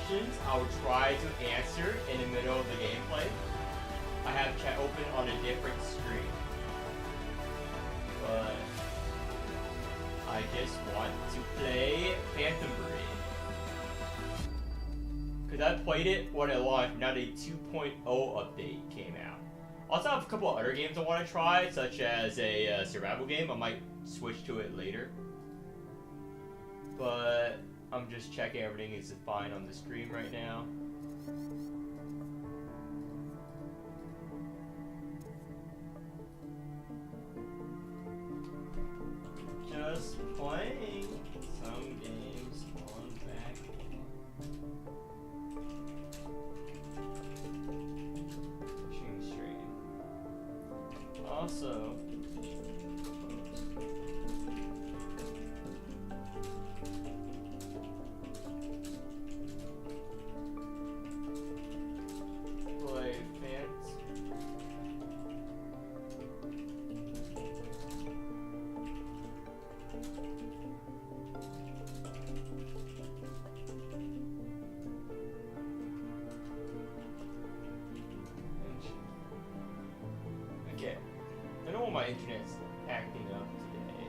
questions I will try to answer in the middle of the gameplay. I have chat open on a different screen. But I just want to play Phantom Brigade. Because I played it when it launched, now the 2.0 update came out. I also have a couple of other games I want to try, such as a survival game. I might switch to it later. But I'm just checking everything is fine on the screen right now. Just playing some games on backlog. Stream. Also, play fans. Okay. I don't know why my internet's acting up today.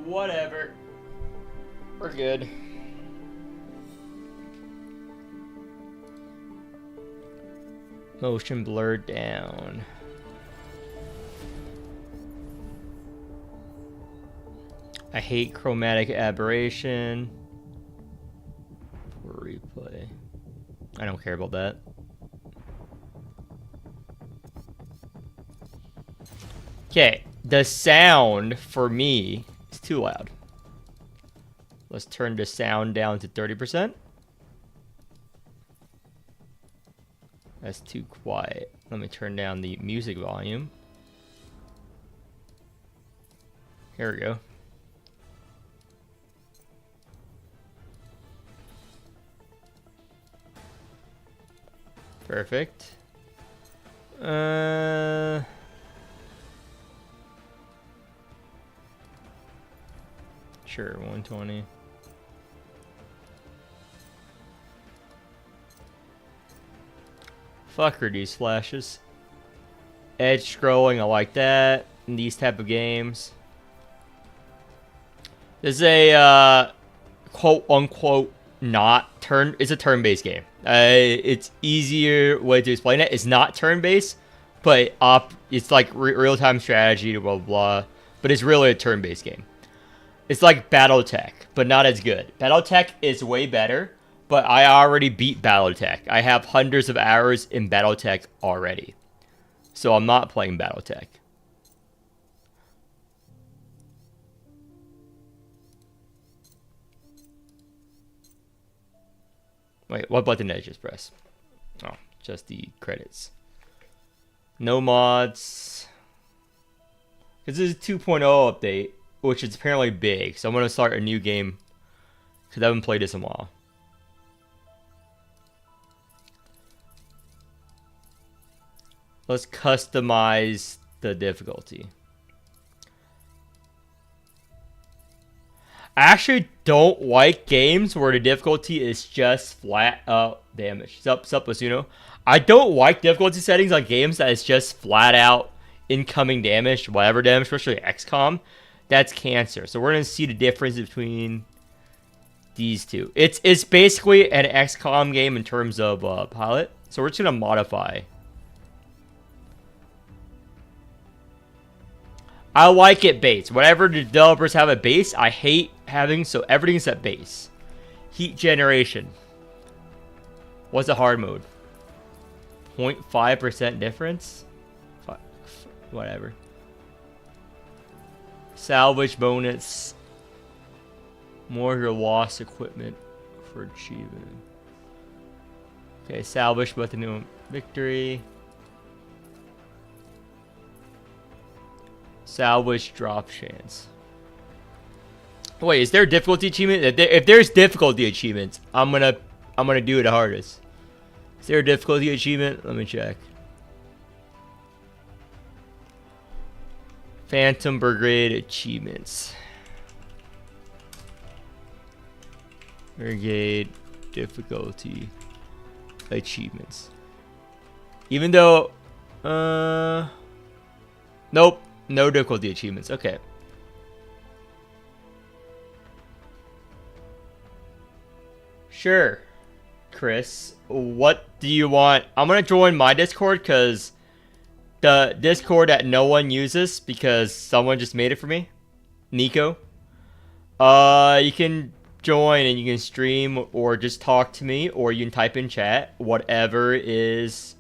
Whatever. We're good. Motion blurred down. I hate chromatic aberration. For replay. I don't care about that. Okay, the sound for me is too loud. Let's turn the sound down to 30%. That's too quiet. Let me turn down the music volume. Here we go. Perfect. Sure, 120. Fuck are these flashes. Edge scrolling, I like that in these type of games. This is a quote unquote not turn. It's a turn-based game. It's easier way to explain it. It's not turn-based, but it's like real-time strategy, blah blah blah. But it's really a turn-based game. It's like BattleTech, but not as good. BattleTech is way better, but I already beat BattleTech. I have hundreds of hours in BattleTech already. So I'm not playing BattleTech. Wait, what button did I just press? Oh, just the credits. No mods. This is a 2.0 update, which is apparently big. So I'm going to start a new game because I haven't played this in a while. Let's customize the difficulty. I actually don't like games where the difficulty is just flat damage. Sup, Lasuno. I don't like difficulty settings on games that is just flat out incoming damage, whatever damage, especially XCOM. That's cancer. So we're gonna see the difference between these two. It's basically an XCOM game in terms of pilot. So we're just gonna modify. I like it base. Whatever the developers have at base, I hate having, so everything's at base. Heat generation. What's the hard mode? 0.5% difference? Whatever. Salvage bonus. More of your lost equipment for achievement. Okay, salvage with a new victory. Salvage drop chance. Wait, is there a difficulty achievement? If there's difficulty achievements, I'm gonna do it the hardest. Is there a difficulty achievement? Let me check. Phantom Brigade achievements. Brigade difficulty achievements. Even though, nope, no difficulty achievements. Okay. Sure, Chris. What do you want? I'm gonna join my Discord because the Discord that no one uses because someone just made it for me, Nico. You can join and you can stream or just talk to me, or you can type in chat, whatever is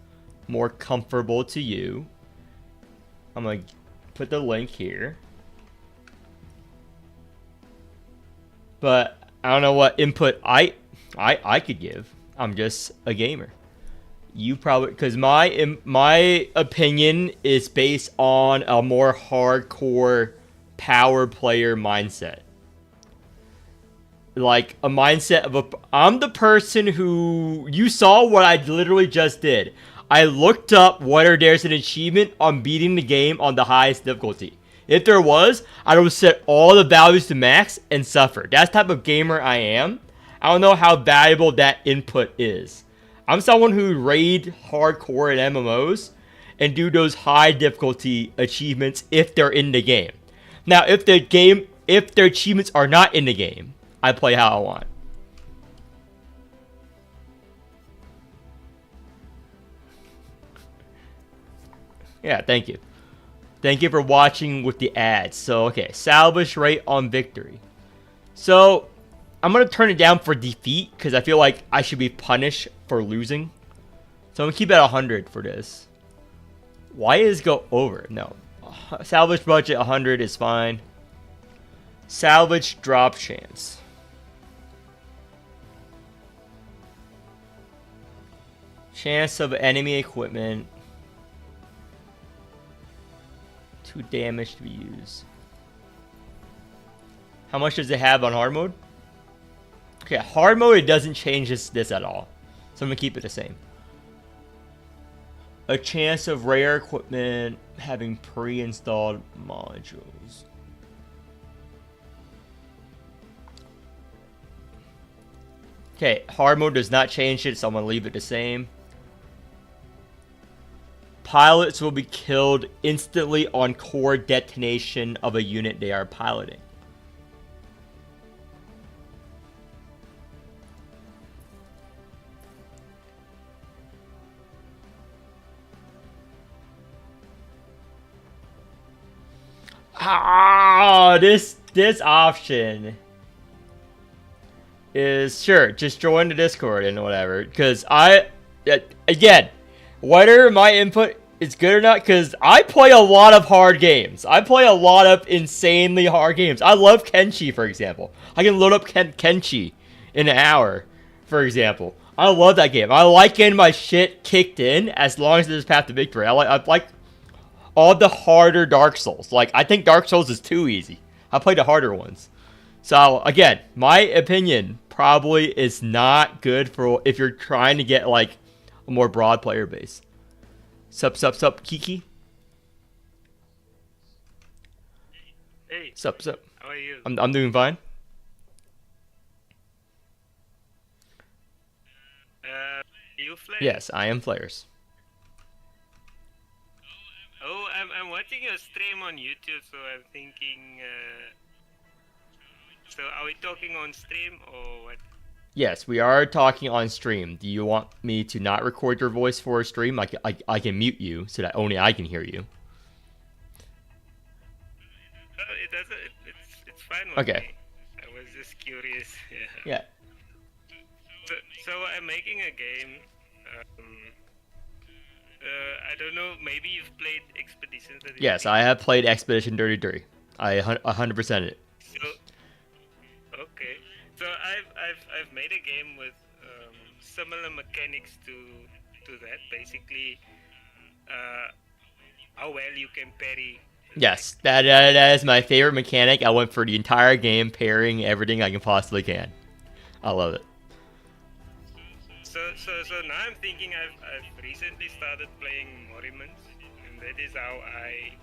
more comfortable to you. I'm gonna put the link here, but I don't know what input I could give. I'm just a gamer. You probably, because my opinion is based on a more hardcore power player mindset. Like a mindset of I'm the person who, you saw what I literally just did. I looked up whether there's an achievement on beating the game on the highest difficulty. If there was, I would set all the values to max and suffer. That's the type of gamer I am. I don't know how valuable that input is. I'm someone who raid hardcore at MMOs and do those high difficulty achievements if they're in the game. Now, if their achievements are not in the game, I play how I want. Yeah, thank you. Thank you for watching with the ads. So, okay, salvage rate on victory. So, I'm going to turn it down for defeat because I feel like I should be punished for losing. So, I'm going to keep it at 100 for this. Why is go over? No. Salvage budget 100 is fine. Salvage drop chance. Chance of enemy equipment. 2 damage to be used. How much does it have on hard mode? Okay, hard mode, it doesn't change this at all. So I'm going to keep it the same. A chance of rare equipment having pre-installed modules. Okay, hard mode does not change it, so I'm going to leave it the same. Pilots will be killed instantly on core detonation of a unit they are piloting. Ah, this option is sure. Just join the Discord and whatever. Because again, whether my input is good or not, because I play a lot of hard games. I play a lot of insanely hard games. I love Kenshi, for example. I can load up Kenshi in an hour, for example. I love that game. I like getting my shit kicked in as long as there's path to victory. I like all the harder Dark Souls. Like, I think Dark Souls is too easy. I played the harder ones. So, again, my opinion probably is not good for if you're trying to get, like, a more broad player base. Sup, Kiki? Hey. Sup. How are you? I'm doing fine. You Flares? Yes, I am Flares. Oh, I'm watching your stream on YouTube, so I'm thinking. So are we talking on stream or what? Yes, we are talking on stream. Do you want me to not record your voice for a stream? I can mute you so that only I can hear you. It doesn't. It's fine with Okay. me. I was just curious. Yeah. So I'm making a game. I don't know. Maybe you've played Expedition 33. Yes, I have played Expedition 33. I 100% it. So okay. So I've made a game with similar mechanics to that. Basically, how well you can parry. Yes, that is my favorite mechanic. I went for the entire game, parrying everything I can possibly can. I love it. So now I'm thinking I've recently started playing Morimans, and that is how I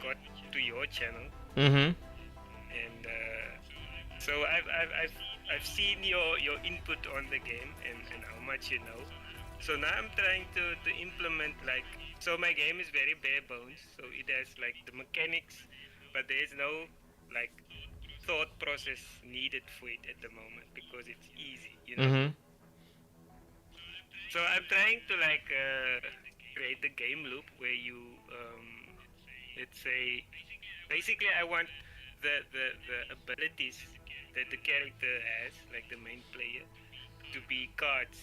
got to your channel. Mm-hmm. And so I've I've seen your input on the game and how much you know. So now I'm trying to implement like so my game is very bare bones. So it has like the mechanics, but there is no like thought process needed for it at the moment because it's easy, you know. Mm-hmm. So I'm trying to like create the game loop where you let's say basically I want the abilities that the character has, like the main player, to be cards.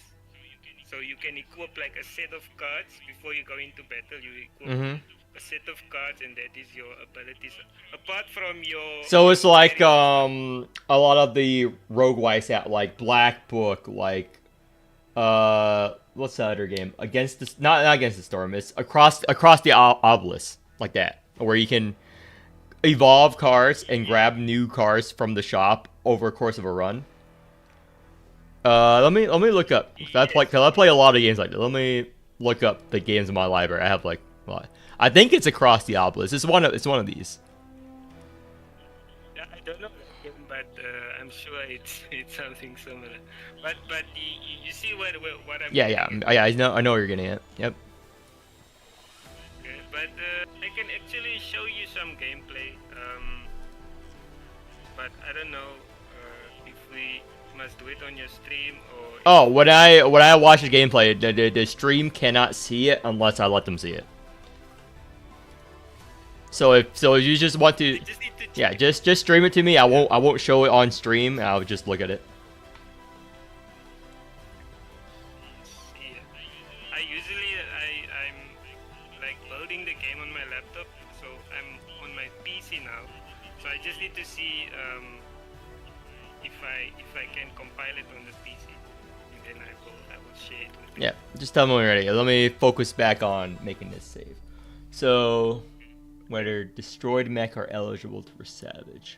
So you can equip like a set of cards before you go into battle. You equip Mm-hmm. a set of cards, and that is your abilities. Apart from So your it's like carry system. a lot of the roguelikes at like Black Book, like what's the other game? Against the not against the storm. It's across the obelisk, like that, where you can evolve cars and grab new cars from the shop over a course of a run. Let me look up. Yes. Cause I play a lot of games like that. Let me look up the games in my library. I have like, well, I think it's across the obelisk. It's one of these. Yeah, I don't know that game, but I'm sure it's something similar. But you see what I'm Yeah, yeah, getting at. yeah. I know what you're getting at. Yep. Okay, but I can actually show you some gameplay. But I don't know if we must do it on your stream or if Oh, when I watch the gameplay, the stream cannot see it unless I let them see it. So if you just want to, I just need to yeah, check. just stream it to me. I Yeah. won't show it on stream. I'll just look at it. Yeah. I'm like loading the game on my laptop, so I'm on my PC now. So I just need to see if I can compile it on the PC, and then I will share it with you. Yeah, just tell me when you're ready. Let me focus back on making this save. So, whether destroyed mech are eligible for salvage.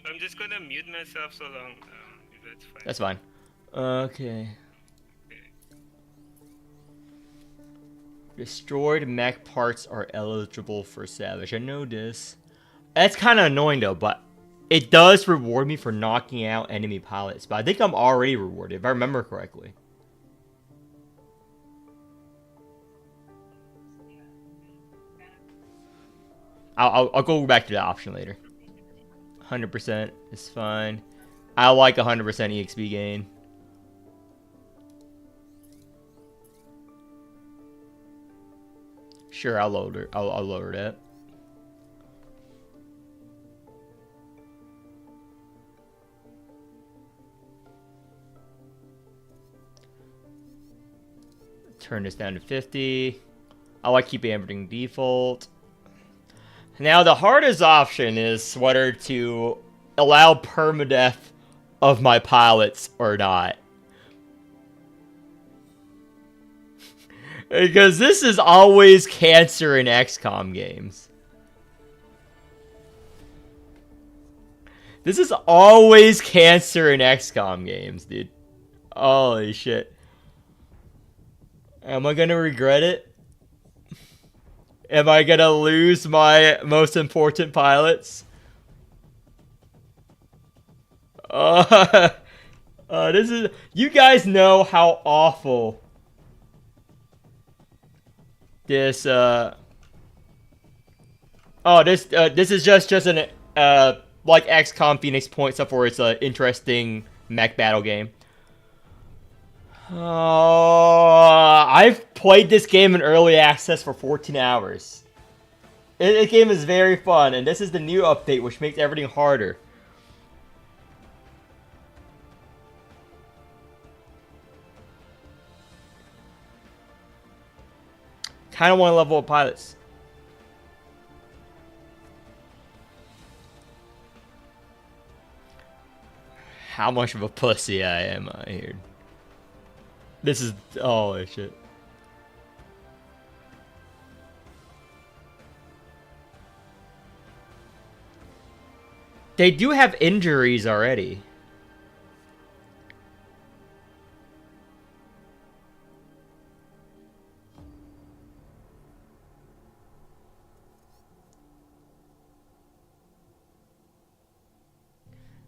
I'm just gonna mute myself so long, if that's fine. That's fine. Okay. Okay. Destroyed mech parts are eligible for salvage. I know this. That's kind of annoying though, but it does reward me for knocking out enemy pilots. But I think I'm already rewarded, if I remember correctly. I'll go back to the option later. 100% is fine. I like 100% EXP gain. Sure, I'll lower that. Turn this down to 50. I like keeping everything default. Now the hardest option is whether to allow permadeath of my pilots or not. Because this is always cancer in XCOM games. This is always cancer in XCOM games, dude. Holy shit. Am I gonna regret it? Am I gonna lose my most important pilots? This is. You guys know how awful this. Oh, this is just an like XCOM Phoenix Point stuff where it's an interesting mech battle game. I've played this game in early access for 14 hours. This game is very fun, and this is the new update, which makes everything harder. Kind of want to level up pilots. How much of a pussy I am out here. This is. Oh, shit. They do have injuries already.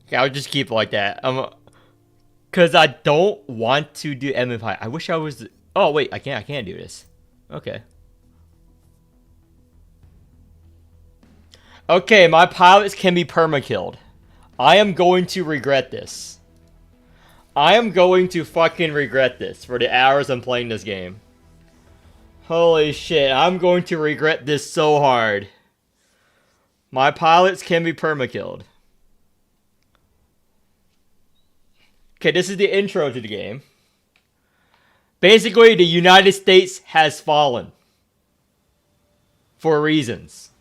Okay, I'll just keep it like that. Cause I don't want to do MF5. I wish I was. Oh wait, I can't do this. Okay. Okay, my pilots can be perma-killed. I am going to regret this. I am going to fucking regret this for the hours I'm playing this game. Holy shit, I'm going to regret this so hard. My pilots can be perma-killed. Okay, this is the intro to the game. Basically, the United States has fallen. For reasons.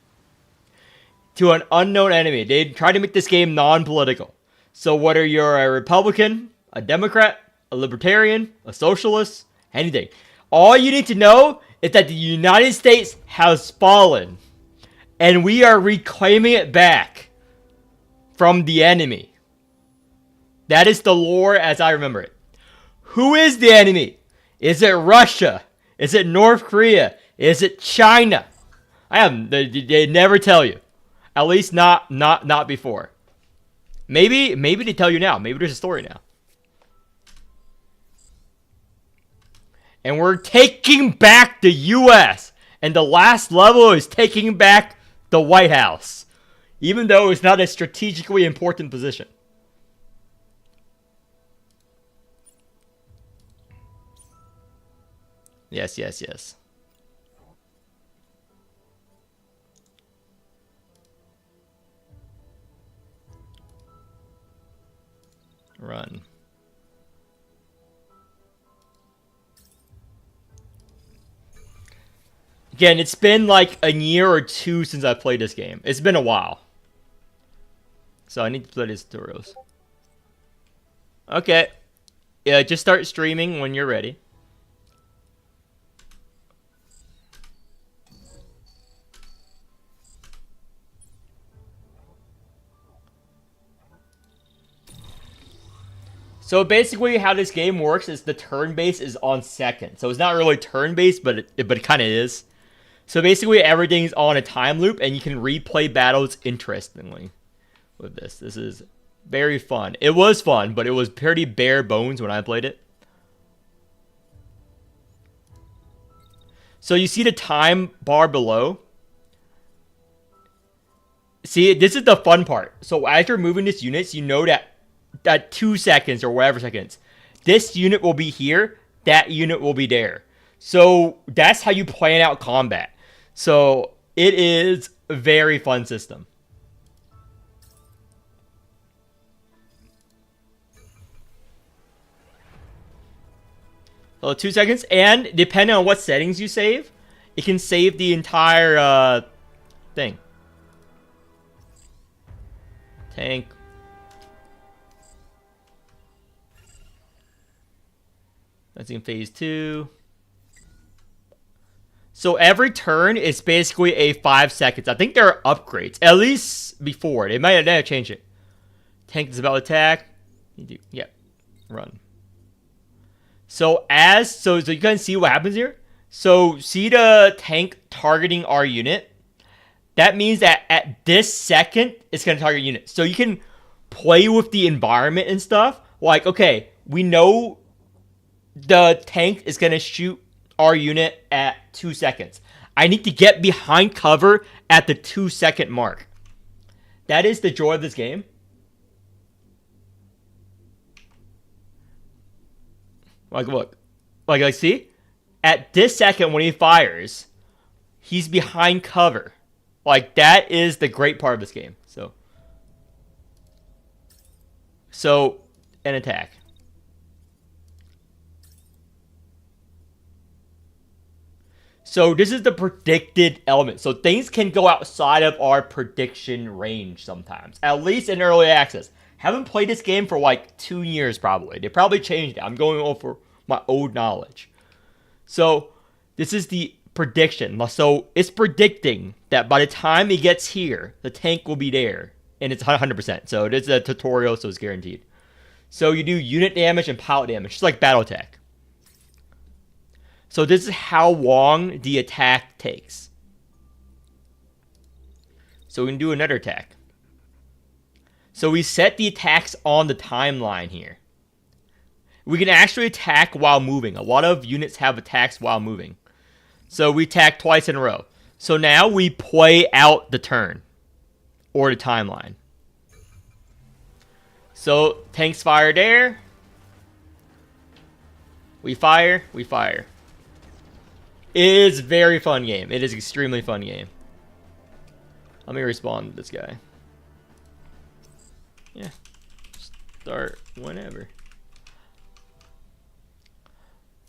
To an unknown enemy. They tried to make this game non-political. So whether you're a Republican, a Democrat, a Libertarian, a Socialist, anything. All you need to know is that the United States has fallen. And we are reclaiming it back from the enemy. That is the lore as I remember it. Who is the enemy? Is it Russia? Is it North Korea? Is it China? They never tell you. At least not before. Maybe they tell you now. Maybe there's a story now. And we're taking back the US. And the last level is taking back the White House. Even though it's not a strategically important position. Yes, yes, yes. Run. Again, it's been like a year or two since I played this game. It's been a while. So I need to play these tutorials. Okay. Yeah, just start streaming when you're ready. So basically how this game works is the turn base is on second. So it's not really turn based, but it kind of is. So basically everything's on a time loop and you can replay battles interestingly with this. This is very fun. It was fun, but it was pretty bare bones when I played it. So you see the time bar below. See, this is the fun part. So as you're moving this units, you know that 2 seconds or whatever seconds, this unit will be here, that unit will be there. So that's how you plan out combat. So it is a very fun system. So 2 seconds, and depending on what settings you save, it can save the entire thing. Tank. That's in phase 2. So every turn is basically a 5 seconds. I think there are upgrades. At least before. They might have changed it. Tank is about to attack. Yeah. Run. So you can see what happens here. So see the tank targeting our unit. That means that at this second, it's going to target unit. So you can play with the environment and stuff. Like, okay, we know the tank is going to shoot our unit at 2 seconds. I need to get behind cover at the 2 second mark. That is the joy of this game. Like, look. Like, see? At this second when he fires, he's behind cover. Like, that is the great part of this game. So an attack. So this is the predicted element. So things can go outside of our prediction range sometimes. At least in early access. Haven't played this game for like 2 years probably. They probably changed it. I'm going over my old knowledge. So this is the prediction. So it's predicting that by the time he gets here, the tank will be there. And it's 100%. So it is a tutorial, so it's guaranteed. So you do unit damage and pilot damage. Just like Battletech. So this is how long the attack takes. So we can do another attack. So we set the attacks on the timeline here. We can actually attack while moving. A lot of units have attacks while moving. So we attack twice in a row. So now we play out the turn or the timeline. So tanks fire there. We fire, we fire. It is a very fun game. It is an extremely fun game. Let me respond to this guy. Yeah. Start whenever.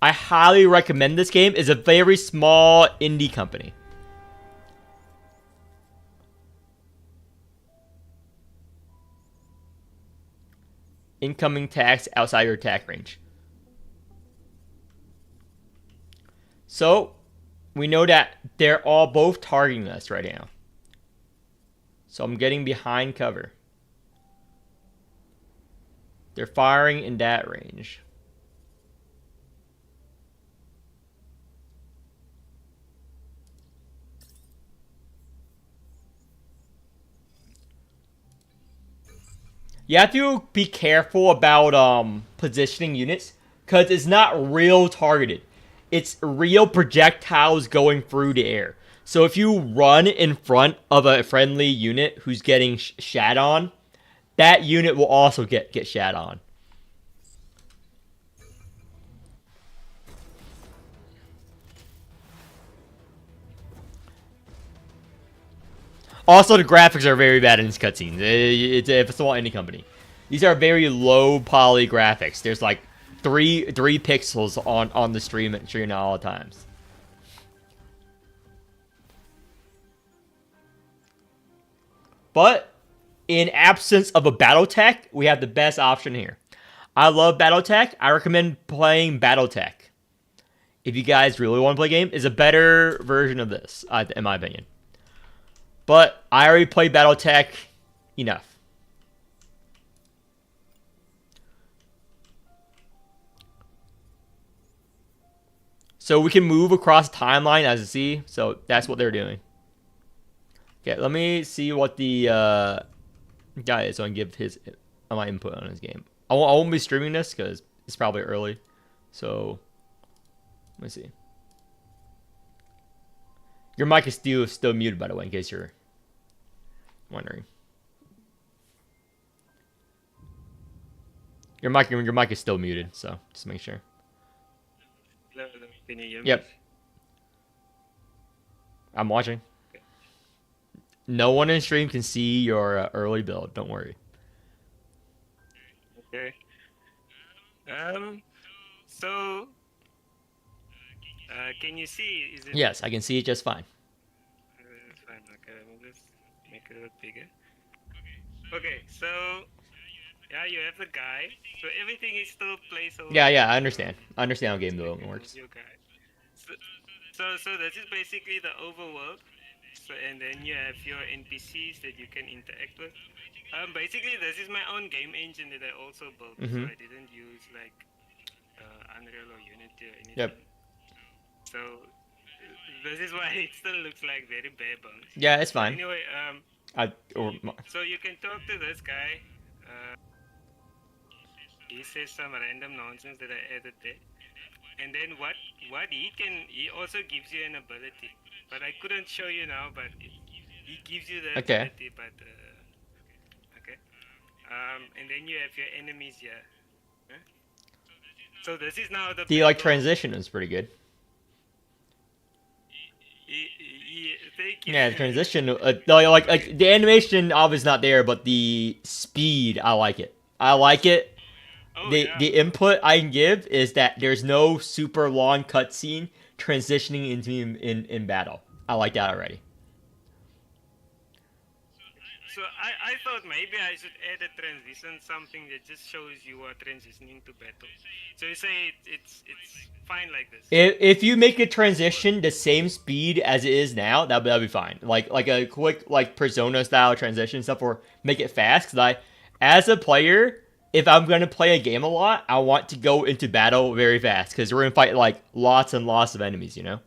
I highly recommend this game. It's a very small indie company. Incoming attacks outside your attack range. So, we know that they're all both targeting us right now. So I'm getting behind cover. They're firing in that range. You have to be careful about positioning units because it's not real targeted. It's real projectiles going through the air. So if you run in front of a friendly unit who's getting shat on, that unit will also get shat on. Also, the graphics are very bad in these cutscenes. It's all any company. These are very low poly graphics. There's like three pixels on the stream at all times. But in absence of a BattleTech, we have the best option here. I love BattleTech. I recommend playing BattleTech. If you guys really want to play a game, is a better version of this, in my opinion. But I already played BattleTech enough. So we can move across the timeline as you see. So that's what they're doing. Okay, let me see what the guy is so I can give my input on his game. I won't be streaming this because it's probably early. So let me see. Your mic is still muted, by the way, in case you're wondering. Your mic is still muted, so just make sure. Hello, can you hear me? Yep. I'm watching. Okay. No one in stream can see your early build. Don't worry. Okay. So, can you see? Is it? Yes, I can see it just fine. It's fine. Okay, we'll just make it a little bigger. Okay, so yeah, you have the guy. So everything is still placeholder. Yeah, I understand. I understand how game development works. Your guy. So this is basically the overworld. So and then you have your NPCs that you can interact with. Basically this is my own game engine that I also built. So I didn't use like Unreal or Unity or anything. Yep. So this is why it still looks like very bare bones. Yeah, it's fine. Anyway, so you can talk to this guy. He says some random nonsense that I added there. And then what he also gives you an ability. But I couldn't show you now, but he gives you the ability, but okay. And then you have your enemies here. Huh? So this is now the transition is pretty good. Thank you. Yeah, the transition like the animation obviously not there, but the speed, I like it. Oh, the input I can give is that there's no super long cutscene transitioning into in battle. I like that already. So I thought maybe I should add a transition, something that just shows you are transitioning to battle. So you say it's fine like this. If you make a transition the same speed as it is now, that'll be fine. Like a quick Persona style transition stuff, or make it fast. Because as a player, if I'm gonna play a game a lot, I want to go into battle very fast because we're gonna fight like lots and lots of enemies. You know.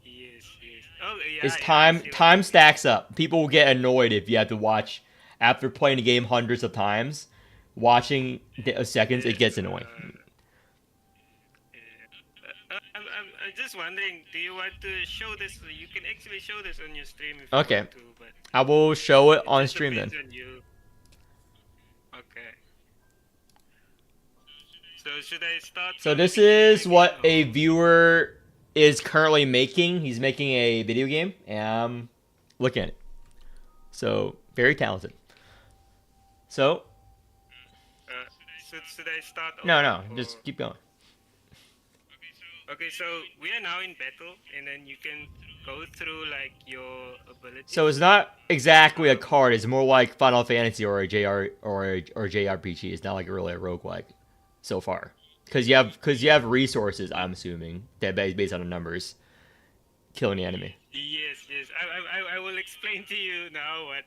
Yes. Oh It's yeah, I time. see what Time you mean. stacks up. People will get annoyed if you have to watch after playing a game hundreds of times. Watching seconds, it Yes. gets annoying. I'm just wondering, do you want to show this? You can actually show this on your stream if you Okay, want to, but I will show it it on just stream then. depends on you. Okay. So should I start So from the this beginning is again, what a or? viewer is currently making. He's making a video game, and look at it. So very talented. So Should I start no, over? no, Or? just keep going. Okay, so we are now in battle, and then you can go through like your abilities. So it's not exactly a card. It's more like Final Fantasy or a JR or JRPG. It's not like really a roguelike so far, because you have resources. I'm assuming that based on the numbers, killing the enemy. Yes, yes. I will explain to you now what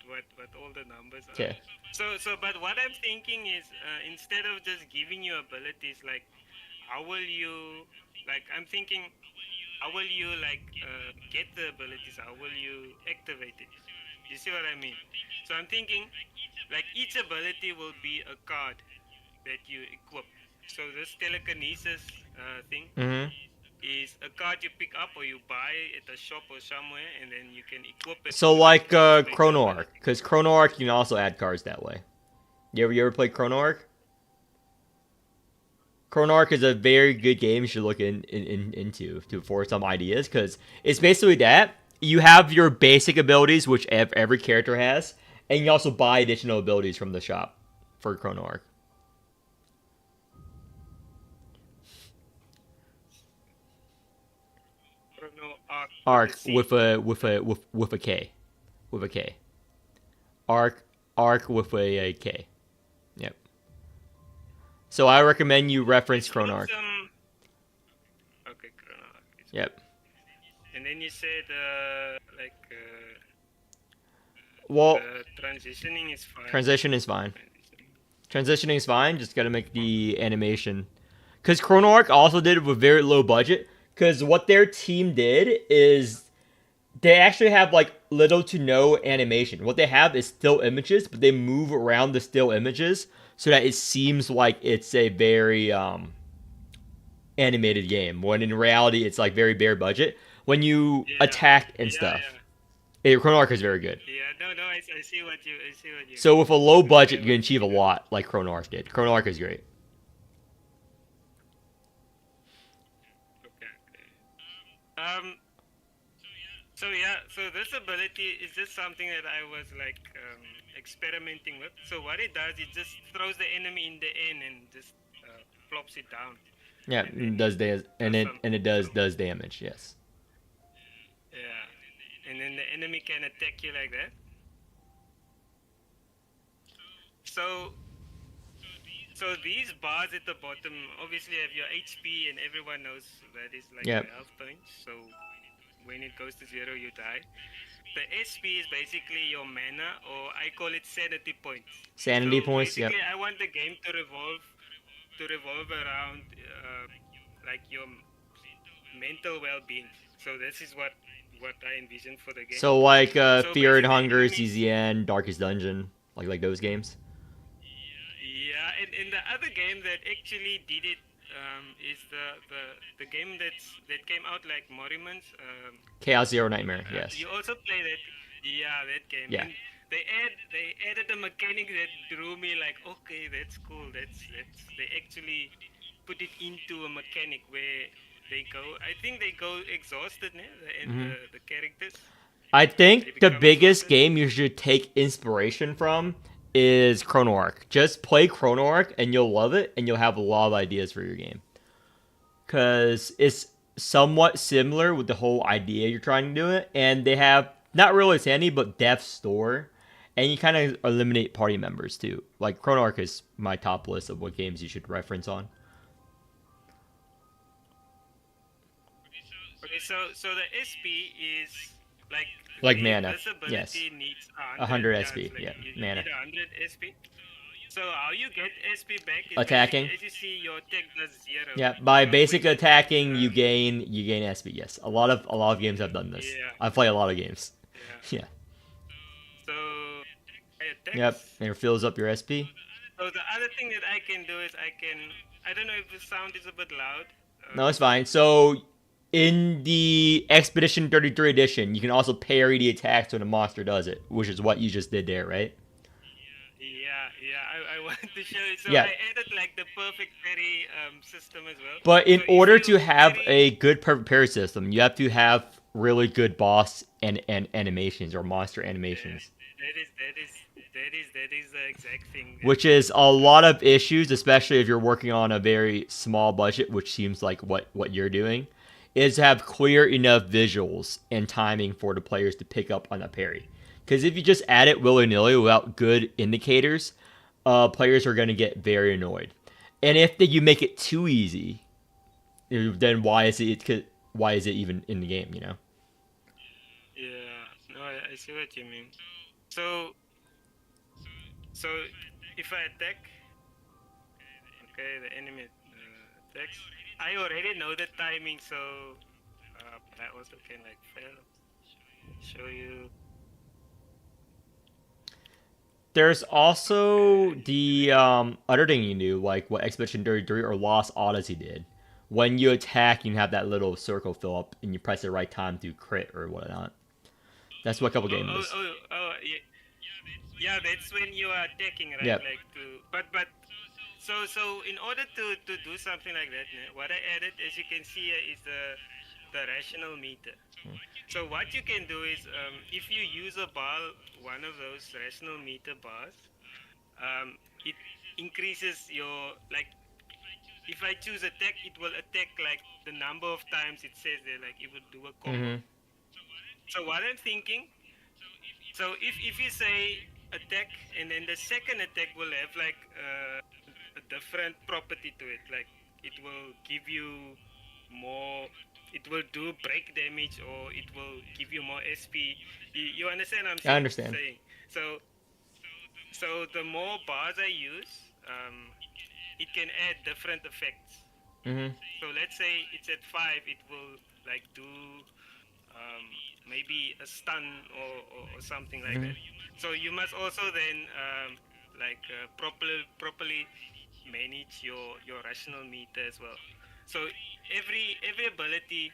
all the numbers are. Okay. So but what I'm thinking is instead of just giving you abilities, like how will you I'm thinking how will you get the abilities? How will you activate it? You see what I mean? So I'm thinking like each ability will be a card that you equip. So this telekinesis thing Mm-hmm. is a card you pick up or you buy at a shop or somewhere, and then you can equip it. So to like activate the Chrono Arc, ability. because Chrono Arc you can also add cards that way. You ever play Chrono Arc? Chrono Arc is a very good game you should look into for some ideas, because it's basically that. You have your basic abilities, which every character has, and you also buy additional abilities from the shop for Chrono Arc. Chrono Arc with a C. with a K, with a K. Arc with a K. Yep. So I recommend you reference Chrono Arc. Okay, Chrono Arc. Yep. And then you said Well, transitioning is fine. transition is fine. Transitioning is fine. Just gotta make the animation. Because Chrono Arc also did it with very low budget. Because what their team did is they actually have like little to no animation. What they have is still images, but they move around the still images so that it seems like it's a very animated game. When in reality, it's like very bare budget. When you attack and stuff, Chrono Arc is very good. Yeah, no, I see what you. So with a low budget, you can achieve a lot, like Chrono Arc did. Chrono Arc is great. Okay. So this ability is just something that I was experimenting with. So what it does, it just throws the enemy in the end and just plops it down. Yeah, it does does damage. Yes. Yeah, and then the enemy can attack you like that. So these bars at the bottom obviously have your HP, and everyone knows that is like your health points. So when it goes to 0, you die. The SP is basically your mana, or I call it sanity points. Sanity points. Basically, I want the game to revolve around like your mental well-being. So this is what I envision for the game. So like Fear and Hunger, CZN, Darkest Dungeon, like those games. Yeah, and the other game that actually did it is the game that came out like Morrimans. Chaos Zero Nightmare. Yes. You also play that. Yeah, that game. Yeah. And they added a mechanic that drew me like, okay, that's cool. That's they actually put it into a mechanic where they go. I think they go exhausted now, and the characters. I think the biggest game you should take inspiration from is Chrono Arc. Just play Chrono Arc and you'll love it, and you'll have a lot of ideas for your game. Because it's somewhat similar with the whole idea you're trying to do it, and they have not really Sandy, but Death's Store, and you kind of eliminate party members too. Like Chrono Arc is my top list of what games you should reference on. Okay, so the SP is like mana. This ability Yes. needs 100 yeah, SP. like Yeah, you mana. need 100 SP. So how you get SP back is basically, Attacking. as you see, your tech does zero. Yeah, by When basic you attack, attacking, you gain SP. Yes, a lot of games have done this. yeah, I play a lot of games. yeah. Yeah. So I Yep. attacks. And it fills up your SP. So the other thing that I can do is I don't know if the sound is a bit loud. No, it's fine. So in the Expedition 33 edition, you can also parry the attacks when a monster does it, which is what you just did there, right? Yeah. I want to show you. So Yeah. I added like the perfect parry system as well. But So in if order you to have parry, a good perfect parry system, you have to have really good boss and animations or monster yeah, animations, that is the exact thing that which is a lot of issues, especially if you're working on a very small budget, which seems like what you're doing, is to have clear enough visuals and timing for the players to pick up on a parry. Because if you just add it willy nilly without good indicators, players are going to get very annoyed. And if you make it too easy, then why is it even in the game? You know. yeah. No, I see what you mean. So so if I attack, okay, the enemy attacks. I already know the timing, so I also can like fail. Show you. There's also the other thing you do, like what Expedition 33 or Lost Odyssey did. When you attack, you have that little circle fill up, and you press the right time to crit or whatnot. That's what a couple Oh, game oh, is. oh, oh, yeah, yeah. That's when you are attacking, right? Yep. Like but so in order to do something like that, what I added, as you can see here, is the rational meter. So what you can do is, if you use a bar, one of those rational meter bars, it increases your like. If I choose attack, it will attack like the number of times it says there, like it would do a combo. Mm-hmm. So what I'm thinking, so if you say attack, and then the second attack will have like a different property to it, like it will give you more, it will do break damage, or it will give you more SP. You understand what I'm I understand. saying? So the more bars I use, it can add different effects. Mm-hmm. So let's say it's at 5, it will like do maybe a stun or something like Mm-hmm. that. So you must also then properly manage your rational meter as well. So every ability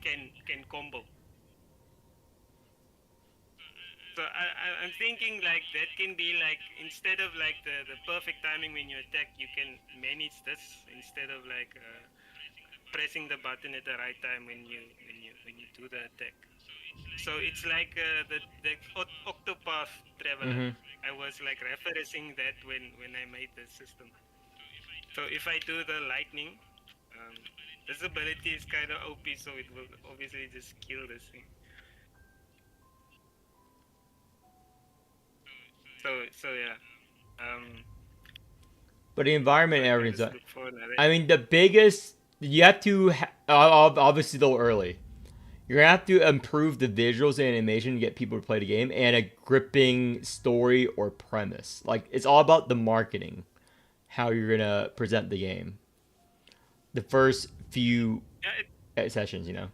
can combo. So I'm thinking like that can be like, instead of like the perfect timing when you attack, you can manage this instead of like pressing the button at the right time when you do the attack. So it's like the Octopath Traveler. Mm-hmm. I was like referencing that when I made the system. So if I do the lightning, this ability is kind of OP, so it will obviously just kill this thing. So yeah. But the environment and I can everything's. just look for another. I mean, the biggest you have to obviously though early. You're gonna have to improve the visuals and animation to get people to play the game, and a gripping story or premise. Like it's all about the marketing, how you're gonna present the game. The first few Yeah, sessions, you know.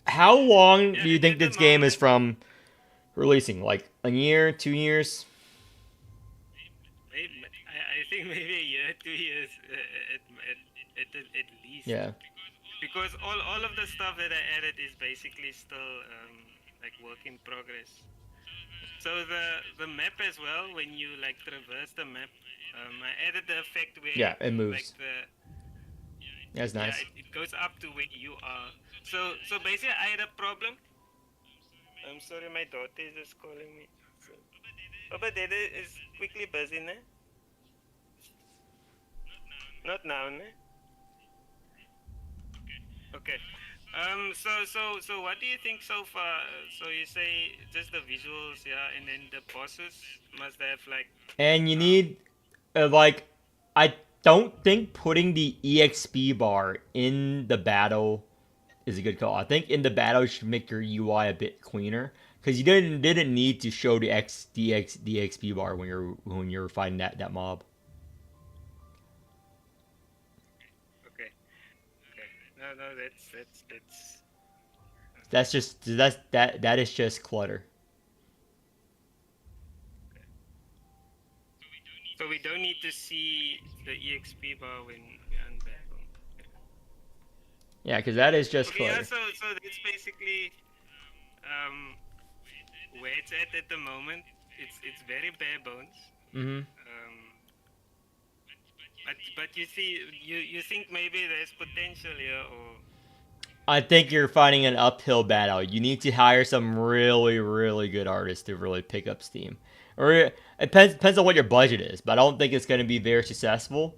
How long yeah. do you think At the this game is moment, from releasing? Like a year, 2 years? maybe, I think maybe a year, 2 years at least. Yeah. Because all of the stuff that I added is basically still like work in progress. So the map as well, when you like traverse the map, I added the effect where Yeah, it like moves. the That's yeah, nice. it goes up to where you are. So basically I had a problem. I'm sorry, my daughter is just calling me. So, Papa Dede is quickly busy, ne? Not now, ne? Okay. So what do you think so far? So you say just the visuals, yeah, and then the bosses must have like And you um need, like, I don't think putting the EXP bar in the battle is a good call. I think in the battle you should make your UI a bit cleaner. because you didn't need to show the the XP bar when you're fighting that mob. Okay. Okay. No, no, that's. That is just clutter. Okay. So we don't need to see the EXP bar when we unbattle. Okay. Yeah, because that is just Okay. Yeah. clutter. So that's basically where it's at the moment. It's very bare bones. Mm-hmm. But you think maybe there's potential here, or I think you're fighting an uphill battle. You need to hire some really, really good artists to really pick up steam. Or it depends on what your budget is, but I don't think it's going to be very successful.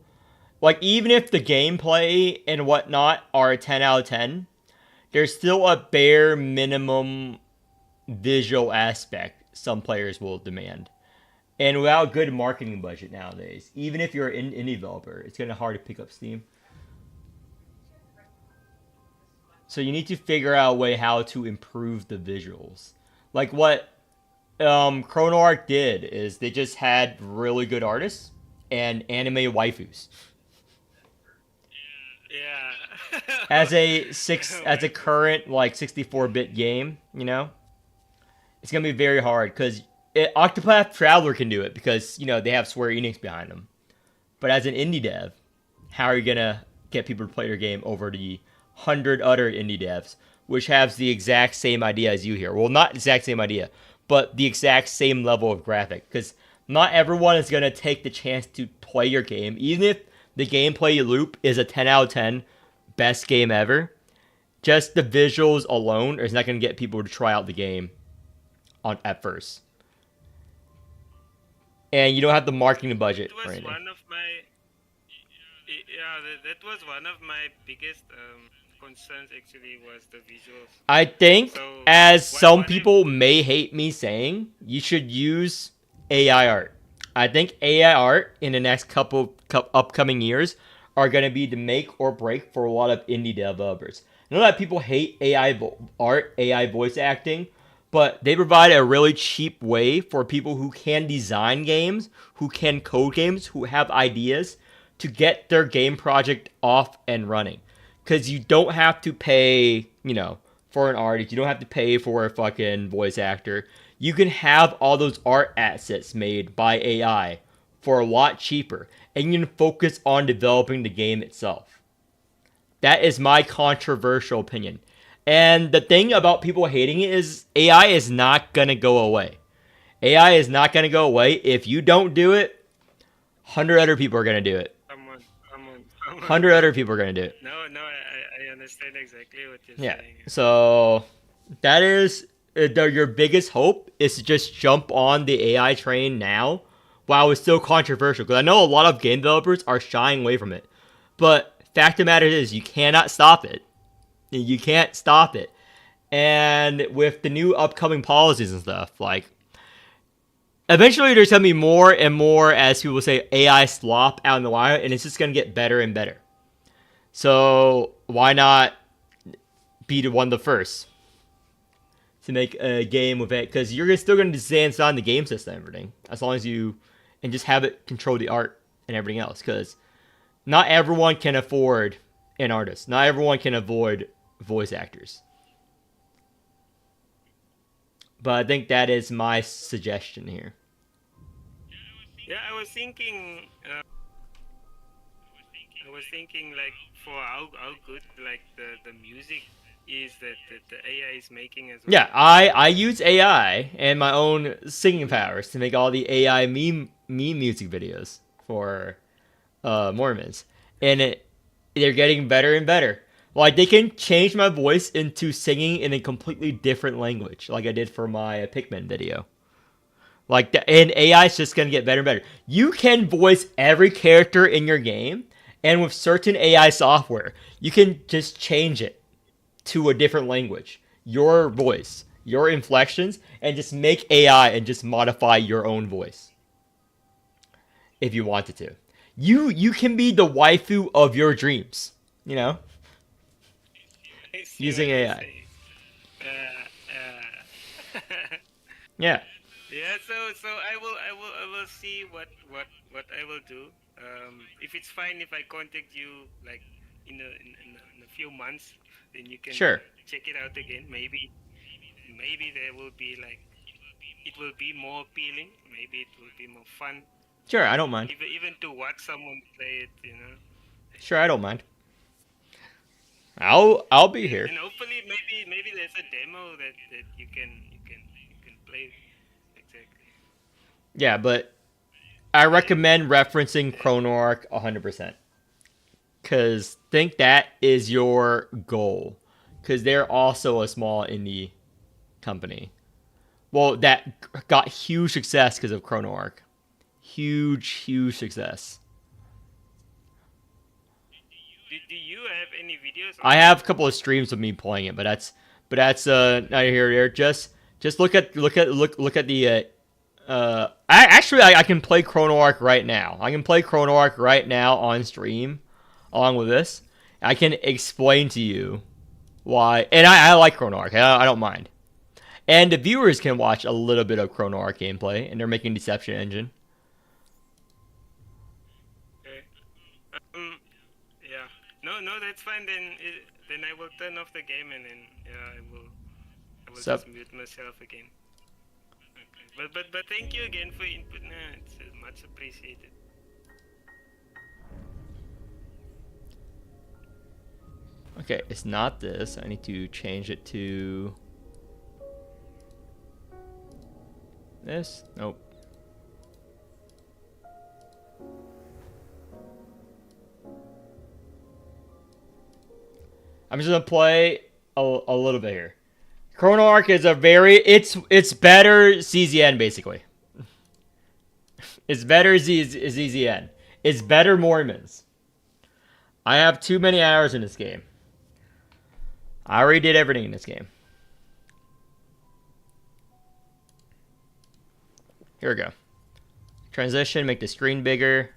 Like, even if the gameplay and whatnot are a 10 out of 10, there's still a bare minimum visual aspect some players will demand. And without good marketing budget nowadays, even if you're an indie developer, it's going to be hard to pick up steam. So you need to figure out a way how to improve the visuals. Like what Chrono Arc did is they just had really good artists and anime waifus. yeah. As a current like 64-bit game, it's gonna be very hard because Octopath Traveler can do it because they have Square Enix behind them. But as an indie dev, how are you gonna get people to play your game over the 100 other indie devs, which has the exact same idea as you here? Well, not exact same idea, but the exact same level of graphic. Because not everyone is gonna take the chance to play your game, even if the gameplay loop is a 10 out of 10 best game ever. Just the visuals alone is not gonna get people to try out the game at first. And you don't have the marketing budget That or was anything. one of my that was one of my biggest concerns actually was the visuals. I think, So as some what if people may hate me saying, you should use AI art. I think AI art in the next couple upcoming years are going to be the make or break for a lot of indie developers. I know that people hate AI art, AI voice acting, but they provide a really cheap way for people who can design games, who can code games, who have ideas to get their game project off and running. Because you don't have to pay, for an artist. You don't have to pay for a fucking voice actor. You can have all those art assets made by AI for a lot cheaper. And you can focus on developing the game itself. That is my controversial opinion. And the thing about people hating it is AI is not going to go away. AI is not going to go away. If you don't do it, 100 other people are going to do it. someone 100 other people are going to do it. No, no, I understand exactly what you're Yeah. saying. So that is your biggest hope is to just jump on the AI train now while it's still controversial. Because I know a lot of game developers are shying away from it. But fact of the matter is you cannot stop it. You can't stop it. And with the new upcoming policies and stuff, like, eventually there's going to be more and more, as people say, AI slop out in the wild, and it's just going to get better and better. So why not be one of the first to make a game with it? Because you're still going to design the game system and everything, as long as you, and just have it control the art and everything else. Because not everyone can afford an artist. Not everyone can avoid voice actors. But I think that is my suggestion here. Yeah, I was thinking like for how good like the music is that the AI is making as well. Yeah, I use AI and my own singing powers to make all the AI meme music videos for Mormons, and they're getting better and better. Like, they can change my voice into singing in a completely different language, like I did for my Pikmin video. Like, and AI is just gonna get better and better. You can voice every character in your game, and with certain AI software, you can just change it to a different language, your voice, your inflections, and just make AI and just modify your own voice if you wanted to. You can be the waifu of your dreams, I see using what you're AI. saying. Yeah. Yeah, so I will see what I will do. If it's fine if I contact you like in a few months, then you can Sure. check it out again. Maybe there will be like it will be more appealing. Maybe it will be more fun. Sure, I don't mind. Even to watch someone play it, Sure, I don't mind. I'll be here. And hopefully maybe there's a demo that you can play exactly. Yeah, but I recommend referencing ChronoArk 100%. Because think that is your goal. Because they're also a small indie company. Well, that got huge success because of ChronoArk. Huge success. Do you have any videos on I it? have a couple of streams of me playing it, but that's neither here nor there. Just look at the I can play ChronoArk right now. I can play ChronoArk right now on stream, along with this. I can explain to you why, and I like ChronoArk. I don't mind. And the viewers can watch a little bit of ChronoArk gameplay, and they're making Deception Engine. Okay. Um, yeah. No, that's fine. Then I will turn off the game and then yeah, I will Sup? just mute myself again. Okay. But thank you again for your input. Nah, it's much appreciated. Okay, it's not this. I need to change it to this. Nope. I'm just gonna play a little bit here. Chrono Arc is a very it's better CZN basically. It's better ZZN. It's better Mormons. I have too many hours in this game. I already did everything in this game. Here we go. Transition, make the screen bigger.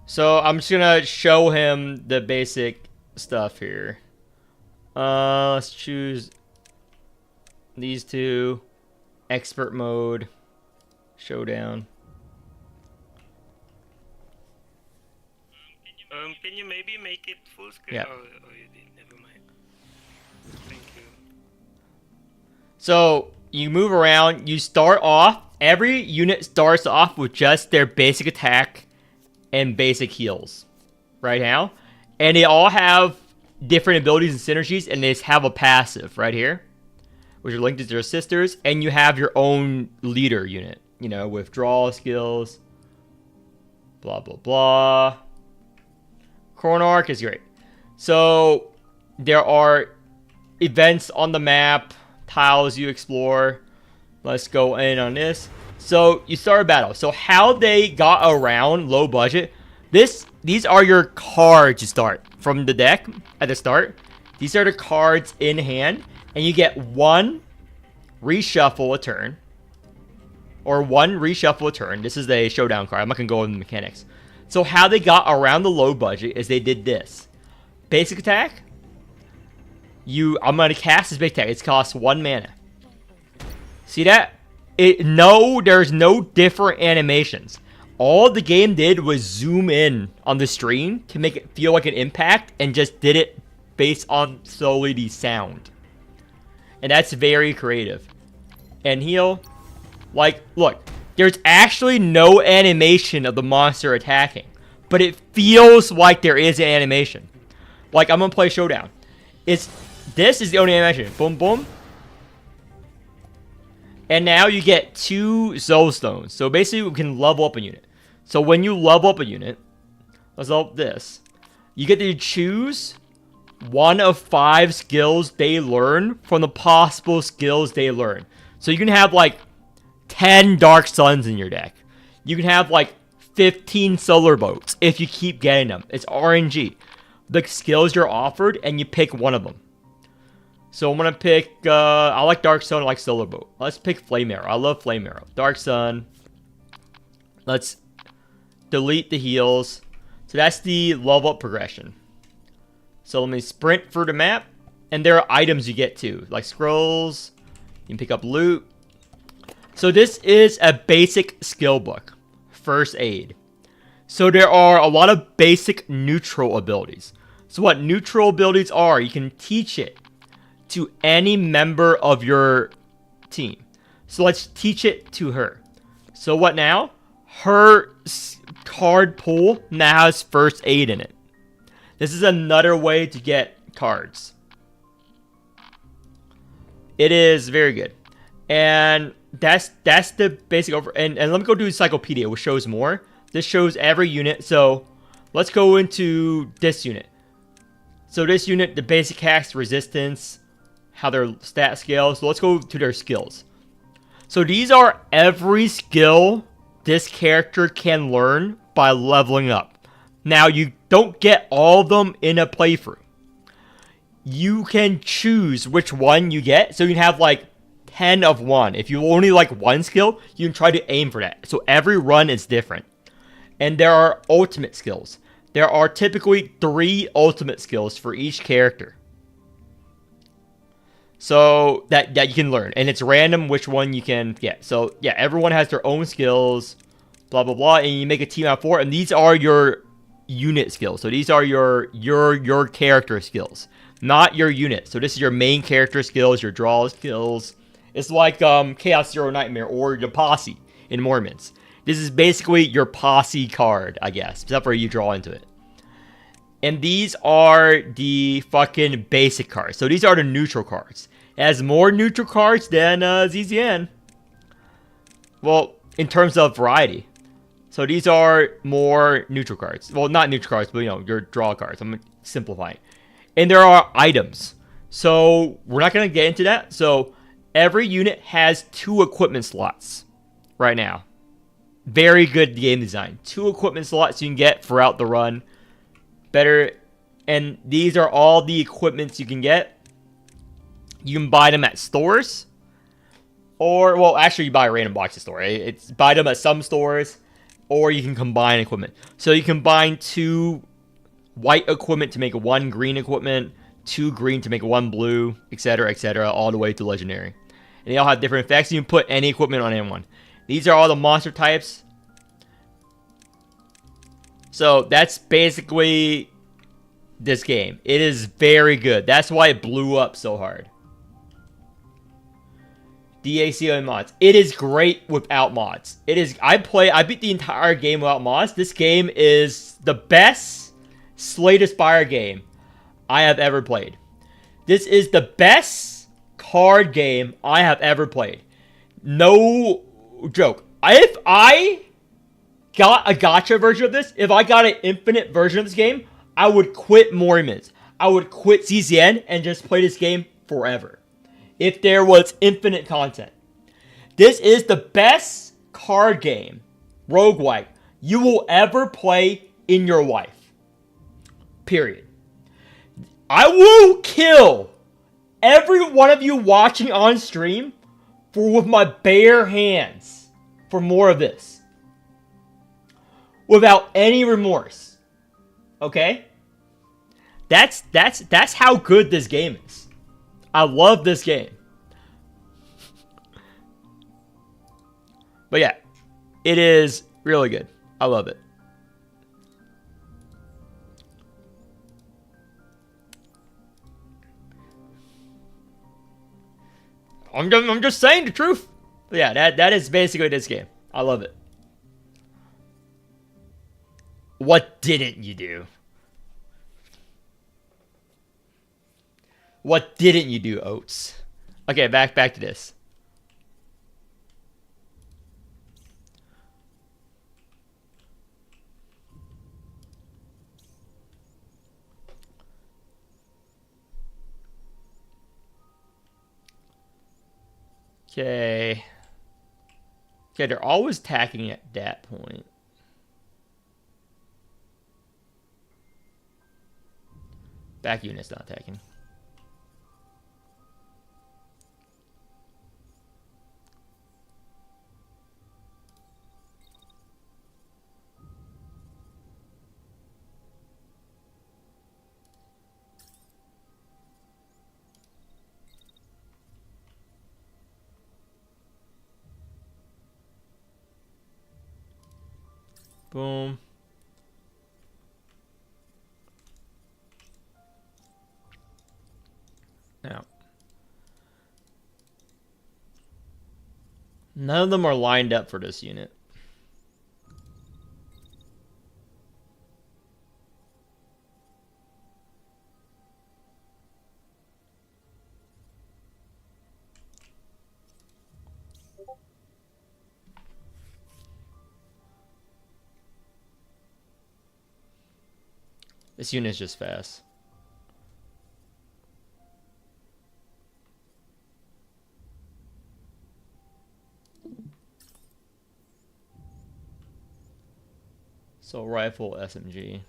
So I'm just gonna show him the basic stuff here. Let's choose these two. Expert mode. Showdown. Can you maybe make it full screen? Yeah. Oh, you did. Never mind. Thank you. So you move around. You start off. Every unit starts off with just their basic attack and basic heals. Right now. And they all have different abilities and synergies. And they have a passive right here, which are linked to their sisters. And you have your own leader unit. You know, withdrawal skills. Blah, blah, blah. Chrono Arc is great. So there are events on the map, tiles you explore. Let's go in on this. So you start a battle. So how they got around low budget, these are your cards you start from the deck at the start. These are the cards in hand, and you get one reshuffle a turn. Or one reshuffle a turn. This is a showdown card. I'm not gonna go over the mechanics. So how they got around the low budget is they did this. Basic attack. I'm gonna cast this big attack. It costs 1 mana. See that? There's no different animations. All the game did was zoom in on the screen to make it feel like an impact, and just did it based on solely the sound. And that's very creative. And heal. Like, look. There's actually no animation of the monster attacking, but it feels like there is an animation. Like, I'm gonna play Showdown. This is the only animation. Boom, boom. And now you get 2 Soul Stones. So basically, we can level up a unit. So when you level up a unit, let's level up this. You get to choose one of 5 skills they learn from the possible skills they learn. So you can have, like, 10 Dark Suns in your deck. You can have like 15 Solar Boats if you keep getting them. It's RNG. The skills you're offered, and you pick one of them. So I'm going to pick, I like Dark Sun, I like Solar Boat. Let's pick Flame Arrow. I love Flame Arrow. Dark Sun. Let's delete the heals. So that's the level up progression. So let me sprint through the map, And there are items you get too, like scrolls. You can pick up loot. So this is a basic skill book. First aid. So there are a lot of basic neutral abilities. So what neutral abilities are, you can teach it to any member of your team. So let's teach it to her. So what now? Her card pool now has first aid in it. This is another way to get cards. It is very good. And that's the basic over. And let me go do Encyclopedia, which shows more. This shows every unit. So let's go into this unit. So this unit, the basic hacks, resistance, how their stat scale. So let's go to their skills. So these are every skill this character can learn by leveling up. Now, you don't get all of them in a playthrough. You can choose which one you get. So you can have like 10 of one. If you only like one skill, you can try to aim for that. So every run is different. And there are ultimate skills. There are typically 3 ultimate skills for each character. So that you can learn. And it's random which one you can get. So yeah, everyone has their own skills. Blah, blah, blah. And you make a team out of 4. And these are your unit skills. So these are your character skills. Not your unit. So this is your main character skills. Your draw skills. It's like Chaos Zero Nightmare or your posse in Mormons. This is basically your posse card, I guess. Except for you draw into it. And these are the fucking basic cards. So these are the neutral cards. It has more neutral cards than ZZN. Well, in terms of variety. So these are more neutral cards. Well, not neutral cards, but you know, your draw cards. I'm simplifying. And there are items. So we're not going to get into that. So every unit has 2 equipment slots right now. Very good game design. 2 equipment slots you can get throughout the run. Better. And these are all the equipments you can get. You can buy them at stores. Or, well, actually you buy a random box at store. It's buy them at some stores. Or you can combine equipment. So you combine 2 white equipment to make 1 green equipment. 2 green to make 1 blue. Etc. All the way to legendary. And they all have different effects. You can put any equipment on anyone. These are all the monster types. So that's basically this game. It is very good. That's why it blew up so hard. DACO mods. It is great without mods. It is. I beat the entire game without mods. This game is the best Slay the Spire game I have ever played. This is the best card game I have ever played. No joke. If I got a gacha version of this, if I got an infinite version of this game, I would quit Mormons. I would quit CZN and just play this game forever. If there was infinite content. This is the best card game, roguelike, you will ever play in your life. Period. I will kill every one of you watching on stream with my bare hands for more of this. Without any remorse. Okay? That's how good this game is. I love this game. But yeah, it is really good. I love it. I'm just saying the truth. But yeah, that is basically this game. I love it. What didn't you do? What didn't you do, Oats? Okay, back to this. Okay. Okay, they're always tacking at that point. Back unit's not attacking. Boom. Now, none of them are lined up for this unit. This unit is just fast. So rifle SMG.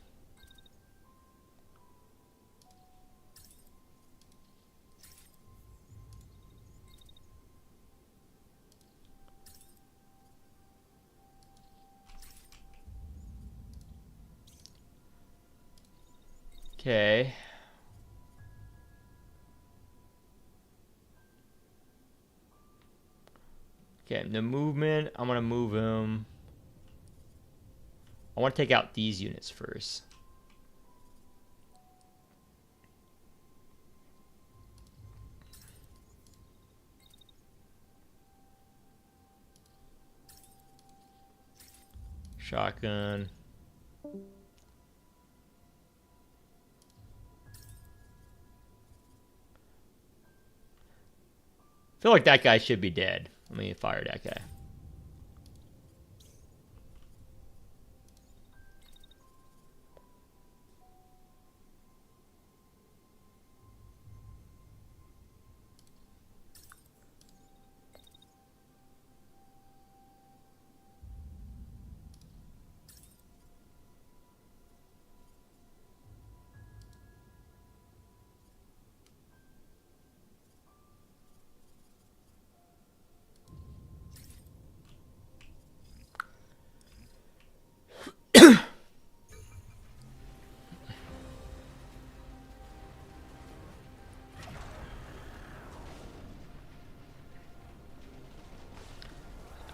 Okay. Okay, the movement, I'm gonna move him. I want to take out these units first. Shotgun. I feel like that guy should be dead. Let me fire that guy.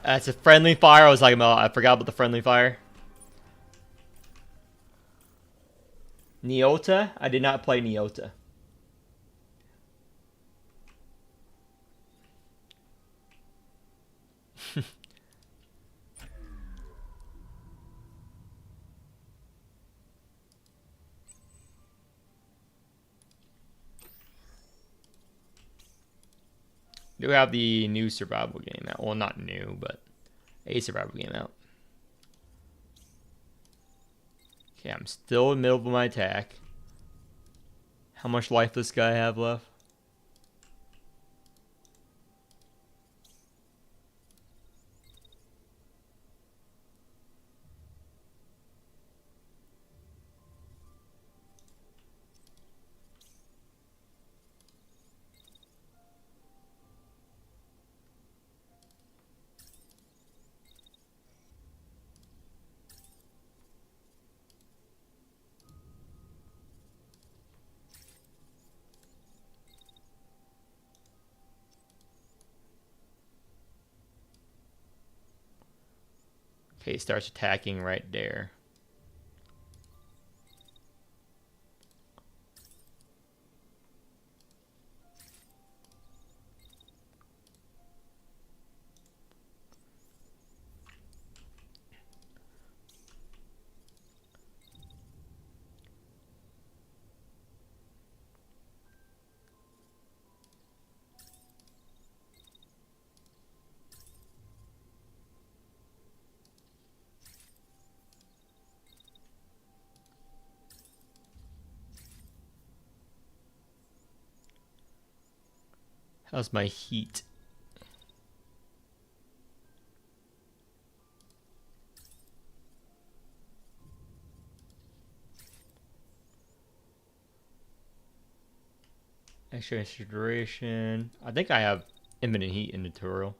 That's a friendly fire I was talking about. I forgot about the friendly fire. Neota? I did not play Neota. Do have the new survival game out. Well, not new, but a survival game out. Okay, I'm still in the middle of my attack. How much life does this guy have left? Okay, he starts attacking right there. How's my heat? Extra duration. I think I have infinite heat in the tutorial.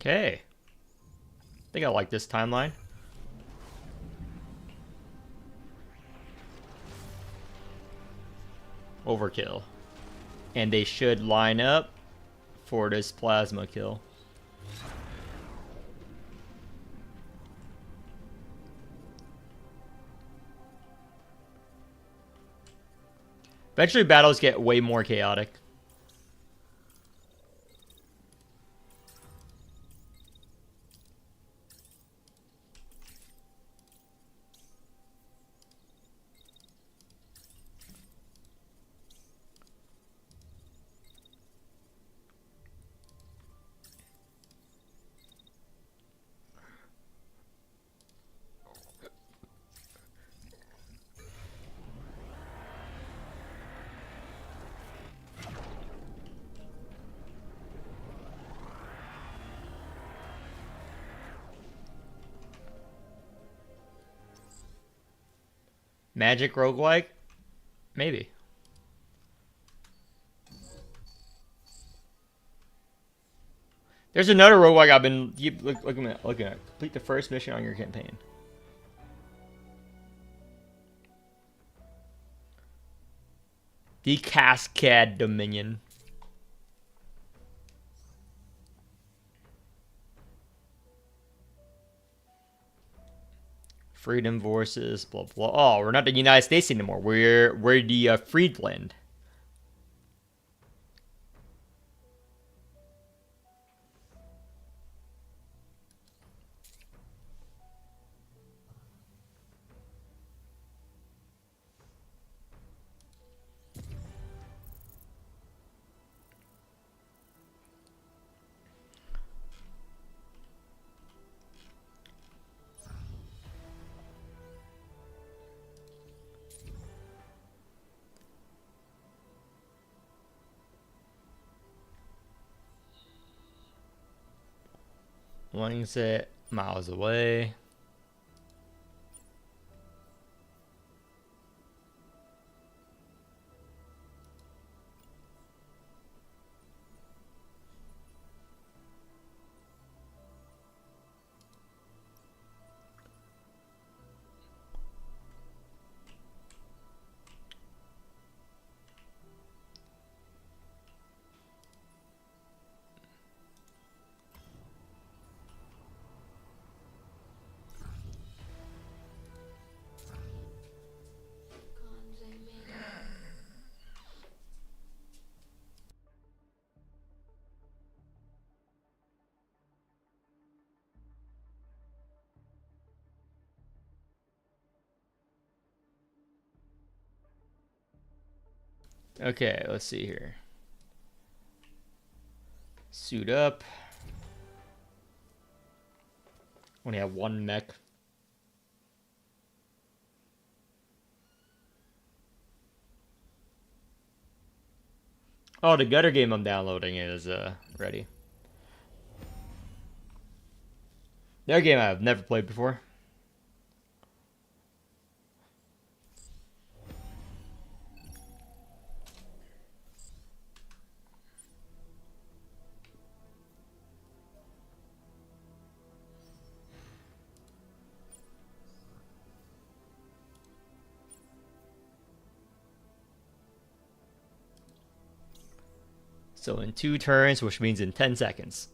Okay. I think I like this timeline. Overkill. And they should line up for this plasma kill. Eventually battles get way more chaotic. Magic roguelike? Maybe. There's another roguelike I've been looking at. Complete the first mission on your campaign. The Cascade Dominion. Freedom Forces, blah blah. Oh, we're not the United States anymore. We're the Friedland. One set miles away. Okay, let's see here. Suit up. Only have one mech. Oh, the gutter game I'm downloading is ready. Their game I've never played before. So in 2 turns, which means in 10 seconds.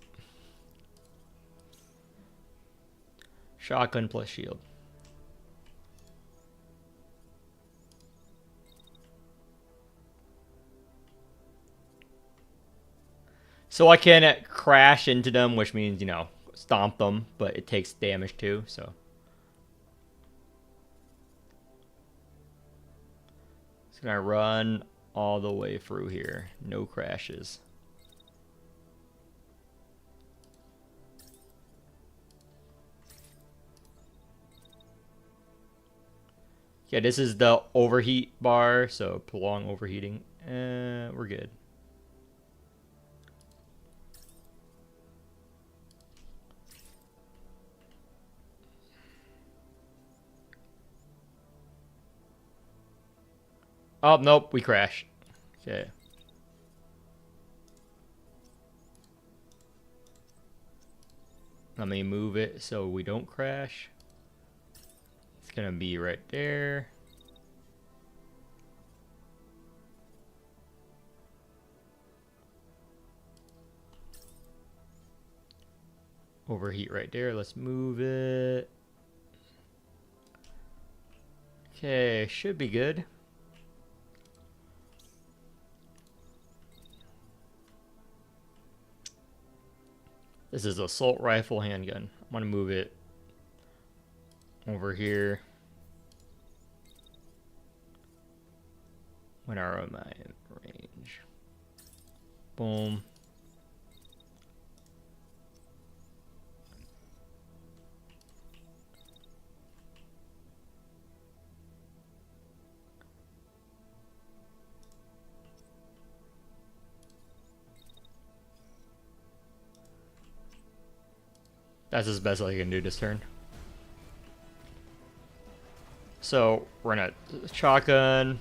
Shotgun plus shield. So I can crash into them, which means, you know, stomp them, but it takes damage too, so. Just gonna run all the way through here. No crashes. Yeah, this is the overheat bar, so prolong overheating. We're good. Oh, nope, we crash. Okay. Let me move it so we don't crash. It's gonna be right there. Overheat right there. Let's move it. Okay, should be good. This is assault rifle handgun. I'm gonna move it over here. When are my range? Boom. That's as best I can do this turn. So we're gonna shotgun.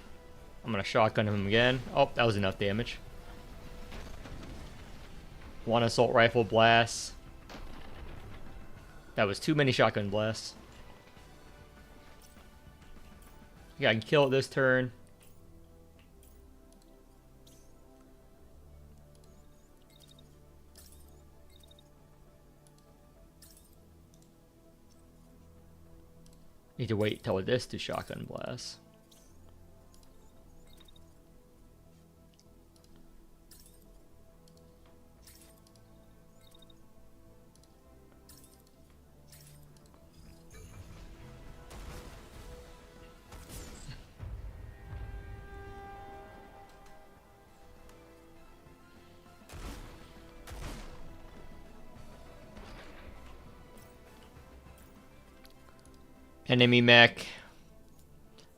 I'm gonna shotgun him again. Oh, that was enough damage. One assault rifle blast. That was too many shotgun blasts. Yeah, I can kill it this turn. Need to wait till this to shotgun blast. Enemy mech.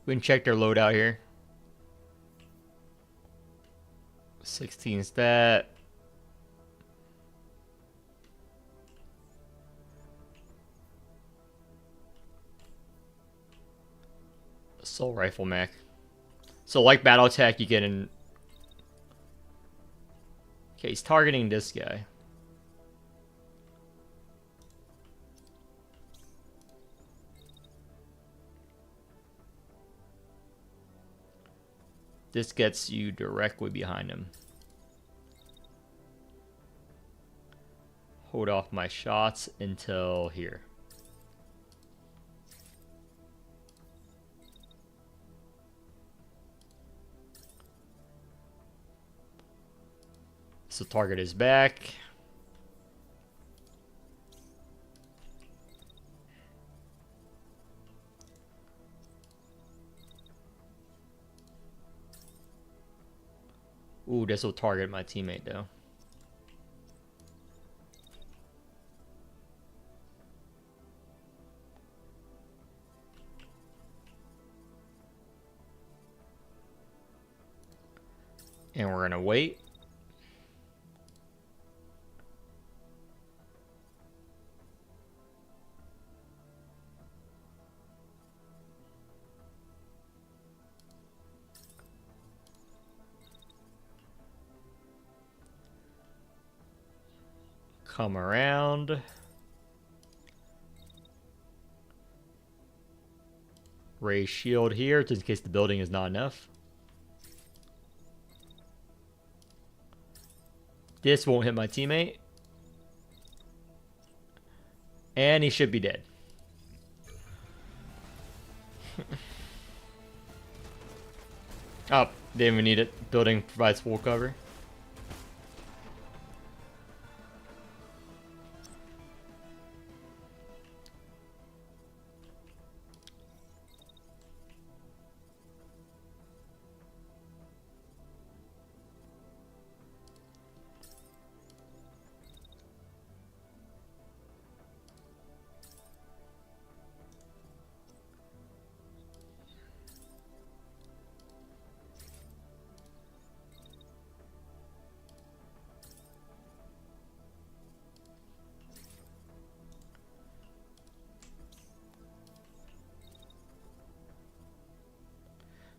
We can check their loadout here. 16 stat. Assault rifle mech. So like Battletech, you get in. Okay, he's targeting this guy. This gets you directly behind him. Hold off my shots until here. So target is back. Ooh, this will target my teammate though. And we're gonna wait. Come around. Raise shield here, just in case the building is not enough. This won't hit my teammate. And he should be dead. Oh, didn't even need it. Building provides full cover.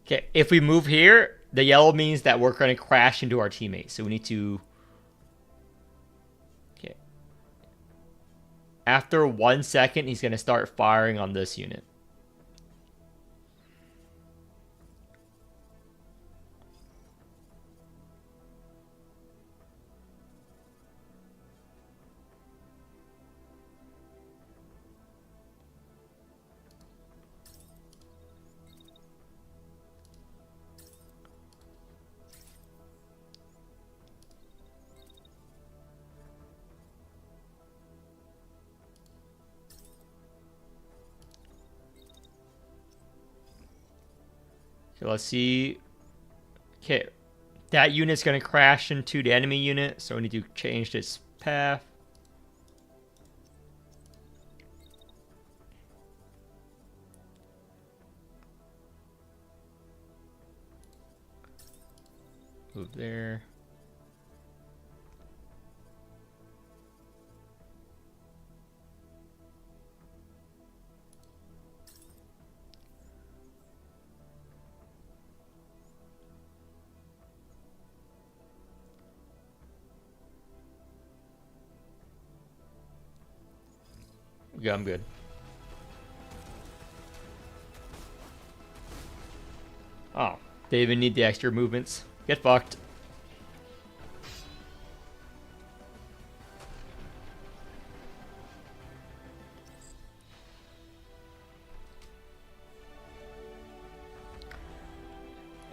Okay, if we move here, the yellow means that we're going to crash into our teammates. So we need to... Okay. After 1 second, he's going to start firing on this unit. Okay, let's see. Okay, that unit's going to crash into the enemy unit, so we need to change this path. Move there. Yeah, I'm good. Oh, they even need the extra movements. Get fucked.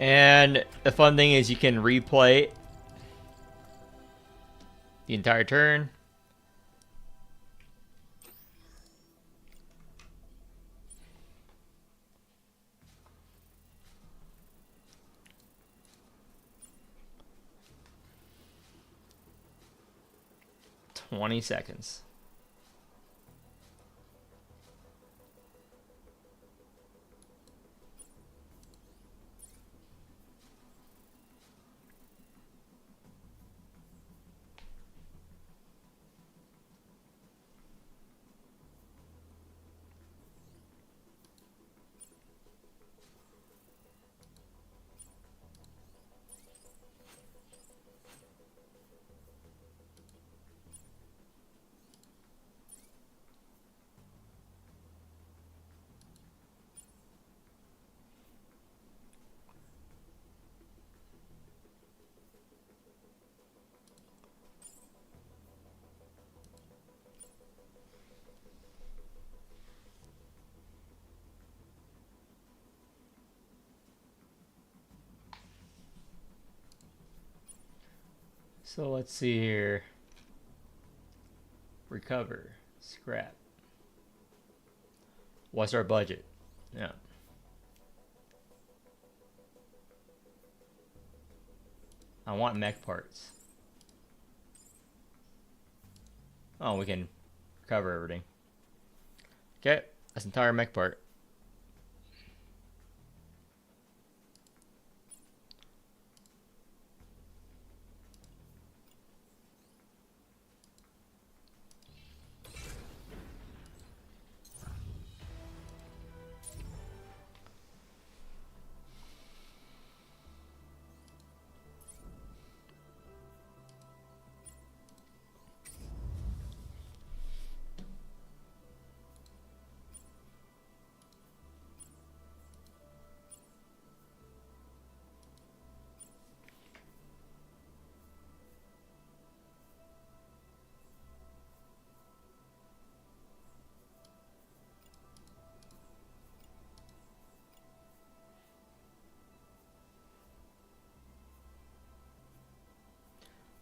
And the fun thing is you can replay the entire turn. $20 seconds. So let's see here. Recover. Scrap. What's our budget? Yeah. I want mech parts. Oh, we can cover everything. Okay, that's entire mech part.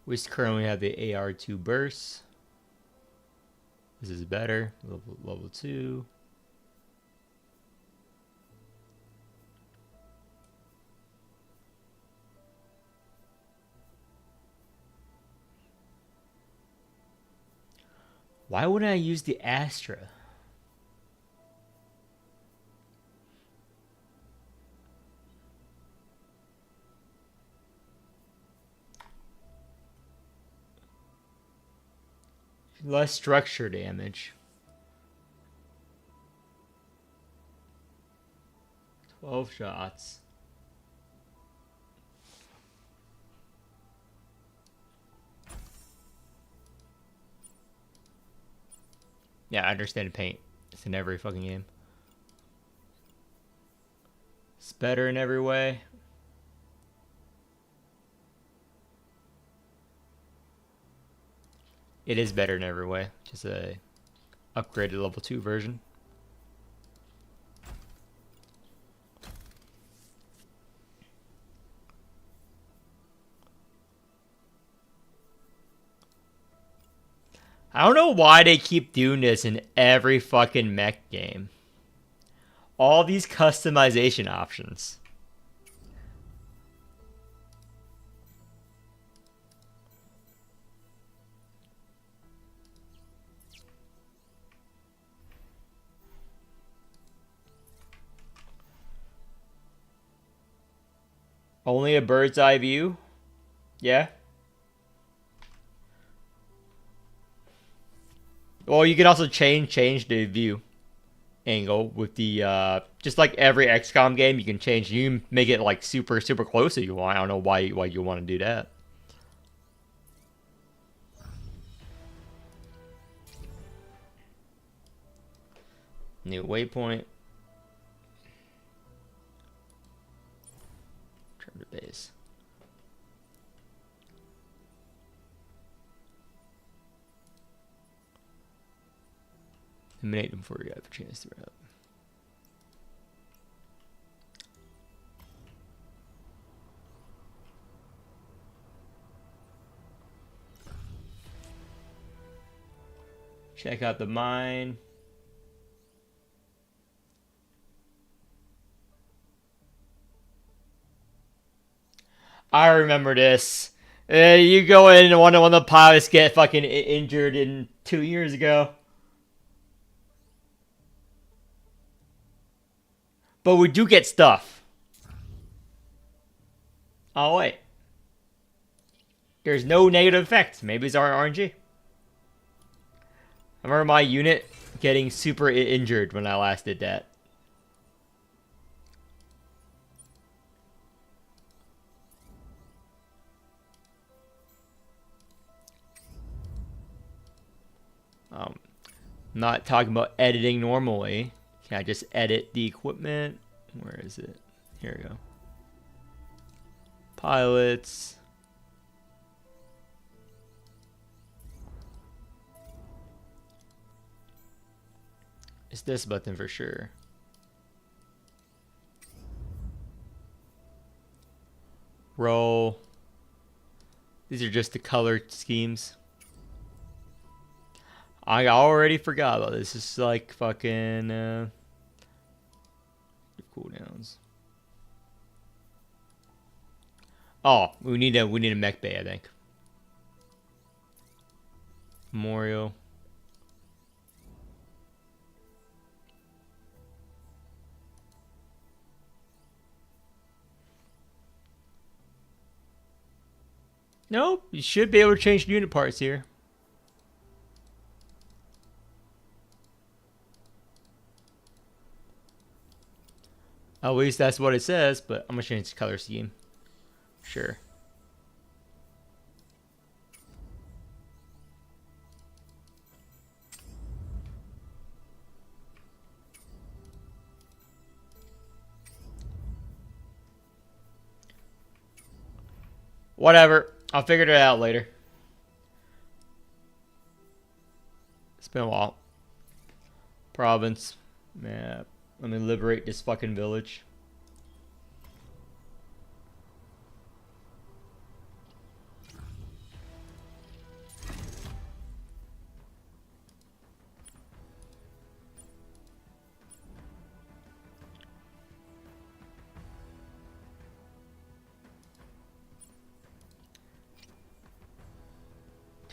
We currently have the AR2 burst. This is better. Level 2. Why wouldn't I use the Astra? Less structure damage. 12 shots. Yeah, I understand paint. It's in every fucking game. It's better in every way. It is better in every way. Just a upgraded level 2 version. I don't know why they keep doing this in every fucking mech game. All these customization options. Only a bird's eye view? Yeah. Well, you can also change the view angle with the just like every XCOM game, you can change. You can make it like super close if you want. I don't know why you want to do that. New waypoint. Turn to base. Eliminate them before you have a chance to wrap. Check out the mine. I remember this. You go in and one of the pilots get fucking injured in 2 years ago. But we do get stuff. Oh wait. There's no negative effect. Maybe it's our RNG. I remember my unit getting super injured when I last did that. Not talking about editing normally. Can I just edit the equipment? Where is it? Here we go. Pilots. It's this button for sure. Roll. These are just the color schemes. I already forgot about this. It's like fucking cooldowns. Oh, we need a mech bay, I think. Memorial. Nope, you should be able to change unit parts here. At least that's what it says, but I'm gonna change the color scheme. Sure. Whatever. I'll figure it out later. It's been a while. Province. Map. Let me liberate this fucking village.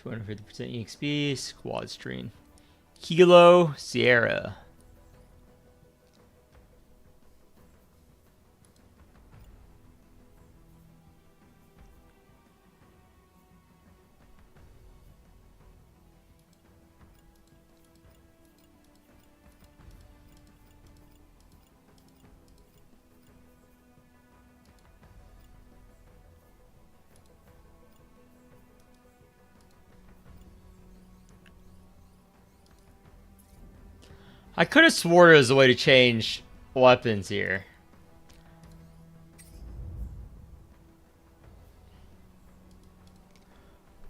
(250% EXP) squad stream. Kilo Sierra. I could have swore there was a way to change weapons here.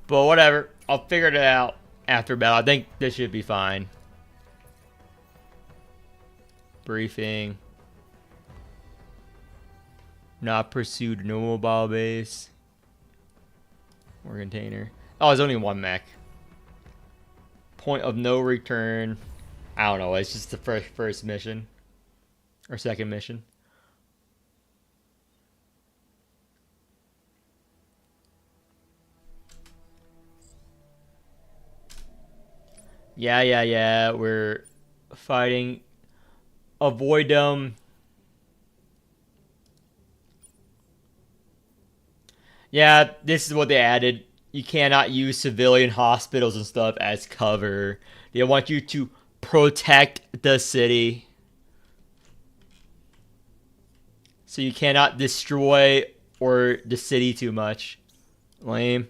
But whatever. I'll figure it out after battle. I think this should be fine. Briefing. Not pursued. No mobile base. More container. Oh, there's only one mech. Point of no return. I don't know. It's just the first mission. Or second mission. Yeah. We're fighting. Avoid them. Yeah, this is what they added. You cannot use civilian hospitals and stuff as cover. They want you to protect the city. So you cannot destroy or the city too much. Lame.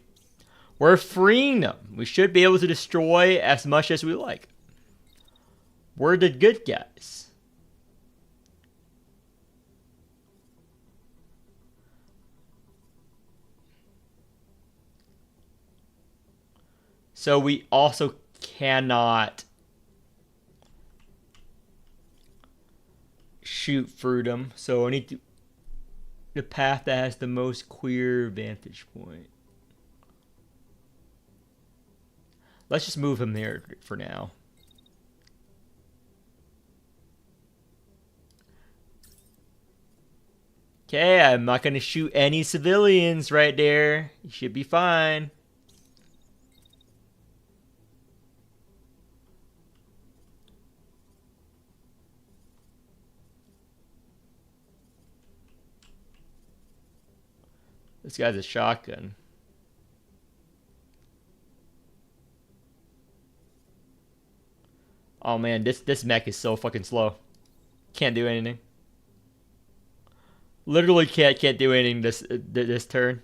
We're freeing them. We should be able to destroy as much as we like. We're the good guys. So we also cannot shoot through them. So I need to the path that has the most clear vantage point. Let's just move him there for now. Okay, I'm not going to shoot any civilians right there. You should be fine. This guy's a shotgun. Oh man, this mech is so fucking slow. Can't do anything. Literally can't do anything this turn.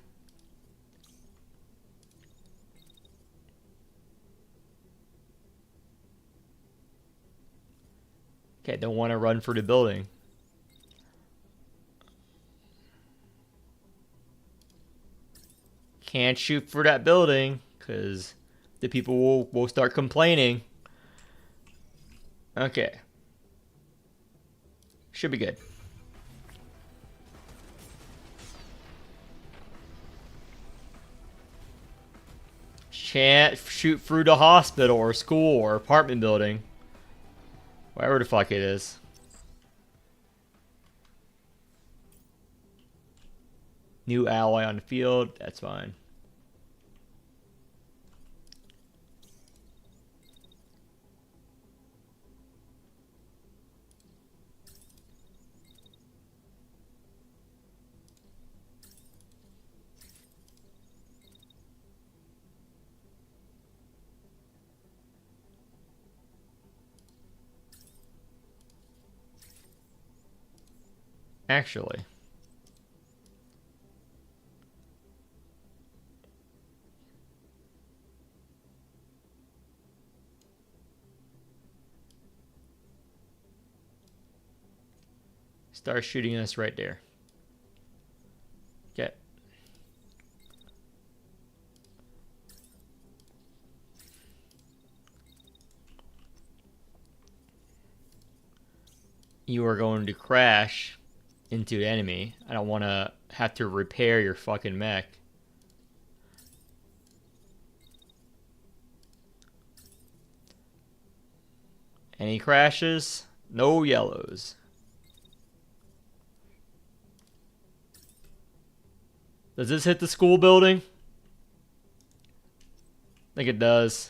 Okay, don't want to run for the building. Can't shoot for that building because the people will start complaining. Okay. Should be good. Can't shoot through the hospital or school or apartment building. Whatever the fuck it is. New ally on the field. That's fine. Actually. Start shooting us right there. Okay. You are going to crash into the enemy. I don't want to have to repair your fucking mech. Any crashes? No yellows. Does this hit the school building? I think it does.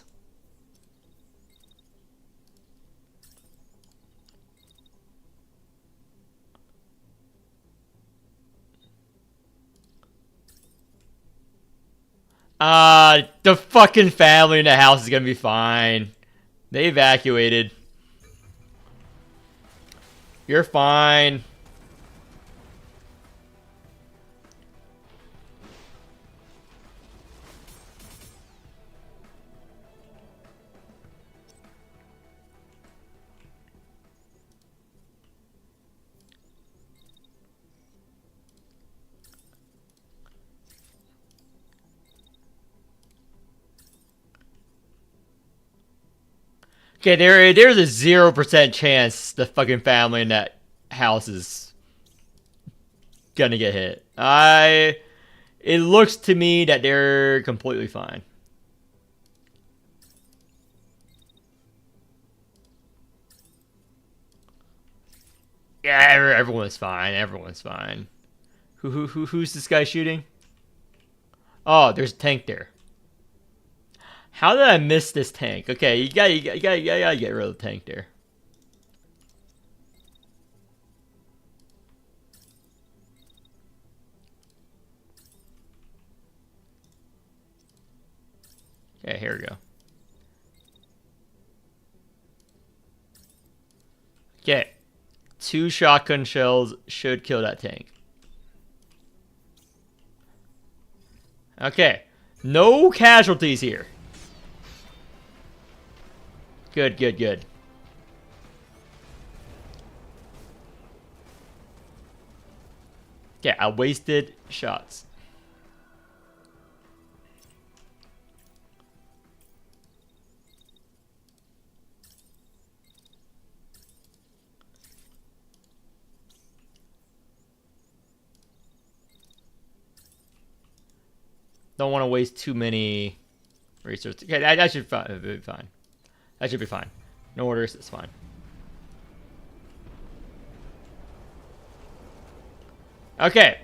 The fucking family in the house is gonna be fine. They evacuated. You're fine. Okay, there's a 0% chance the fucking family in that house is gonna get hit. It looks to me that they're completely fine. Yeah, everyone's fine. Everyone's fine. Who's this guy shooting? Oh, there's a tank there. How did I miss this tank? Okay, you gotta get rid of the tank there. Okay, here we go. Okay, 2 shotgun shells should kill that tank. Okay, no casualties here. Good, good, good. Yeah, I wasted shots. Don't want to waste too many resources. Okay, that should be fine. That should be fine. No orders, it's fine. Okay.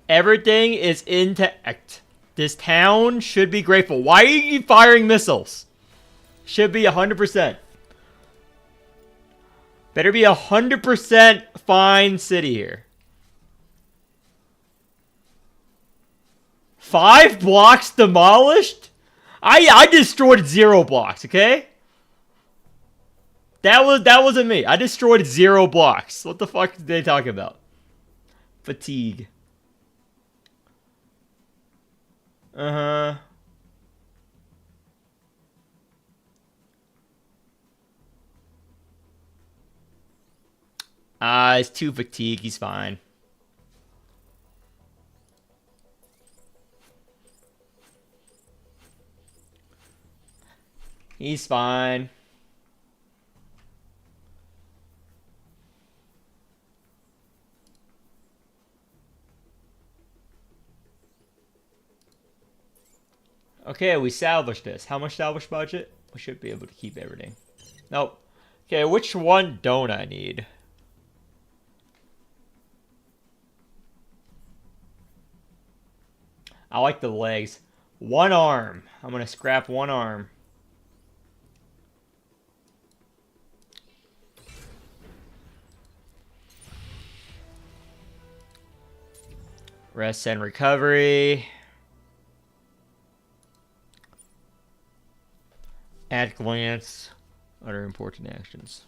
Everything is intact. This town should be grateful. Why are you firing missiles? Should be 100%. Better be 100% fine city here. 5 blocks demolished? I destroyed 0 blocks, okay? That wasn't me. I destroyed 0 blocks. What the fuck are they talking about? Fatigue. Uh-huh. It's too fatigued. He's fine. He's fine. Okay, we salvaged this. How much salvage budget? We should be able to keep everything. Nope. Okay, which one don't I need? I like the legs. 1 arm. I'm gonna scrap 1 arm. Rest and recovery. At glance. Other important actions.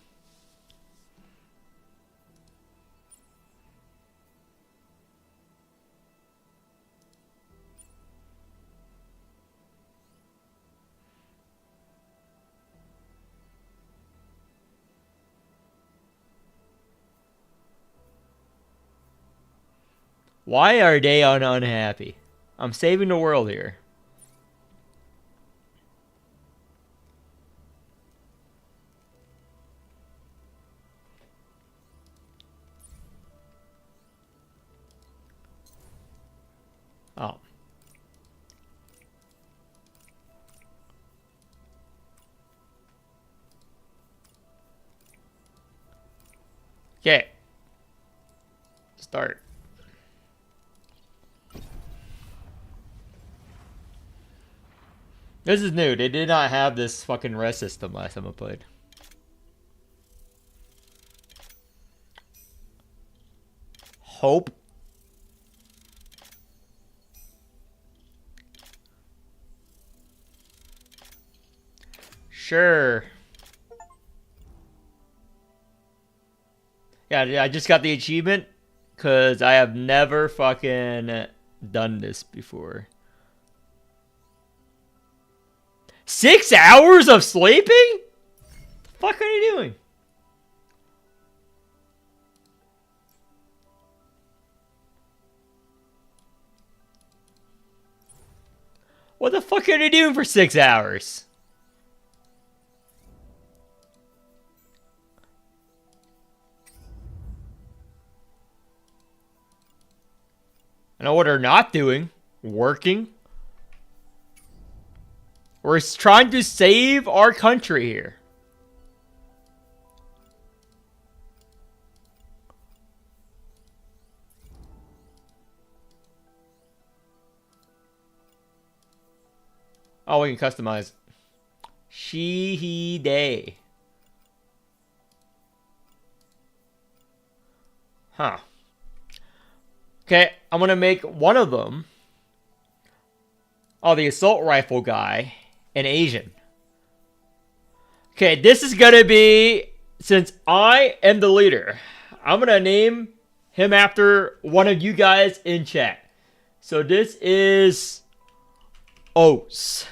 Why are they unhappy? I'm saving the world here. Oh. Okay. Start. This is new. They did not have this fucking rest system last time I played. Hope. Sure. Yeah, I just got the achievement because I have never fucking done this before. 6 hours of sleeping? The fuck are you doing? What the fuck are you doing for 6 hours? I know what they're not doing. Working. We're trying to save our country here. Oh, we can customize. She, he, they. Huh. Okay, I'm gonna make one of them. Oh, the assault rifle guy. An Asian. Okay, this is gonna be... Since I am the leader, I'm gonna name him after one of you guys in chat. So this is... Oats.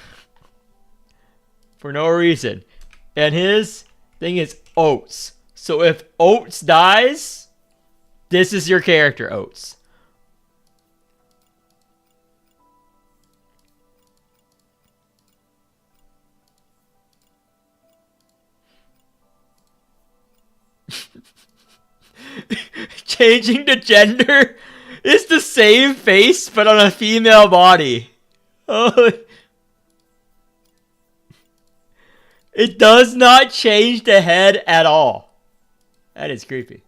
For no reason. And his thing is Oats. So if Oats dies, this is your character, Oats. Changing the gender is the same face, but on a female body. Oh. It does not change the head at all. That is creepy.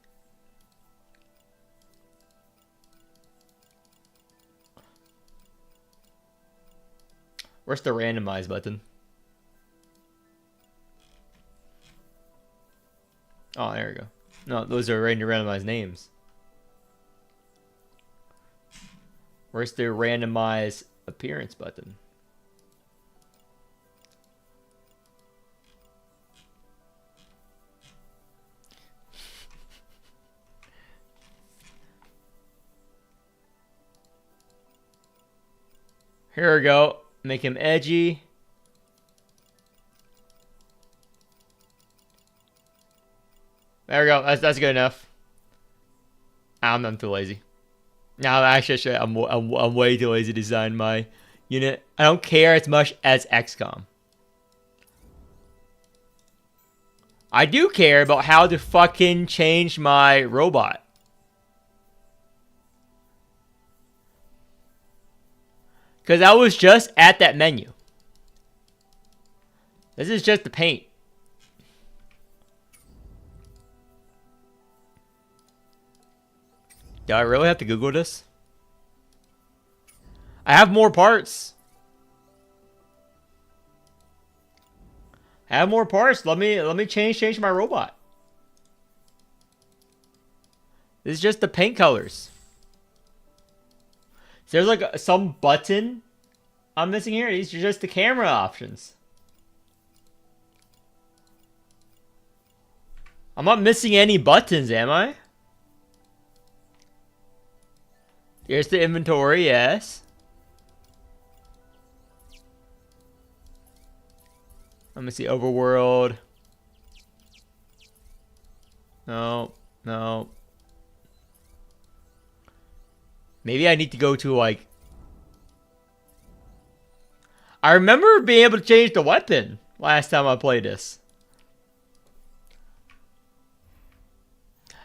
Where's the randomize button? Oh, there we go. No, those are randomized names. Where's the randomize appearance button? Here we go. Make him edgy. There we go. That's good enough. I'm too lazy. No, actually, I'm way too lazy to design my unit. I don't care as much as XCOM. I do care about how to fucking change my robot. Because I was just at that menu. This is just the paint. Do I really have to Google this? I have more parts. I have more parts. Let me change my robot. This is just the paint colors. So there's like some button I'm missing here. These are just the camera options. I'm not missing any buttons, am I? Here's the inventory, yes. Let me see, overworld. No, no. Maybe I need to go to like... I remember being able to change the weapon last time I played this.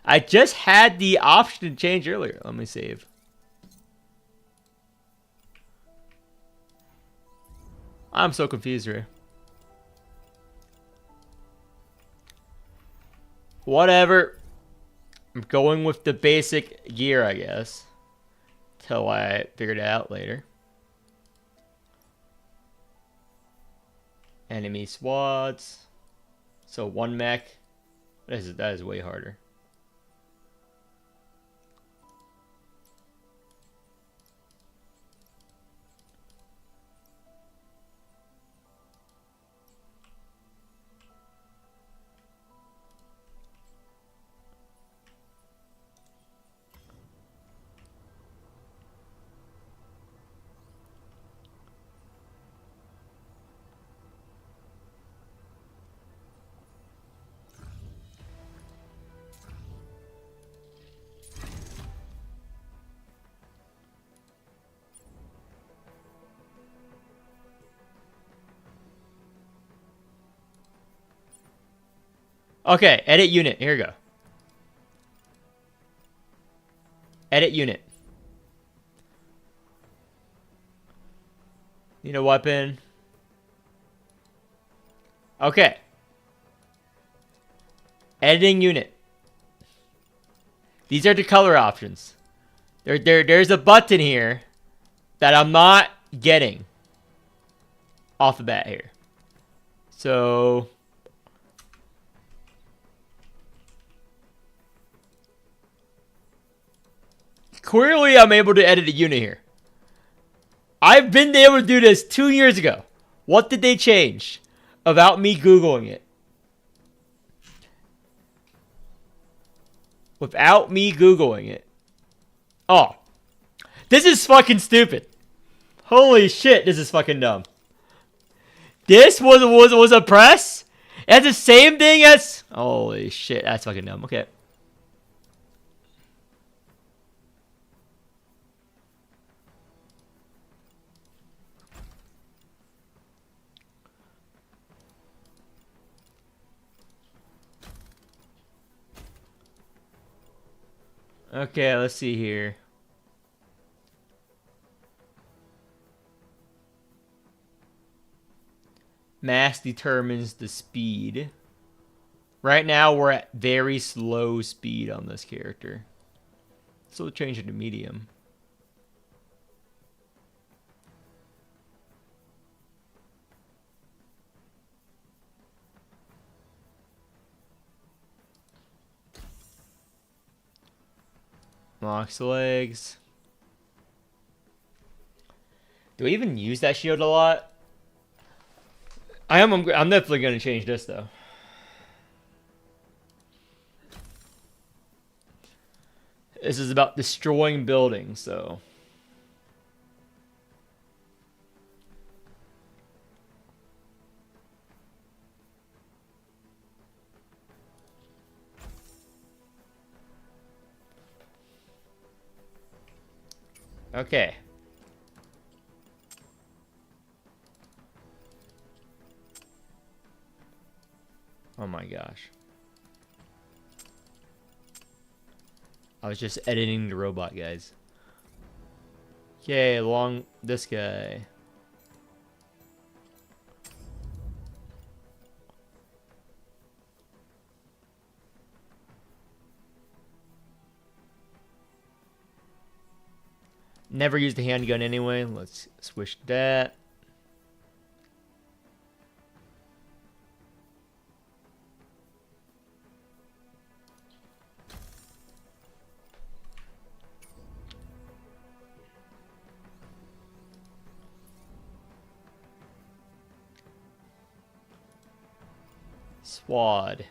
I just had the option to change earlier. Let me save. I'm so confused here. Whatever. I'm going with the basic gear, I guess. Till I figured it out later. Enemy squads. So one mech. That is way harder. Okay, edit unit. Here we go. Edit unit. Need a weapon. Okay. Editing unit. These are the color options. There's a button here that I'm not getting off the bat here. So clearly I'm able to edit a unit here. I've been able to do this 2 years ago. What did they change about me Googling it? Without me Googling it. Oh. This is fucking stupid. Holy shit, this is fucking dumb. This was a press? It's the same thing as... Holy shit, that's fucking dumb. Okay. Okay, let's see here. Mass determines the speed. Right now, we're at very slow speed on this character. So we'll change it to medium. Locks legs. Do we even use that shield a lot? I'm definitely gonna change this though. This is about destroying buildings, so. Okay. Oh my gosh. I was just editing the robot, guys. Okay, along this guy. Never used a handgun anyway. Let's switch that. SWAD.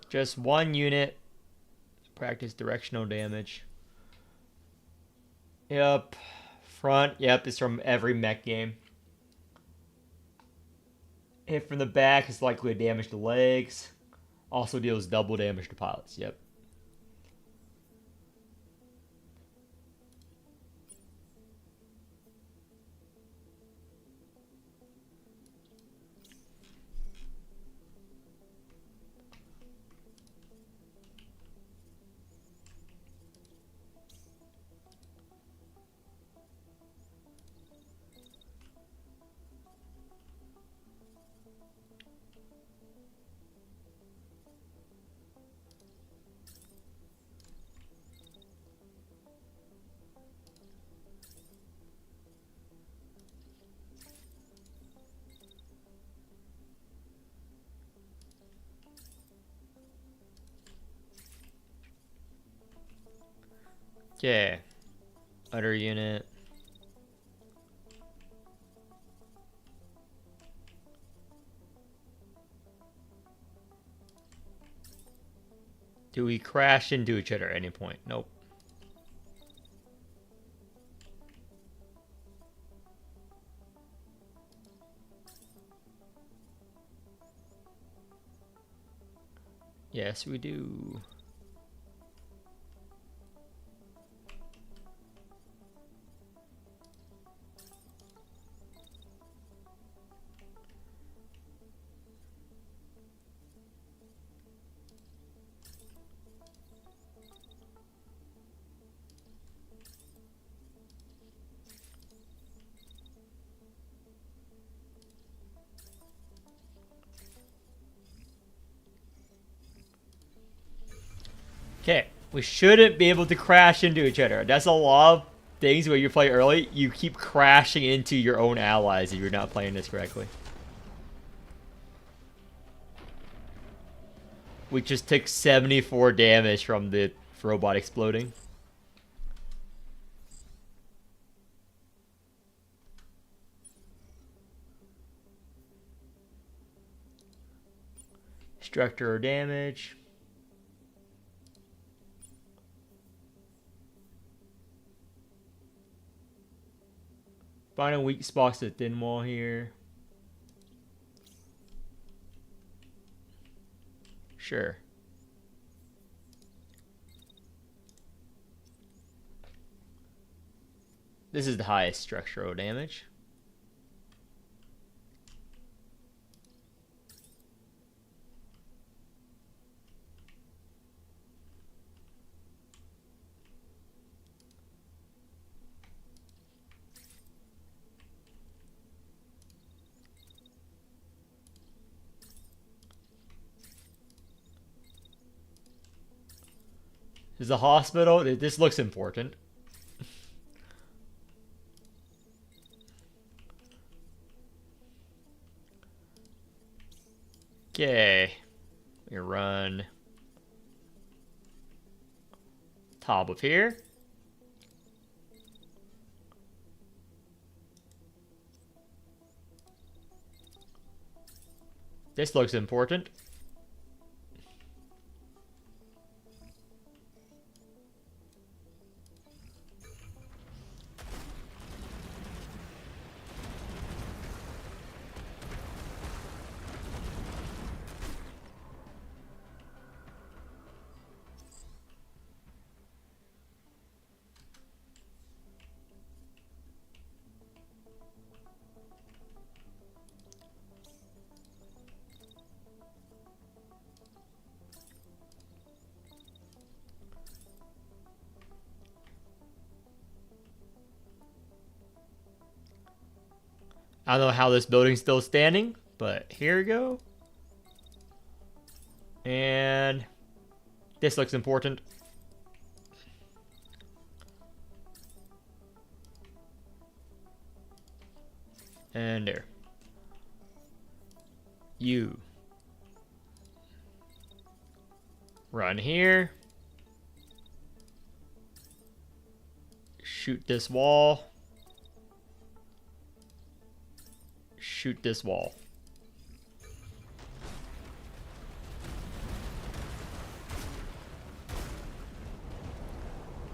Just one unit. Practice directional damage. Yep. Front. Yep, it's from every mech game. Hit from the back is likely to damage the legs. Also deals double damage to pilots. Yep. Okay. Other unit. Do we crash into each other at any point? Nope. Yes, we do. Okay, we shouldn't be able to crash into each other. That's a lot of things where you play early, you keep crashing into your own allies if you're not playing this correctly. We just took 74 damage from the robot exploding. Structural damage. Finding weak spots to the thin wall here. Sure. This is the highest structural damage. This is a hospital. This looks important. Okay. We run top of here. This looks important. I don't know how this building's still standing, but here we go. And this looks important. And there. You. Run here. Shoot this wall. Shoot this wall.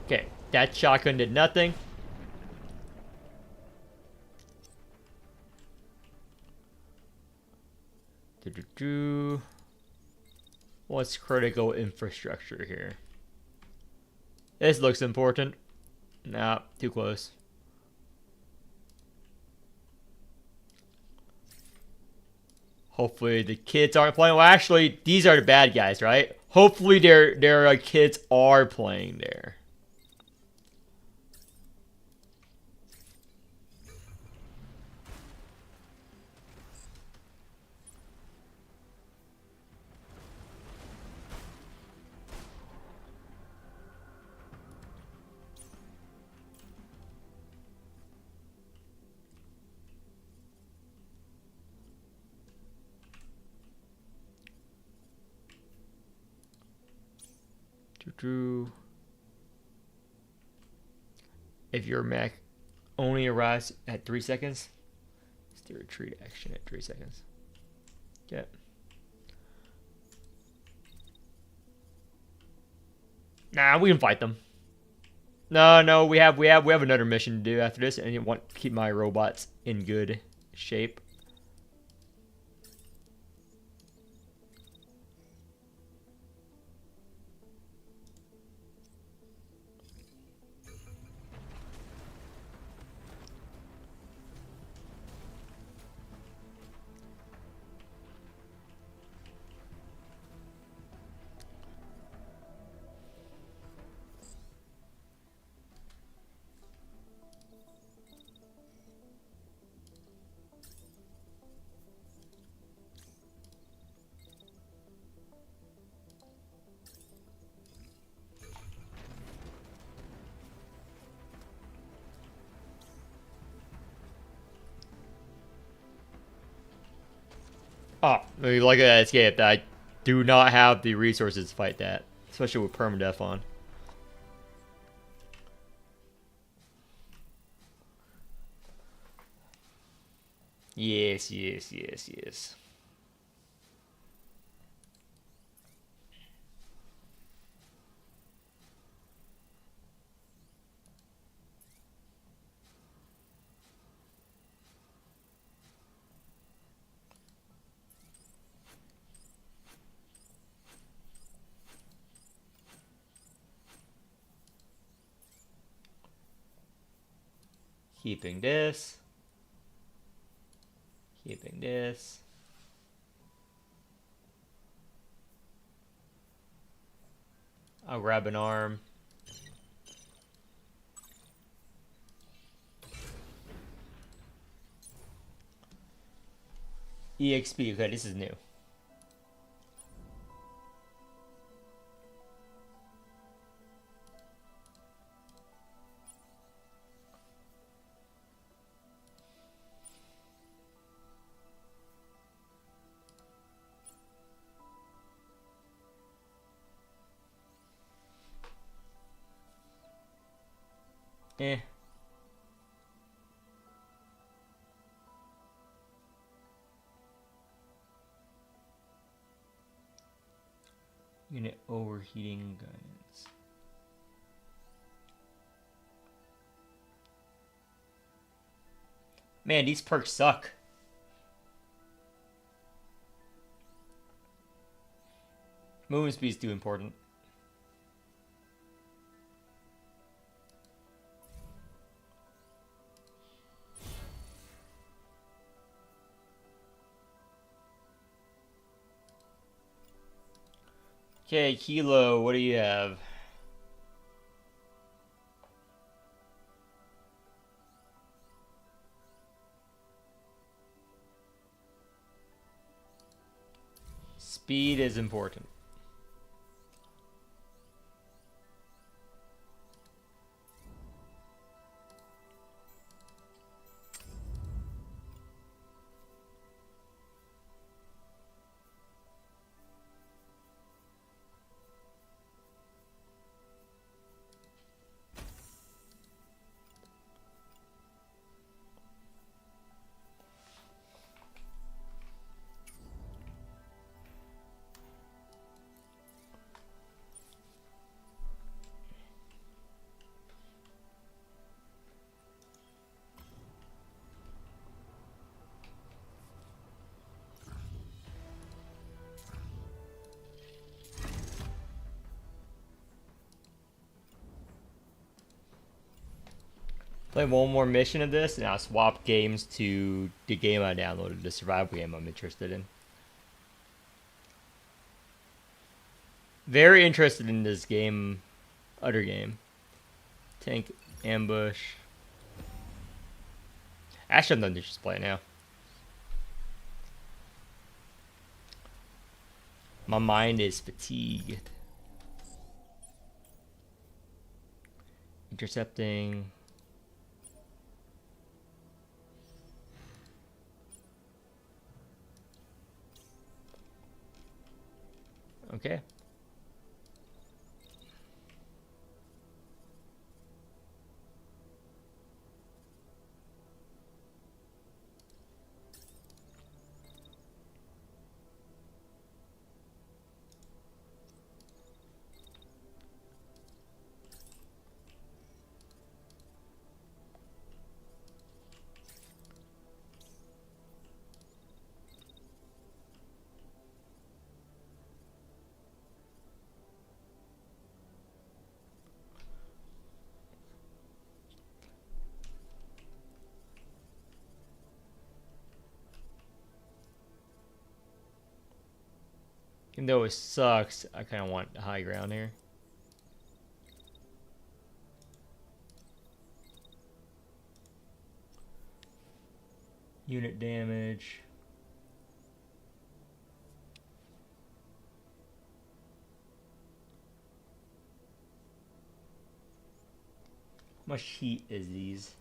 Okay, that shotgun did nothing. What's critical infrastructure here? This looks important. Nah, too close. Hopefully the kids aren't playing. Well, actually, these are the bad guys, right? Hopefully their kids are playing there. If your mech only arrives at 3 seconds, it's the retreat action at 3 seconds. Okay. Nah, we can fight them. No, we have another mission to do after this, and I want to keep my robots in good shape. Oh, like that escape. I do not have the resources to fight that, especially with permadeath on. Yes, yes, yes, yes. Keeping this. Keeping this. I'll grab an arm. EXP. Okay, this is new. Eh. Unit overheating guidance. Man, these perks suck. Movement speed is too important. Okay, Kilo, what do you have? Speed is important. Play one more mission of this, and I'll swap games to the game I downloaded, the survival game I'm interested in. Very interested in this game, other game. Tank ambush. Actually, I'm done to just play it now. My mind is fatigued. Intercepting. Okay. Even though it sucks, I kind of want high ground here. Unit damage. How much heat is these?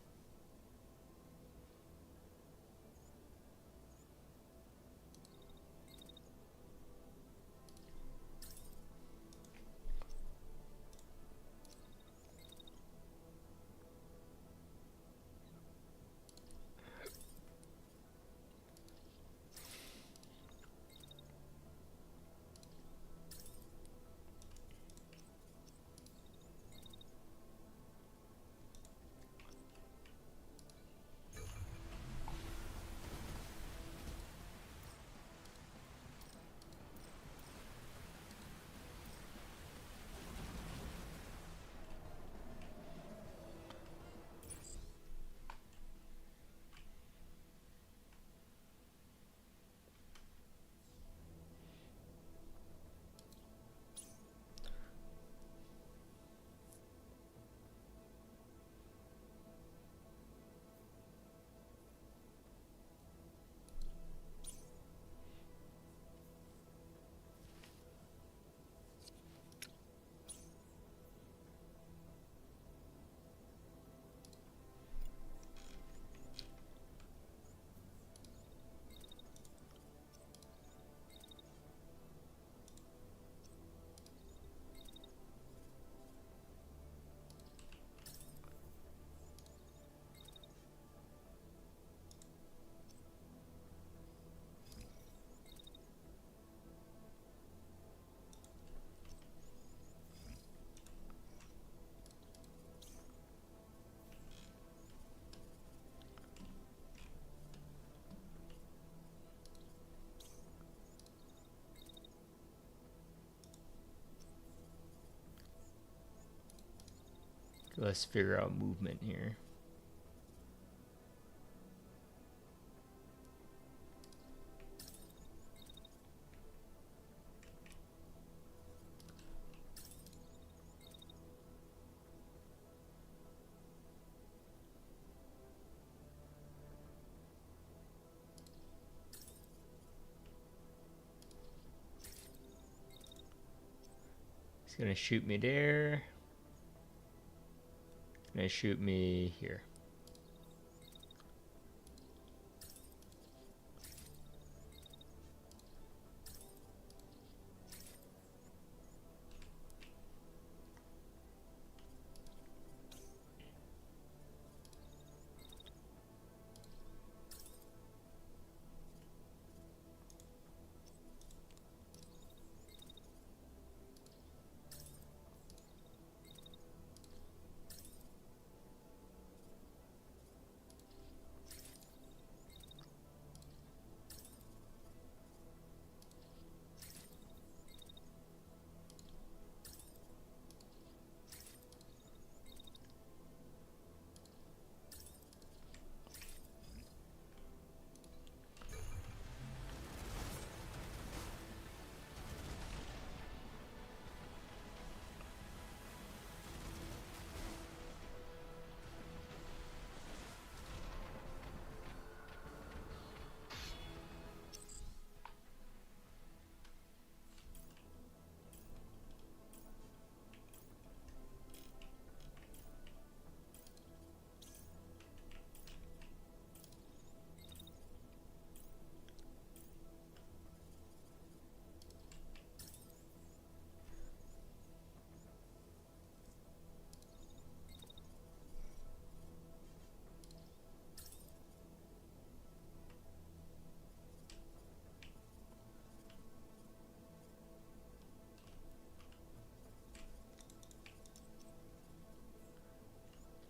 Let's figure out movement here. He's gonna shoot me there. Gonna shoot me here.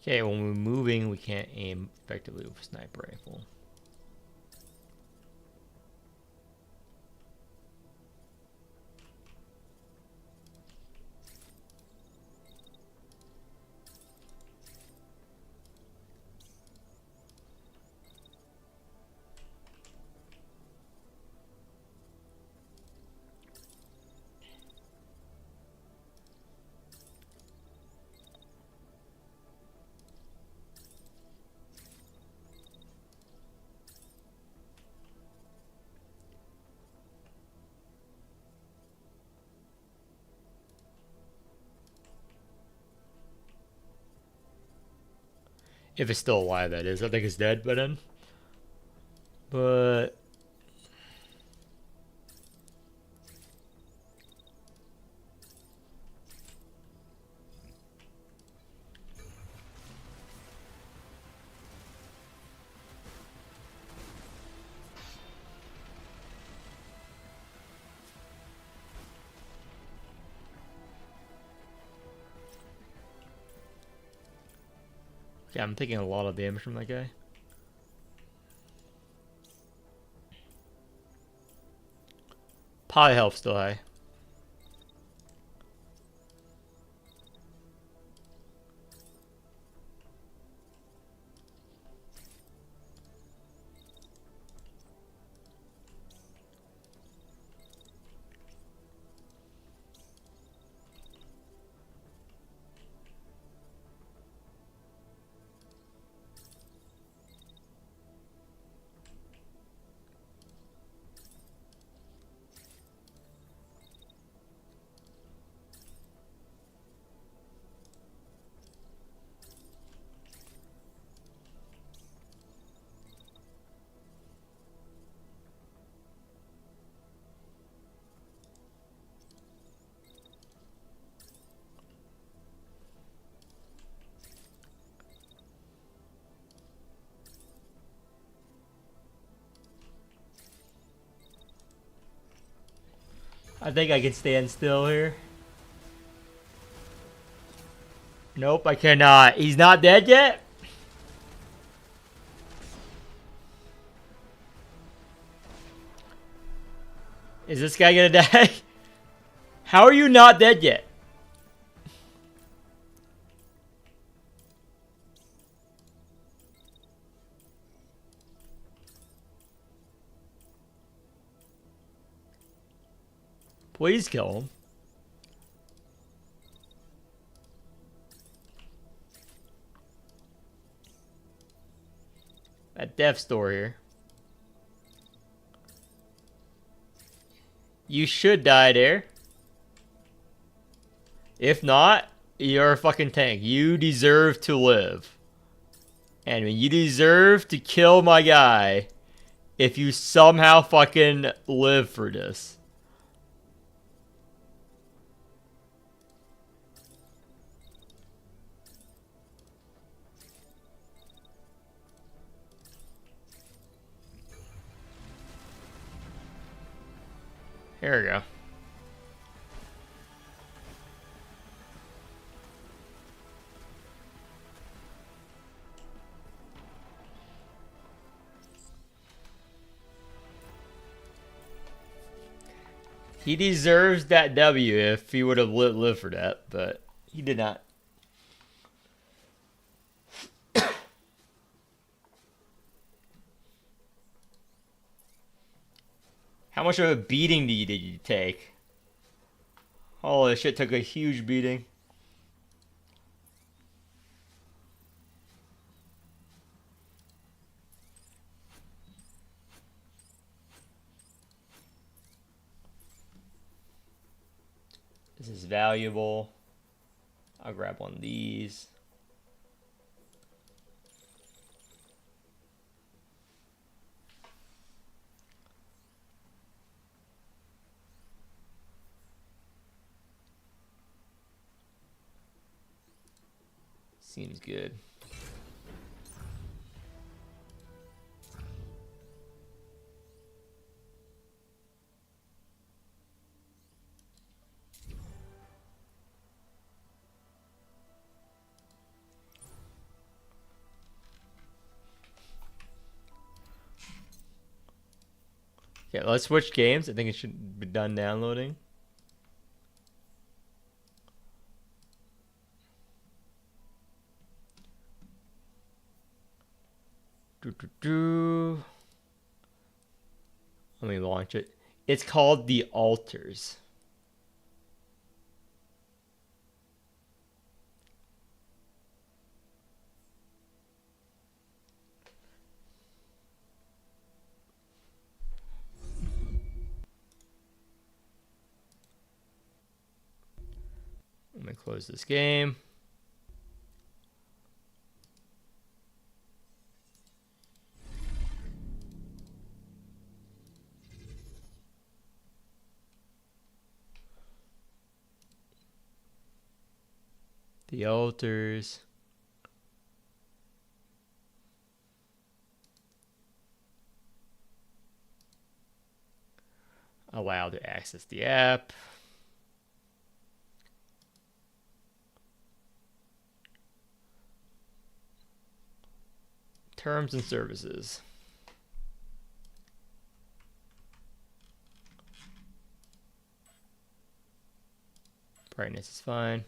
Okay, when we're moving, we can't aim effectively with a sniper rifle. If it's still alive, that is. I think it's dead by then. But yeah, I'm taking a lot of damage from that guy. Poly health still high. I think I can stand still here. Nope, I cannot. He's not dead yet? Is this guy gonna die? How are you not dead yet? Please kill him. That death store here. You should die there. If not, you're a fucking tank. You deserve to live. And you deserve to kill my guy if you somehow fucking live for this. Here we go. He deserves that W if he would have lived for that, but he did not. How much of a beating did you take? Holy shit, took a huge beating. This is valuable. I'll grab one of these. Seems good. Okay, let's switch games. I think it should be done downloading. Let me launch it. It's called The Altars. Let me close this game. The Altars. Allow to access the app. Terms and services. Brightness is fine.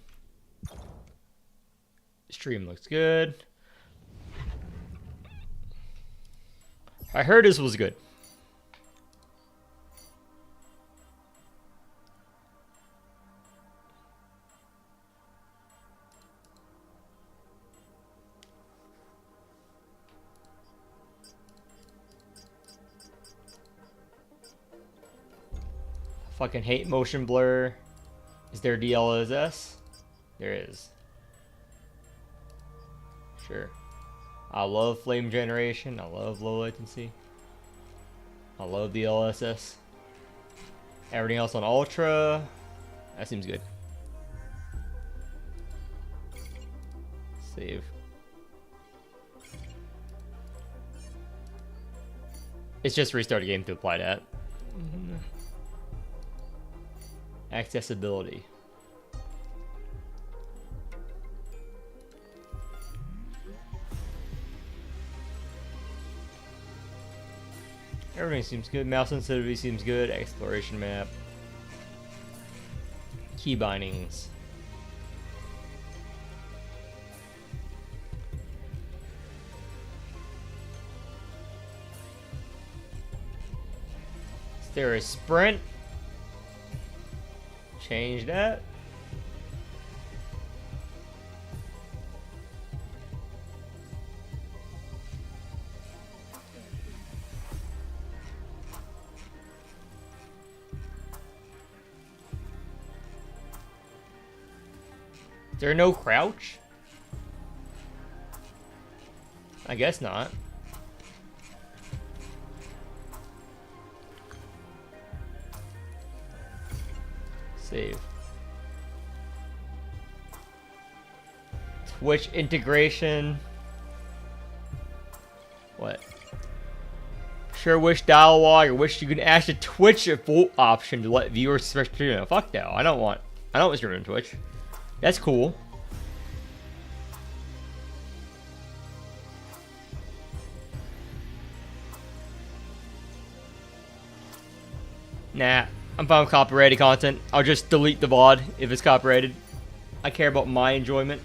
Stream looks good. I heard this was good. Fucking hate motion blur. Is there DLSS? There is. Sure. I love flame generation. I love low latency. I love the LSS. Everything else on ultra. That seems good. Save. It's just restart a game to apply that. Accessibility. Everything seems good. Mouse sensitivity seems good. Exploration map. Key bindings. Is there a sprint? Change that. Is there no crouch? I guess not. Save. Twitch integration. What? Sure wish dialogue or wish you could add a Twitch vote option to let viewers stream. Fuck that. I don't want stream on Twitch. That's cool. Nah, I'm fine with copyrighted content. I'll just delete the VOD if it's copyrighted. I care about my enjoyment.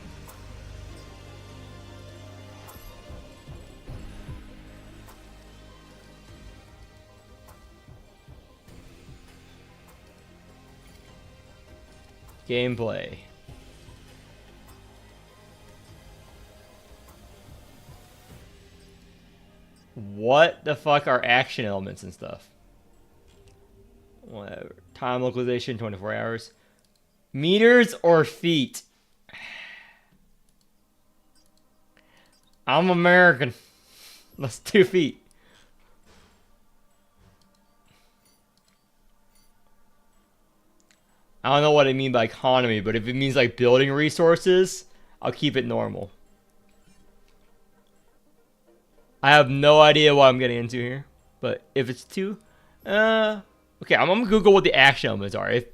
Gameplay. What the fuck are action elements and stuff? Whatever. Time localization, 24 hours. Meters or feet? I'm American. Let's do feet. I don't know what I mean by economy, but if it means like building resources, I'll keep it normal. I have no idea what I'm getting into here, but if it's two, okay, I'm gonna Google what the action elements are. If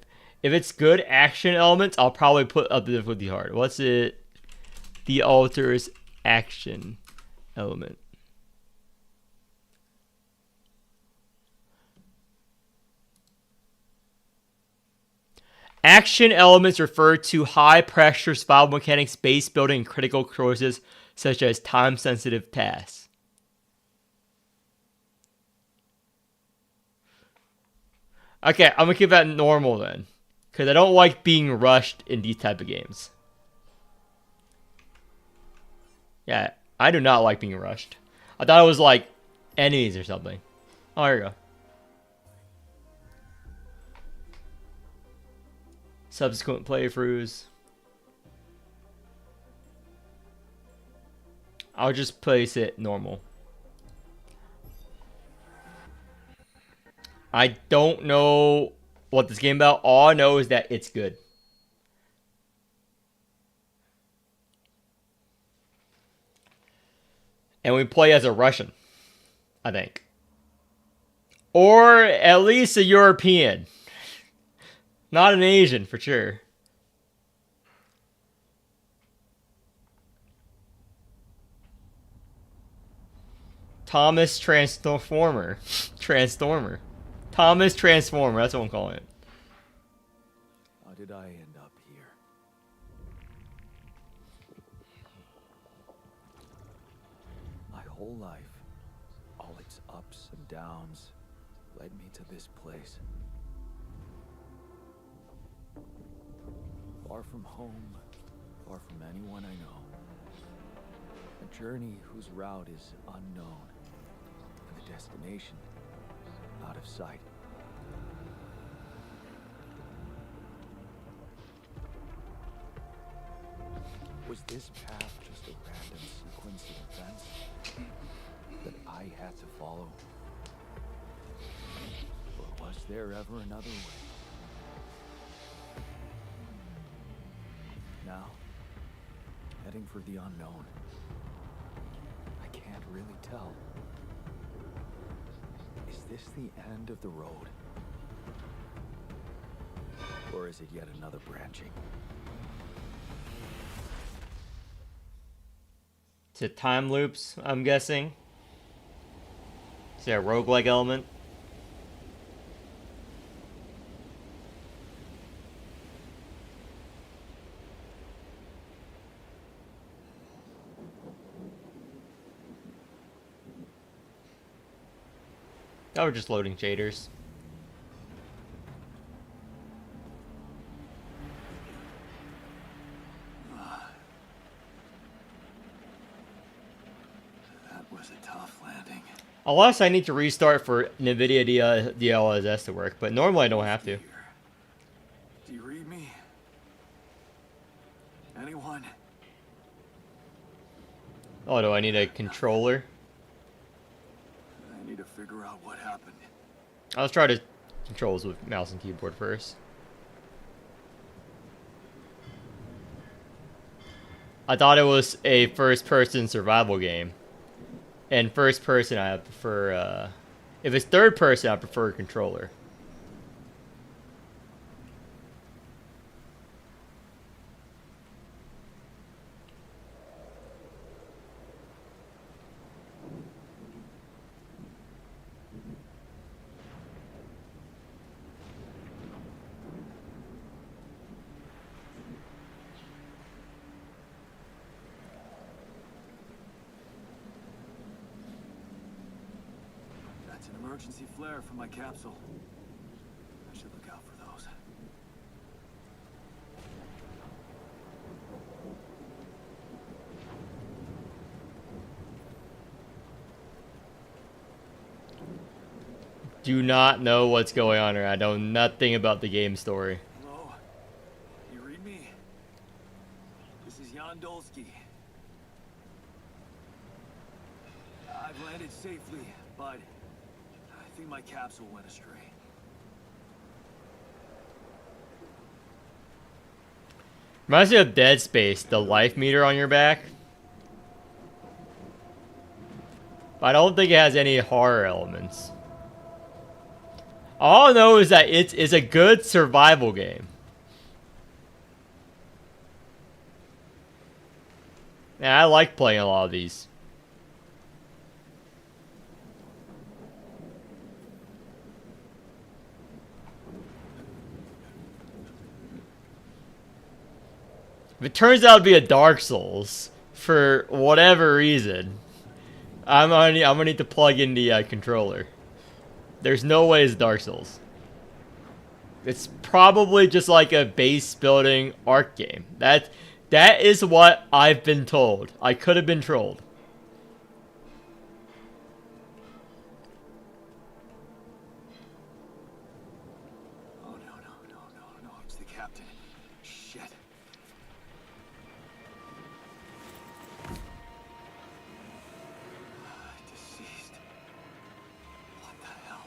it's good action elements, I'll probably put up the difficulty hard. What's it? The alters action element. Action elements refer to high-pressure survival mechanics, base building, and critical choices such as time-sensitive tasks. Okay, I'm gonna keep that normal then, because I don't like being rushed in these type of games. Yeah, I do not like being rushed. I thought it was like enemies or something. Oh, here we go. Subsequent playthroughs. I'll just place it normal. I don't know what this game about. All I know is that it's good. And we play as a Russian, I think. Or at least a European. Not an Asian, for sure. Thomas Transformer. Transformer. Thomas Transformer, that's what I'm calling it. How did I end up here? My whole life, all its ups and downs, led me to this place. Far from home, far from anyone I know. A journey whose route is unknown, and the destination out of sight. Was this path just a random sequence of events that I had to follow? Or was there ever another way? Now, heading for the unknown. I can't really tell. Is this the end of the road? Or is it yet another branching? Is it time loops, I'm guessing? Is there a roguelike element? Oh, we're just loading shaders. was a tough landing. Unless I need to restart for NVIDIA DLSS to work, but normally I don't have to. Do you read me? Anyone? Oh, do I need a controller? I need to figure out what happened. Let's try to controls with mouse and keyboard first. I thought it was a first-person survival game. And first-person, I prefer, if it's third-person, I prefer a controller. That's an emergency flare from my capsule. I should look out for those. Do not know what's going on here. I know nothing about the game story. Hello? You read me? This is Jan Dolsky. I've landed safely, but I think my capsule went astray. Reminds me of Dead Space, the life meter on your back. But I don't think it has any horror elements. All I know is that it is a good survival game. And I like playing a lot of these. If it turns out to be a Dark Souls, for whatever reason, I'm gonna need to plug in the controller. There's no way it's Dark Souls. It's probably just like a base building art game. That is what I've been told. I could have been trolled. Oh no, it's the captain. Shit. Deceased. What the hell?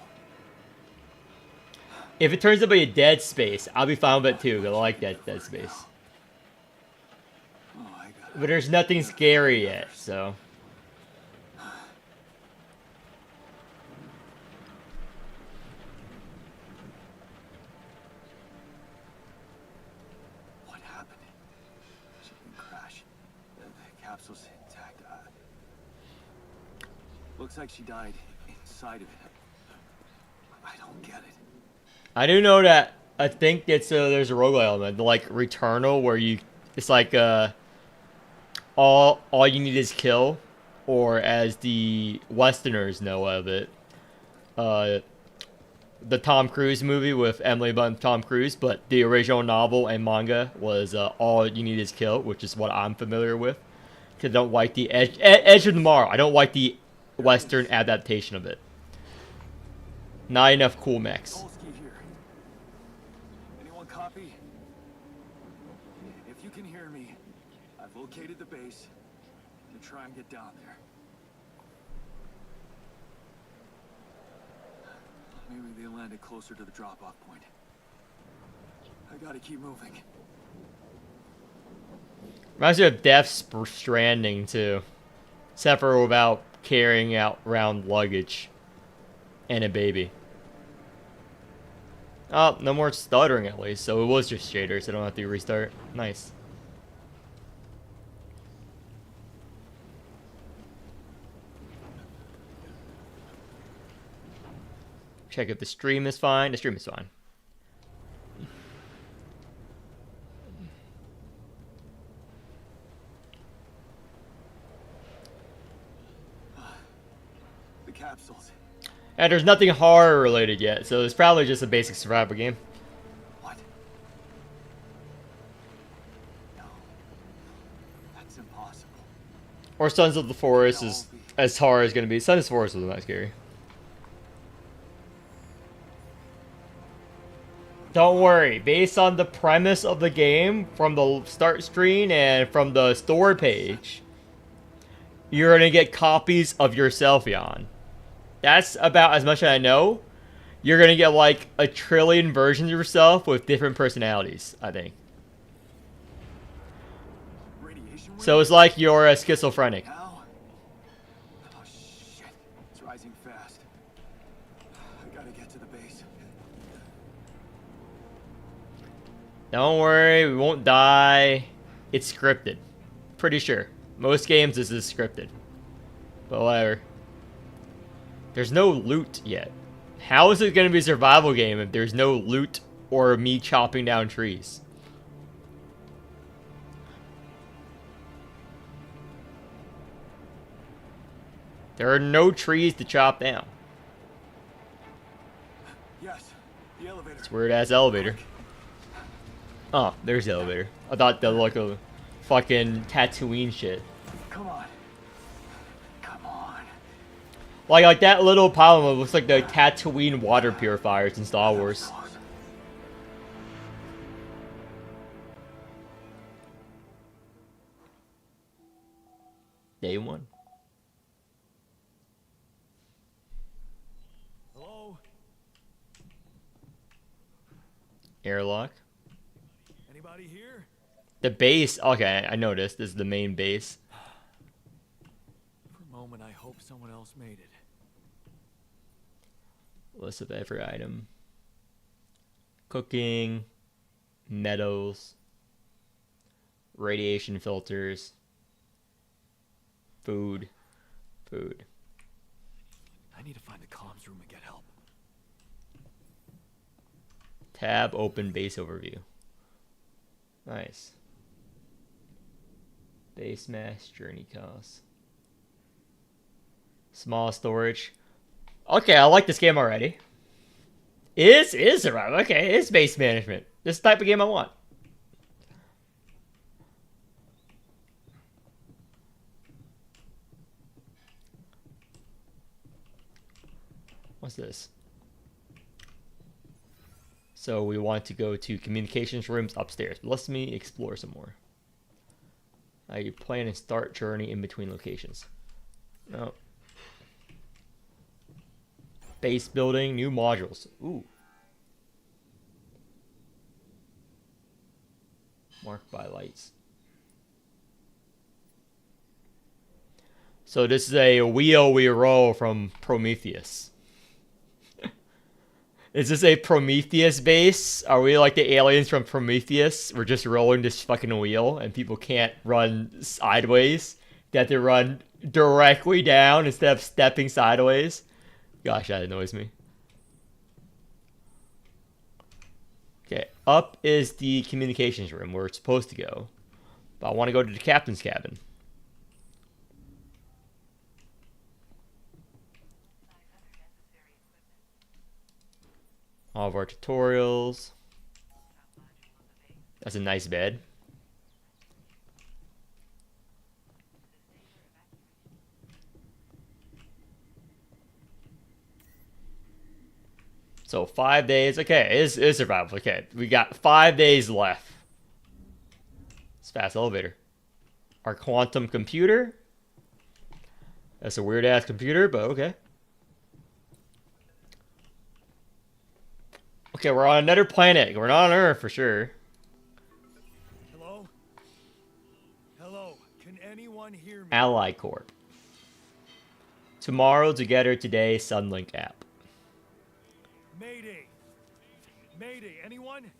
If it turns out to be a Dead Space, I'll be fine with it too, because I like that Dead Space. Oh, I got But there's nothing scary yet, so. What happened? Shipping crash. The capsule's intact. Looks like she died inside of it. I don't get it. I do know that I think it's there's a roguelike element, like Returnal, where it's like all you need is kill, or as the Westerners know of it, the Tom Cruise movie with Emily Blunt, and Tom Cruise, but the original novel and manga was all you need is kill, which is what I'm familiar with. Cause I don't like the Edge of Tomorrow. I don't like the Western adaptation of it. Not enough cool mechs. Dolsky here. Anyone copy? If you can hear me, I've located the base. I'm gonna try and get down there. Maybe they landed closer to the drop-off point. I gotta keep moving. Reminds me of Death Stranding too, except for without carrying out around luggage and a baby. Oh, no more stuttering at least, so it was just shaders, so I don't have to restart. Nice. Check if the stream is fine. The stream is fine. The capsules. And there's nothing horror related yet, so it's probably just a basic survival game. What? No. That's impossible. Or Sons of the Forest is as hard as gonna be. Sons of the Forest was not scary. Don't worry, based on the premise of the game, from the start screen and from the store page, you're gonna get copies of yourself, Jan. That's about as much as I know. You're gonna get like a trillion versions of yourself with different personalities, I think. So it's like you're a schizophrenic. Now? Oh shit. It's rising fast. I gotta get to the base. Don't worry, we won't die. It's scripted. Pretty sure. Most games this is scripted. But whatever. There's no loot yet. How is it going to be a survival game if there's no loot or me chopping down trees? There are no trees to chop down. Yes, the elevator. It's weird ass elevator. Oh, there's the elevator. I thought that looked like a fucking Tatooine shit. Come on. Come on. Like that little pylon looks like the Tatooine water purifiers in Star Wars. Day one. Hello? Airlock. Anybody here? The base. Okay, I noticed. This is the main base. For a moment, I hope someone else made it. List of every item. Cooking. Metals. Radiation filters. Food. Food. I need to find the comms room and get help. Tab open base overview. Nice. Base mass journey costs. Small storage. Okay, I like this game already. It is survival. Okay, it's base management. This is the type of game I want. What's this? So we want to go to communications rooms upstairs. Let me explore some more. You plan and start journey in between locations. No. Base building, new modules. Ooh. Marked by lights. So this is a wheel we roll from Prometheus. Is this a Prometheus base? Are we like the aliens from Prometheus? We're just rolling this fucking wheel and people can't run sideways. They have to run directly down instead of stepping sideways. Gosh, that annoys me. Okay, up is the communications room where it's supposed to go. But I want to go to the captain's cabin. All of our tutorials. That's a nice bed. So 5 days. Okay, it's survival. Okay, we got 5 days left. It's fast elevator. Our quantum computer. That's a weird ass computer, but okay. Okay, we're on another planet. We're not on Earth for sure. Hello? Hello? Can anyone hear me? Ally Corp. Tomorrow, together, today, Sunlink app. Mayday! Mayday, anyone?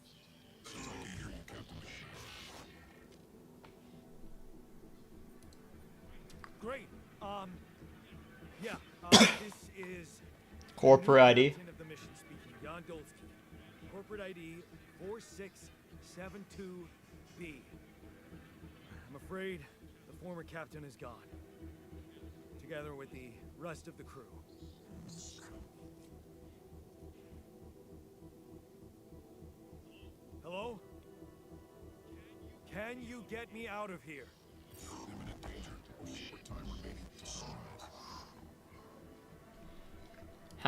Great. Yeah, this is... Corporate ID. Captain of the mission speaking, Jan Dolsky. Corporate ID 4672B. I'm afraid the former captain is gone, together with the rest of the crew. Hello? Can you get me out of here?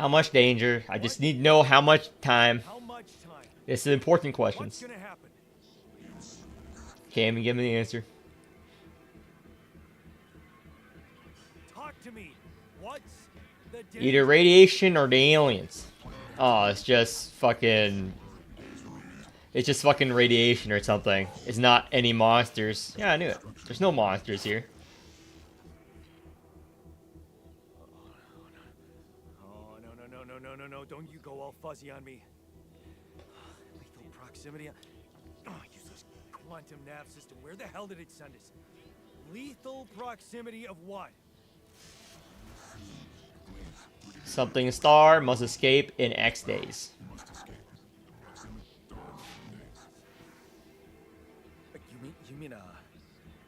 How much danger? I just need to know how much time. How much time? It's an important What's questions. gonna happen? Can't even give me the answer. Talk to me. What's the danger? Either radiation or the aliens. Oh, it's just fucking... It's just fucking radiation or something. It's not any monsters. Yeah, I knew it. There's no monsters here. Oh, no. Don't you go all fuzzy on me. Lethal proximity. Oh, useless quantum nav system. Where the hell did it send us? Lethal proximity of what? Something star must escape in X days. You mean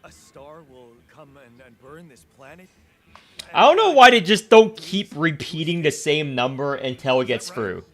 a star will come and burn this planet? I don't know why they just don't keep repeating the same number until it gets through.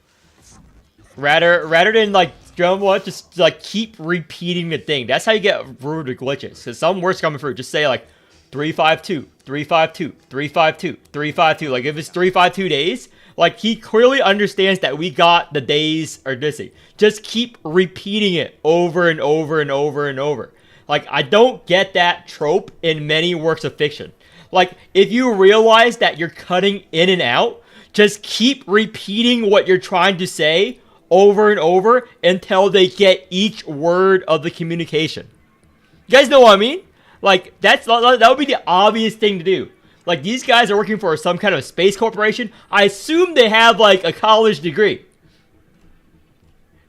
Rather than like, you know what, just like keep repeating the thing. That's how you get through the glitches. Because some words coming through, just say like 352, 352, 352, 352. Like if it's 352 days, like he clearly understands that we got the days are this. Just keep repeating it over and over and over and over. Like I don't get that trope in many works of fiction. Like if you realize that you're cutting in and out, just keep repeating what you're trying to say over and over until they get each word of the communication. You guys know what I mean? Like, that would be the obvious thing to do. Like, these guys are working for some kind of space corporation. I assume they have, like, a college degree.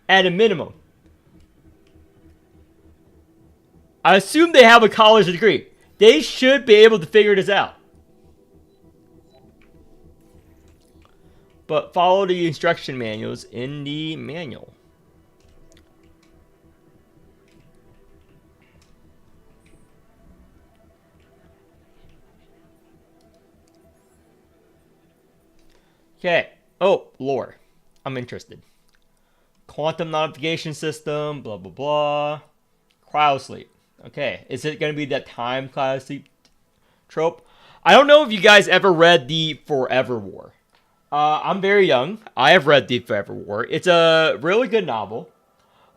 At a minimum. I assume they have a college degree. They should be able to figure this out. But follow the instruction manuals in the manual. Okay. Oh, lore. I'm interested. Quantum notification system, blah, blah, blah. Cryosleep. Okay. Is it going to be that time cryosleep trope? I don't know if you guys ever read the Forever War. I'm very young. I have read The Forever War. It's a really good novel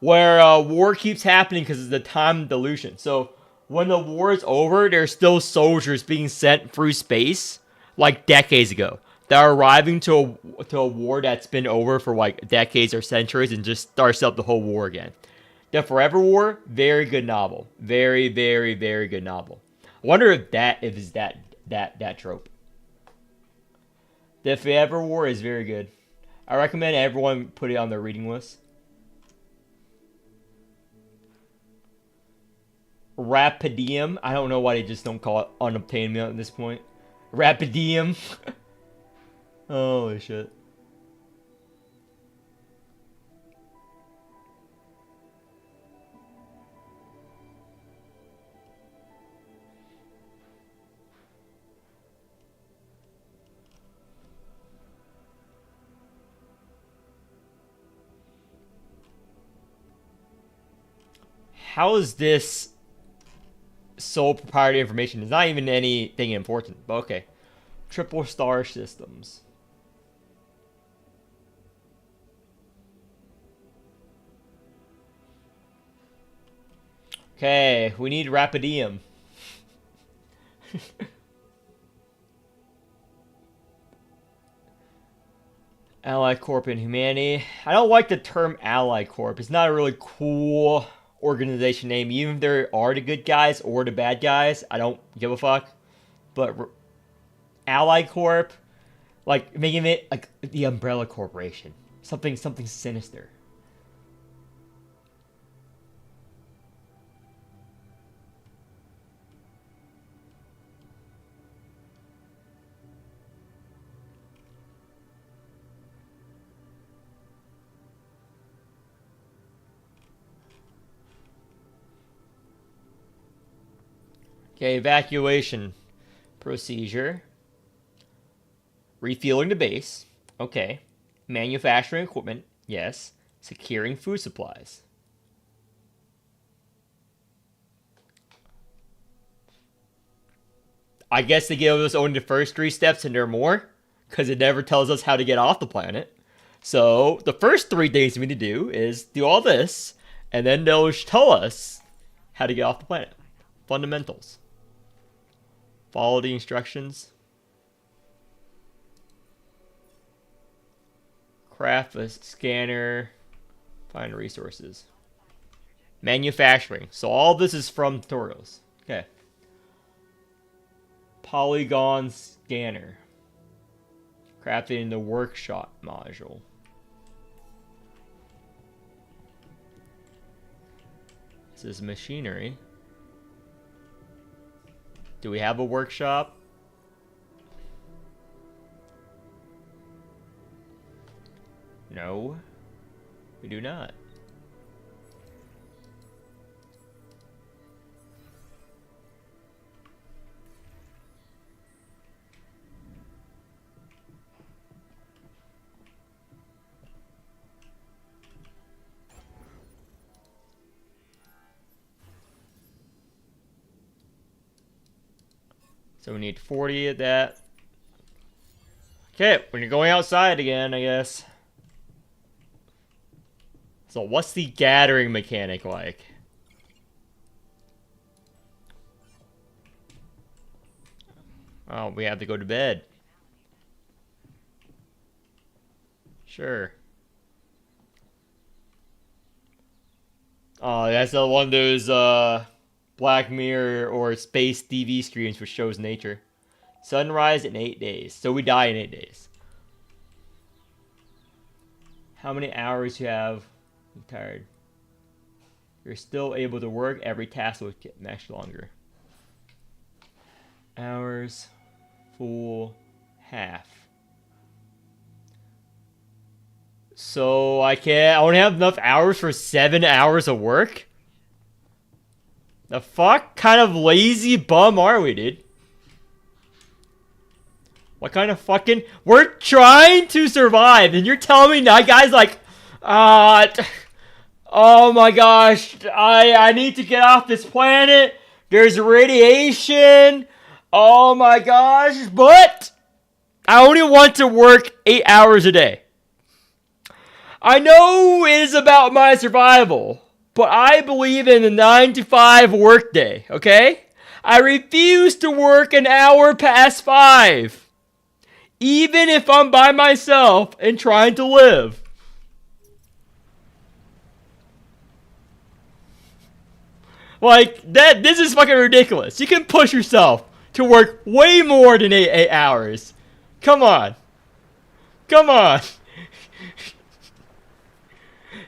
where war keeps happening because of the time dilution. So when the war is over, there's still soldiers being sent through space like decades ago. They're arriving to a war that's been over for like decades or centuries and just starts up the whole war again. The Forever War, very good novel. Very, very, very good novel. I wonder if it's that trope. The Forever War is very good. I recommend everyone put it on their reading list. Rapidium. I don't know why they just don't call it unobtainium at this point. Rapidium. Holy shit. How is this sole proprietary information? It's not even anything important, but okay. Triple star systems. Okay, we need Rapidium. Allied Corp and Humanity. I don't like the term Allied Corp. It's not a really cool organization name. Even if there are the good guys or the bad guys, I don't give a fuck. But Allied Corp, like making it like the Umbrella Corporation. Something sinister. Okay, evacuation procedure. Refueling the base. Okay. Manufacturing equipment. Yes. Securing food supplies. I guess they give us only the first 3 steps and there are more. because it never tells us how to get off the planet. So the first 3 things we need to do is do all this, and then they'll tell us how to get off the planet. Fundamentals. Follow the instructions. Craft a scanner. Find resources. Manufacturing. So all this is from tutorials. Okay. Polygon scanner. Crafting the workshop module. This is machinery. Do we have a workshop? No, we do not. So we need 40 of that. Okay, when you're going outside again, I guess. So what's the gathering mechanic like? Oh, we have to go to bed. Sure. Oh, that's one of those Black Mirror or space TV screens which shows nature. Sunrise in 8 days. So we die in 8 days. How many hours you have? I'm tired. You're still able to work. Every task will get much longer. Hours. Full. Half. So I only have enough hours for 7 hours of work? The fuck kind of lazy bum are we, dude? What kind of fucking... We're trying to survive, and you're telling me that guy's like... oh my gosh, I need to get off this planet. There's radiation. Oh my gosh, but... I only want to work 8 hours a day. I know it is about my survival, but I believe in the 9 to 5 workday, okay? I refuse to work an hour past 5. Even if I'm by myself and trying to live. Like, this is fucking ridiculous. You can push yourself to work way more than 8 hours. Come on. Come on.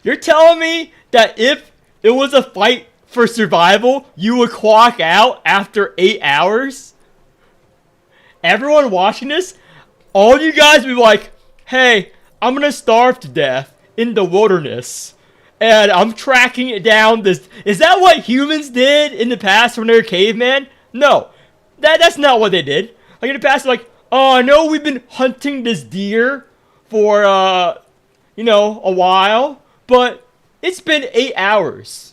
You're telling me that if it was a fight for survival, you would clock out after 8 hours? Everyone watching this, all you guys would be like, hey, I'm gonna starve to death in the wilderness. And I'm tracking it down this. Is that what humans did in the past when they were cavemen? No. That's not what they did. Like in the past, like, oh, I know we've been hunting this deer for, a while. But it's been 8 hours.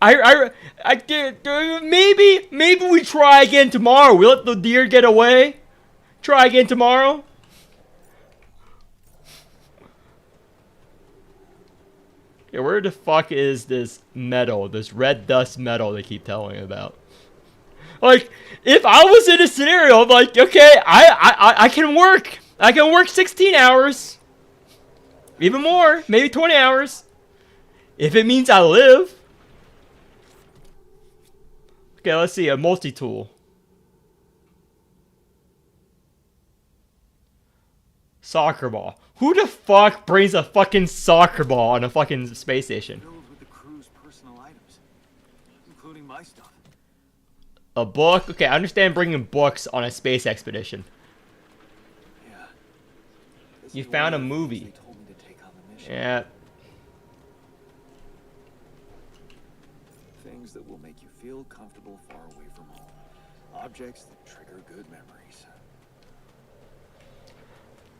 Maybe we try again tomorrow. We let the deer get away. Try again tomorrow. Yeah, where the fuck is this metal? This red dust metal they keep telling me about? Like, if I was in a scenario of like, okay, I can work. I can work 16 hours. Even more, maybe 20 hours. If it means I live. Okay, let's see, a multi-tool. Soccer ball. Who the fuck brings a fucking soccer ball on a fucking space station? Filled with the crew's personal items, including my stuff. A book? Okay, I understand bringing books on a space expedition. Yeah. You found a movie. Yeah. Things that will make you feel comfortable far away from home. Objects that trigger good memories.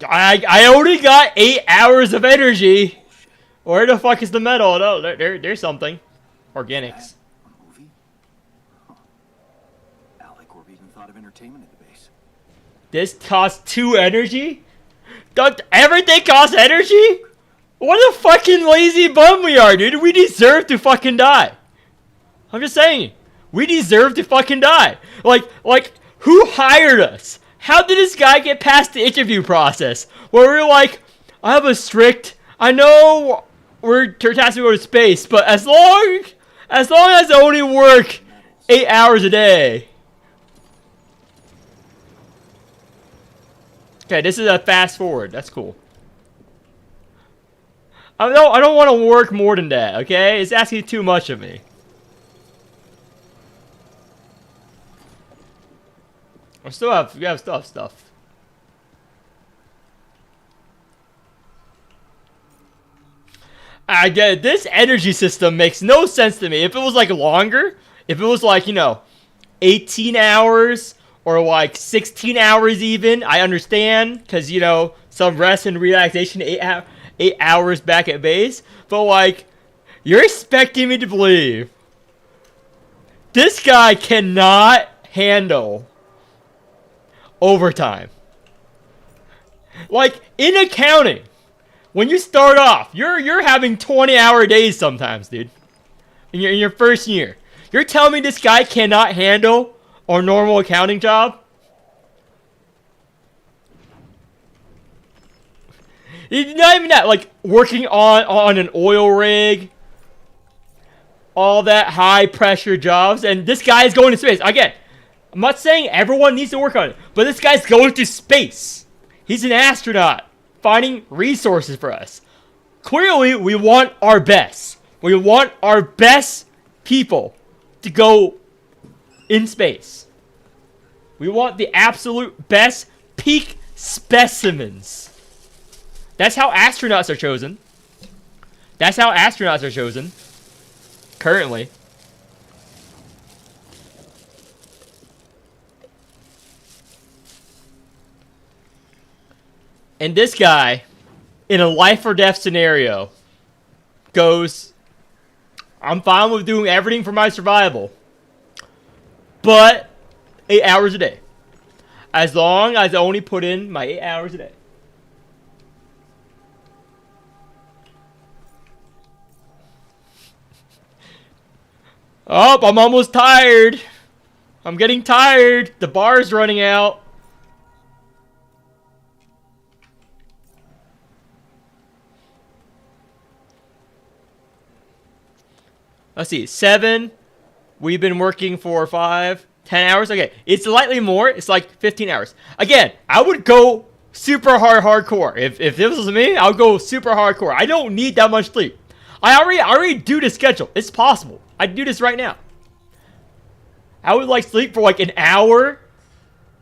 I only got 8 hours of energy. Bullshit. Where the fuck is the metal? No, there's something. Organics. A movie? Huh. Alec or even thought of entertainment at the base. This costs 2 energy? Don't everything costs energy? What a fucking lazy bum we are, dude. We deserve to fucking die. I'm just saying. We deserve to fucking die. Like, who hired us? How did this guy get past the interview process? Where we're like, I have a strict, I know we're tasked to go to space, but as long as I only work 8 hours a day. Okay, this is a fast forward. That's cool. I don't want to work more than that, okay? It's asking too much of me. We still have stuff. I get it. This energy system makes no sense to me. If it was like longer, if it was like, 18 hours or like 16 hours even, I understand. Because, some rest and relaxation, 8 hours back at base. But like, you're expecting me to believe this guy cannot handle overtime. Like, in accounting, when you start off, you're having 20-hour days sometimes, dude. In your first year. You're telling me this guy cannot handle our normal accounting job? It's not even that, like, working on an oil rig, all that high-pressure jobs, and this guy is going to space. Again, I'm not saying everyone needs to work on it, but this guy's going to space. He's an astronaut, finding resources for us. Clearly, we want our best. We want our best people to go in space. We want the absolute best peak specimens. That's how astronauts are chosen. That's how astronauts are chosen. Currently. And this guy, in a life or death scenario, goes, I'm fine with doing everything for my survival, but 8 hours a day. As long as I only put in my 8 hours a day. Oh, I'm almost tired. I'm getting tired. The bar's running out. Let's see, 7. We've been working for 5, 10 hours. Okay, it's slightly more. It's like 15 hours. Again, I would go super hardcore. If this was me, I would go super hardcore. I don't need that much sleep. I already do the schedule. It's possible. I do this right now. I would like sleep for like an hour,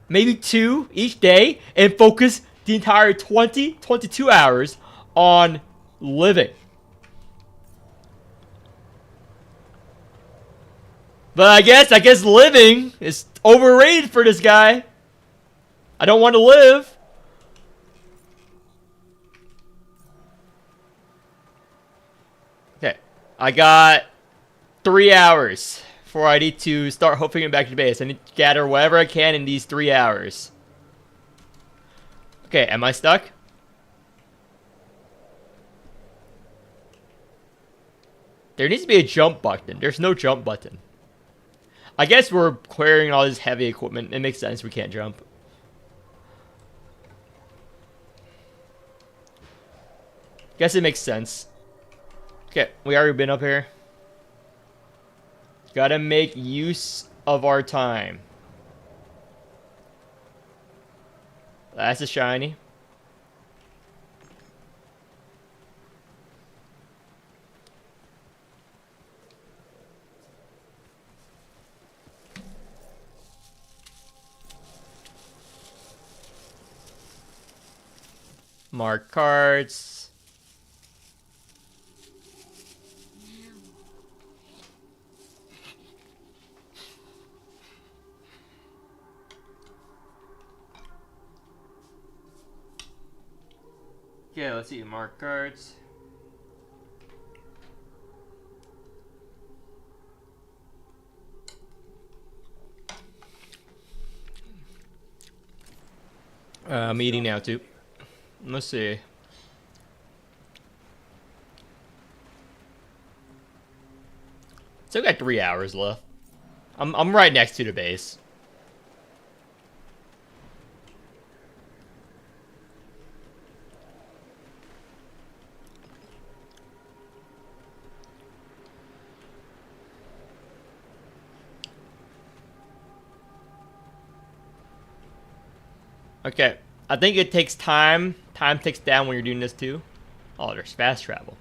maybe 2 each day, and focus the entire 22 hours on living. But I guess living is overrated for this guy. I don't want to live. Okay. I got 3 hours before I need to start hoping back to base. I need to gather whatever I can in these 3 hours. Okay, am I stuck? There needs to be a jump button. There's no jump button. I guess we're clearing all this heavy equipment. It makes sense we can't jump. Guess it makes sense. Okay, we already been up here. Gotta make use of our time. That's a shiny. Mark cards. Okay, let's see. Mark cards. I'm eating now too. Let's see. Still got 3 hours left. I'm right next to the base. Okay, I think it takes time. Time ticks down when you're doing this too. Oh, there's fast travel.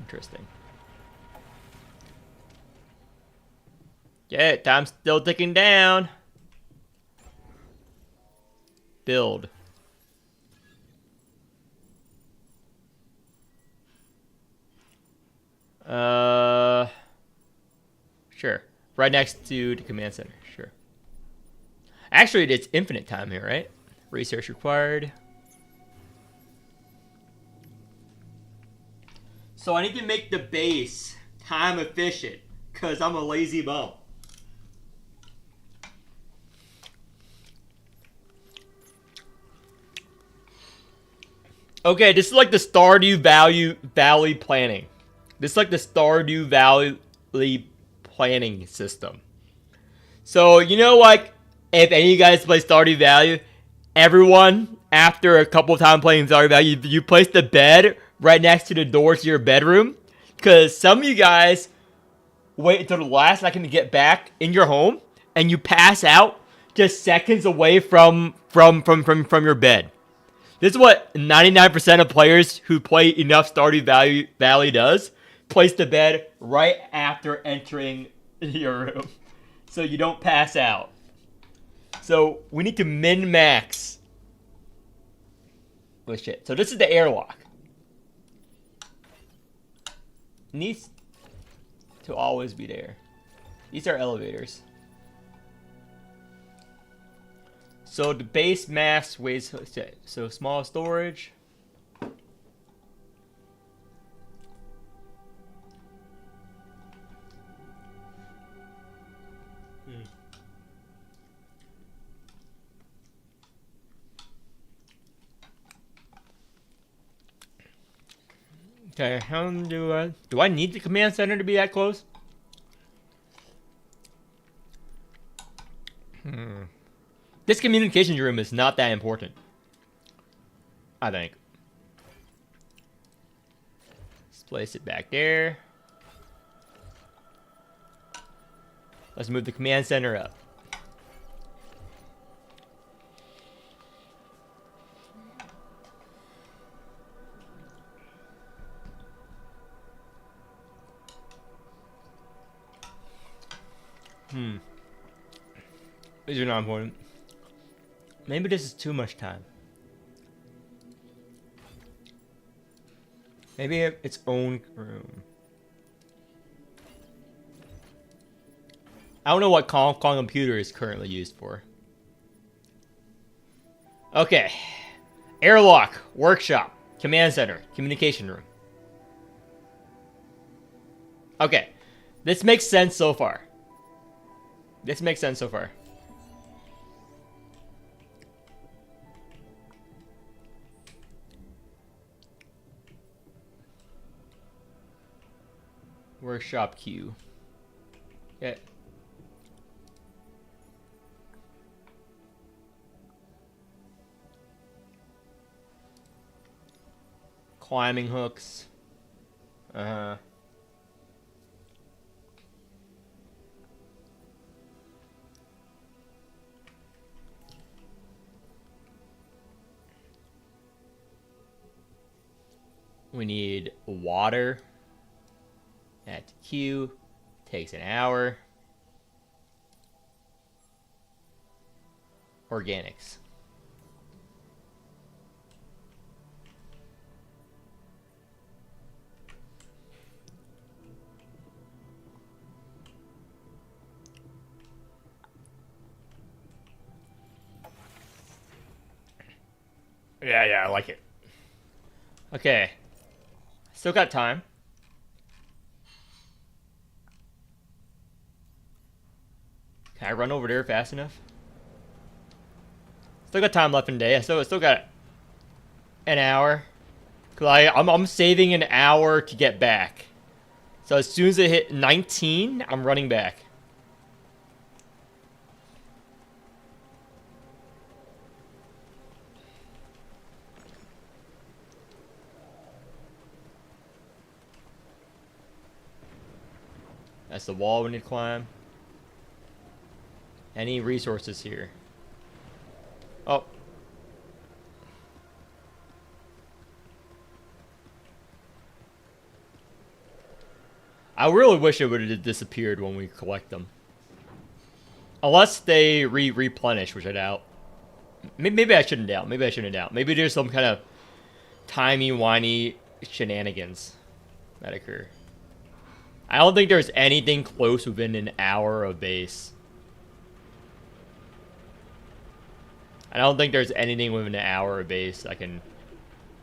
Interesting. Yeah, time's still ticking down. Build. Sure. Right next to the command center. Sure. Actually, it's infinite time here, right? Research required. So I need to make the base time efficient because I'm a lazy bum. Okay, this is like the Stardew Valley planning. This is like the Stardew Valley planning system. So, you know, like, if any of you guys play Stardew Valley, everyone, after a couple of times playing Stardew Valley, you place the bed right next to the door to your bedroom. Because some of you guys wait until the last second to get back in your home, and you pass out just seconds away from your bed. This is what 99% of players who play enough Stardew Valley does. Place the bed right after entering your room, so you don't pass out. So we need to min-max. Oh shit. So this is the airlock. Needs to always be there. These are elevators. So the base mass weighs, so small storage. Okay, how do I need the command center to be that close? This communications room is not that important, I think. Let's place it back there. Let's move the command center up. These are not important. Maybe this is too much time. Maybe its own room. I don't know what call computer is currently used for. Okay. Airlock, workshop, command center, communication room. Okay. This makes sense so far. This makes sense so far. Workshop queue. Yeah. Climbing hooks. Uh-huh. We need water. Add to queue. Takes an hour. Organics. Yeah, I like it. Okay. Still got time. Can I run over there fast enough? Still got time left in the day. I still got an hour. Cause I'm saving an hour to get back. So as soon as I hit 19, I'm running back. That's the wall we need to climb. Any resources here? Oh. I really wish it would have disappeared when we collect them. Unless they replenish, which I doubt. Maybe I shouldn't doubt. Maybe I shouldn't doubt. Maybe there's some kind of timey-wimey shenanigans that occur. I don't think there's anything close within an hour of base. I don't think there's anything within an hour of base I can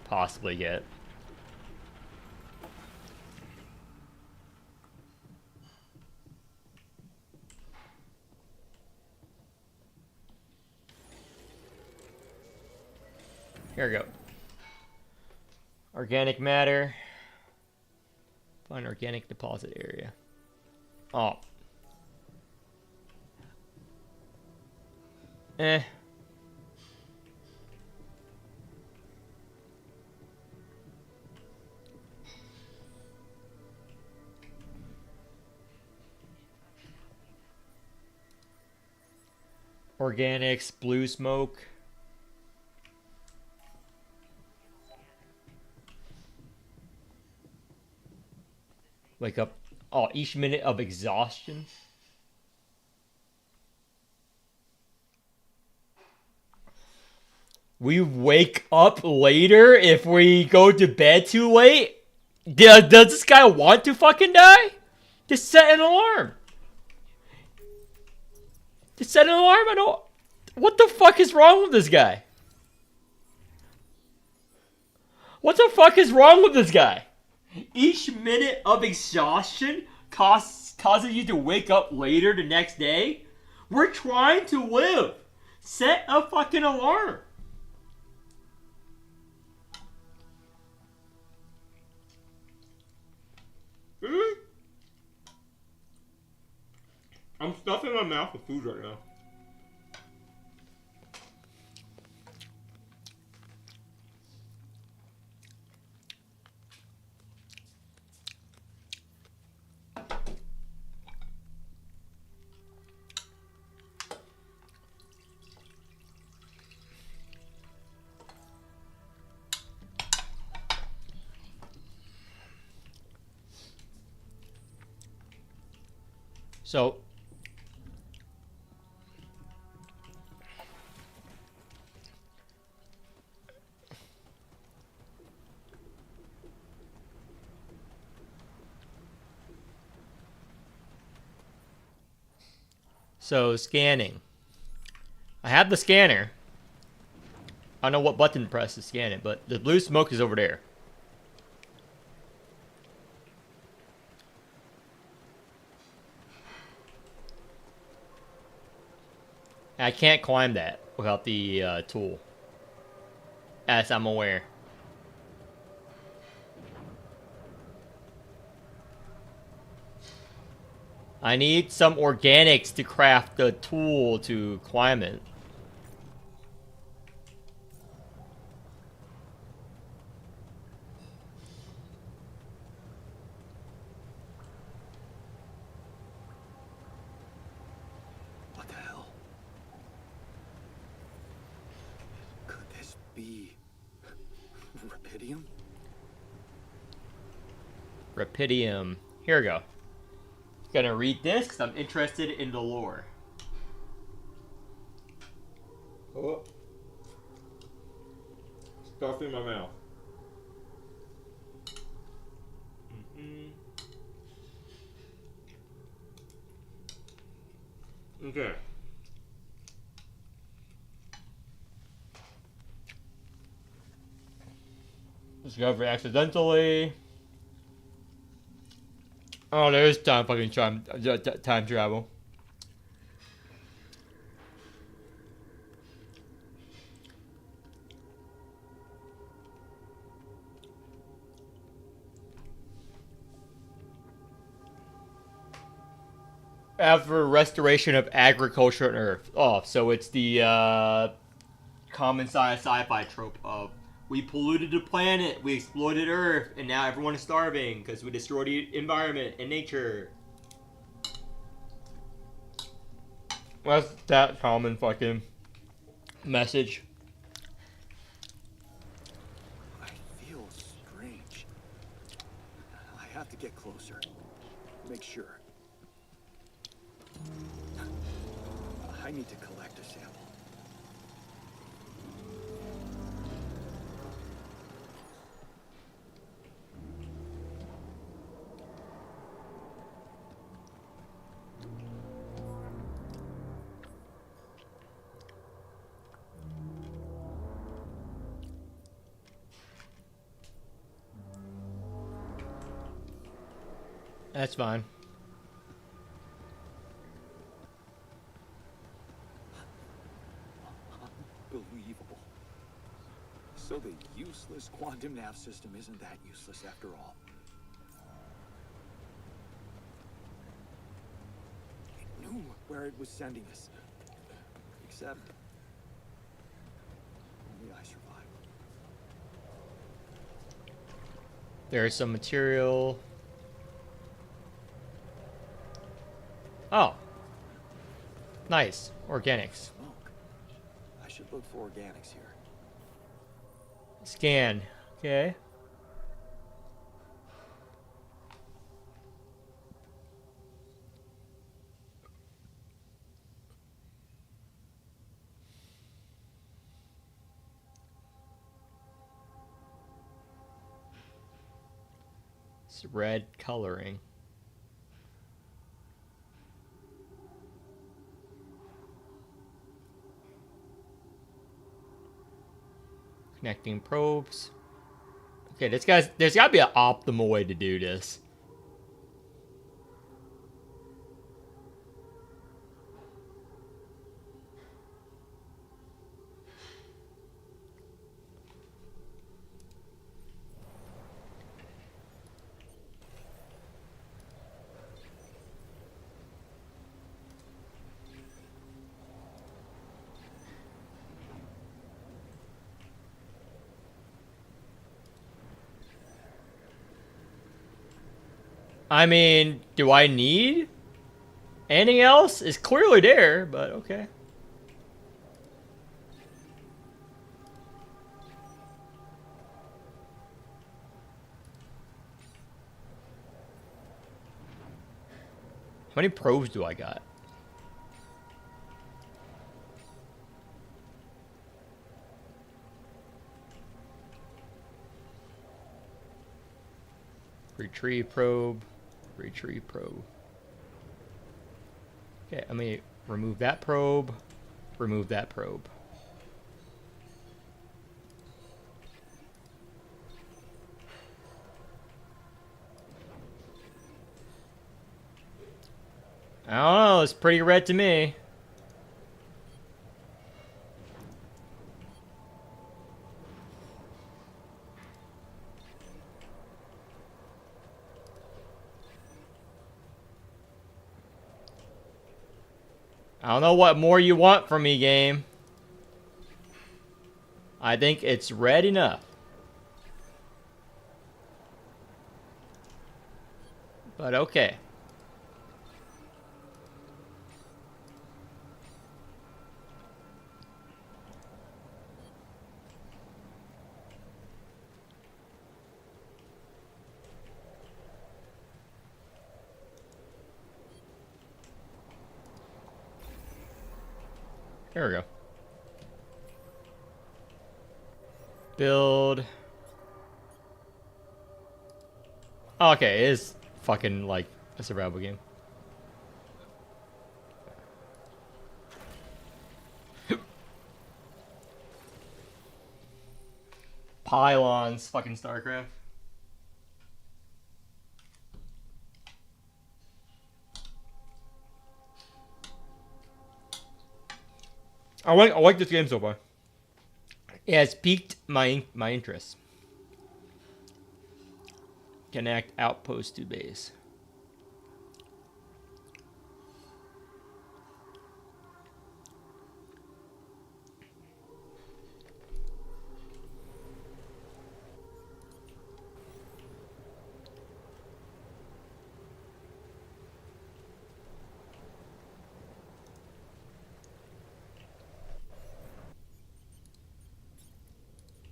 possibly get. Here we go. Organic matter. Find organic deposit area. Oh. Eh. Organics, blue smoke. Wake up. Oh, each minute of exhaustion. We wake up later if we go to bed too late? Does this guy want to fucking die? Just set an alarm. Just set an alarm? I don't... What the fuck is wrong with this guy? What the fuck is wrong with this guy? Each minute of exhaustion causes you to wake up later the next day? We're trying to live. Set a fucking alarm. I'm stuffing my mouth with food right now. So scanning. I have the scanner. I don't know what button to press to scan it, but the blue smoke is over there. I can't climb that without the tool. As I'm aware. I need some organics to craft the tool to climb it. What the hell? Could this be Rapidium? Rapidium. Here we go. Gonna read this because I'm interested in the lore. Oh. Stuff in my mouth. Okay. Discover accidentally. Oh, there's time travel. After restoration of agriculture on Earth. Oh, so it's the common sci-fi trope of we polluted the planet, we exploited Earth, and now everyone is starving because we destroyed the environment and nature. That's that common fucking message. I feel strange. I have to get closer. Make sure. I need to collect a sample. That's fine. Unbelievable. So the useless quantum nav system isn't that useless after all. It knew where it was sending us. Except only I survived. There's some material. Oh. Nice. Organics. Smoke. I should look for organics here. Scan. Okay. It's red coloring. Connecting probes. Okay, there's got to be an optimal way to do this. I mean, do I need anything else? It's clearly there, but okay. How many probes do I got? Retrieve probe. Retrieve probe. Okay, let me remove that probe. Remove that probe. I don't know, it's pretty red to me. I don't know what more you want from me, game. I think it's red enough. But okay. Here we go. Build. Oh, okay, it is fucking like a survival game. Pylons, fucking StarCraft. I like this game so far. It has piqued my interest. Connect outpost to base.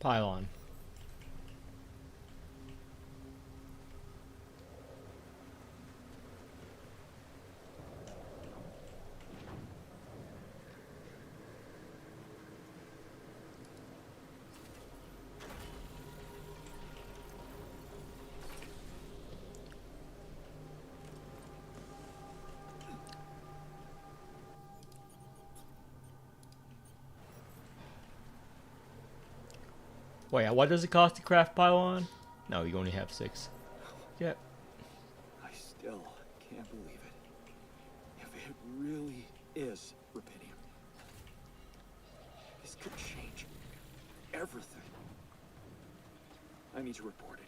Pylon. Wait, what does it cost to craft pylon? No, you only have 6. Yep. I still can't believe it. If it really is rubidium, this could change everything. I need to report it.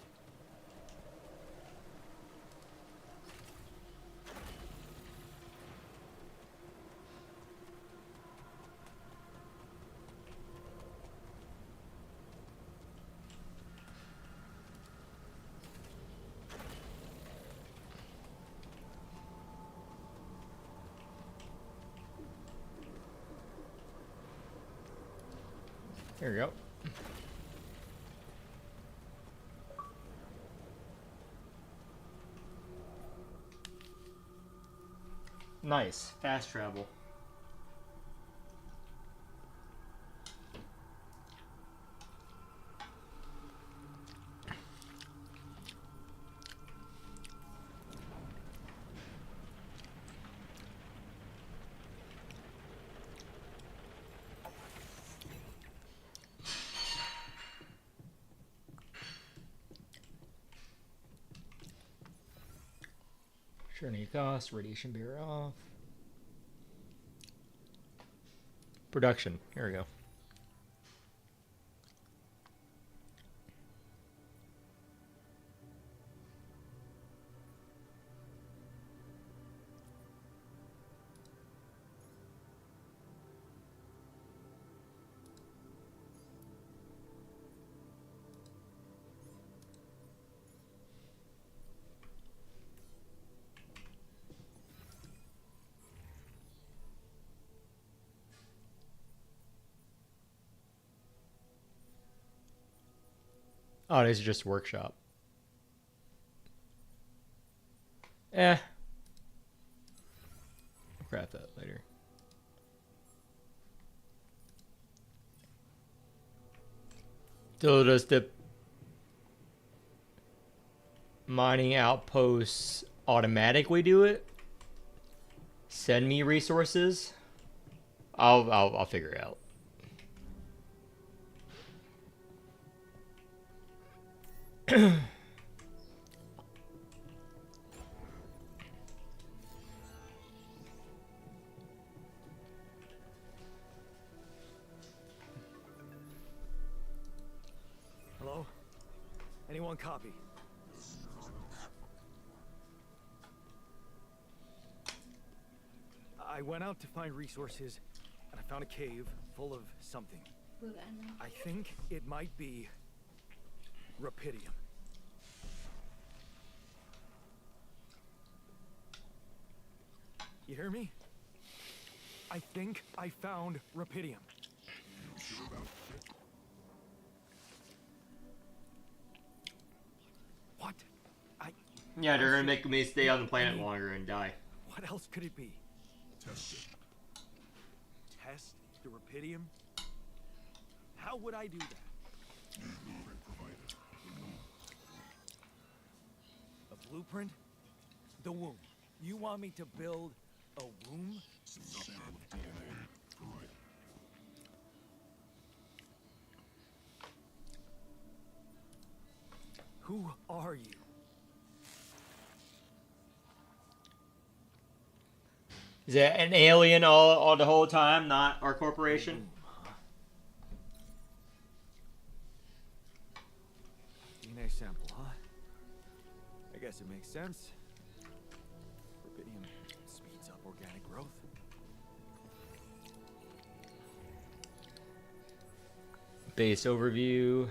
Here we go. Nice. Fast travel. Journey cost, radiation barrier off. Production. Here we go. Oh, this is just workshop. I'll craft that later. So does the mining outposts automatically do it? Send me resources? I'll figure it out. Hello? Anyone copy? I went out to find resources, and I found a cave full of something. I think it might be rubidium. You hear me? I think I found rubidium. What? Yeah, they're gonna make me stay on the planet longer and die. What else could it be? Test the rubidium? How would I do that? A blueprint? The womb. You want me to build a womb? Who are you? Is that an alien all the whole time, not our corporation? DNA sample, huh? I guess it makes sense. Rubidium speeds up organic growth. Base overview.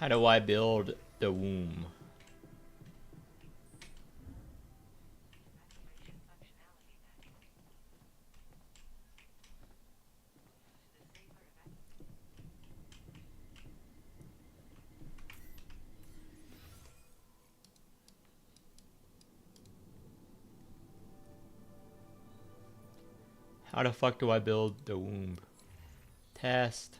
How do I build the womb? How the fuck do I build the womb? Test.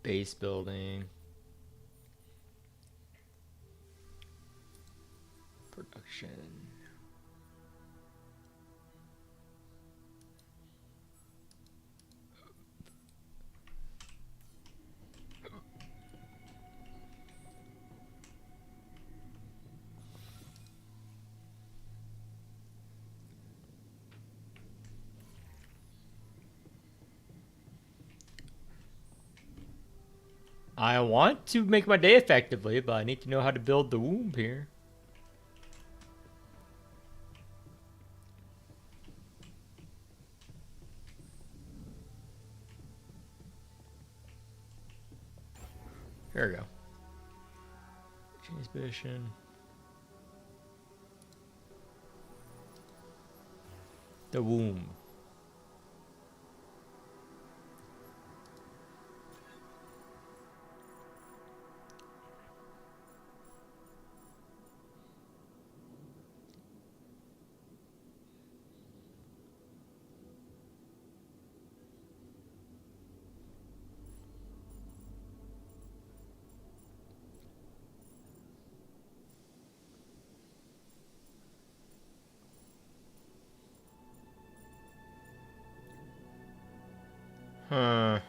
Base building. Production. I want to make my day effectively, but I need to know how to build the womb here. There we go. Transmission. The womb. Huh.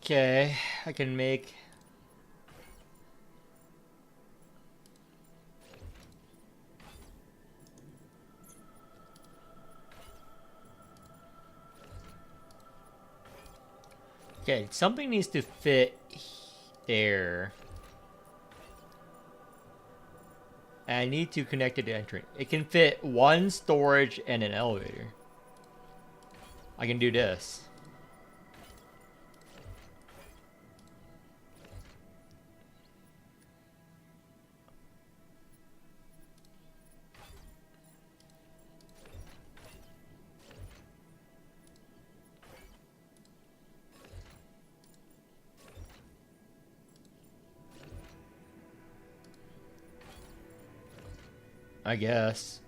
Okay, I can make... Okay, something needs to fit there. And I need to connect it to entrance. It can fit one storage and an elevator. I can do this. I guess.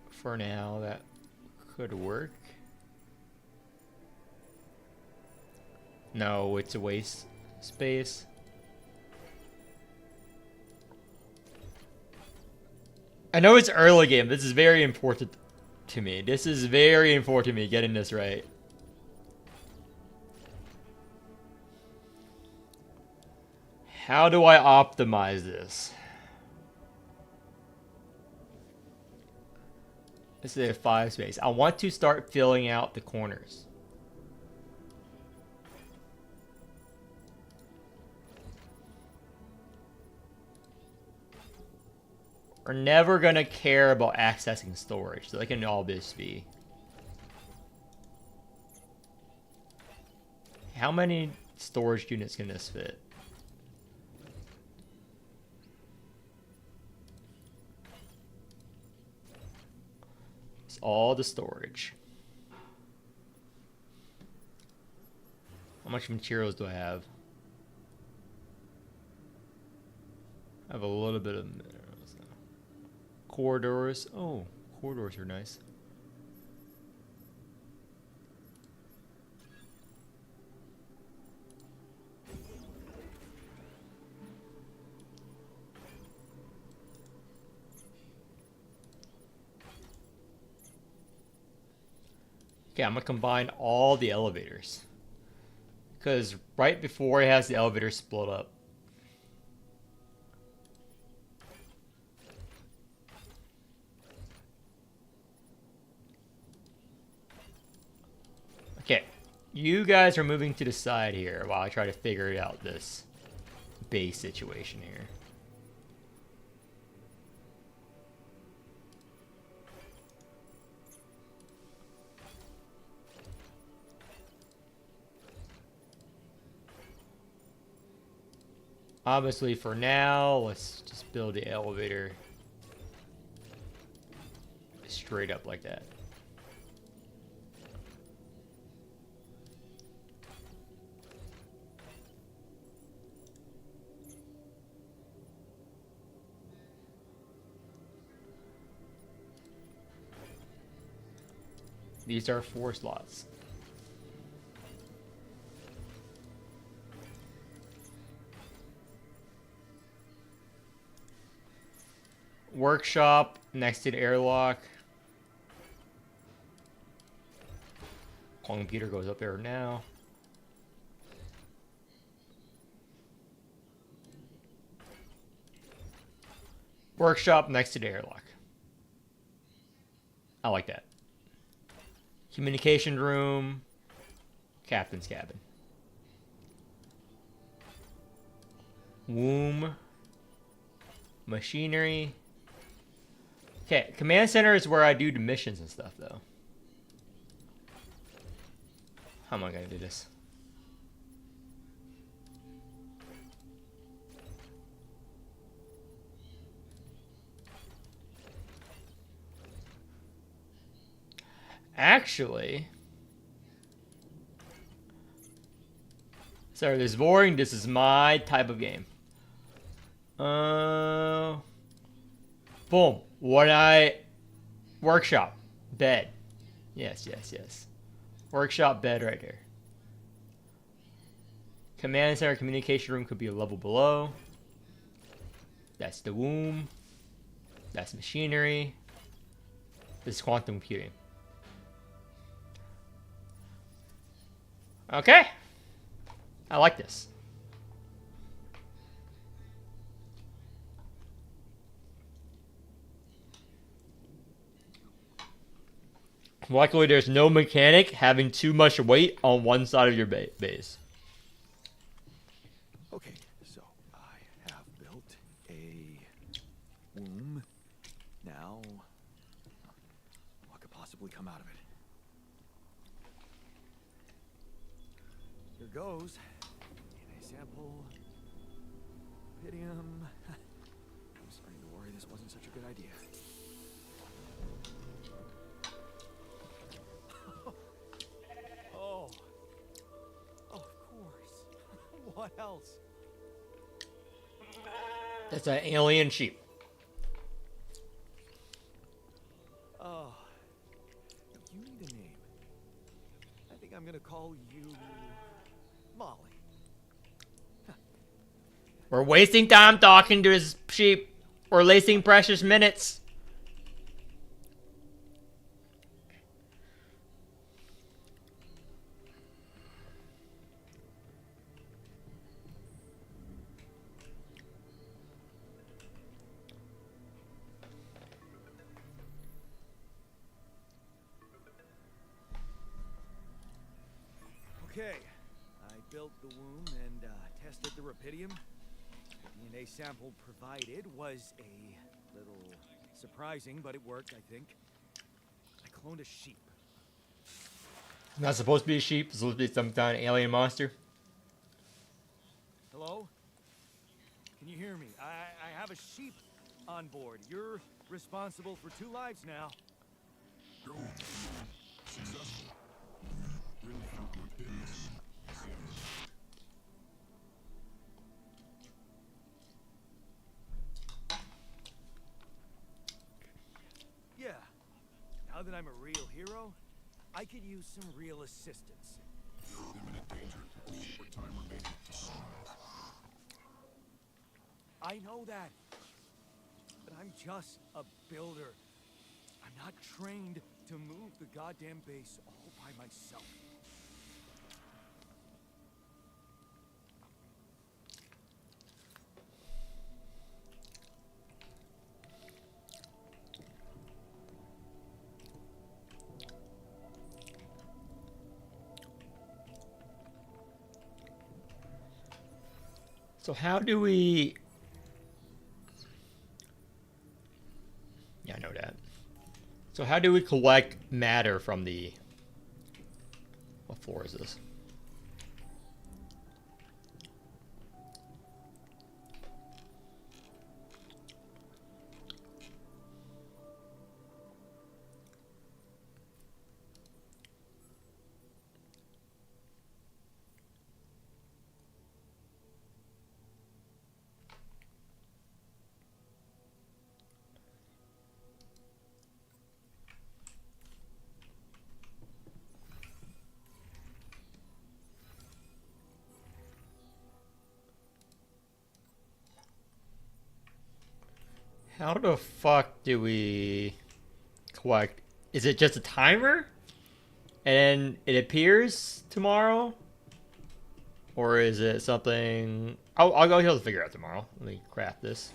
For now, that could work. No, it's a waste space. I know it's early game. This is very important to me. This is very important to me, getting this right. How do I optimize this? This is a 5 space. I want to start filling out the corners. We're never gonna care about accessing storage, so they can all just be. How many storage units can this fit? It's all the storage. How much materials do I have? I have a little bit of minerals now. Corridors. Oh, corridors are nice. Okay, I'm gonna combine all the elevators. Because right before it has the elevator split up. Okay, you guys are moving to the side here while I try to figure out this base situation here. Obviously, for now, let's just build the elevator straight up like that. These are 4 slots. Workshop next to the airlock. Computer goes up there now. Workshop next to the airlock. I like that. Communication room. Captain's cabin. Womb. Machinery. Okay, command center is where I do the missions and stuff, though. How am I gonna do this? Actually, sorry, this is boring. This is my type of game. Boom. When I workshop bed. Yes. Workshop bed right there. Command center communication room could be a level below. That's the womb. That's machinery. This is quantum computing. Okay. I like this. Luckily, there's no mechanic having too much weight on one side of your base. Okay, so I have built a womb. Now, what could possibly come out of it? Here goes. DNA sample. Pydium. I'm starting to worry this wasn't such a good idea. Oh, of course. What else? That's an alien sheep. Oh, you need a name. I think I'm gonna call you Molly. We're wasting time talking to his sheep. We're wasting precious minutes. Okay, I built the womb and tested the rapidium. The DNA sample provided was a little surprising, but it worked, I think. I cloned a sheep. Not supposed to be a sheep. It's supposed to be some kind of alien monster. Hello? Can you hear me? I have a sheep on board. You're responsible for 2 lives now. Go. Successful. Bring out Rapidius. Yeah. Now that I'm a real hero, I could use some real assistance. You're in imminent danger. What time remaining to survive? I know that. But I'm just a builder. I'm not trained to move the goddamn base all by myself. So how do we... Yeah, I know that. So how do we collect matter from the... What floor is this? How the fuck do we collect? Is it just a timer? And it appears tomorrow? Or is it something... I'll go here to figure out tomorrow. Let me craft this.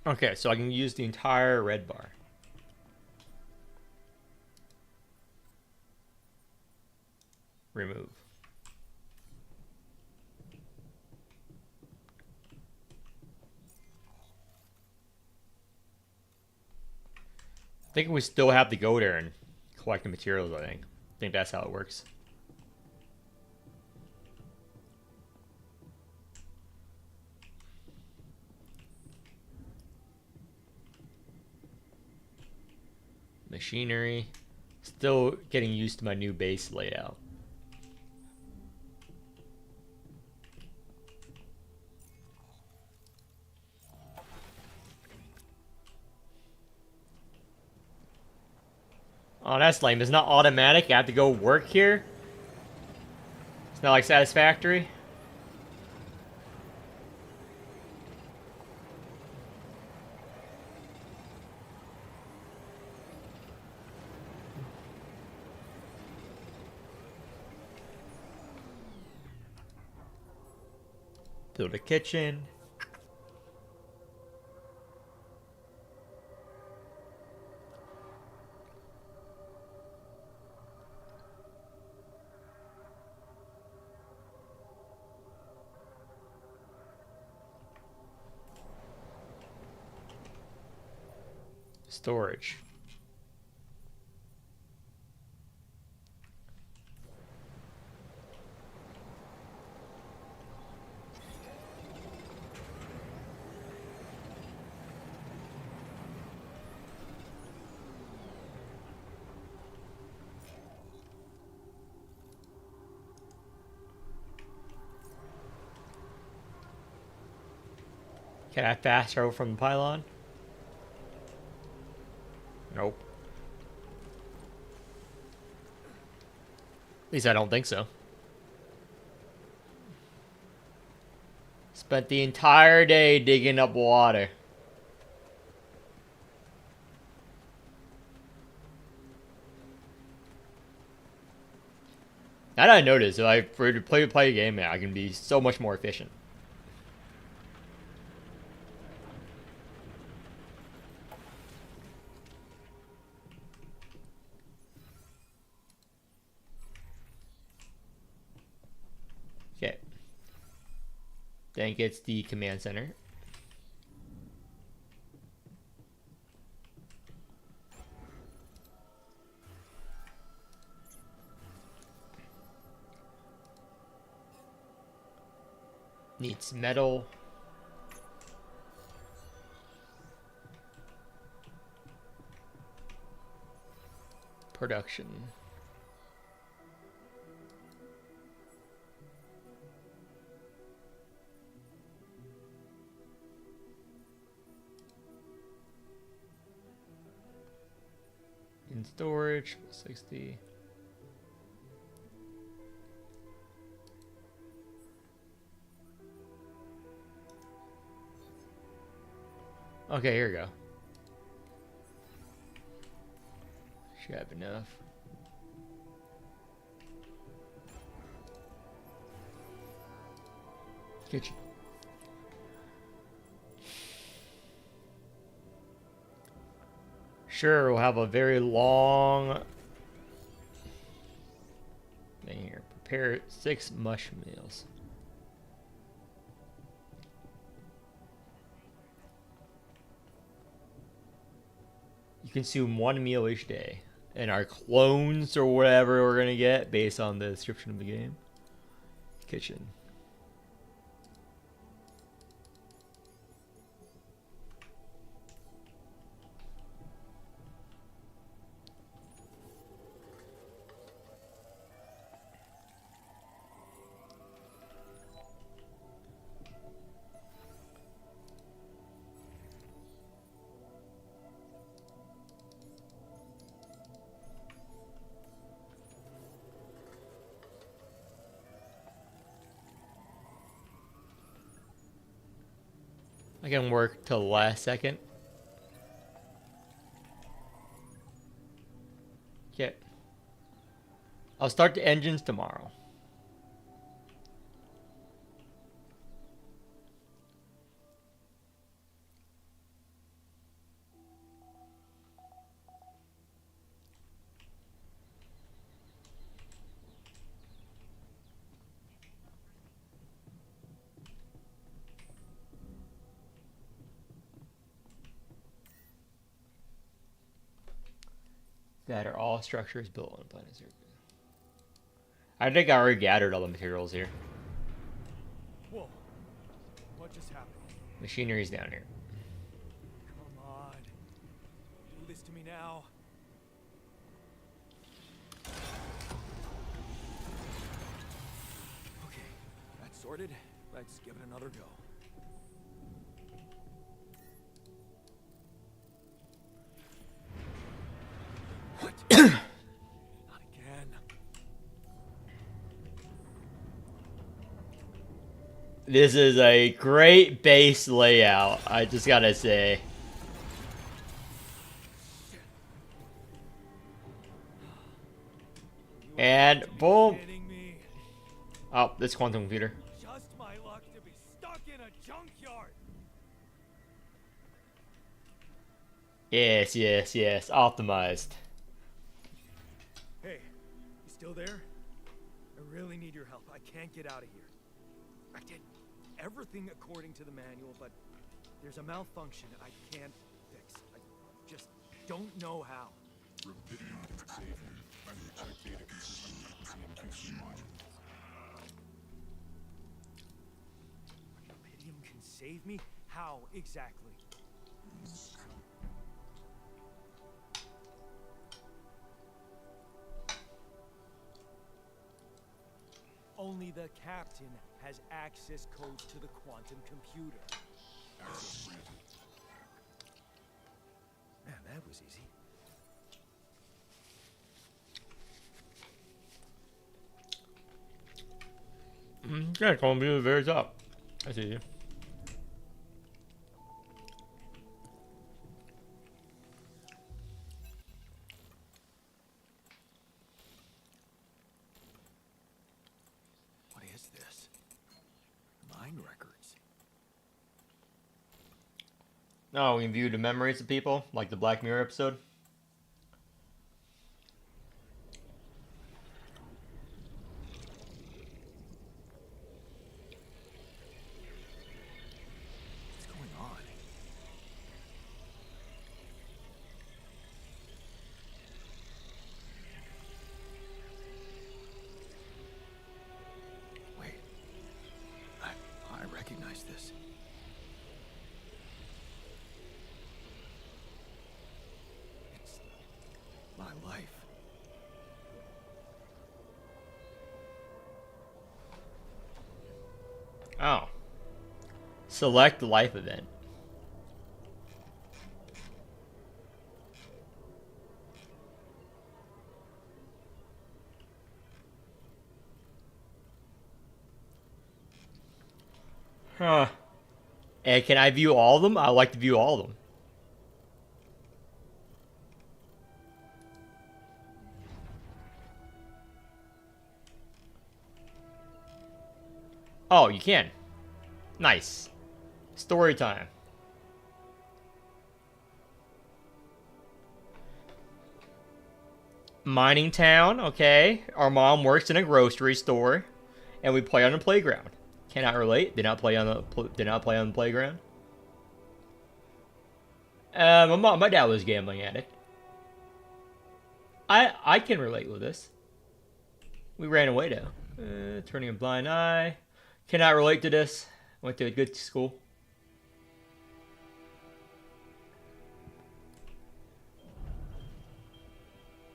Okay, so I can use the entire red bar. Remove. I think we still have to go there and collect the materials, I think that's how it works. Machinery. Still getting used to my new base layout. Oh, that's lame. It's not automatic. I have to go work here. It's not like satisfactory. Build a kitchen. Storage. Can I fast travel from the pylon? Nope. At least I don't think so. Spent the entire day digging up water. That I noticed. If I were to play a game, I can be so much more efficient. Okay. Think it's the command center. Needs metal. Production. In storage, 60. Okay, here we go. Should have enough. Kitchen. Sure, we'll have a very long thing here. Prepare 6 mush meals. You consume 1 meal each day. And our clones or whatever we're gonna get based on the description of the game. Kitchen. I can work till the last second. Okay. I'll start the engines tomorrow. That are all structures built on planet Zerg. I think I already gathered all the materials here. Whoa. What just happened? Machinery's down here. Come on. Do this to me now. Okay, that's sorted. Let's give it another go. What? Not again. This is a great base layout, I just gotta say. And boom. Kidding me? Oh, this quantum computer. Just my luck to be stuck in a junkyard. Yes, yes, yes. Optimized. Hey, you still there? I really need your help. I can't get out of here. I did everything according to the manual, but there's a malfunction I can't fix. I just don't know how. Rubidium can save you. Check data consistency and QC module. Rubidium can save me? How exactly? Only the captain has access codes to the quantum computer. Access granted. Man, that was easy. Yeah, gonna be the very top. I see you. What is this? Mine records. Oh, we can view the memories of people, like the Black Mirror episode. What's going on? Wait. I recognize this. Oh. Select life event. Huh. And can I view all of them? I like to view all of them. Oh, you can. Nice. Story time. Mining town, okay. Our mom works in a grocery store, and we play on the playground. Cannot relate. Did not play on the playground. My dad was a gambling addict. I can relate with this. We ran away though. Turning a blind eye. Cannot relate to this. Went to a good school.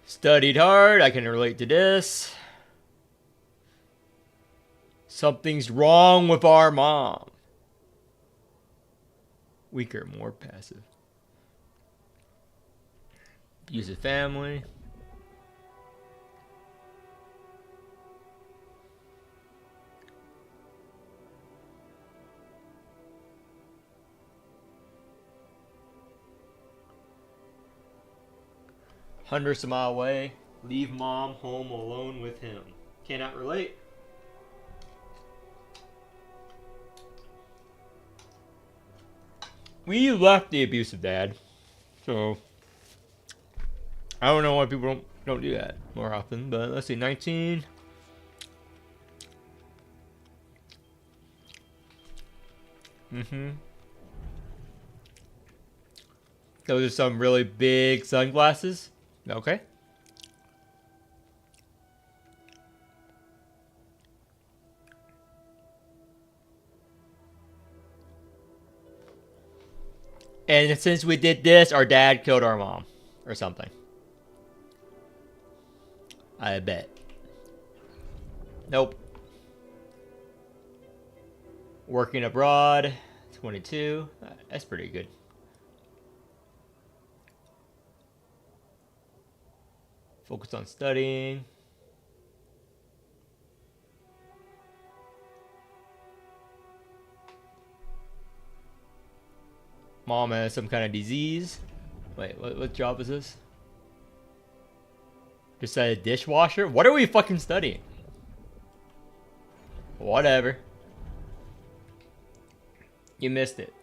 Studied hard. I can relate to this. Something's wrong with our mom. Weaker, more passive. Abusive family. Hundreds of miles away. Leave mom home alone with him. Cannot relate. We left the abusive dad, so I don't know why people don't do that more often. But let's see, 19. Those are some really big sunglasses. Okay. And since we did this, our dad killed our mom. Or something. I bet. Nope. Working abroad. 22. That's pretty good. Focus on studying. Mom has some kind of disease. Wait, what job is this? Just a dishwasher? What are we fucking studying? Whatever. You missed it.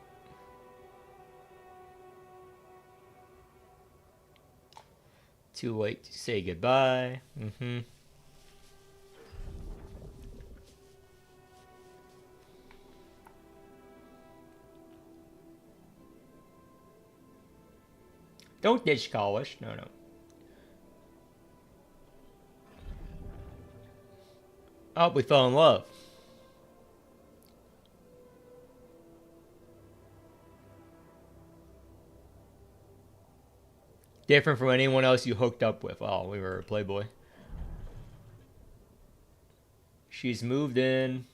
Too late to say goodbye. Don't ditch college. No. Oh, we fell in love. Different from anyone else you hooked up with. Oh, we were a playboy. She's moved in.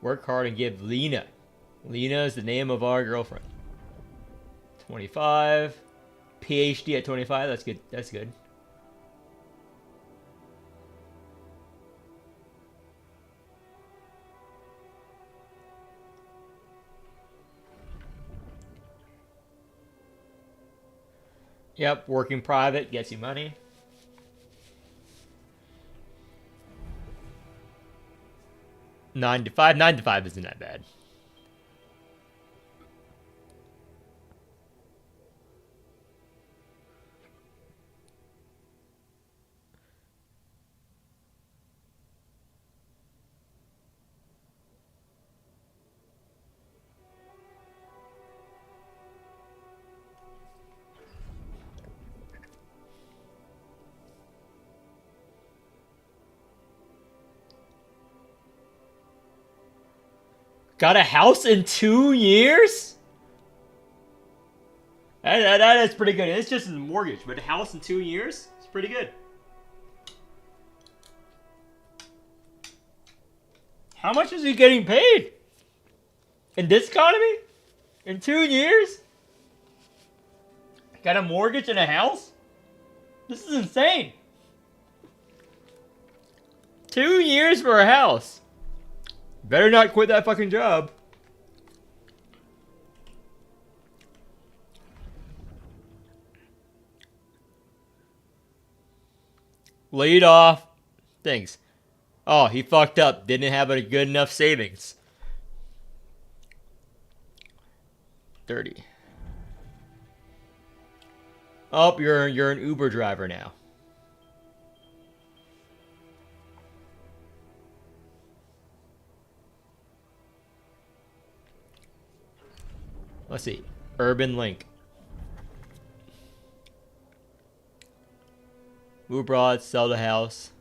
Work hard and give Lena. Lena is the name of our girlfriend. 25. PhD at 25. That's good. That's good. Yep, working private gets you money. Nine to five isn't that bad. Got a house in 2 years? That is pretty good. It's just a mortgage, but a house in 2 years? It's pretty good. How much is he getting paid? In this economy? In 2 years? Got a mortgage and a house? This is insane. 2 years for a house. Better not quit that fucking job. Laid off. Thanks. Oh, he fucked up. Didn't have a good enough savings. 30. Oh, you're an Uber driver now. Let's see. Urban Link. Move abroad, sell the house.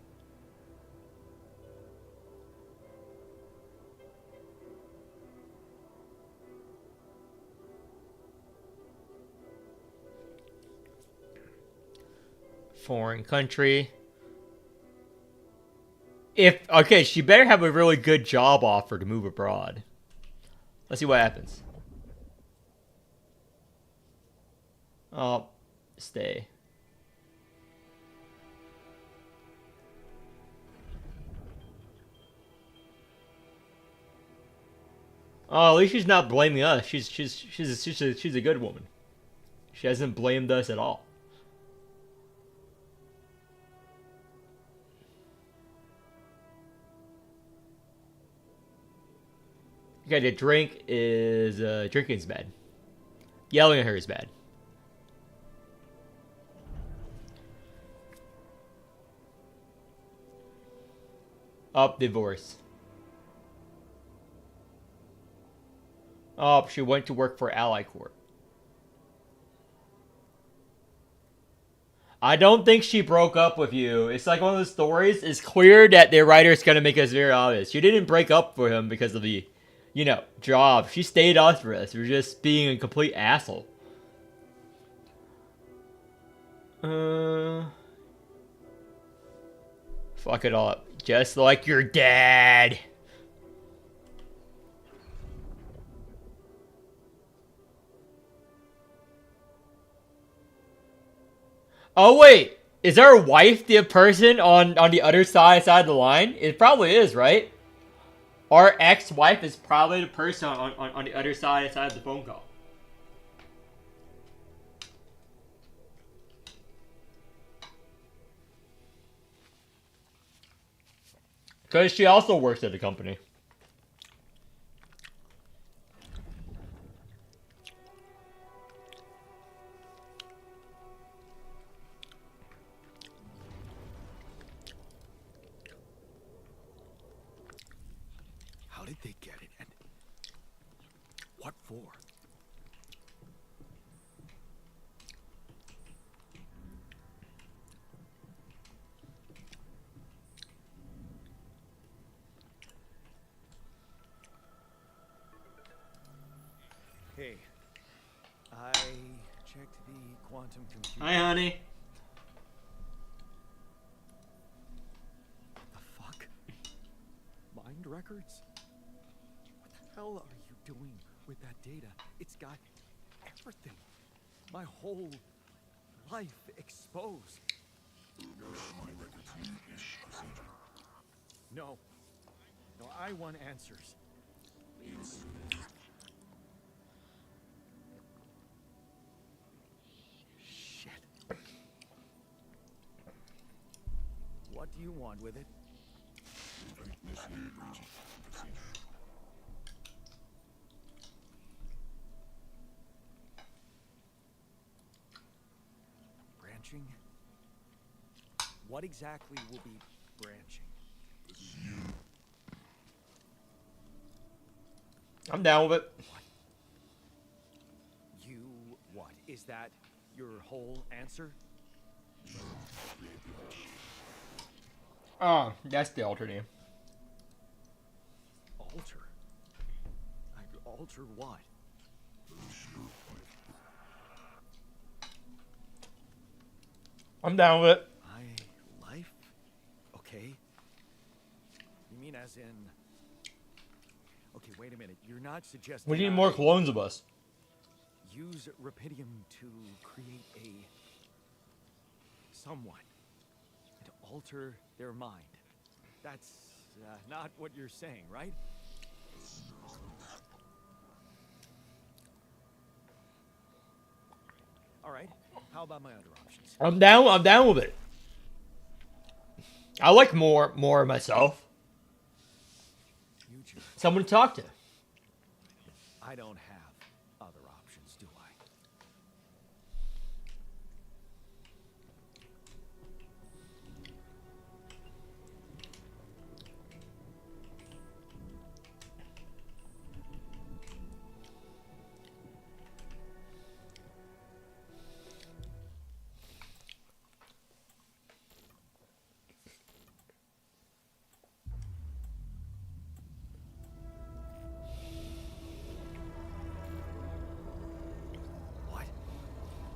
Foreign country. Okay, she better have a really good job offer to move abroad. Let's see what happens. Oh, stay. Oh, at least she's not blaming us. She's a good woman. She hasn't blamed us at all. Okay, the drink is drinking's bad. Yelling at her is bad. Up, divorce. Oh, she went to work for Ally Corp. I don't think she broke up with you. It's like one of those stories. It's clear that the writer's gonna make us very obvious. She didn't break up with him because of the, job. She stayed on for us. We're just being a complete asshole. Fuck it all up. Just like your dad. Oh wait, is our wife the person on the other side of the line? It probably is, right? Our ex-wife is probably the person on the other side of the phone call. Because she also works at the company. How did they get it? And what for? Hey, I checked the quantum computer. Hi, honey. The fuck? Mind records? What the hell are you doing with that data? It's got everything. My whole life exposed. No. No, I want answers. Shit. What do you want with it? Branching? What exactly will be branching? I'm down with it. What? You what? Is that your whole answer? Oh, that's the alter name. Alter? Alter what? I'm down with it. My life? Okay. You mean as in Okay, wait a minute. You're not suggesting We need more I clones of us. use Rapidium to create a someone to alter their mind. That's not what you're saying, right? All right. How about my other options? I'm down with it. I like more of myself. You choose. Someone to talk to. I don't have other options, do I? What?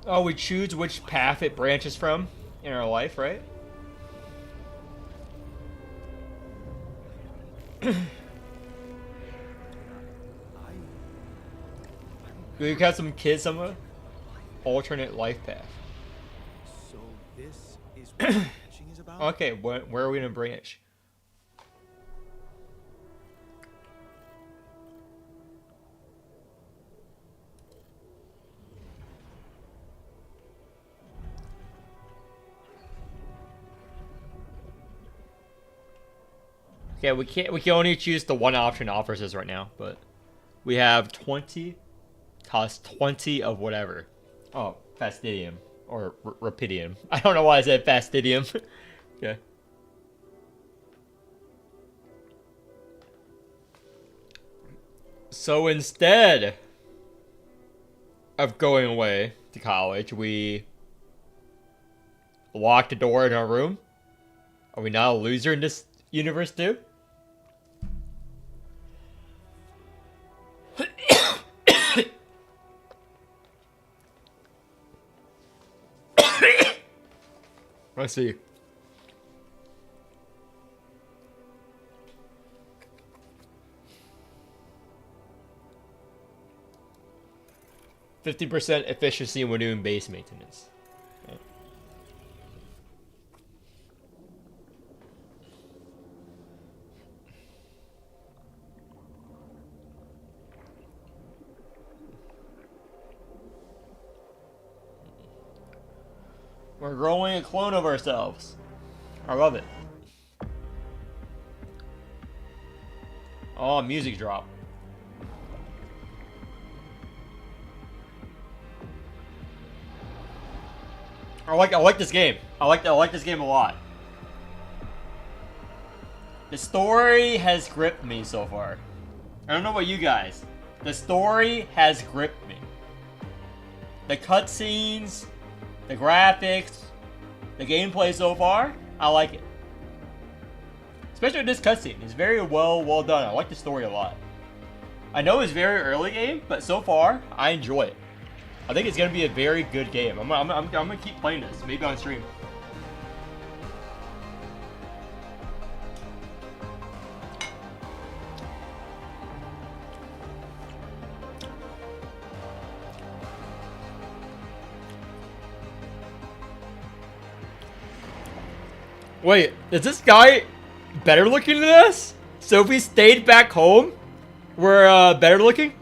Oh, we choose which path it branches from in our life, right? We got some kids somewhere. Alternate life path. So this is what branching is about? Okay, where are we gonna branch? Okay, we can only choose the one option offers us right now, but we have 20 cost 20 of whatever. Oh, fastidium or rapidium. I don't know why I said fastidium. Okay. So instead of going away to college, we lock the door in our room. Are we not a loser in this universe too? Let's see. %50 efficiency when doing base maintenance. Okay. We're growing a clone of ourselves. I love it. Oh, music drop. I like this game. I like this game a lot. The story has gripped me so far. I don't know about you guys. The story has gripped me. The cutscenes, the graphics, the gameplay so far, I like it. Especially this cutscene. It's very well done. I like the story a lot. I know it's very early game, but so far, I enjoy it. I think it's gonna be a very good game. I'm gonna keep playing this, maybe on stream. Wait, is this guy better looking than us? So if we stayed back home, we're better looking?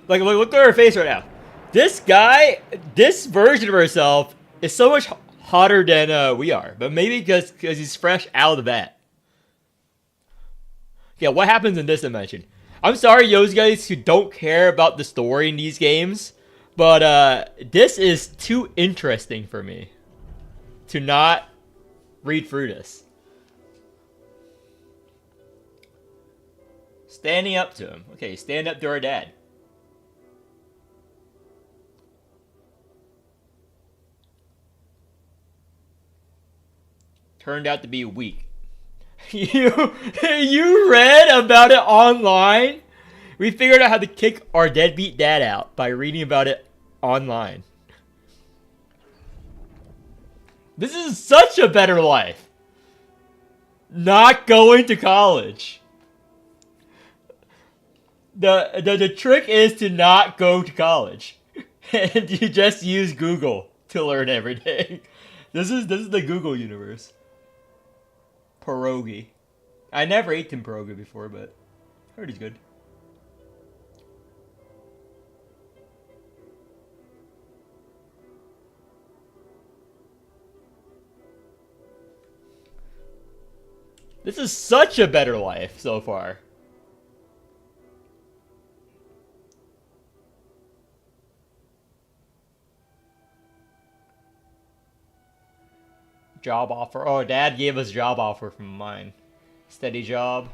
Like, look at her face right now. This guy, this version of herself is so much hotter than we are. But maybe because he's fresh out of the vat. Yeah, what happens in this dimension? I'm sorry, those guys who don't care about the story in these games. But this is too interesting for me to not read through this. Standing up to him. Okay, stand up to our dad. Turned out to be weak. You read about it online? We figured out how to kick our deadbeat dad out by reading about it online. This is such a better life. Not going to college. The trick is to not go to college. And you just use Google to learn everything. This is the Google universe. Pierogi. I never ate Tim pierogi before, but I heard he's good. This is such a better life so far. Job offer. Oh, Dad gave us job offer from mine. Steady job.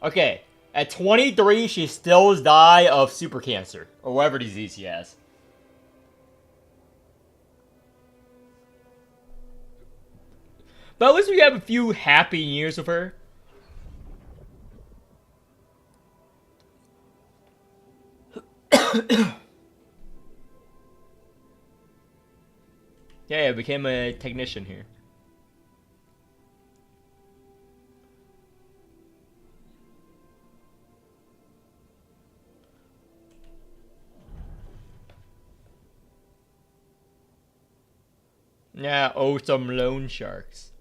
Okay. At 23, she still die of super cancer. Or whatever disease she has. But at least we have a few happy years with her. Yeah, I became a technician here. Yeah, oh, some loan sharks.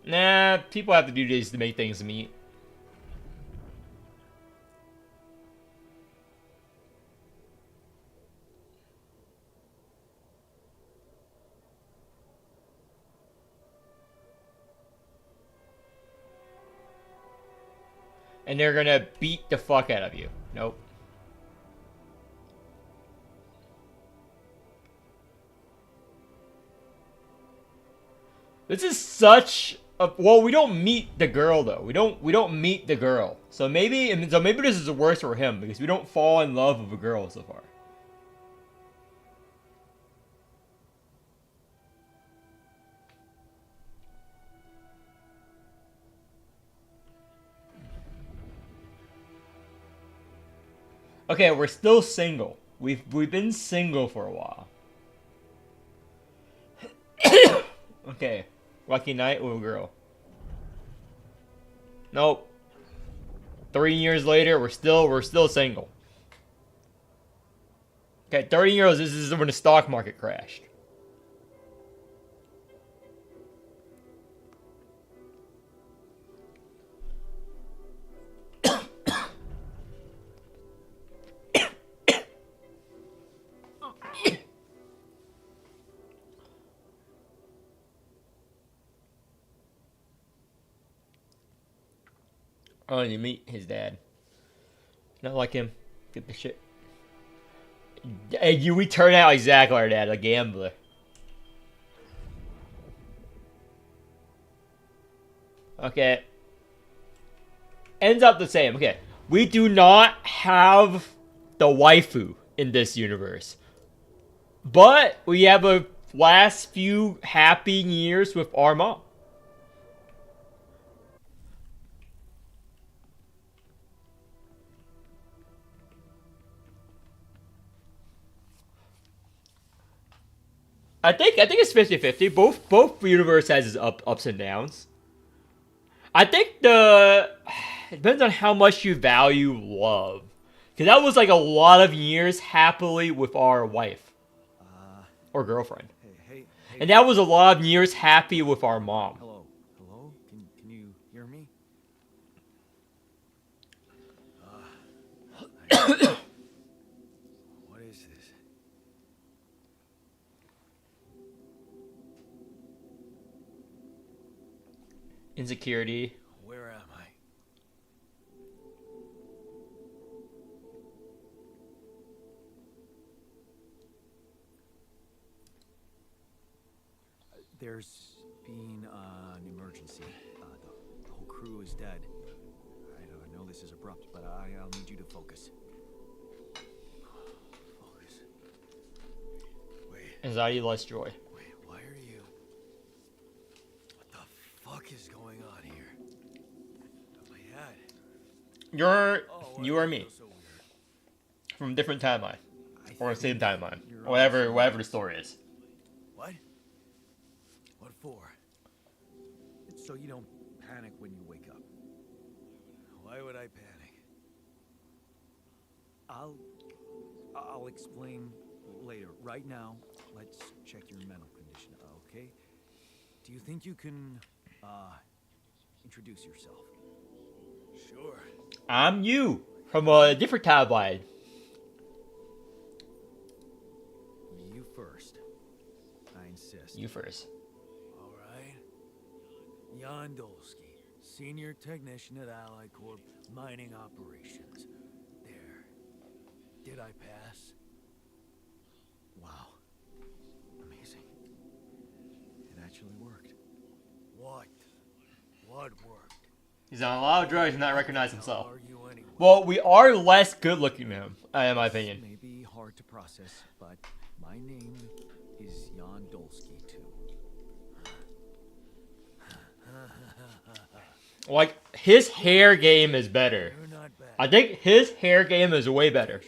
Nah, people have to do this to make things meet. And they're gonna beat the fuck out of you. Nope. This is such a, well, we don't meet the girl though. We don't meet the girl. So maybe this is worse for him because we don't fall in love with a girl so far. Okay, we're still single. We've been single for a while. Okay. Lucky night, little girl. Nope. 3 years later, we're still single. Okay, 30 euros. This is when the stock market crashed. Oh, and you meet his dad. Not like him. Get the shit. Hey, we turn out exactly like our dad, a gambler. Okay. Ends up the same. Okay. We do not have the waifu in this universe. But we have a last few happy years with our mom. I think it's 50-50. Both universe has its ups and downs. I think it depends on how much you value love. Cause that was like a lot of years happily with our wife. Or girlfriend. Hey. And that was a lot of years happy with our mom. Hello? Can you hear me? What is this? Insecurity. Where am I? There's been an emergency. The whole crew is dead. I know this is abrupt, but I'll need you to focus. Focus. Wait, Anxiety, less joy. why are you... What the fuck is going on here? that? You or I me feel so weird. from different timeline I or the same think timeline, you're whatever on whatever the serious. story is. What? What for? It's so you don't panic when you wake up. Why would I panic? I'll explain later. Right now, let's check your mental condition, okay? Do you think you can introduce yourself? Sure. I'm you from a different timeline. You first. I insist. You first. All right. Jan Dolsky, senior technician at Ally Corp Mining Operations. There. Did I pass? Wow. Amazing. It actually worked. What? What worked? He's on a lot of drugs and not recognize himself. How are you anyway? Well, we are less good looking than him, in my opinion. This may be hard to process, but my name is Jan Dolsky too. Like, his hair game is better. You're not bad. I think his hair game is way better.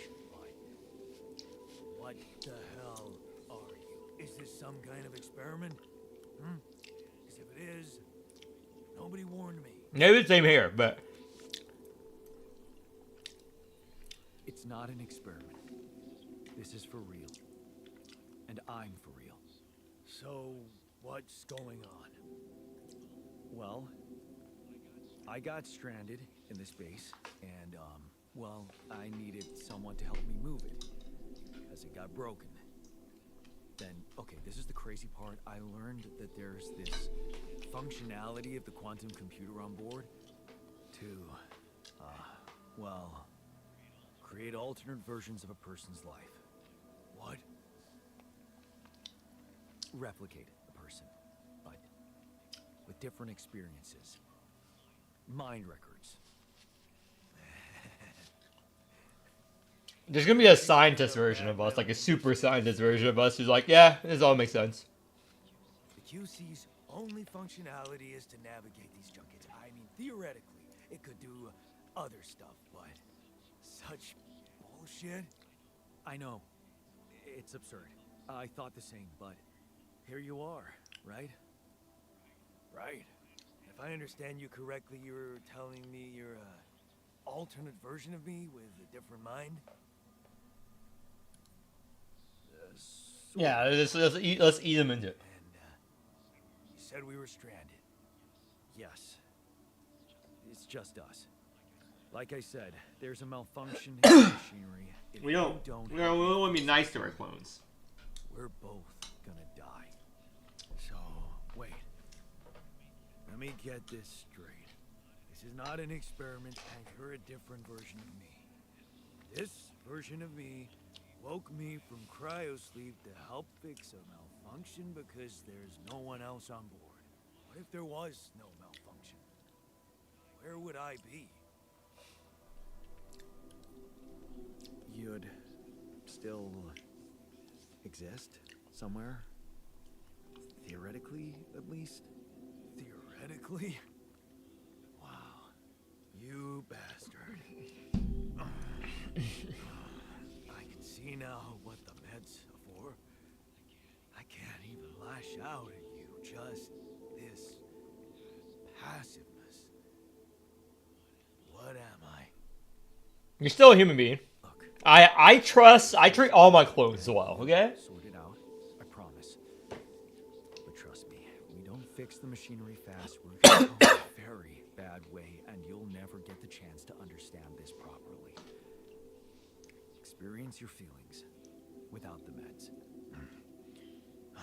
What the hell are you? Is this some kind of experiment? Because if it is, nobody warned me. Maybe the same hair, but It's not an experiment. This is for real. And I'm for real. So, what's going on? Well, I got stranded in this base, and, well, I needed someone to help me move it, as it got broken. Then, okay, this is the crazy part. I learned that there's this functionality of the quantum computer on board to, well, create alternate versions of a person's life. What? Replicate a person, but with different experiences. Mind records. there's gonna be a scientist version of us, like a super scientist version of us who's like, yeah, this all makes sense. The QC's only functionality is to navigate these junkets. I mean, theoretically, it could do other stuff, but such bullshit. I know. It's absurd. I thought the same, but here you are, right? Right. If I understand you correctly, you're telling me you're a alternate version of me with a different mind? Yeah, let's eat them into it. And you said we were stranded. Yes. It's just us. Like I said, there's a malfunction in the machinery. If We you don't want to be nice to our clones. We're both gonna die. So, wait. Let me get this straight. This is not an experiment, and you're a different version of me. This version of me woke me from cryosleep to help fix a malfunction because there's no one else on board. What if there was no malfunction? Where would I be? You'd still exist somewhere? Theoretically, at least? Theoretically? Wow. You bastard. I can see now what the meds are for. I can't even lash out at you. Just this passiveness. What am I? You're still a human being. Look. I treat all my clones as well, okay? Sort it out. I promise. But trust me, if we don't fix the machinery fast, we're gonna go a very bad way, and you'll never get the chance to understand this properly. Experience your feelings without the meds. I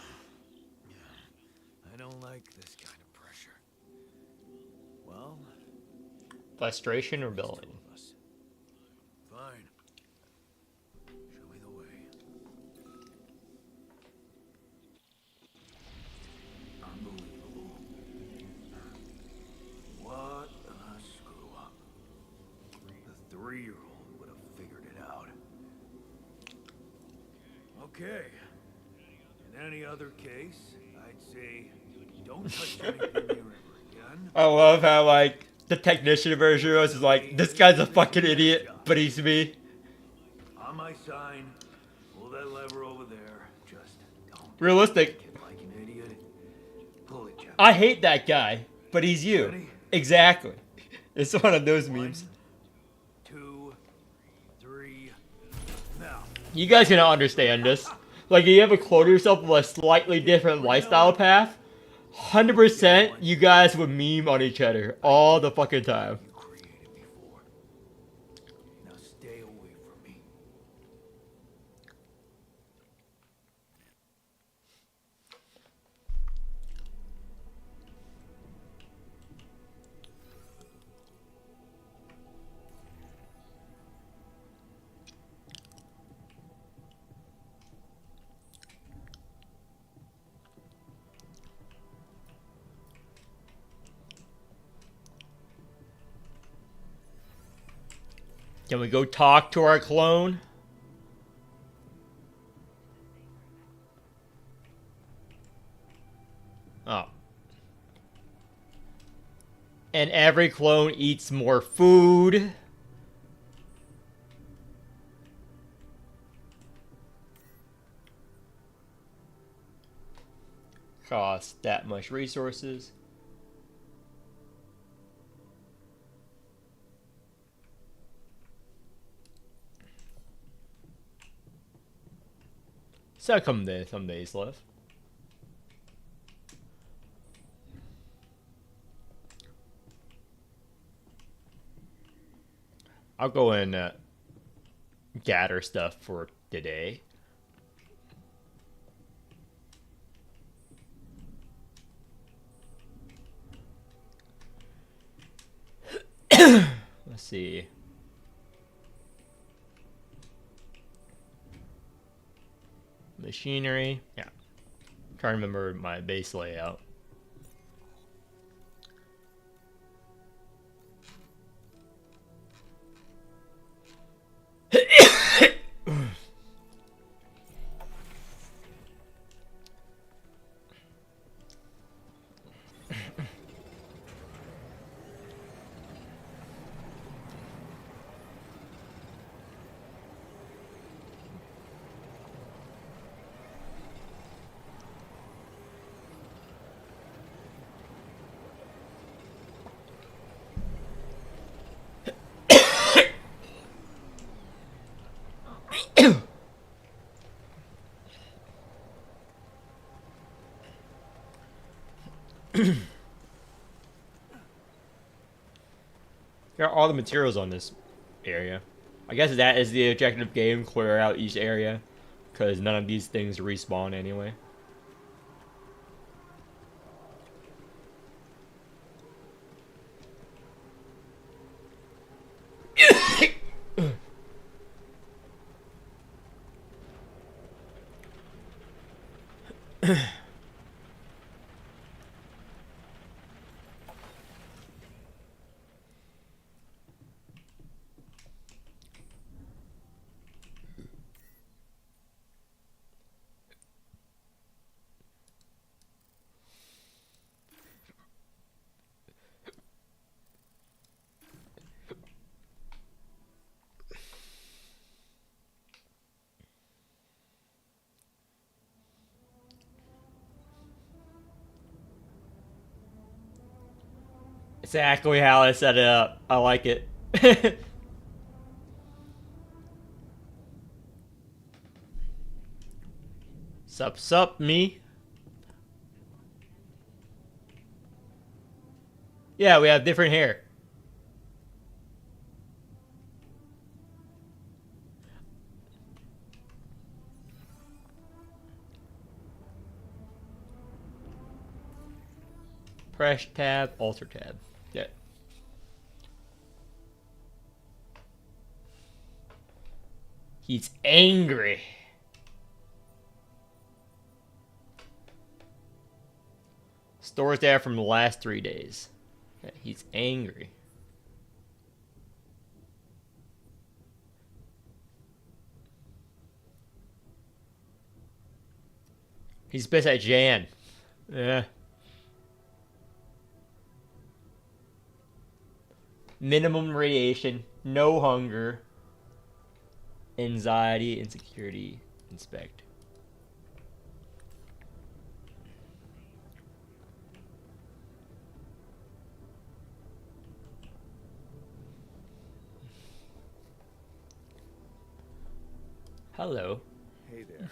don't like this kind of pressure. Well, Frustration, there's rebellion. two of us. Fine. Show me the way. Unbelievable. What a screw up. The 3-year-old would have figured it out. Okay. In any other case, I'd say don't touch anything here ever again. I love how, like, the technician version of us is like, this guy's a fucking idiot, but he's me. On my sign, pull that lever over there. Just don't Realistic. get like an idiot. Pull it, Jeff. I hate that guy, but he's you. Ready? Exactly. It's one of those 1, memes. 2, 3. Now. You guys cannot understand this. Like, if you ever clone yourself with a slightly different lifestyle path, 100% you guys would meme on each other all the fucking time. You created before. Now stay away from me. Can we go talk to our clone? Oh. And every clone eats more food. Costs that much resources. So some days left. I'll go and gather stuff for today. Let's see. Machinery. Yeah. Trying to remember my base layout. Got all the materials on this area. I guess that is the objective game, clear out each area, because none of these things respawn anyway. Exactly how I set it up. I like it. Sup, me? Yeah, we have different hair. Press tab, alter tab. Yeah. He's angry. Stores data from the last 3 days. Yeah, he's angry. He's pissed at Jan. Yeah. minimum radiation, no hunger, anxiety, insecurity, inspect. Hello. Hey there.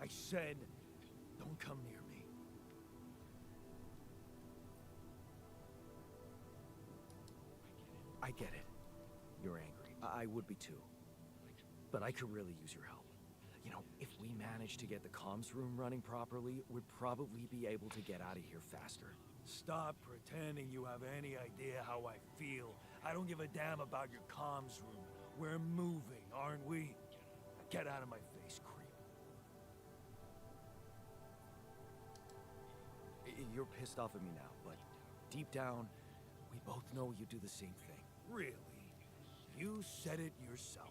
I said, don't come near me. I get it. You're angry. I would be too. But I could really use your help. You know, if we manage to get the comms room running properly, we'd probably be able to get out of here faster. Stop pretending you have any idea how I feel. I don't give a damn about your comms room. We're moving, aren't we? Get out of my face, creep. You're pissed off at me now, but deep down, we both know you do the same thing. Really? You said it yourself.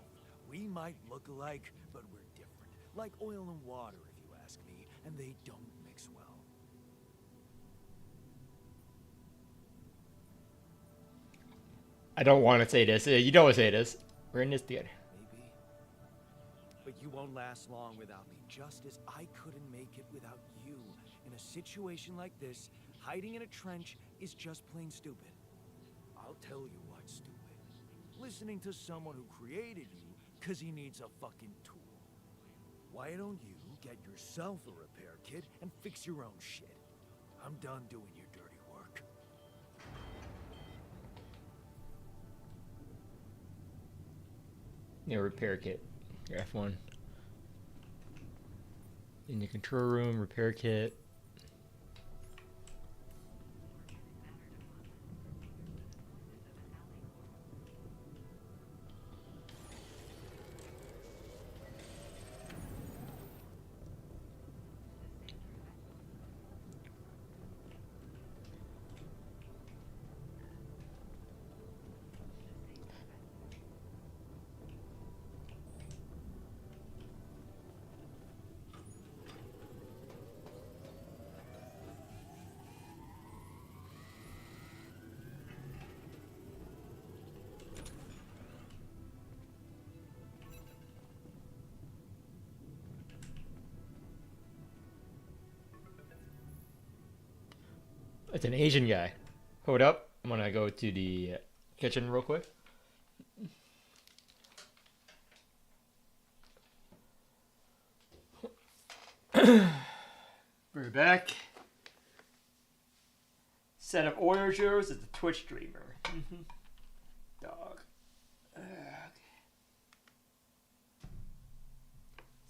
We might look alike, but we're different. Like oil and water, if you ask me, and they don't mix well. I don't want to say this. You don't want to say this. We're in this together. Maybe. But you won't last long without me, just as I couldn't make it without you. In a situation like this, hiding in a trench is just plain stupid. I'll tell you what's stupid. Listening to someone who created you because he needs a fucking tool. Why don't you get yourself a repair kit and fix your own shit? I'm done doing your dirty work. Yeah, repair kit. Your F1. In the control room, repair kit. It's an Asian guy. Hold up. I'm gonna go to the kitchen real quick. We're back. Set of order shows as the Twitch streamer. Dog. It's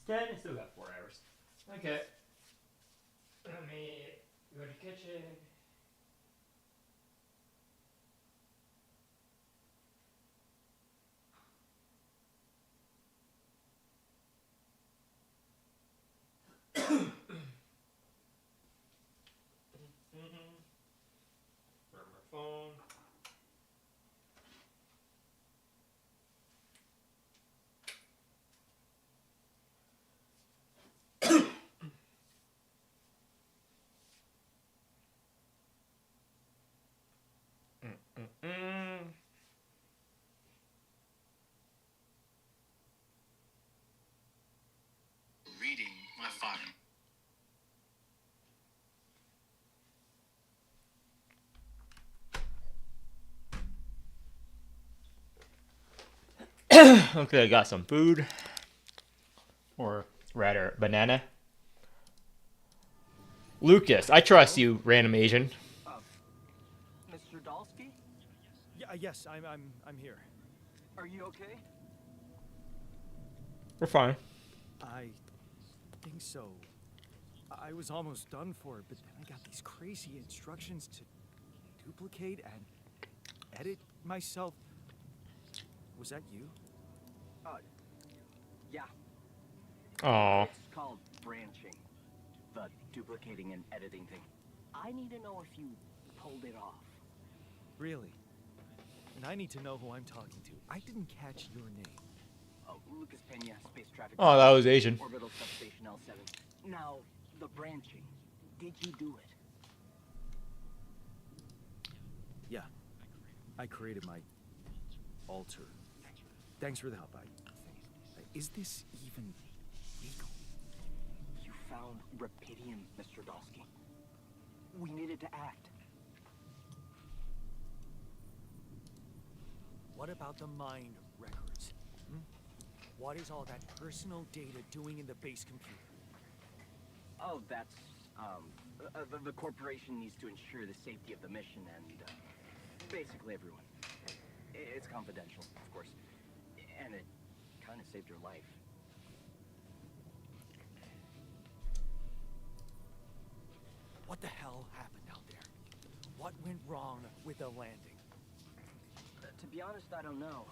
10. I still got 4 hours. Okay. Let me go to the kitchen. Grab my phone. Reading my file. Okay, I got some food. Or rather, banana. Lucas, I trust you, random Asian. Mr. Dalsky? Yeah, yes, I'm here. Are you okay? We're fine. I think so. I was almost done for it, but then I got these crazy instructions to duplicate and edit myself. Was that you? Yeah. Aww. It's called branching. The duplicating and editing thing. I need to know if you pulled it off. Really? And I need to know who I'm talking to. I didn't catch your name. Oh, Lucas Pena, space traffic. Oh, that was Asian. Orbital substation L7. Now, the branching. Did you do it? Yeah. I created my altar. Thanks for the help. Is this even legal? You found Rapidium, Mr. Dolsky. We needed to act. What about the mind records? What is all that personal data doing in the base computer? Oh, that's, the corporation needs to ensure the safety of the mission and, basically everyone. It's confidential, of course. And it kind of saved your life. What the hell happened out there? What went wrong with the landing? To be honest, I don't know.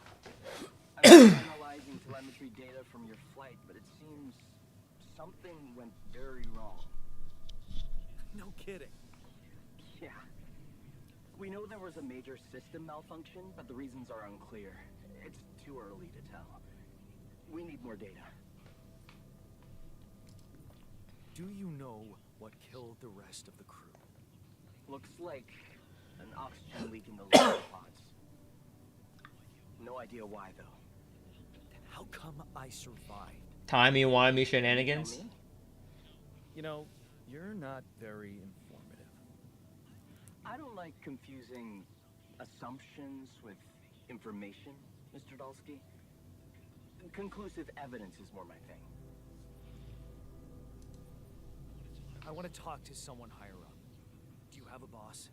I'm analyzing telemetry data from your flight, but it seems something went very wrong. No kidding. Yeah. We know there was a major system malfunction, but the reasons are unclear. It's too early to tell. We need more data. Do you know what killed the rest of the crew? Looks like an oxygen leak in the laser pods. No idea why, though. Then how come I survived? Timey-wimey shenanigans. Tell me? You know, you're not very informative. I don't like confusing assumptions with information, Mr. Dolsky. Conclusive evidence is more my thing. I want to talk to someone higher up. Do you have a boss?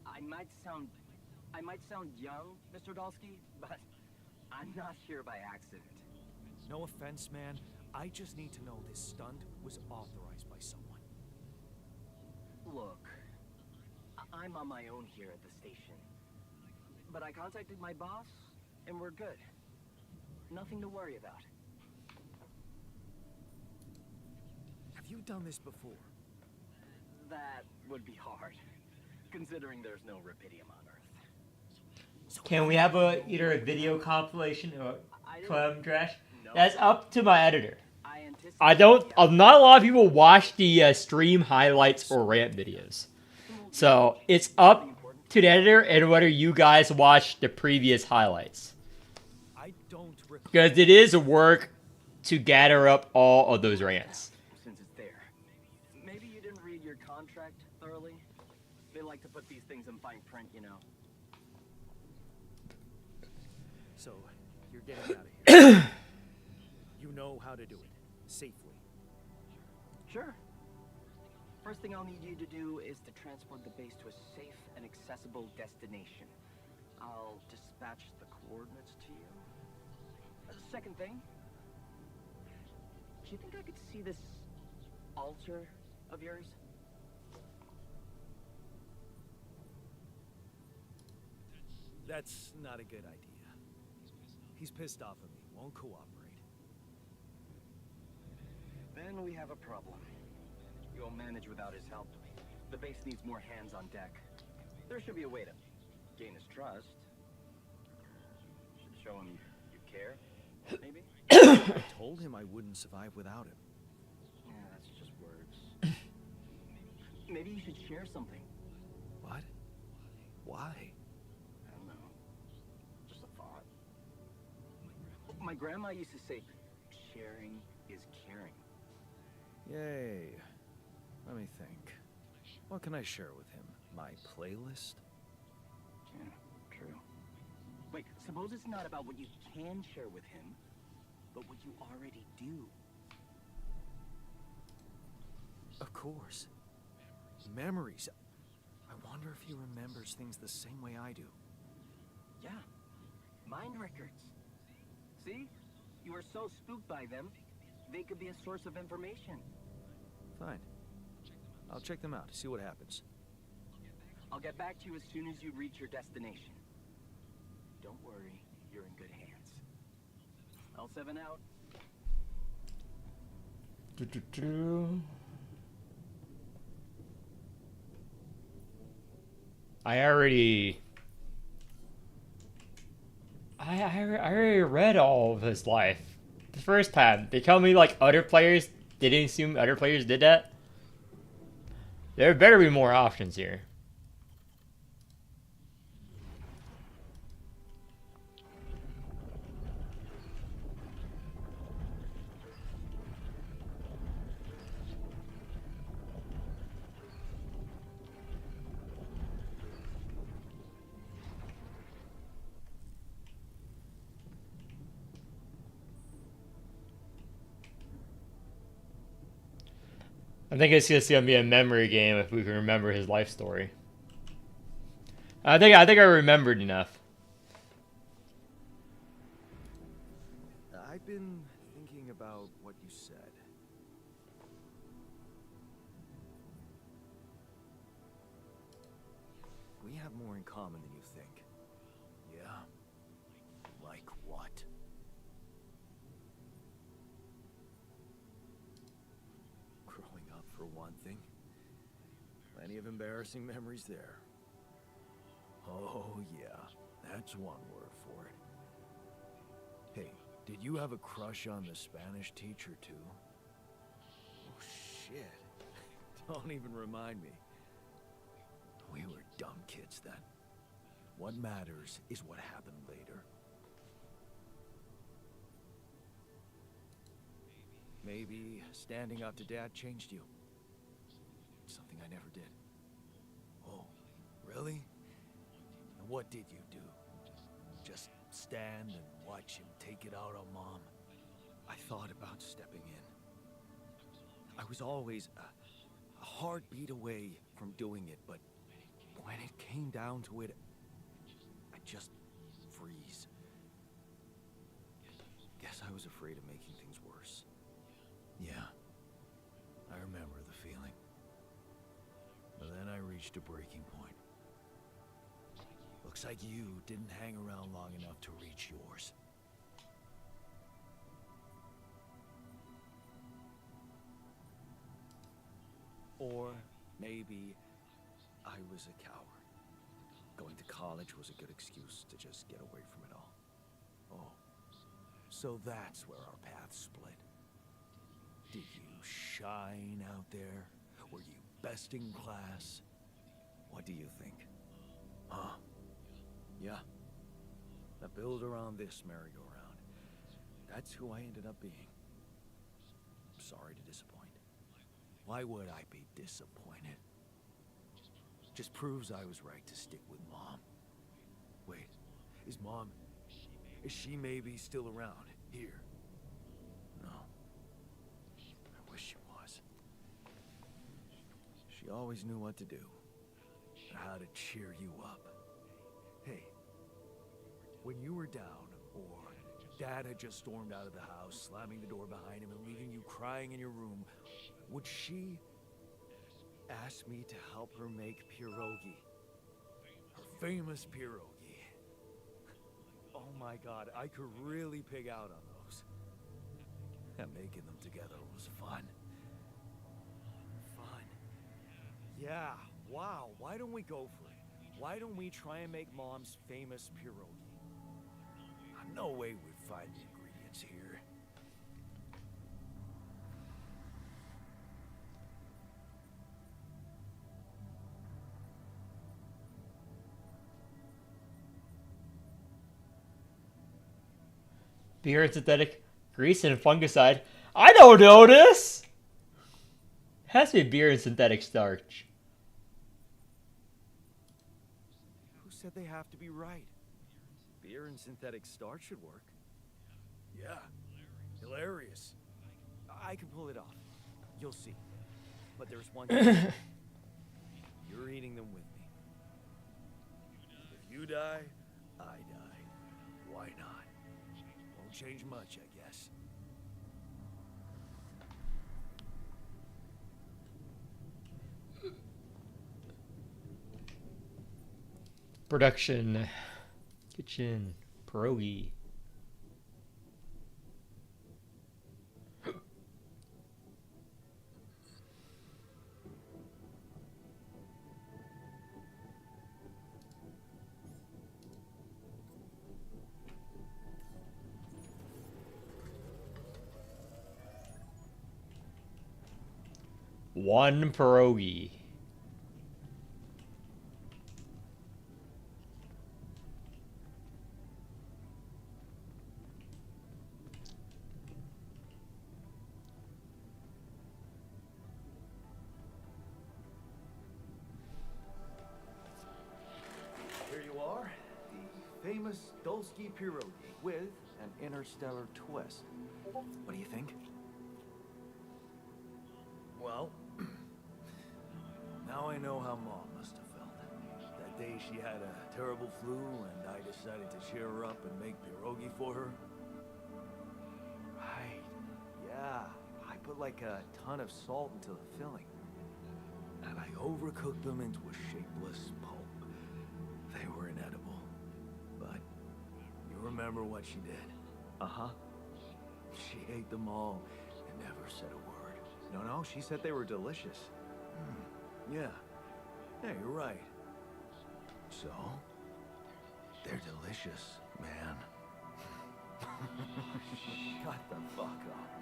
I might sound young, Mr. Dolsky, but I'm not here by accident. No offense, man. I just need to know this stunt was authorized by someone. Look, I'm on my own here at the station. But I contacted my boss, and we're good. Nothing to worry about. Have you done this before? That would be hard, considering there's no Rapidium on Earth. Can we have either a video compilation or I club trash? No. That's up to my editor. I anticipate Not a lot of people watch the stream highlights or rant videos. So it's up to the editor and whether you guys watch the previous highlights. I don't recall. Because it is work to gather up all of those rants. Since it's there. Maybe you didn't read your contract thoroughly. They like to put these things in fine print, you know. So, you're getting out of here. You know how to do it. Safely. Sure. First thing I'll need you to do is to transport the base to a safe and accessible destination. I'll dispatch the coordinates to you. Second thing, do you think I could see this altar of yours? That's not a good idea. He's pissed off at me, won't cooperate. Then we have a problem. You'll manage without his help. The base needs more hands on deck. There should be a way to gain his trust. Should show him you care, maybe? I told him I wouldn't survive without him. Yeah, that's just words. Maybe you should share something. What? Why? I don't know. Just a thought. My grandma used to say, sharing is caring. Yay. Let me think. What can I share with him? My playlist? Yeah, true. Wait, suppose it's not about what you can share with him, but what you already do. Of course. Memories. I wonder if he remembers things the same way I do. Yeah. Mind records. See? You are so spooked by them, they could be a source of information. Fine. I'll check them out, see what happens. I'll get back to you as soon as you reach your destination. Don't worry, you're in good hands. L7 out. I already read all of his life the first time. They tell me like other players didn't assume other players did that. There better be more options here. I think it's just gonna be a memory game if we can remember his life story. I think I remembered enough. I've been thinking about what you said. We have more in common than you think. Yeah? Like what? Growing up, for one thing. Plenty of embarrassing memories there. Oh, yeah. That's one word for it. Hey, did you have a crush on the Spanish teacher, too? Oh, shit. Don't even remind me. We were dumb kids then. What matters is what happened later. Maybe standing up to Dad changed you. Something I never did. Oh, really? And what did you do? Just stand and watch him take it out on Mom? I thought about stepping in. I was always a heartbeat away from doing it, but when it came down to it, I'd just freeze. Guess I was afraid of making things worse. Yeah, I remember the feeling. But then I reached a breaking point. Looks like you didn't hang around long enough to reach yours. Or maybe I was a coward. Going to college was a good excuse to just get away from it all. Oh, so that's where our paths split. Did you shine out there? Were you best in class? What do you think? Huh? Yeah. The builder on this merry-go-round. That's who I ended up being. Sorry to disappoint. Why would I be disappointed? Just proves I was right to stick with Mom. Wait, is she maybe still around here? No. I wish she was. She always knew what to do. How to cheer you up. Hey, when you were down, or Dad had just stormed out of the house, slamming the door behind him and leaving you crying in your room, would she ask me to help her make pierogi? Her famous pierogi. Oh my God, I could really pig out on those. And making them together was fun. Fun. Yeah, wow, why don't we go for it? Why don't we try and make Mom's famous pierogi? No way we'd find the ingredients here. Beer and synthetic grease and fungicide. I don't know this! Has to be beer and synthetic starch. Who said they have to be right? Beer and synthetic starch should work. Yeah, hilarious. I can pull it off. You'll see. But there's one thing. You're eating them with me. If you die, I die. Why not? Won't change much, I guess. Production. Kitchen. Pierogi. One pierogi. Here you are, the famous Dulski pierogi with an interstellar twist. What do you think? Well, Now I know how Mom must have felt. That day she had a terrible flu and I decided to cheer her up and make pierogi for her. Right. Yeah. I put like a ton of salt into the filling. And I overcooked them into a shapeless pulp. They were inedible. But you remember what she did? Uh-huh. She ate them all and never said a word. No, she said they were delicious. Yeah. Yeah, you're right. So? They're delicious, man. Shut the fuck up.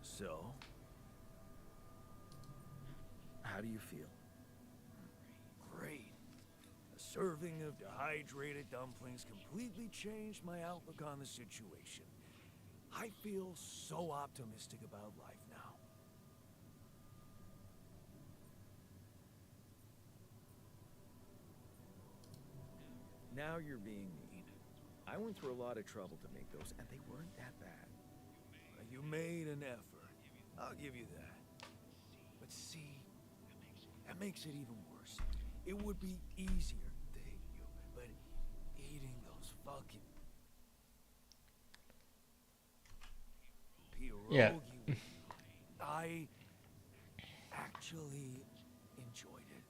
So, how do you feel? Great. A serving of dehydrated dumplings completely changed my outlook on the situation. I feel so optimistic about life now. Now you're being mean. I went through a lot of trouble to make those, and they weren't that bad. You made an effort. I'll give you that. But see, that makes it even worse. It would be easier, thank you, but eating those fucking pierogi, Yeah. I actually enjoyed it.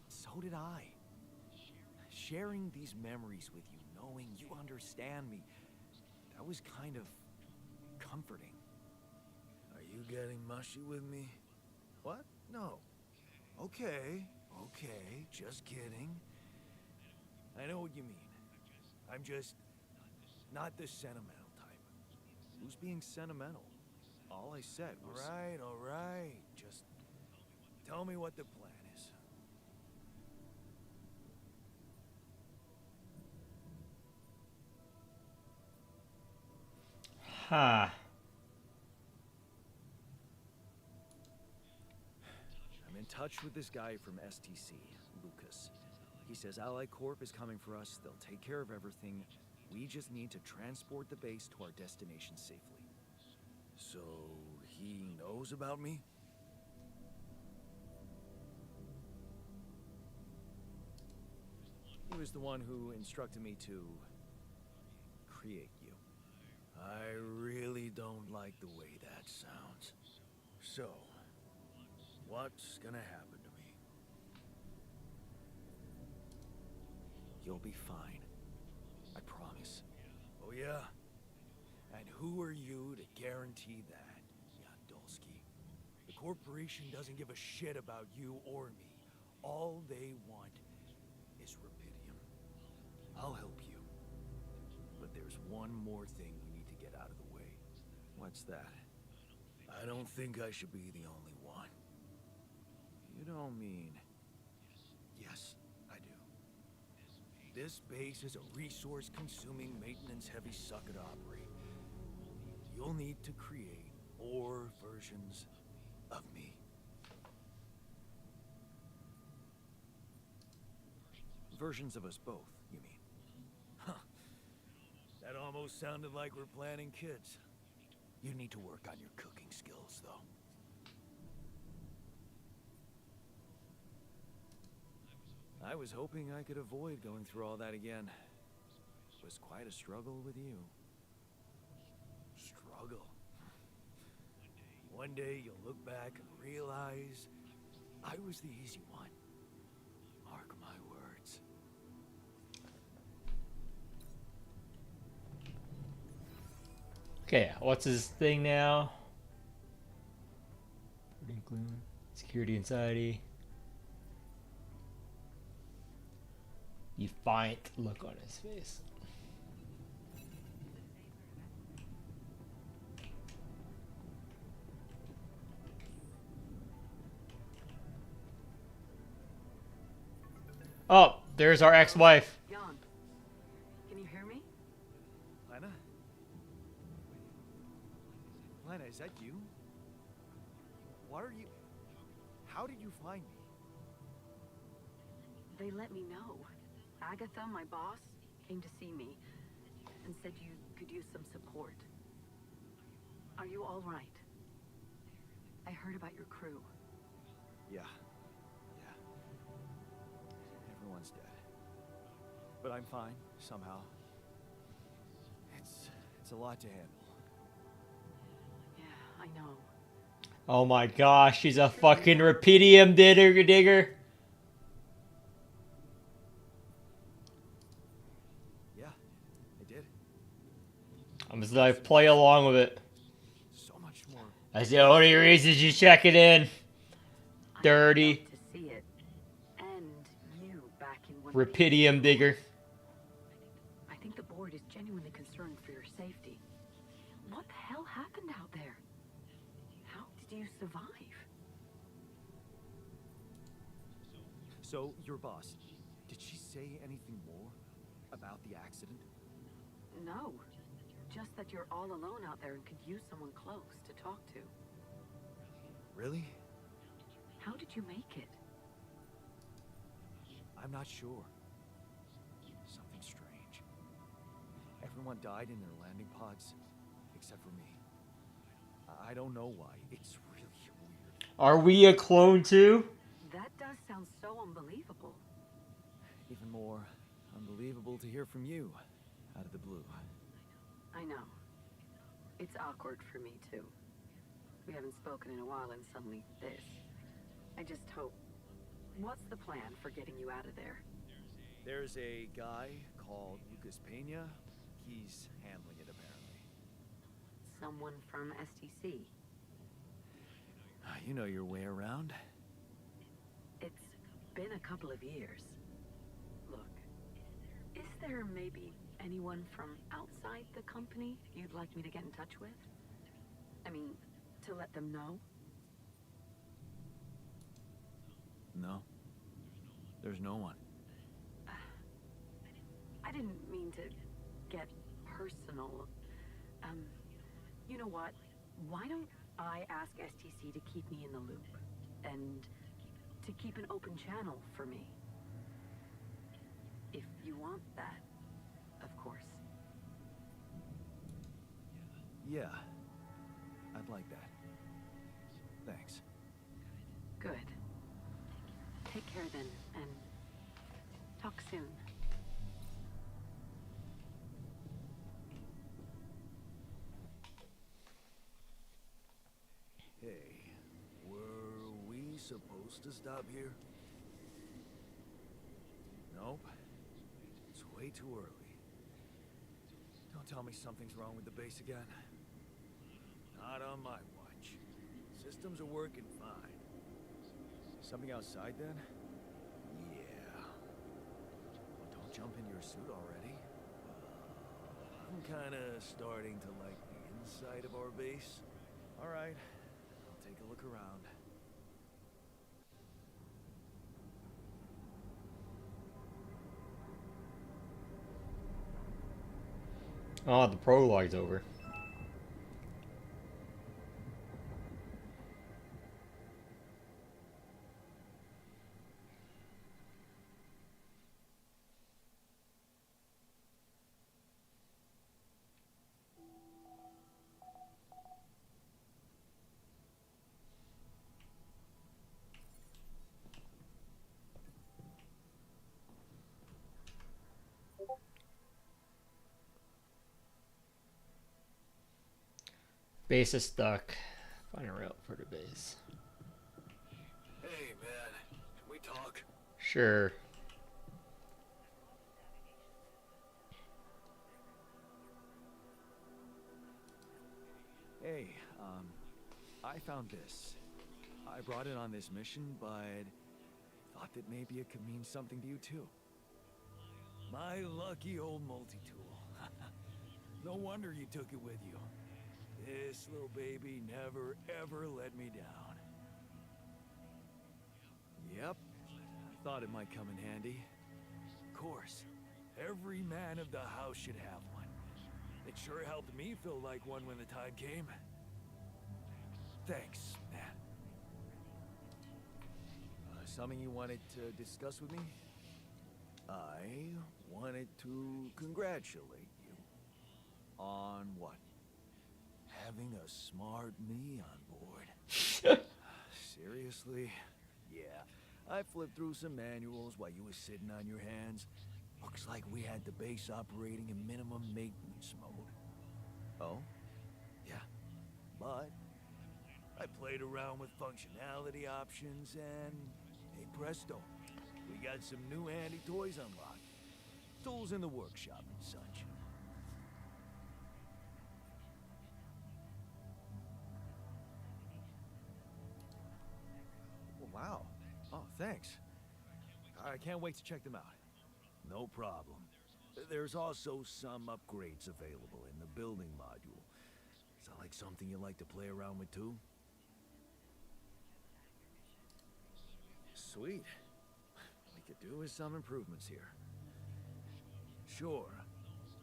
So did I. Sharing these memories with you, knowing you understand me, that was kind of comforting. Are you getting mushy with me? What? No. Okay, just kidding. I know what you mean. I'm just not the sentimental type. Who's being sentimental? All I said was... All right. Just tell me what the plan is. Huh. I'm in touch with this guy from STC, Lucas. He says Ally Corp is coming for us. They'll take care of everything. We just need to transport the base to our destination safely. So, he knows about me? He was the one who instructed me to create you. I really don't like the way that sounds. So, what's gonna happen to me? You'll be fine. I promise. Oh yeah? And who are you to guarantee that, Yandolski? The corporation doesn't give a shit about you or me. All they want is rubidium. I'll help you. But there's one more thing we need to get out of the way. What's that? I don't think I should be the only one. You don't mean... Yes, I do. This base is a resource-consuming, maintenance-heavy sucker to operate. You'll need to create more versions of me. Versions of us both, you mean? Huh. That almost sounded like we're planning kids. You need to work on your cooking skills, though. I was hoping I could avoid going through all that again. It was quite a struggle with you. Struggle? One day you'll look back and realize I was the easy one. Mark my words. Okay, what's his thing now? Security anxiety. Defiant look on his face. Oh, there's our ex-wife. Jan, can you hear me? Lena, is that you? What are you... How did you find me? They let me know. Agatha, my boss, came to see me and said you could use some support. Are you all right? I heard about your crew. Yeah. Everyone's dead. But I'm fine, somehow. It's a lot to handle. Yeah, I know. Oh my gosh, she's a fucking Rapidium digger. Yeah, I did. I'm just like play along with it. So much more. That's the only reason you check it in. Dirty I'd love to see it. And you back in one piece. Rapidium digger. I think the board is genuinely concerned for your safety. What the hell happened out there? How did you survive? So, your boss, did she say anything more about the accident? No. Just that you're all alone out there and could use someone close to talk to. Really? How did you make it? I'm not sure. Something strange. Everyone died in their landing pods, except for me. I don't know why. It's really weird. Are we a clone too? That does sound so unbelievable. Even more unbelievable to hear from you, out of the blue. I know. It's awkward for me too. We haven't spoken in a while and suddenly this. I just hope... What's the plan for getting you out of there? There's a guy called Lucas Pena. He's handling it, apparently. Someone from STC. You know your way around. It's been a couple of years. Look, is there maybe anyone from outside the company you'd like me to get in touch with? I mean, to let them know? No. There's no one. I didn't mean to get personal. You know what? Why don't I ask STC to keep me in the loop? And to keep an open channel for me? If you want that, of course. Yeah. I'd like that. Thanks. Good. Take care then, and talk soon. Hey, were we supposed to stop here? Nope. It's way too early. Don't tell me something's wrong with the base again. Not on my watch. Systems are working fine. Something outside then? Yeah. Well, don't jump into your suit already. I'm kinda starting to like the inside of our base. Alright, I'll take a look around. Oh, the prologue's over. Base is stuck. Find a route for the base. Hey, man. Can we talk? Sure. Hey, I found this. I brought it on this mission, but thought that maybe it could mean something to you too. My lucky old multi-tool. No wonder you took it with you. This little baby never ever let me down. Yep, I thought it might come in handy. Of course, every man of the house should have one. It sure helped me feel like one when the time came. Thanks, man. Something you wanted to discuss with me? I wanted to congratulate you. On what? Having a smart me on board. Seriously? Yeah. I flipped through some manuals while you were sitting on your hands. Looks like we had the base operating in minimum maintenance mode. Oh? Yeah. But I played around with functionality options and, hey presto, we got some new handy toys unlocked. Tools in the workshop and such. Oh, wow. Oh, thanks. I can't wait to check them out. No problem. There's also some upgrades available in the building module. Is that like something you like to play around with too? Sweet. We could do with some improvements here. Sure,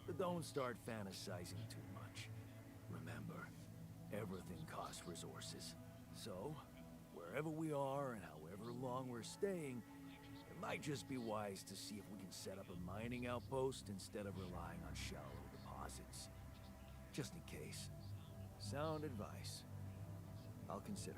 but don't start fantasizing too much. Remember, everything costs resources. So, wherever we are and however long we're staying, it might just be wise to see if we can set up a mining outpost instead of relying on shallow deposits. Just in case. Sound advice. I'll consider.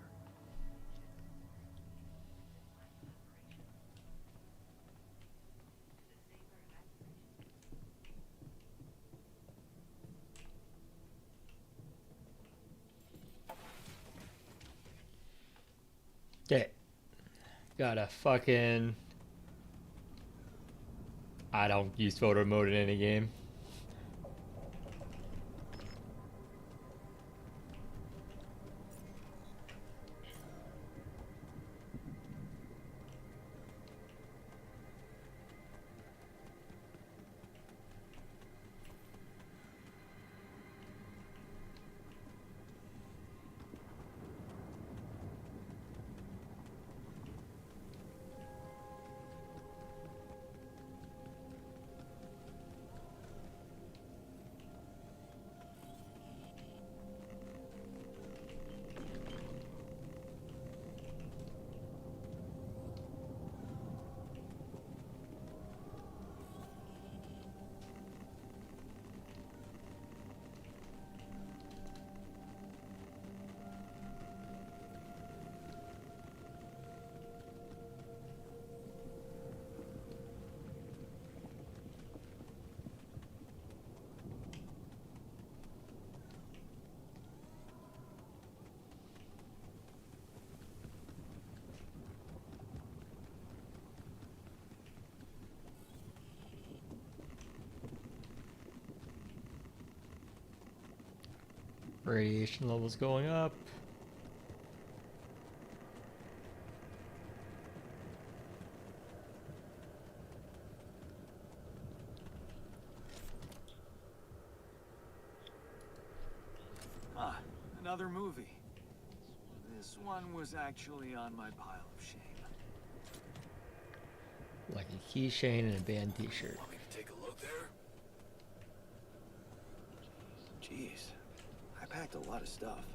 Okay. Gotta fucking... I don't use photo mode in any game. Radiation levels going up. Ah, another movie. This one was actually on my pile of shame. Like a keychain and a band t-shirt. Want me to take a look there? Jeez, I packed a lot of stuff.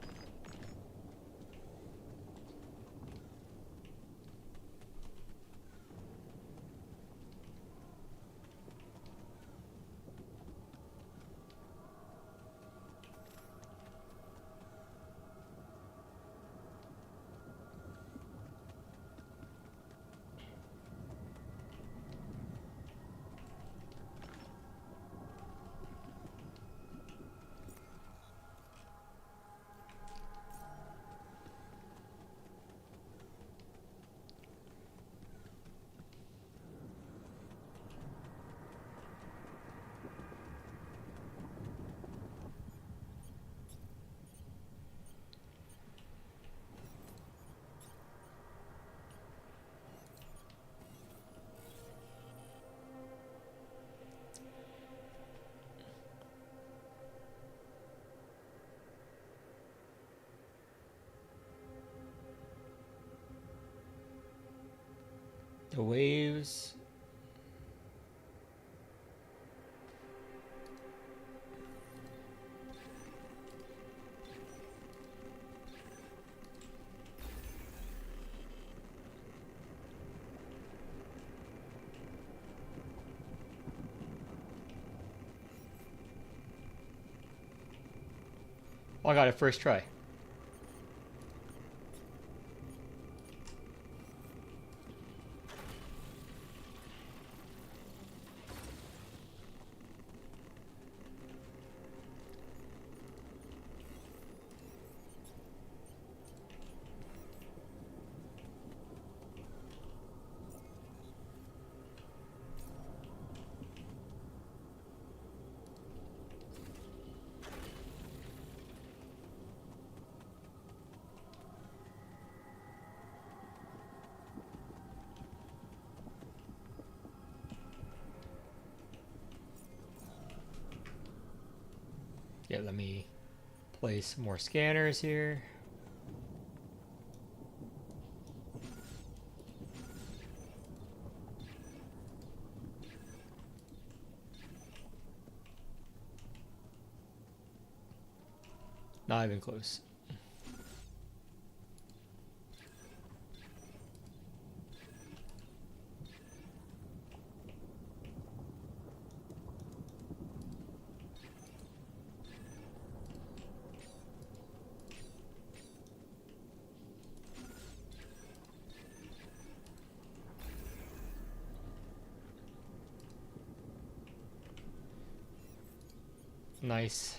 The waves. Oh, I got it first try. Yeah, let me place more scanners here. Not even close. Nice.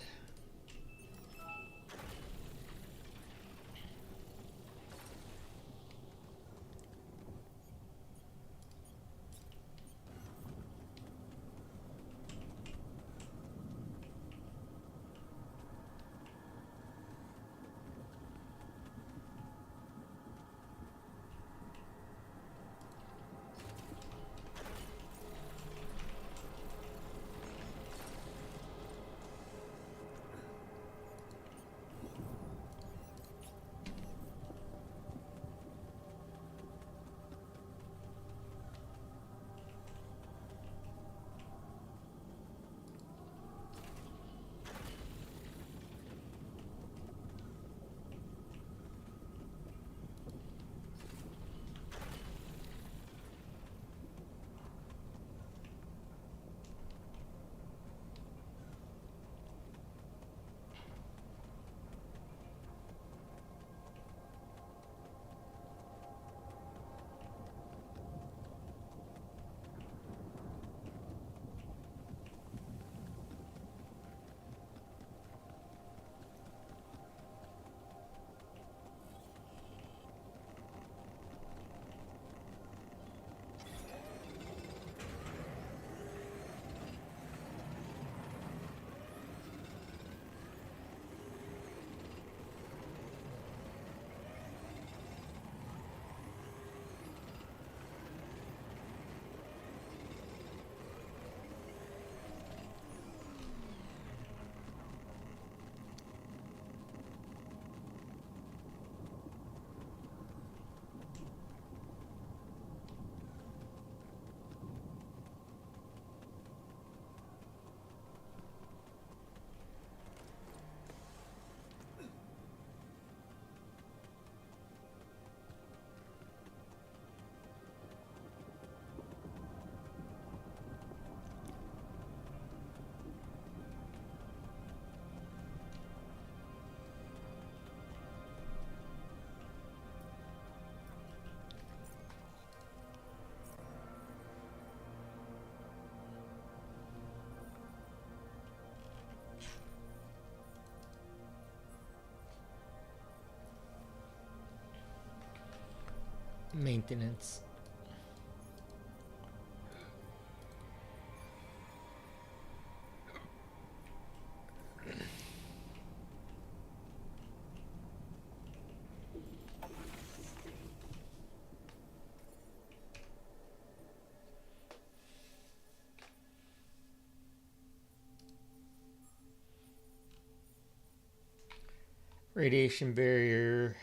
Maintenance. Radiation barrier.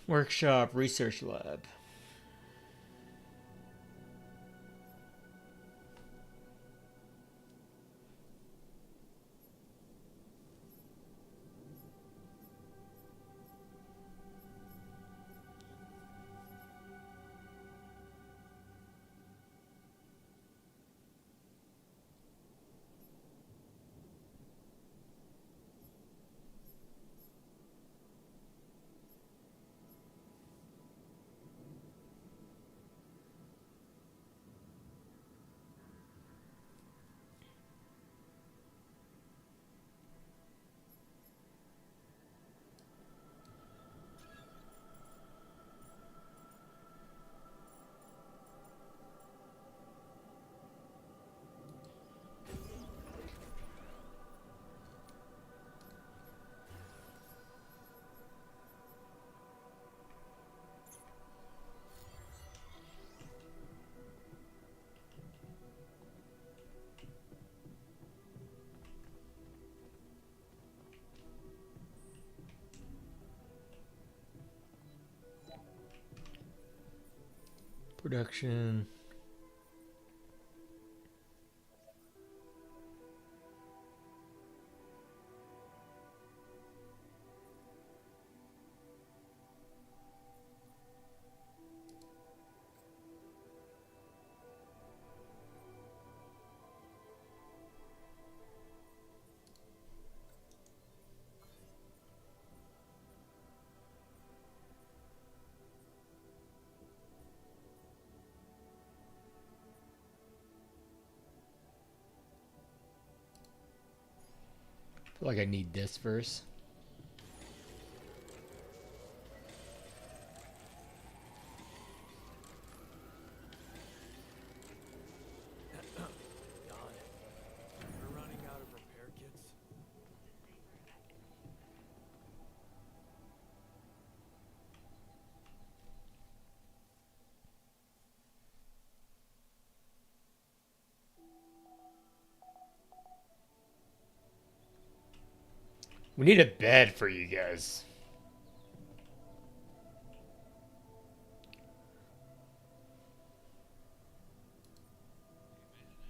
Workshop, research lab. Production. I feel like I need this first. We're running out of repair kits. We need a bed for you guys.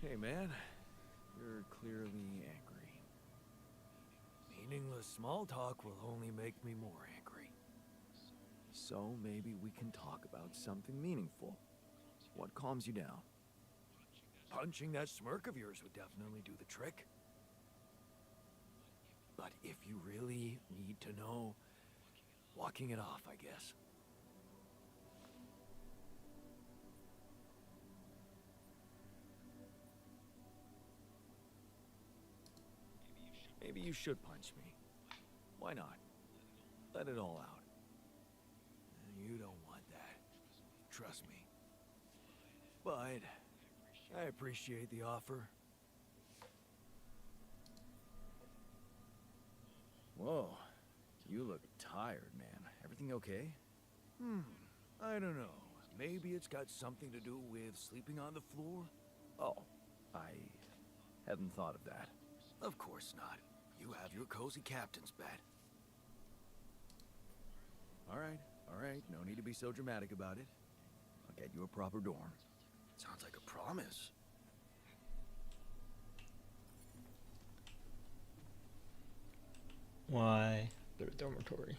Hey, man. You're clearly angry. Meaningless small talk will only make me more angry. So maybe we can talk about something meaningful. What calms you down? Punching that smirk of yours would definitely do the trick. But if you really need to know, walking it off, I guess. Maybe you should punch me. Why not? Let it all out. You don't want that. Trust me. But I appreciate the offer. Whoa, you look tired, man. Everything okay? I don't know. Maybe it's got something to do with sleeping on the floor? Oh, I hadn't thought of that. Of course not. You have your cozy captain's bed. All right. No need to be so dramatic about it. I'll get you a proper dorm. Sounds like a promise. Why? Go to dormitory.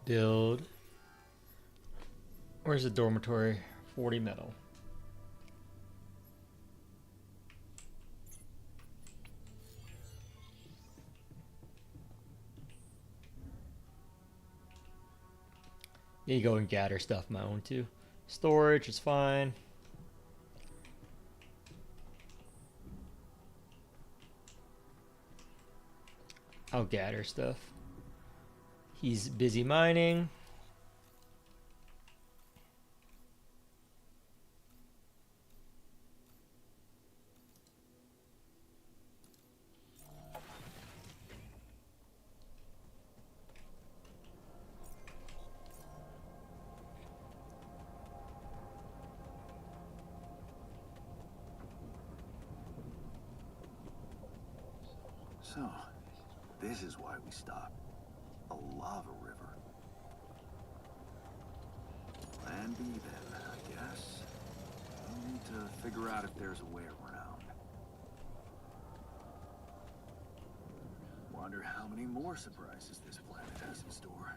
Build. Where's the dormitory? 40 metal. Need to go and gather stuff my own too. Storage is fine. I'll gather stuff. He's busy mining. So, this is why we stopped. A lava river. Plan B then, I guess. We need to figure out if there's a way around. Wonder how many more surprises this planet has in store.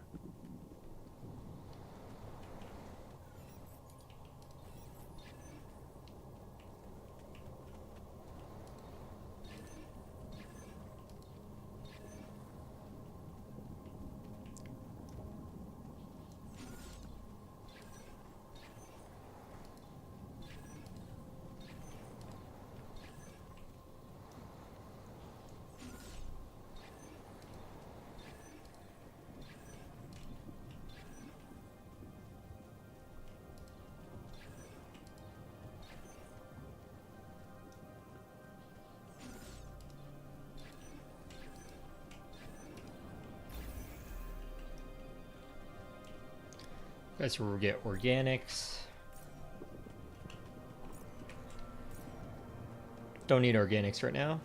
That's where we get organics. Don't need organics right now.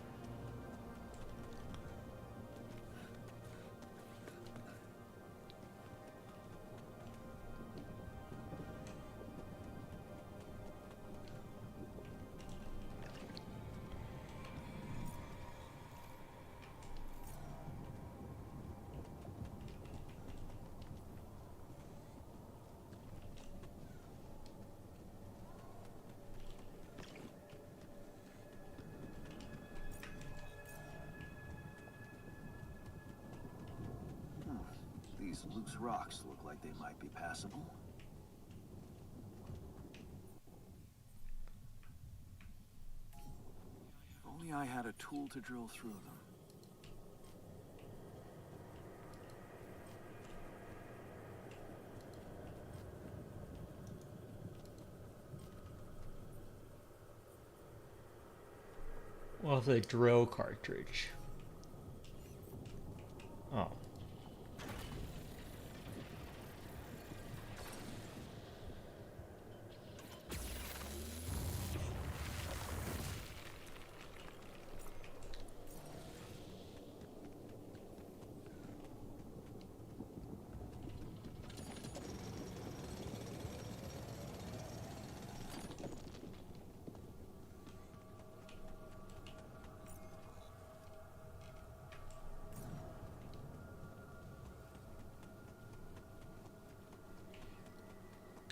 These loose rocks look like they might be passable. If only I had a tool to drill through them. Well, the drill cartridge. Oh.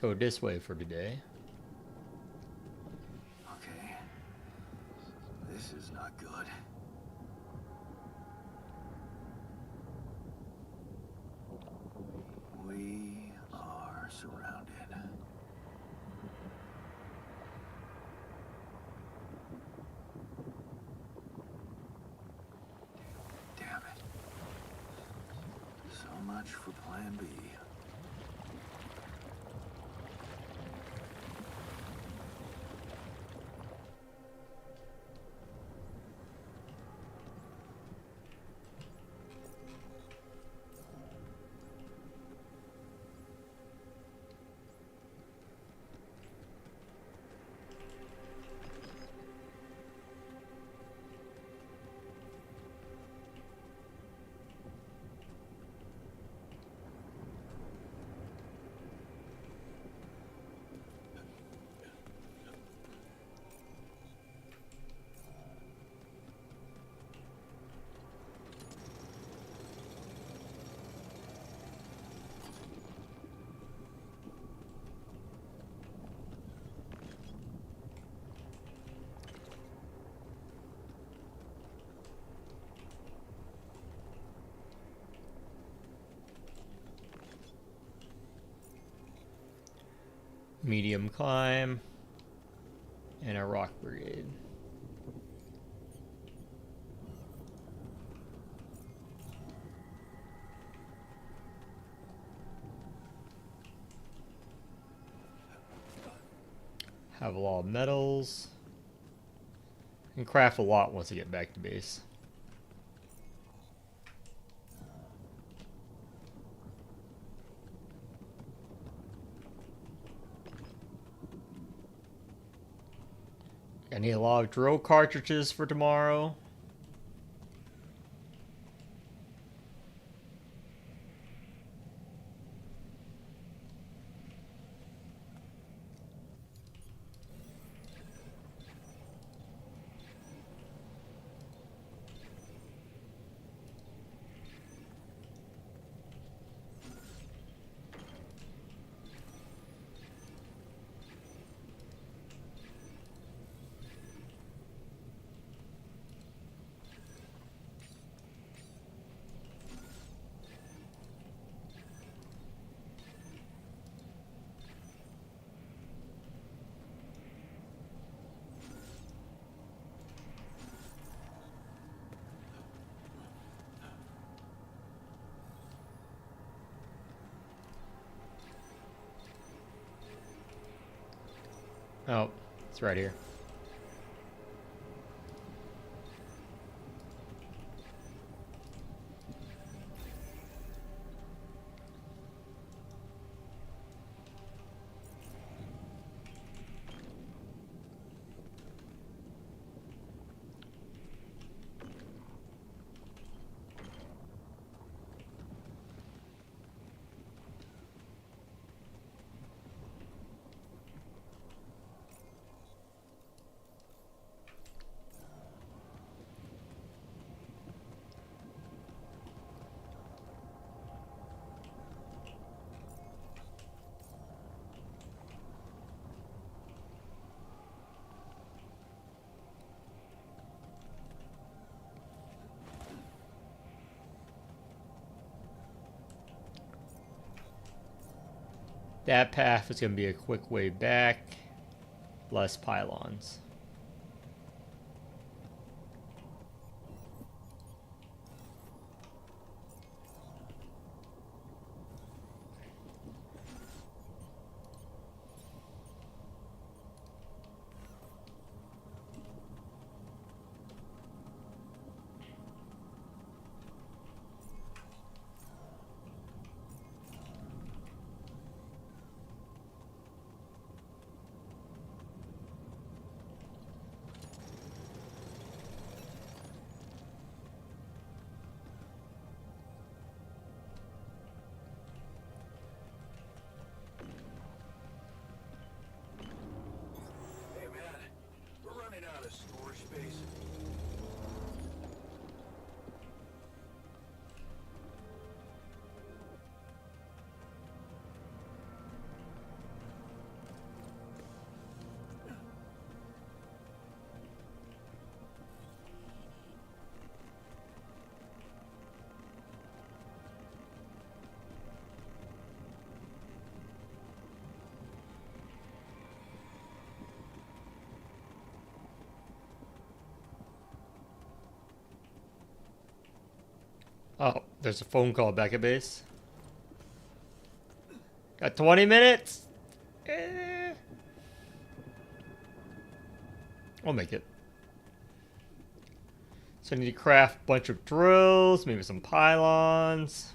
Go this way for today. Okay. This is not good. We are surrounded. Damn it. So much for Plan B. Medium climb. And a rock brigade. Have a lot of metals. And craft a lot once I get back to base. I need a lot of drill cartridges for tomorrow. Oh, it's right here. That path is going to be a quick way back. Less pylons. Hey man, we're running out of storage space. Oh, there's a phone call back at base. Got 20 minutes? I'll make it. So I need to craft a bunch of drills, maybe some pylons.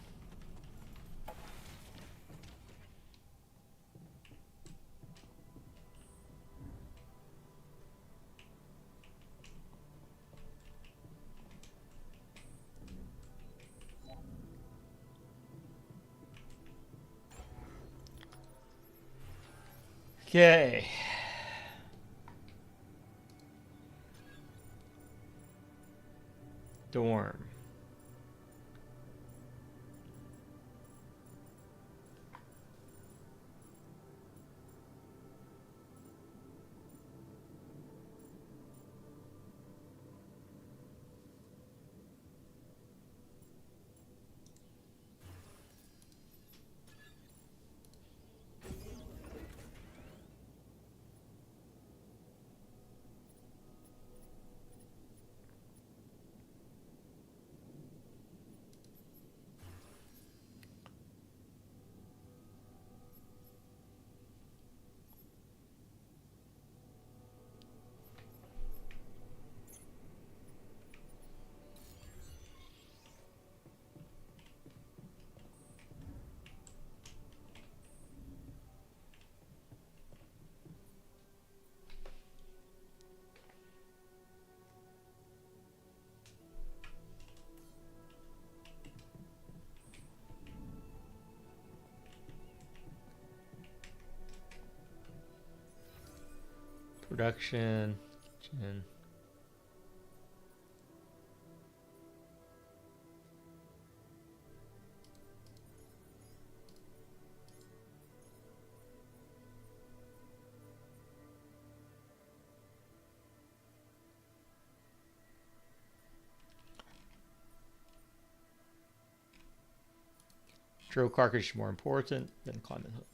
Okay. Dorm. Production. Gen. Drill cartridge is more important than climbing hook.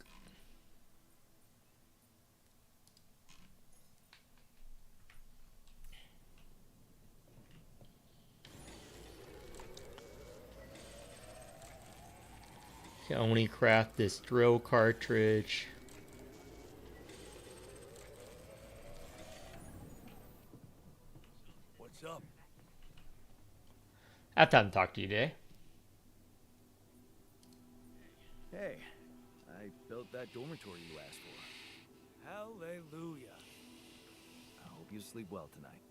Can only craft this drill cartridge. What's up? I have time to talk to you today. Hey, I built that dormitory you asked for. Hallelujah. I hope you sleep well tonight.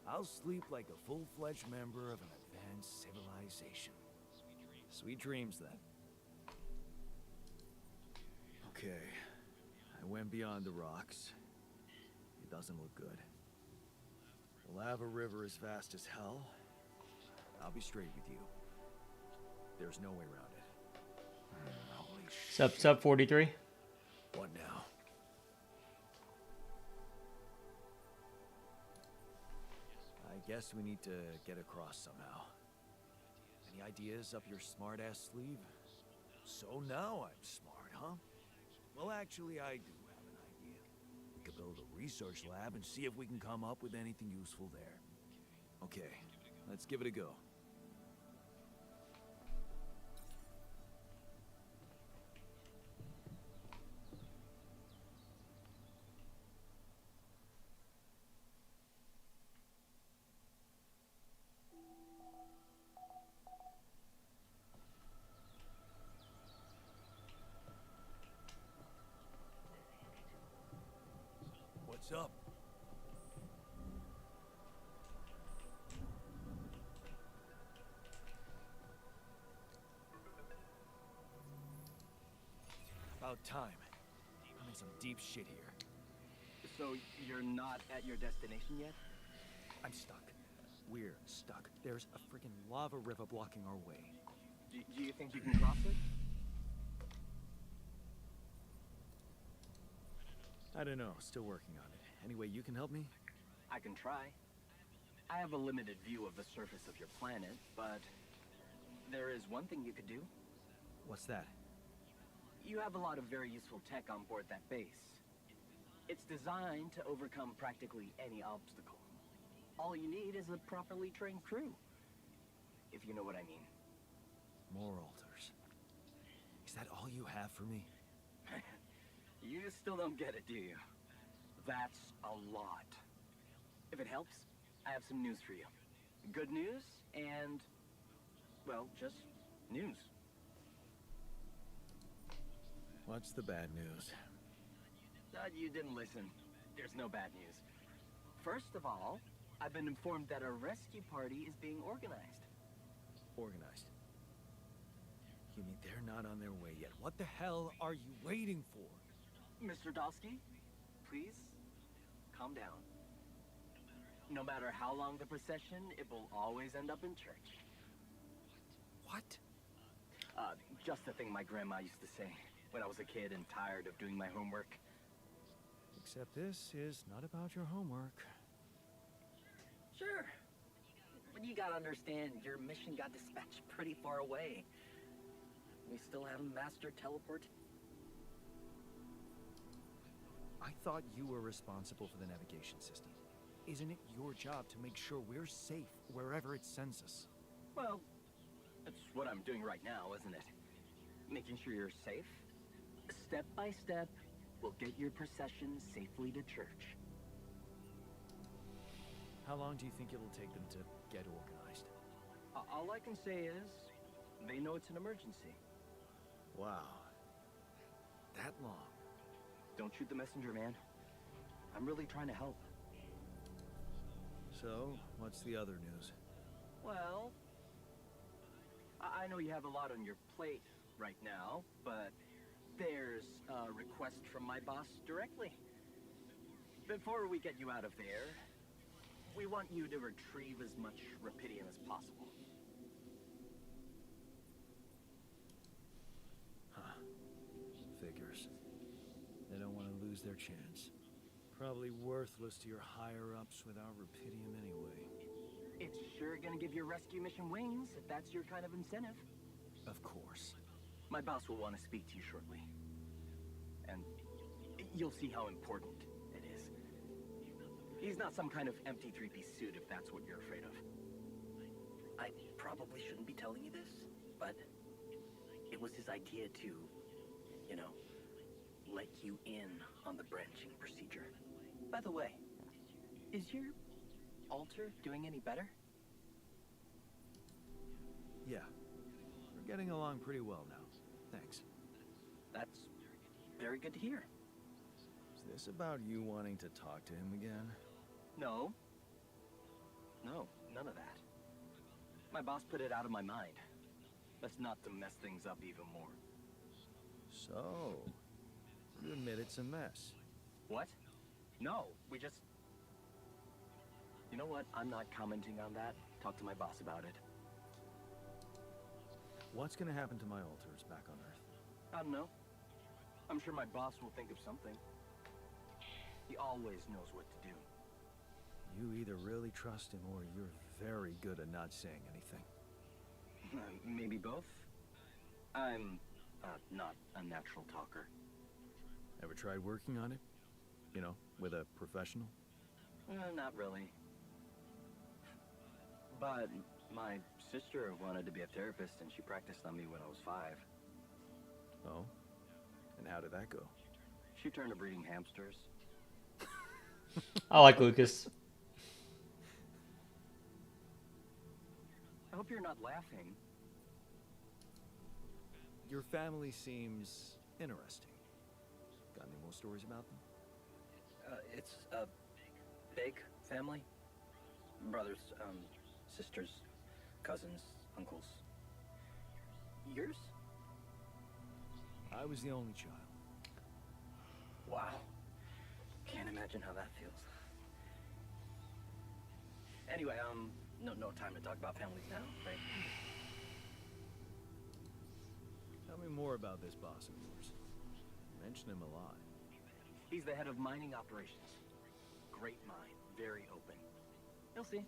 I'll sleep like a full-fledged member of an advanced civilization. Sweet dreams, then. Okay, I went beyond the rocks. It doesn't look good. The lava river is vast as hell. I'll be straight with you. There's no way around it. Holy shit. Sub 43. What now? I guess we need to get across somehow. Any ideas up your smart-ass sleeve? So now I'm smart, huh? Well, actually, I do have an idea. We could build a research lab and see if we can come up with anything useful there. Okay, let's give it a go. What's up? About time. I'm in some deep shit here. So you're not at your destination yet? I'm stuck. We're stuck. There's a freaking lava river blocking our way. Do you think you can cross it? I don't know. Still working on it. Anyway, you can help me? I can try. I have a limited view of the surface of your planet, but there is one thing you could do. What's that? You have a lot of very useful tech on board that base. It's designed to overcome practically any obstacle. All you need is a properly trained crew, if you know what I mean. More altars. Is that all you have for me? You still don't get it, do you? That's a lot. If it helps, I have some news for you. Good news and, well, just news. What's the bad news? You didn't listen. There's no bad news. First of all, I've been informed that a rescue party is being organized. Organized. You mean they're not on their way yet? What the hell are you waiting for? Mr. Dosky, please, calm down. No matter how long the procession, it will always end up in church. What? Just the thing my grandma used to say when I was a kid and tired of doing my homework. Except this is not about your homework. Sure. But you gotta understand, your mission got dispatched pretty far away. We still haven't mastered teleport. I thought you were responsible for the navigation system. Isn't it your job to make sure we're safe wherever it sends us? Well, that's what I'm doing right now, isn't it? Making sure you're safe. Step by step, we'll get your procession safely to church. How long do you think it'll take them to get organized? All I can say is, they know it's an emergency. Wow. That long? Don't shoot the messenger, man. I'm really trying to help. So, what's the other news? Well, I know you have a lot on your plate right now, but there's a request from my boss directly. Before we get you out of there, we want you to retrieve as much Rapidium as possible. Huh. Figures. They don't want to lose their chance. Probably worthless to your higher-ups without Rapidium anyway. It's sure gonna give your rescue mission wings, if that's your kind of incentive. Of course. My boss will want to speak to you shortly. And you'll see how important it is. He's not some kind of empty three-piece suit if that's what you're afraid of. I probably shouldn't be telling you this, but it was his idea to, you know, let you in on the branching procedure. By the way, is your altar doing any better? Yeah. We're getting along pretty well now. Thanks. That's very good to hear. Is this about you wanting to talk to him again? No. No, none of that. My boss put it out of my mind. That's not to mess things up even more. So, you admit it's a mess. What? No, we just... You know what? I'm not commenting on that. Talk to my boss about it. What's gonna happen to my altars back on Earth? I don't know. I'm sure my boss will think of something. He always knows what to do. You either really trust him or you're very good at not saying anything. Maybe both? I'm not a natural talker. Ever tried working on it? You know, with a professional? Not really. But my sister wanted to be a therapist and she practiced on me when I was 5. Oh? And how did that go? She turned to breeding hamsters. I like Lucas. I hope you're not laughing. Your family seems interesting. Got any more stories about them? It's a big family. Brothers, sisters, cousins, uncles. Yours? I was the only child. Wow. Can't imagine how that feels. Anyway, no time to talk about families now, right? Tell me more about this boss of yours. You mention him a lot. He's the head of mining operations. Great mind, very open. You'll see.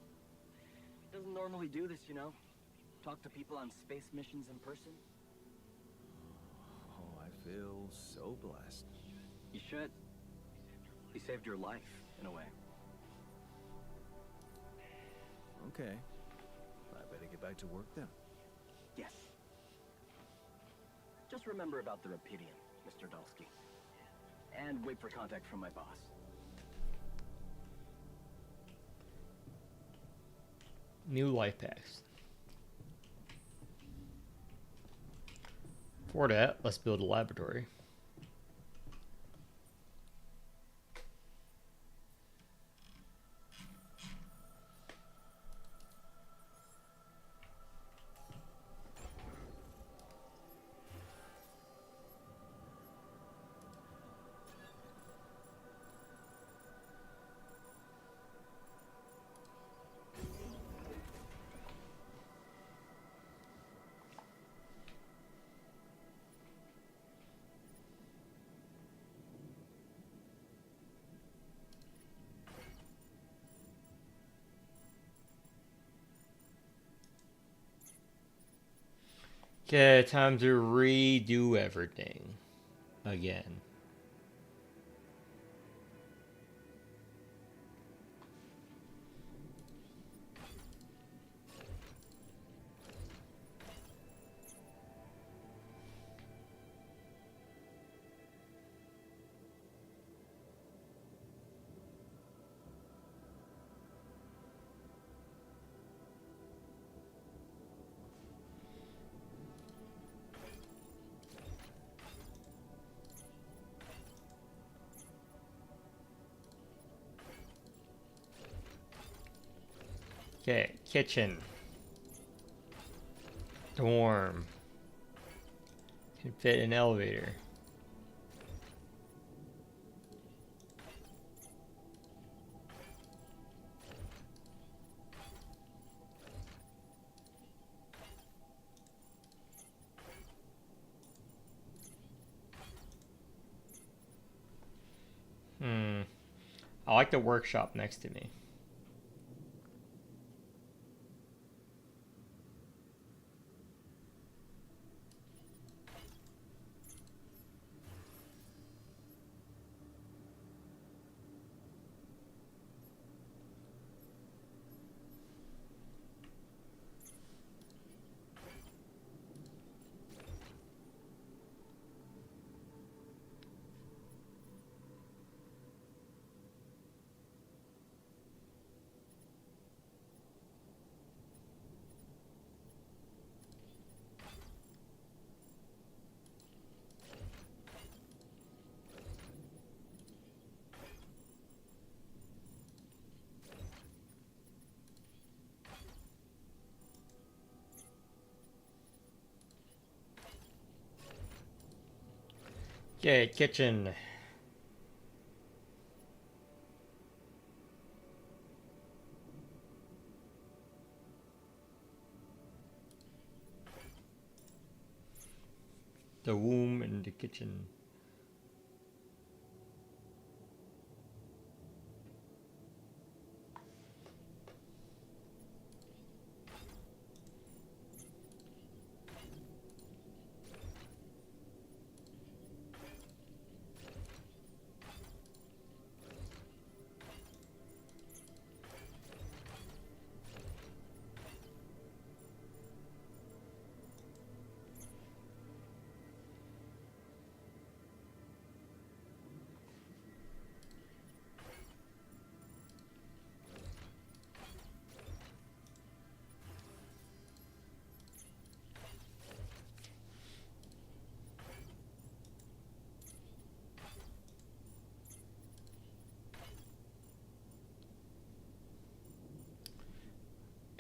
Doesn't normally do this, you know. Talk to people on space missions in person. Oh, I feel so blessed. You should. He saved your life, in a way. Okay. I better get back to work then. Yes. Just remember about the Rapidium, Mr. Dulski. And wait for contact from my boss. New life packs. For that, let's build a laboratory. Okay, time to redo everything again. Okay, kitchen. Dorm. Can fit an elevator. like the workshop next to me. Okay, kitchen. The womb and the kitchen.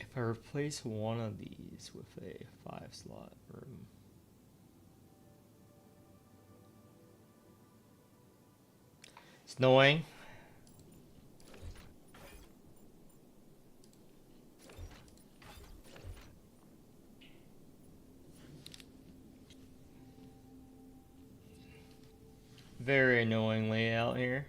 If I replace one of these with a 5-slot room. It's annoying. Very annoying layout here.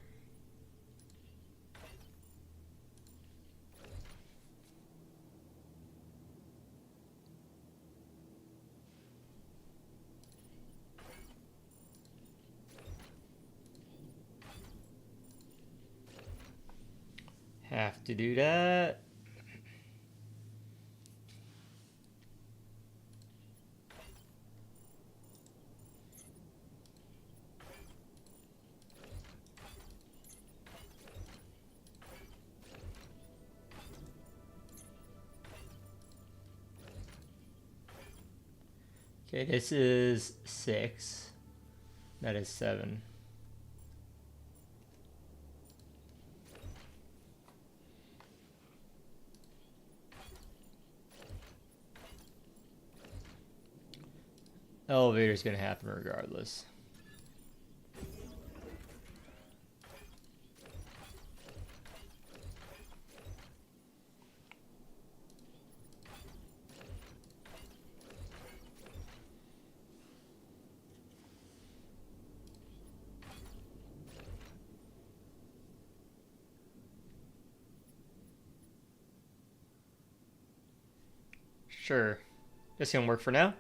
Have to do that. Okay, this is 6. That is 7. Elevator's gonna happen regardless. Sure. This gonna work for now.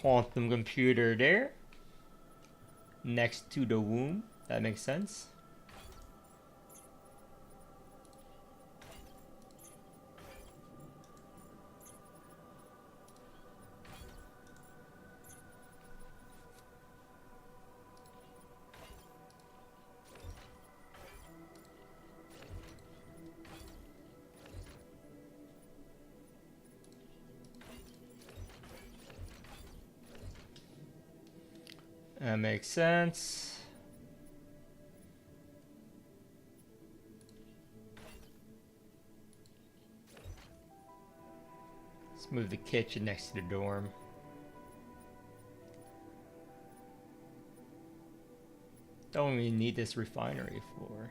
Quantum computer there. Next to the womb. That makes sense. That makes sense. Let's move the kitchen next to the dorm. Don't even need this refinery floor.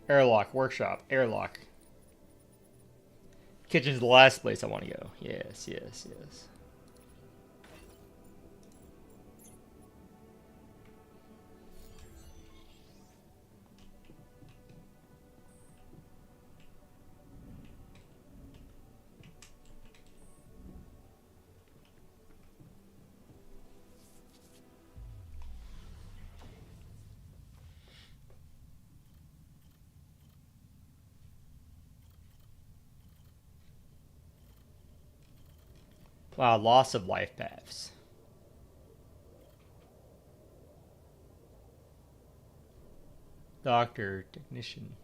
Airlock, workshop, airlock. Kitchen's the last place I want to go. Yes, yes, yes. Wow, loss of life paths. Doctor, technician.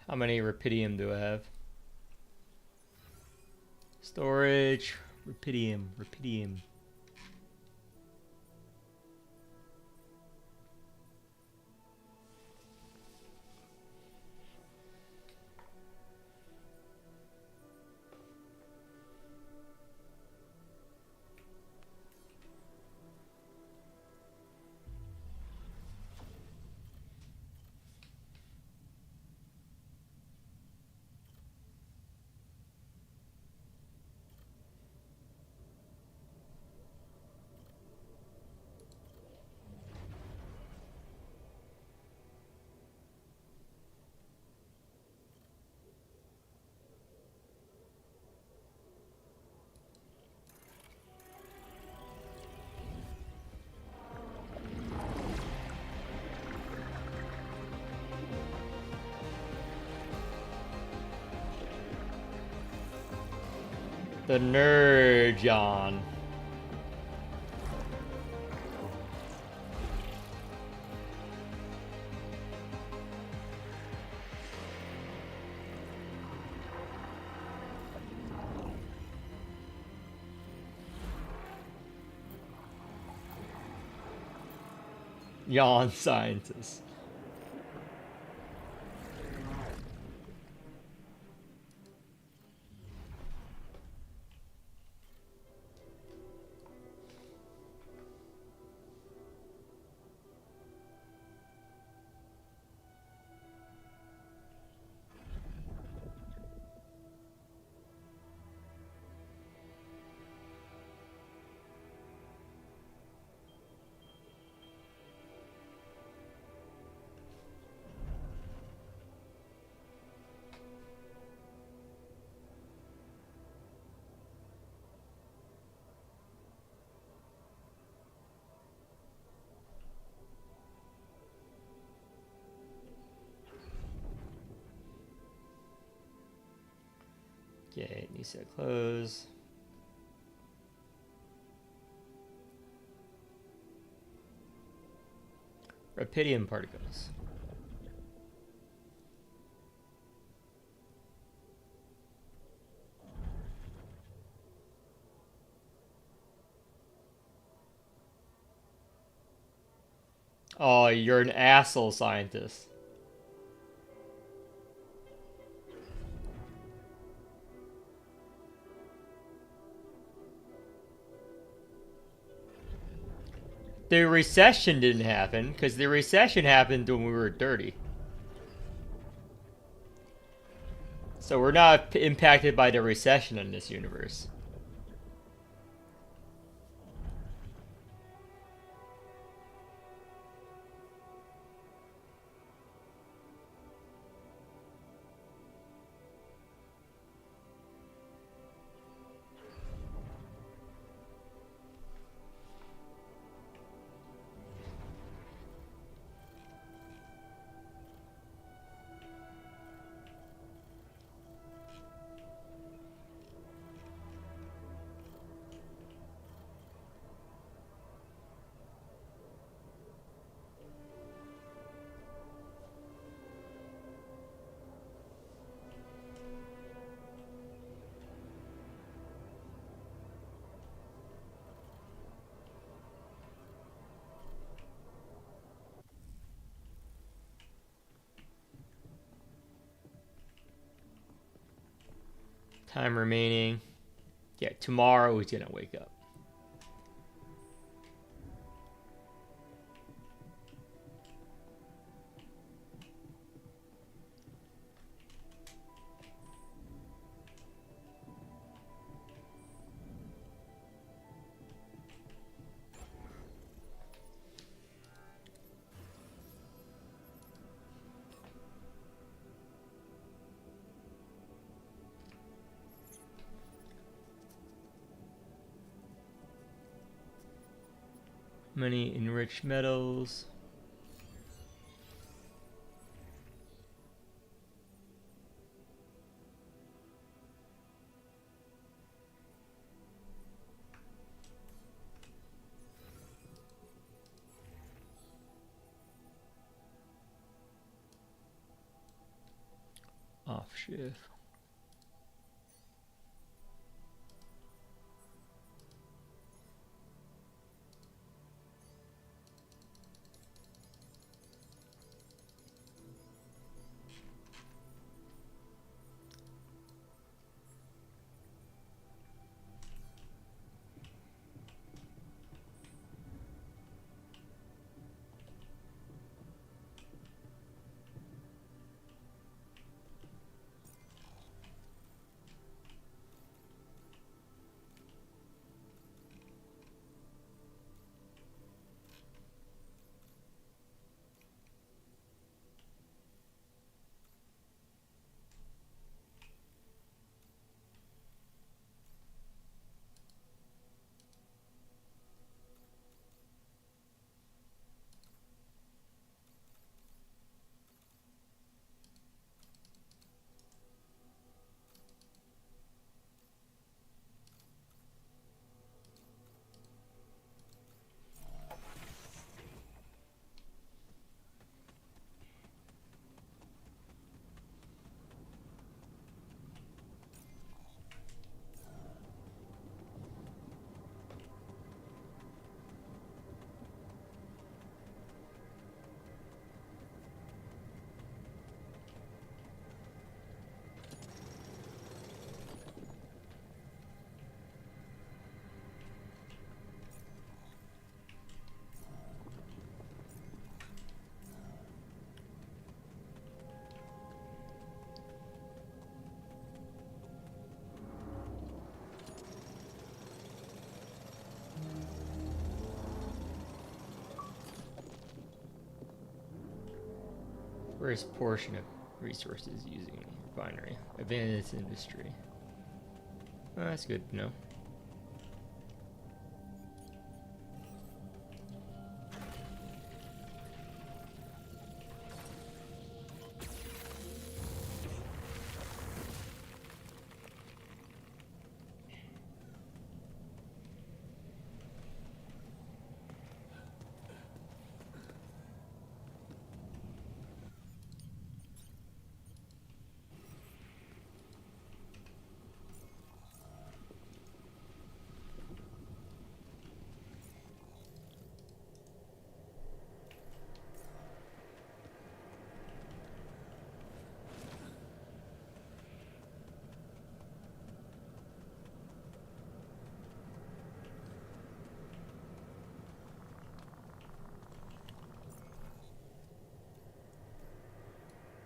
How many rupidium do I have? Storage, rupidium, rupidium. The nerd, John. Yawn scientist. Okay, it needs to close. Rapidium particles. Oh, you're an asshole scientist. The recession didn't happen, because the recession happened when we were dirty. So we're not impacted by the recession in this universe. Time remaining. Yeah, tomorrow he's gonna wake up. Many enriched metals. Off shift. First portion of resources using refinery. Advanced industry. Oh, that's good to know.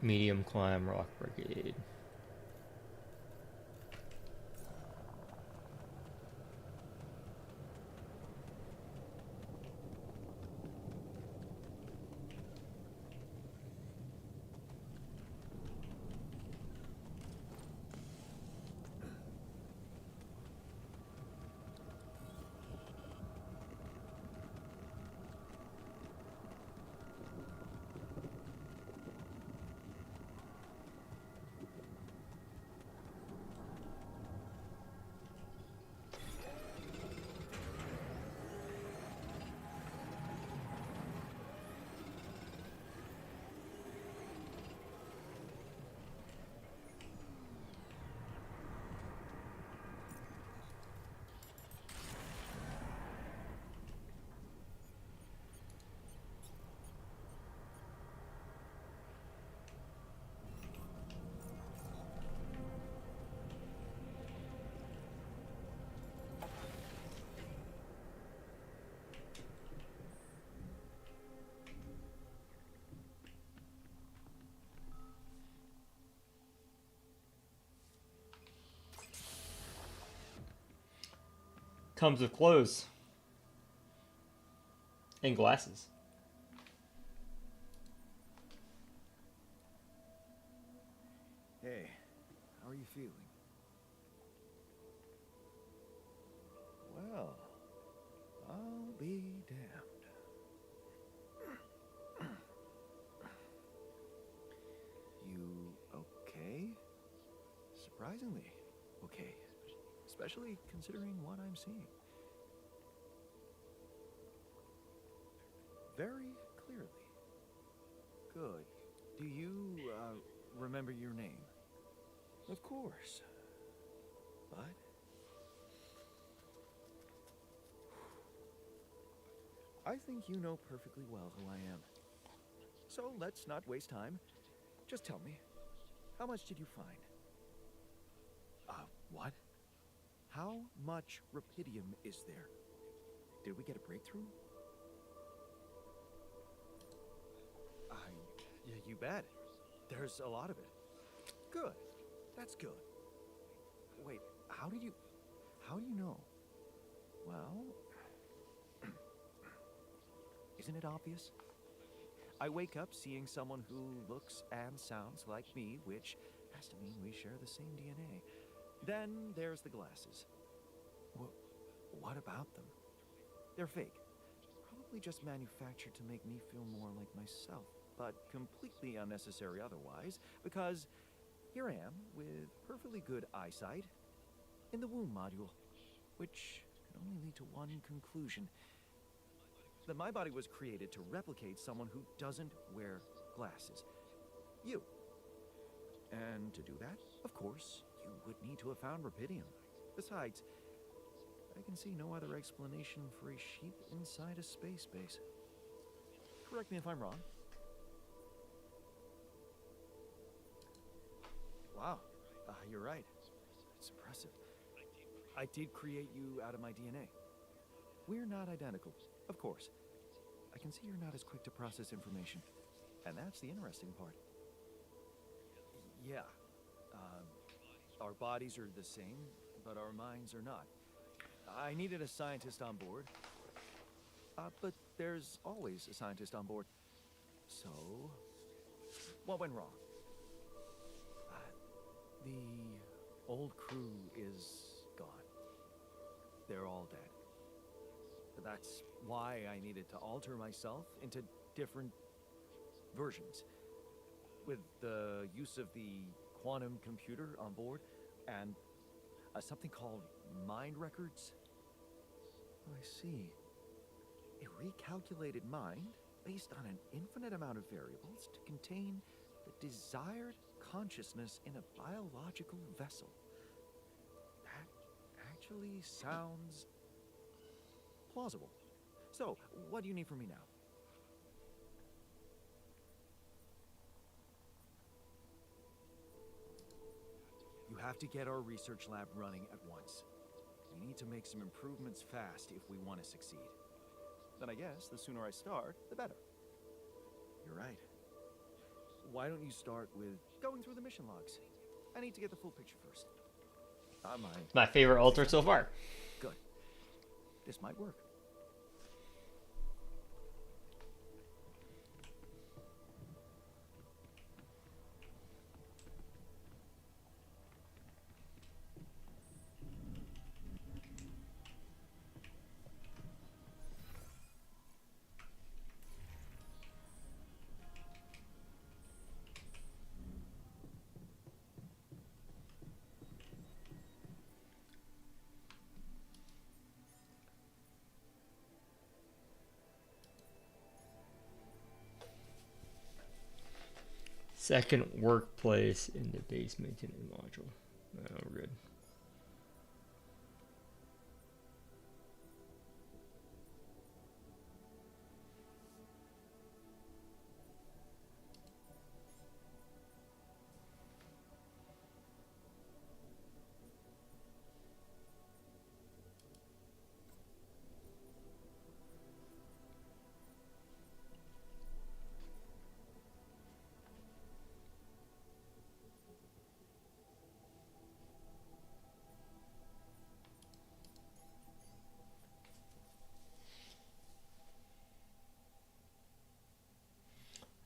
Medium climb rock brigade. Comes with clothes and glasses. Hey, how are you feeling? Well, I'll be damned. You okay? Surprisingly okay. Especially considering what I'm seeing. Very clearly. Good. Do you, remember your name? Of course. But... I think you know perfectly well who I am. So let's not waste time. Just tell me, how much did you find? What? How much rupidium is there? Did we get a breakthrough? Yeah, you bet. There's a lot of it. Good. That's good. Wait, how do you know? Well, isn't it obvious? I wake up seeing someone who looks and sounds like me, which has to mean we share the same DNA. Then there's the glasses. What about them? They're fake. Probably just manufactured to make me feel more like myself, but completely unnecessary otherwise, because here I am with perfectly good eyesight in the womb module, which can only lead to one conclusion. That my body was created to replicate someone who doesn't wear glasses. You. And to do that, of course, you would need to have found rupidium. Besides, I can see no other explanation for a sheep inside a space base. Correct me if I'm wrong. Wow, you're right. It's impressive. I did create you out of my DNA. We're not identical, of course. I can see you're not as quick to process information. And that's the interesting part. Yeah. Our bodies are the same, but our minds are not. I needed a scientist on board. But there's always a scientist on board. So, what went wrong? The old crew is gone. They're all dead. That's why I needed to alter myself into different versions. With the use of the quantum computer on board and something called mind records. I see. A recalculated mind based on an infinite amount of variables to contain the desired consciousness in a biological vessel. That actually sounds plausible. So, what do you need from me now? You have to get our research lab running at once. We need to make some improvements fast if we want to succeed. Then I guess the sooner I start, the better. You're right. why don't you start with going through the mission logs? I need to get the full picture first. Am I? My favorite altar so far. Good. This might work. Second workplace in the base maintenance module. Oh, we're good.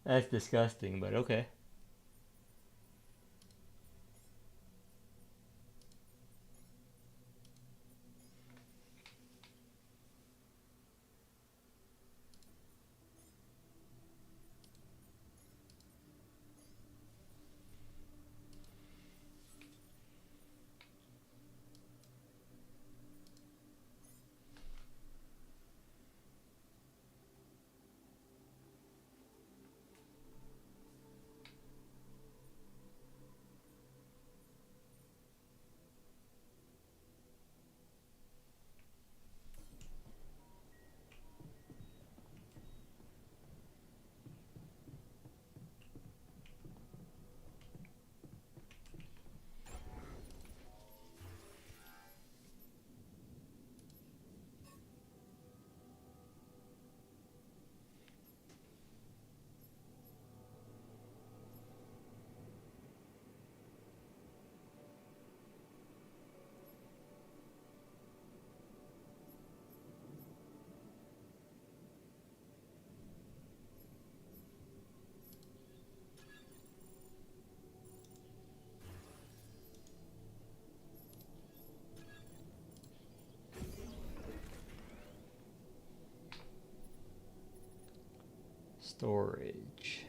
That's disgusting, but okay. Storage.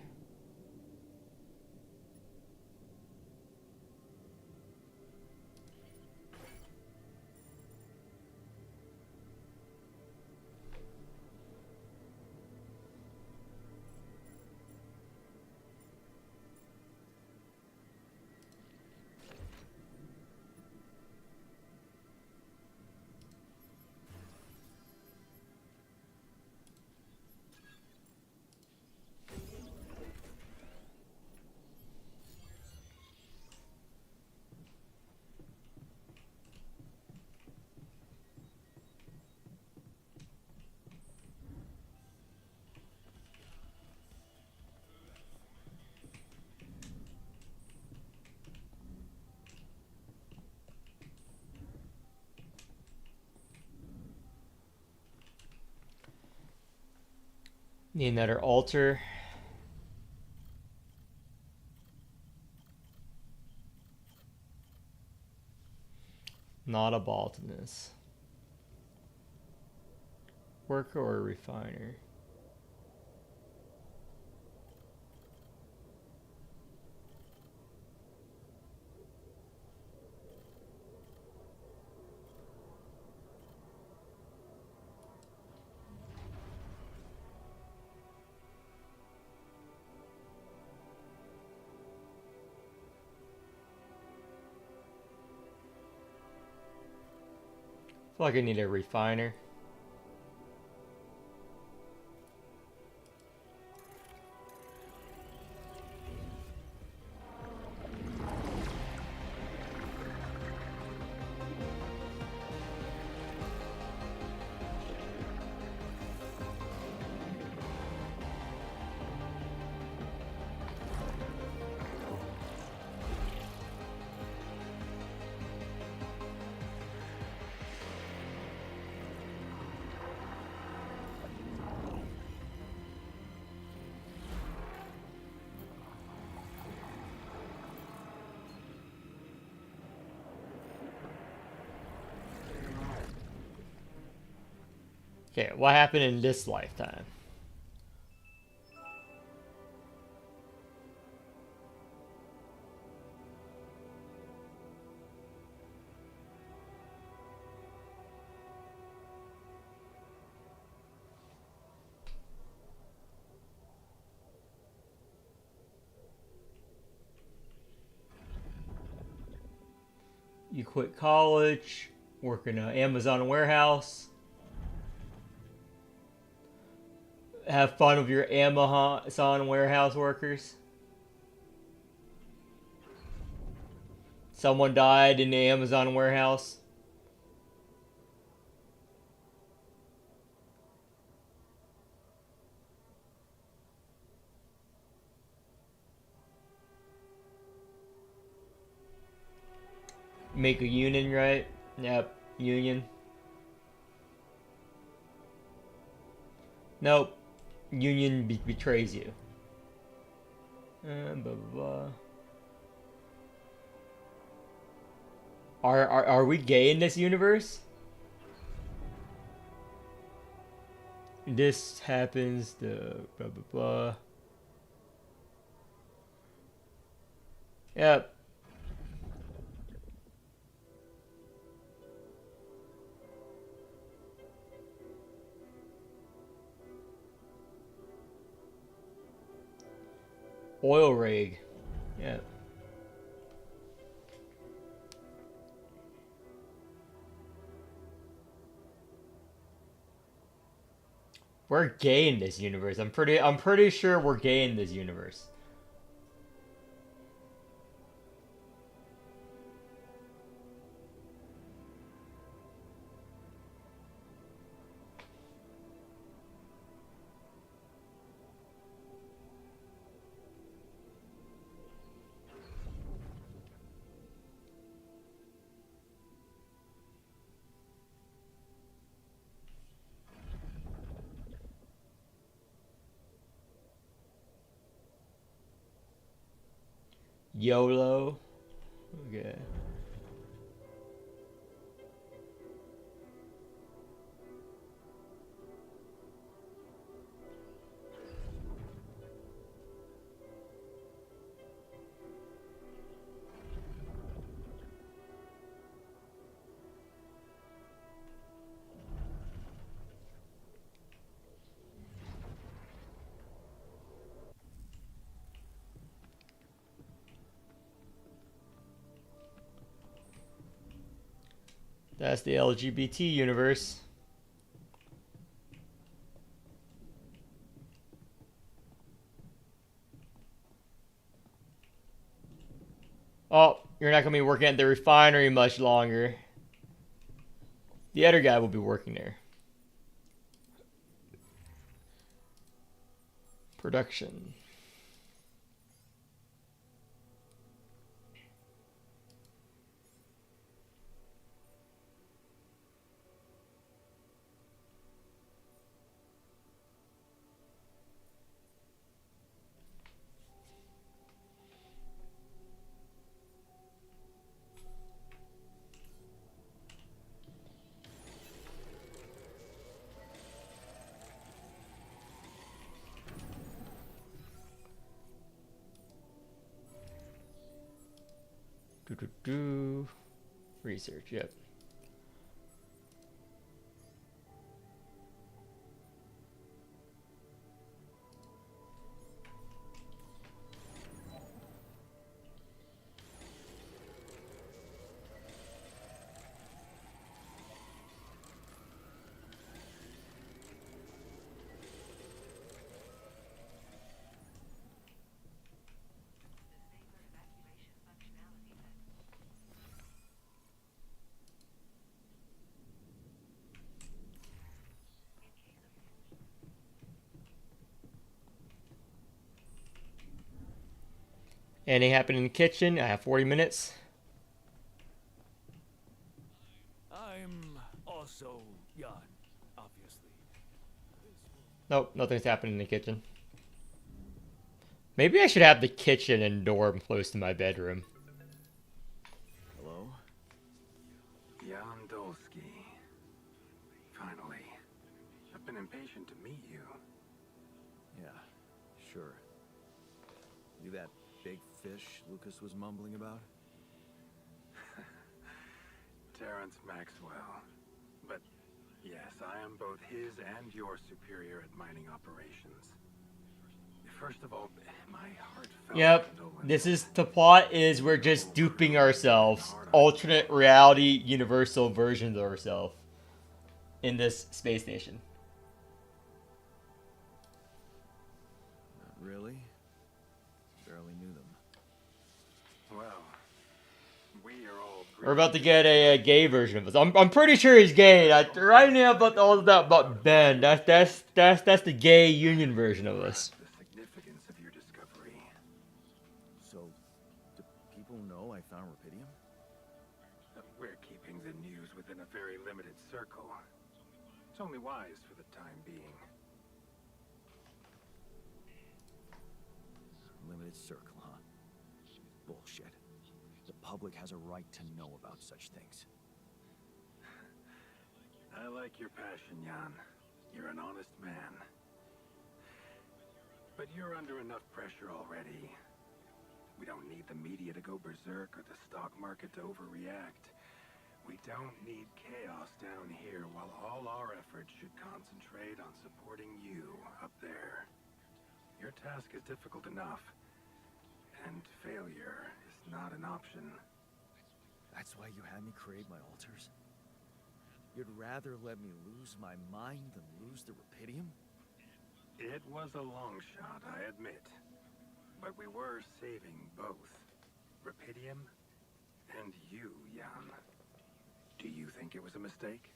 Need another altar. Not a botanist. Worker or refiner? I feel like I need a refiner. Okay, what happened in this lifetime? You quit college, work in an Amazon warehouse, have fun with your Amazon warehouse workers. Someone died in the Amazon warehouse. Make a union, right? Yep, union. Nope. Union betrays you. Blah, blah, blah. Are we gay in this universe? This happens, the blah blah blah. Yep. Oil rig. Yep. We're gay in this universe. I'm pretty sure we're gay in this universe. YOLO. Okay. That's the LGBT universe. Oh, you're not going to be working at the refinery much longer. The other guy will be working there. Production. Research, yep. Anything happened in the kitchen? I have 40 minutes. I'm also Jan, obviously. Nope, nothing's happened in the kitchen. Maybe I should have the kitchen and dorm close to my bedroom. Hello? Jan Dolsky. Finally. impatient to meet you. Yeah, sure. You that big fish Lucas was mumbling about? Terrence Maxwell. But yes, I am both his and your superior at mining operations. First of all, my heartfelt Yep. condolences. This is the plot is we're just duping ourselves. Alternate reality, universal versions of ourselves in this space station. Not really. Barely knew them. Well, we are all We're about to get a gay version of us. I'm pretty sure he's gay. Right now about all of that about Ben. That's the gay union version of us. the significance of your discovery. So, do people know I found Rapidium? We're keeping the news within a very limited circle. It's only wise for the time being. Limited circle, huh? Bullshit. The public has a right to know about such things. I like your passion, Jan. You're an honest man. But you're under enough pressure already. We don't need the media to go berserk or the stock market to overreact. We don't need chaos down here while all our efforts should concentrate on supporting you up there. Your task is difficult enough, and failure is not an option. That's why you had me create my altars? You'd rather let me lose my mind than lose the Rapidium? It was a long shot, I admit. But we were saving both Rapidium and you, Jan. Do you think it was a mistake?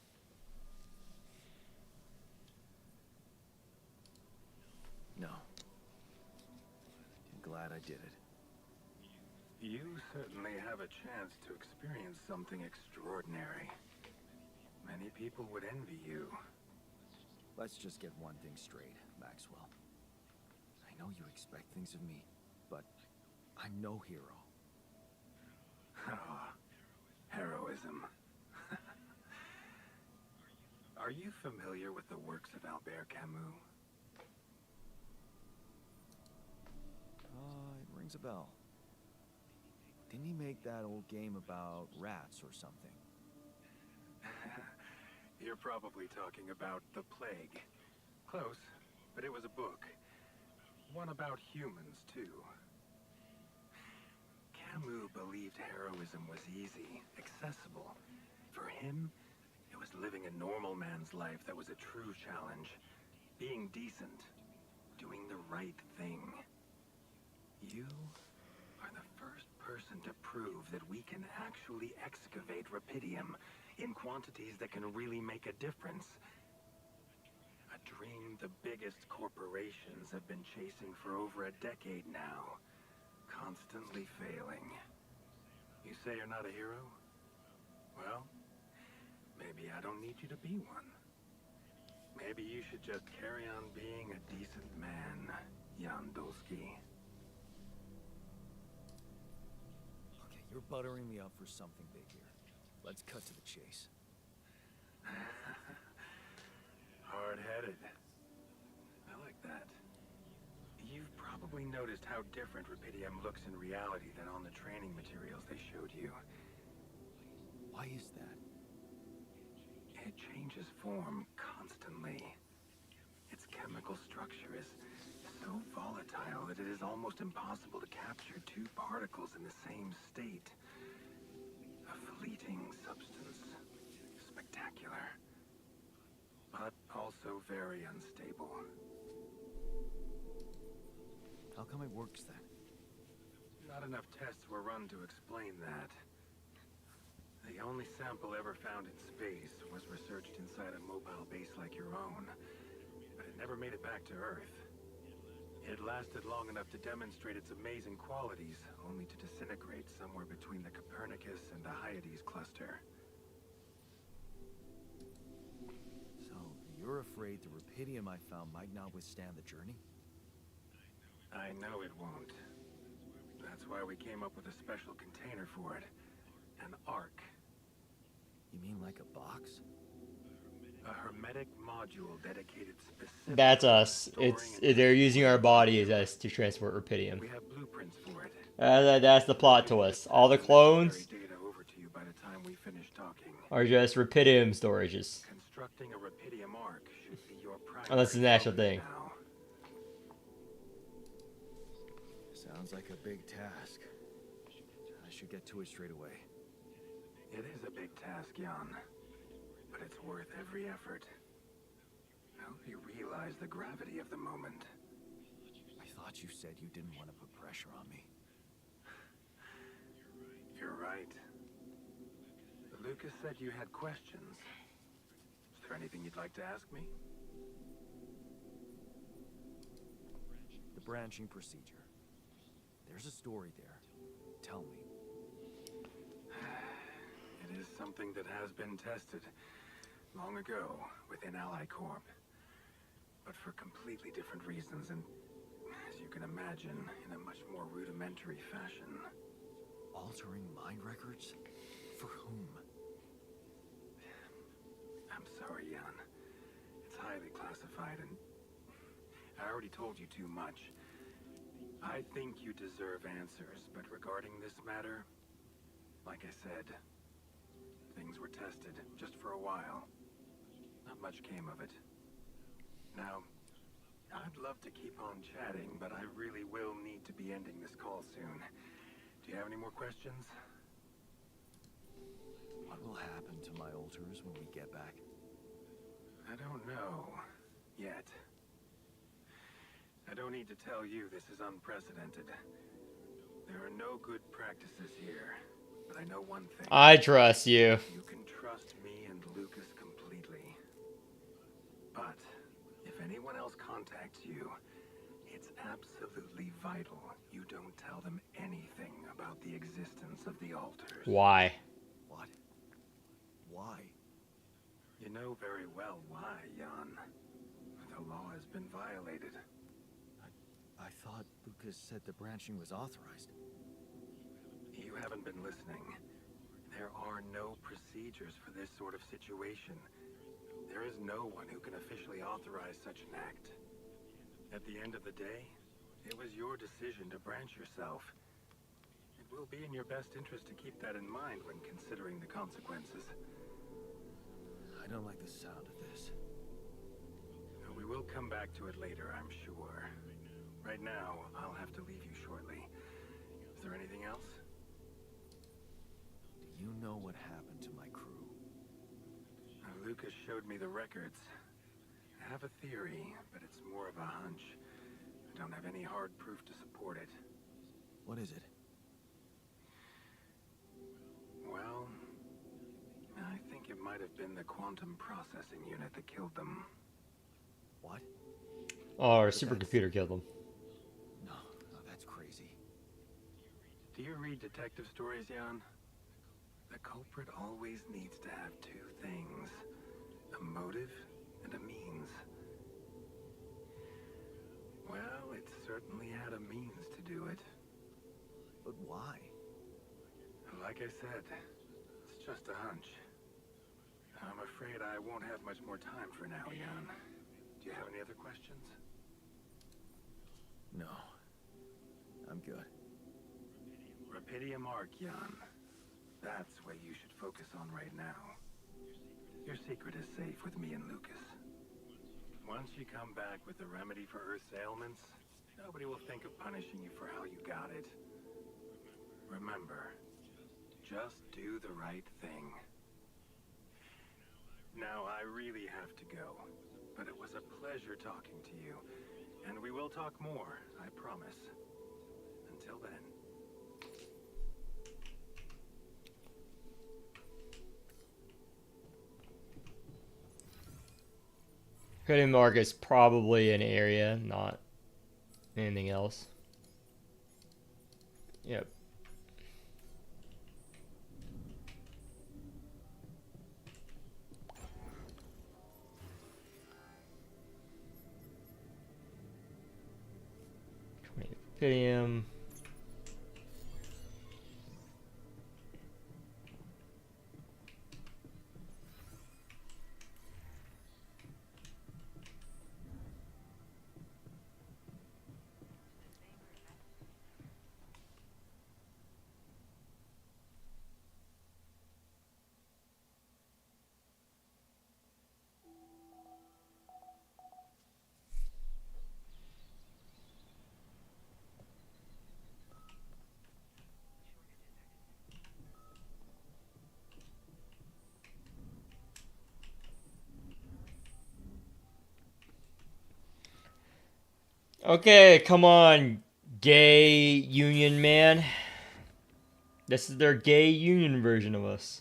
No. I'm glad I did it. You certainly have a chance to experience something extraordinary. Many people would envy you. Let's just get one thing straight, Maxwell. I know you expect things of me, but I'm no hero. Ah, heroism. Are you familiar with the works of Albert Camus? It rings a bell. Didn't he make that old game about rats or something? You're probably talking about The Plague. Close, but it was a book. One about humans, too. Camus believed heroism was easy, accessible. For him, it was living a normal man's life that was a true challenge. Being decent. Doing the right thing. You are the first person to prove that we can actually excavate Rapidium in quantities that can really make a difference. A dream the biggest corporations have been chasing for over a decade now. Constantly failing. You say you're not a hero? Well, maybe I don't need you to be one. Maybe you should just carry on being a decent man, Jan Dolsky. Okay, you're buttering me up for something big here. Let's cut to the chase. Hard-headed. I like that. You've probably noticed how different Rapidium looks in reality than on the training materials they showed you. Why is that? It changes form constantly. Its chemical structure is so volatile that it is almost impossible to capture two particles in the same state. A fleeting substance. Spectacular. But also very unstable. How come it works then? Not enough tests were run to explain that. The only sample ever found in space was researched inside a mobile base like your own, but it never made it back to Earth. It lasted long enough to demonstrate its amazing qualities, only to disintegrate somewhere between the Copernicus and the Hyades cluster. So, you're afraid the Rapidium I found might not withstand the journey? I know it won't. That's why we came up with a special container for it. An Ark. You mean like a box? A hermetic module dedicated specifically That's us. to storing It's and they're using our body transporting as us to transport rupidium. We have blueprints for it. That's the plot twist. All the clones Data over to you by the time we finish talking. are just rupidium storages. Constructing a rupidium arc should be your primary Unless it's an actual focus thing. now. Sounds like a big task. I should get to it straight away. It is a big task, Jan, but it's worth every effort. I hope you realize the gravity of the moment. I thought you said you didn't want to put pressure on me. You're right. Lucas said you had questions. Is there anything you'd like to ask me? The branching procedure. There's a story there. Tell me. It is something that has been tested long ago within Ally Corp, but for completely different reasons and, as you can imagine, in a much more rudimentary fashion. Altering mind records? For whom? I'm sorry, Jan. It's highly classified and I already told you too much. I think you deserve answers, but regarding this matter, like I said, things were tested just for a while. Not much came of it. Now, I'd love to keep on chatting, but I really will need to be ending this call soon. Do you have any more questions? What will happen to my alters when we get back? I don't know. Yet. I don't need to tell you this is unprecedented. There are no good practices here. But I know one thing. I trust you. You can trust me and Lucas completely. But if anyone else contacts you, it's absolutely vital you don't tell them anything about the existence of the altars. Why? What? Why? You know very well why, Jan. The law has been violated. I thought Lucas said the branching was authorized. You haven't been listening. There are no procedures for this sort of situation. There is no one who can officially authorize such an act. At the end of the day, it was your decision to branch yourself. It will be in your best interest to keep that in mind when considering the consequences. I don't like the sound of this. We will come back to it later, I'm sure. Right now, I'll have to leave you shortly. Is there anything else? Do you know what happened to my crew? Lucas showed me the records. I have a theory, but it's more of a hunch. I don't have any hard proof to support it. What is it? Well, I think it might have been the quantum processing unit that killed them. What? Oh, our supercomputer killed him. No, that's crazy. Do you read detective stories, Jan? The culprit always needs to have two things. A motive and a means. Well, it certainly had a means to do it. But why? Like I said, it's just a hunch. I'm afraid I won't have much more time for now, Jan. Do you have any other questions? No. I'm good. Rupidium arc, Jan. That's what you should focus on right now. Your secret is safe with me and Lucas. Once you come back with the remedy for Earth's ailments, nobody will think of punishing you for how you got it. Remember, just do the right thing. Now, I really have to go, but it was a pleasure talking to you, and we will talk more, I promise. Until then. Rupidium mark is probably an area, not anything else. Yep. Rupidium. Okay, come on, gay union man. This is their gay union version of us.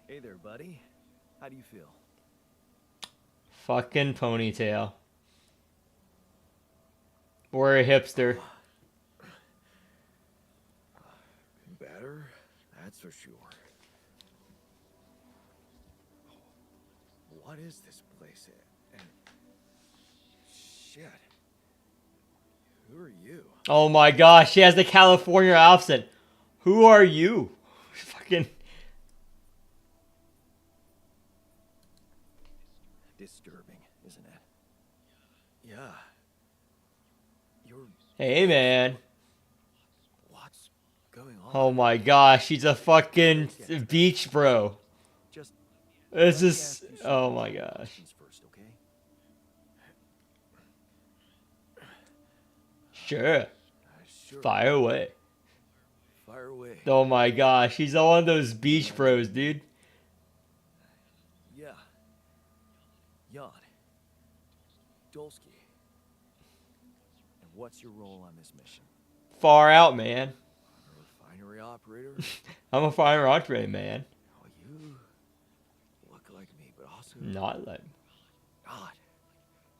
Hey there, buddy. How do you feel? Fucking ponytail. Or a hipster. Better, that's for sure. What is this place? And shit. Who are you? Oh my gosh, she has the California accent. Who are you? Fucking. Disturbing, isn't it? Yeah. You're. Hey man. What's going on? Oh my gosh, she's a fucking beach bro. Just. This let me is. ask you some Oh my important gosh. questions first, okay? Sure. Sure. Fire away. Fire away. Oh my gosh, he's one of those beach bros, dude. Yeah. Jan. Dolsky. And what's your role on this mission? Far out, man. A refinery operator? I'm a fire operator, man. Oh, you look like me, but also Not like. not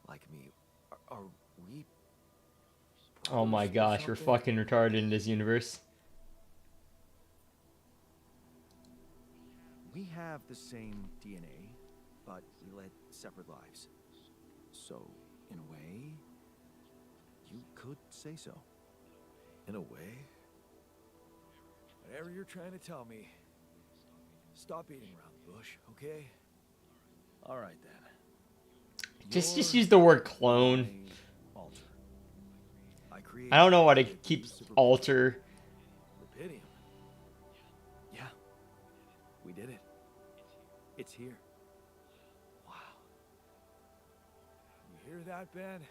like me. Are we? Oh my brothers or gosh, we're something? fucking retarded in this universe. We have the same DNA, but we led separate lives. So, in a way, you could say so. In a way? Whatever you're trying to tell me, stop beating around the bush, okay? All right then. Just You're use the word clone. my alter. I created I don't know why to the keep use of alter. Rubidium. Yeah, we did it. It's here. Wow. You hear that, Ben?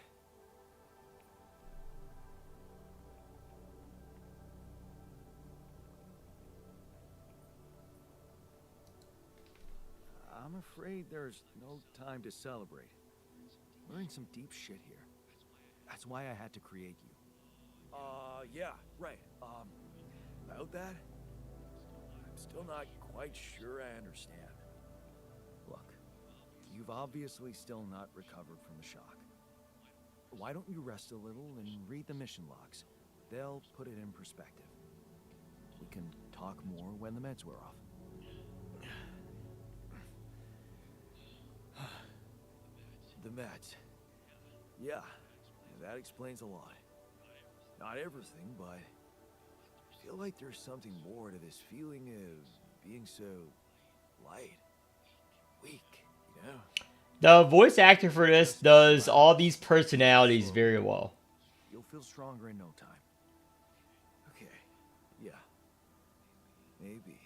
I'm afraid there's no time to celebrate. We're in some deep shit here. That's why I had to create you. Yeah, right. About that? I'm still not quite sure I understand. Look, you've obviously still not recovered from the shock. Why don't you rest a little and read the mission logs? They'll put it in perspective. We can talk more when the meds wear off. The meds. Yeah, that explains a lot. Not everything, but I feel like there's something more to this feeling of being so light, weak, you know? The voice actor for this does all these personalities very well. You'll feel stronger in no time. Okay, yeah. Maybe.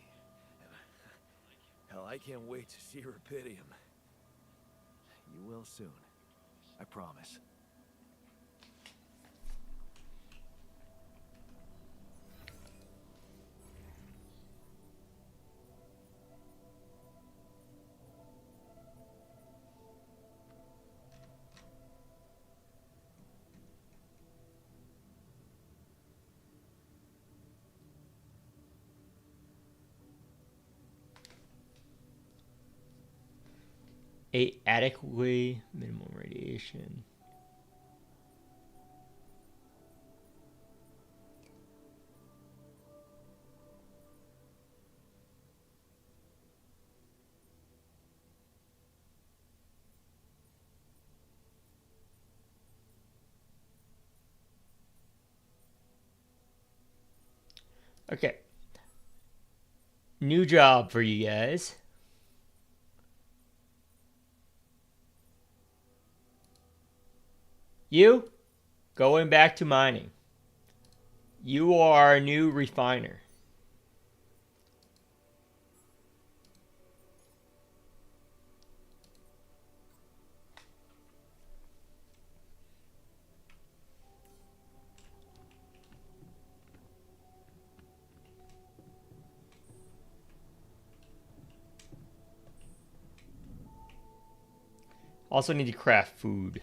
Hell, I can't wait to see Rubidium. You will soon. I promise. Adequately minimum radiation. Okay. New job for you guys. You going back to mining. You are a new refiner. Also need to craft food.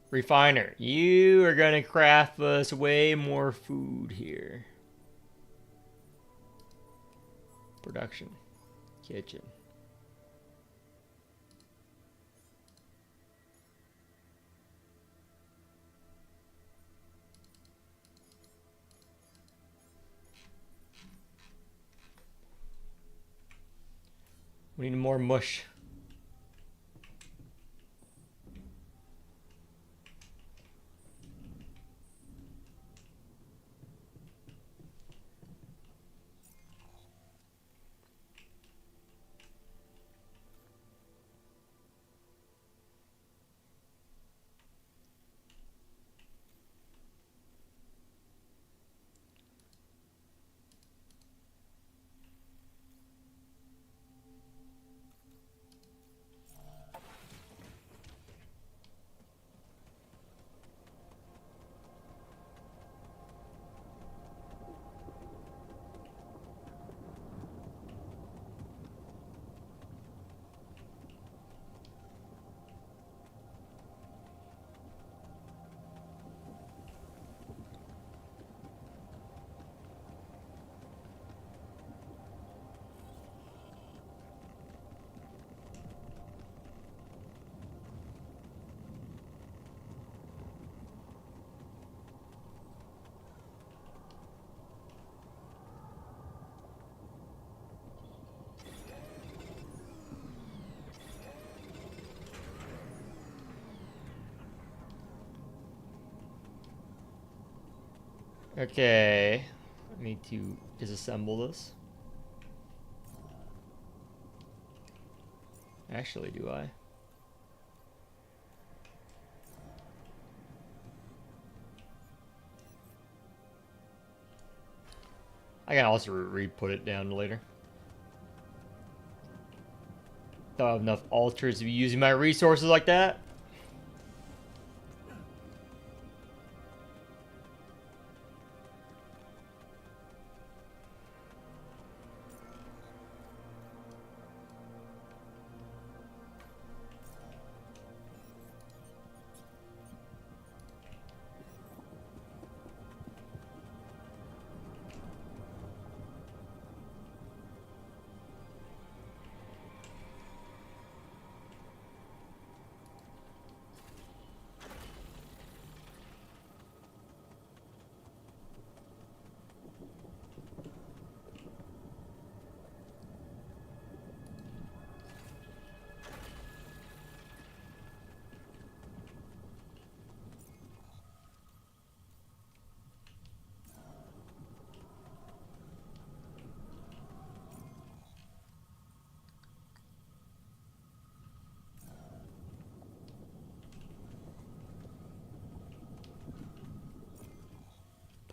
Refiner, you are gonna craft us way more food here. Production. Kitchen. We need more mush. Okay. I need to disassemble this. Actually, do I? I can also re-put it down later. Don't have enough altars to be using my resources like that.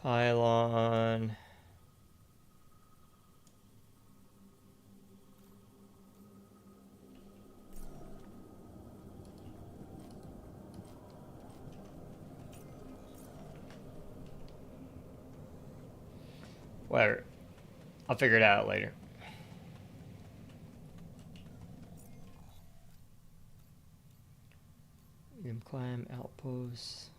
Pylon. Whatever. I'll figure it out later. Climb outposts.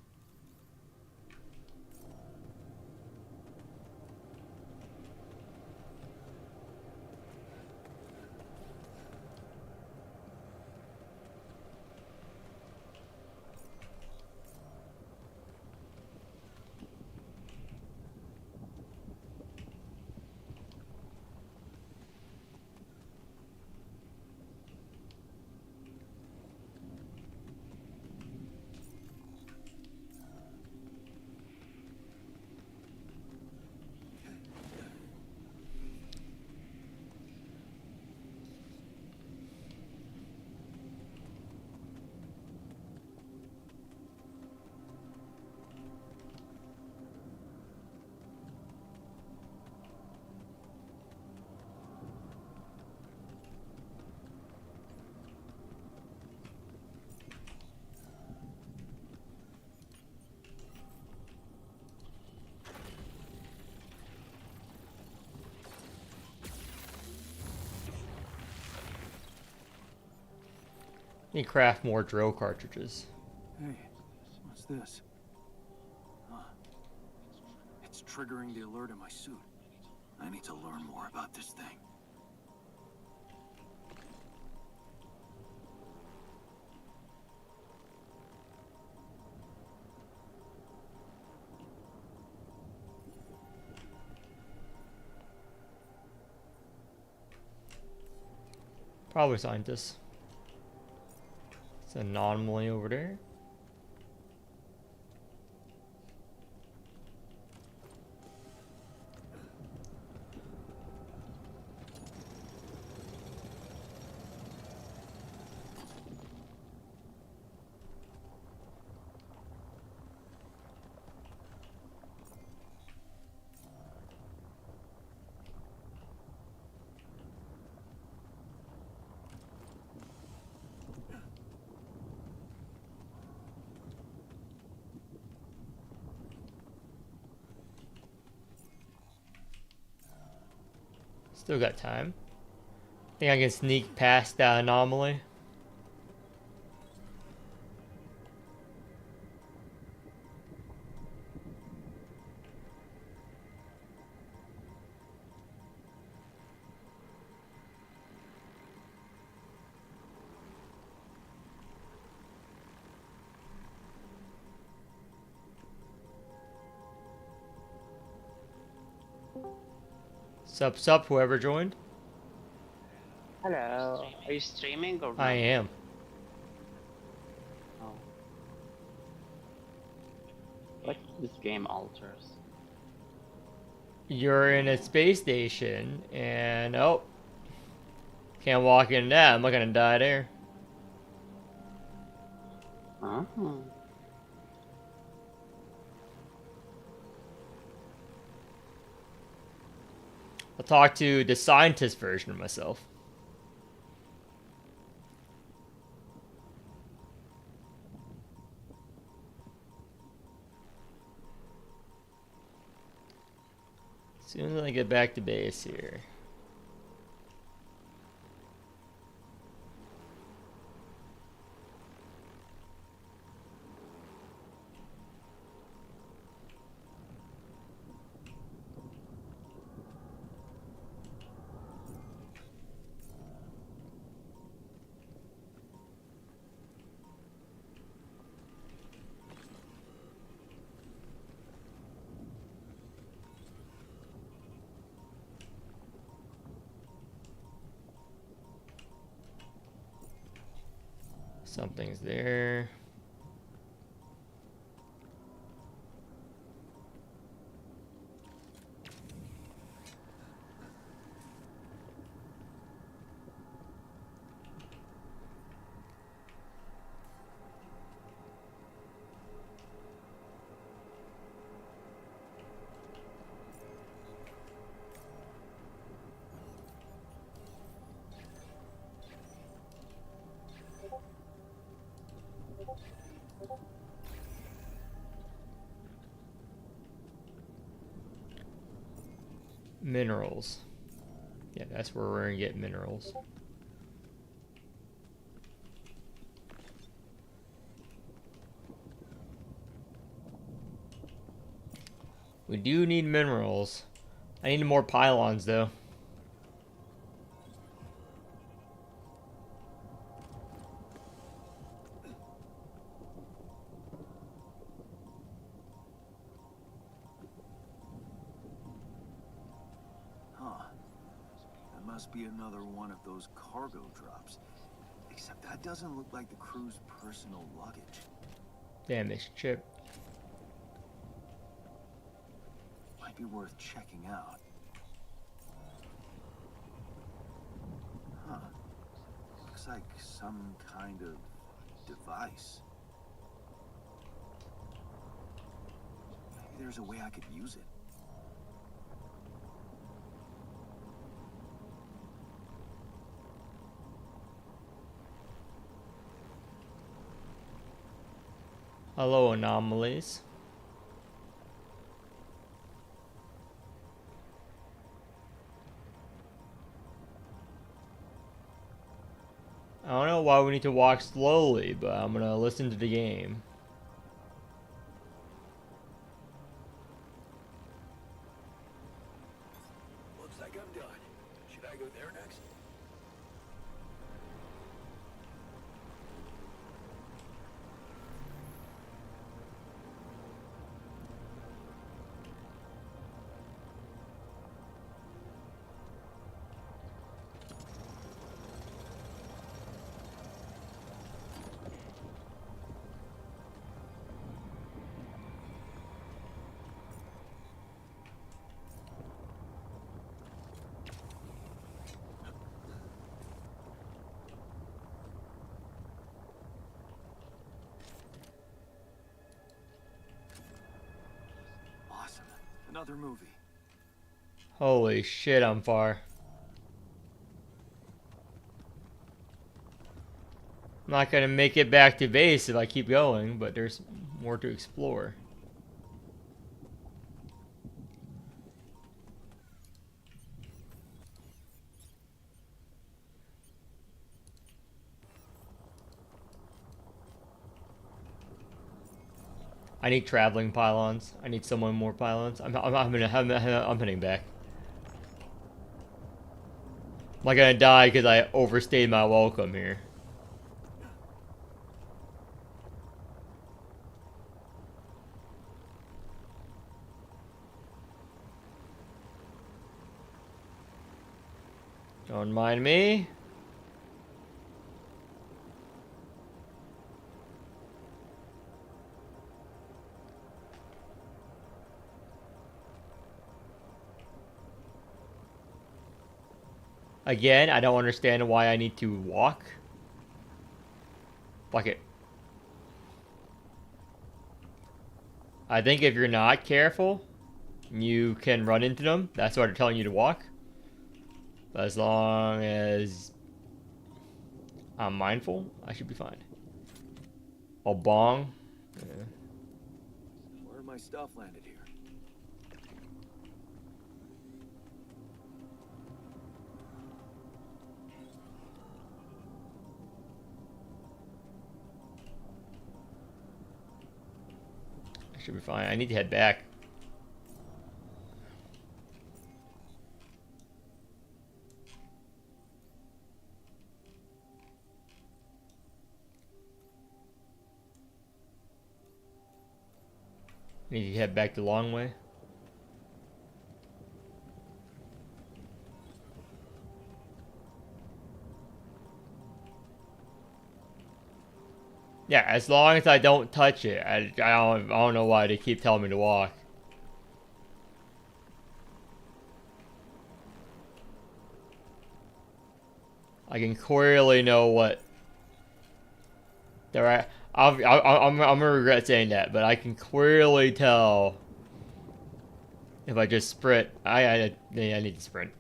Need to craft more drill cartridges. Hey, what's this? Huh. It's triggering the alert in my suit. I need to learn more about this thing. Probably scientists. It's an anomaly over there. Still got time. Think I can sneak past that anomaly. Sup, whoever joined. Hello. Are you streaming or I no? am. Oh. What this game alters? You're in a space station, and oh, can't walk into that. I'm not gonna die there. Oh. I'll talk to the scientist version of myself. As soon as I get back to base here. Something's there. Minerals. Yeah, that's where we're gonna get minerals. We do need minerals. I need more pylons though. Huh. That must be another one of those cargo drops. Except that doesn't look like the crew's personal luggage. Damaged chip. Might be worth checking out. Huh. Looks like some kind of device. Maybe there's a way I could use it. Hello, anomalies. don't know why we need to walk slowly, but I'm gonna listen to the game. Looks like I'm done. Should I go there next? Awesome. Another movie. Holy shit, I'm far. I'm not gonna make it back to base if I keep going, but there's more to explore. I need traveling pylons. I need someone more pylons. I'm heading back. I'm not gonna die because I overstayed my welcome here. Don't mind me. Again, I don't understand why I need to walk. Fuck it. I think if you're not careful, you can run into them. That's why they're telling you to walk. But as long as I'm mindful, I should be fine. Oh, bong. Yeah. Where my stuff landed here? I should be fine. I need to head back. Need to head back the long way. Yeah, as long as I don't touch it, I don't know why they keep telling me to walk. I can clearly know what. I'm gonna regret saying that, but I can clearly tell if I just sprint. I need to sprint.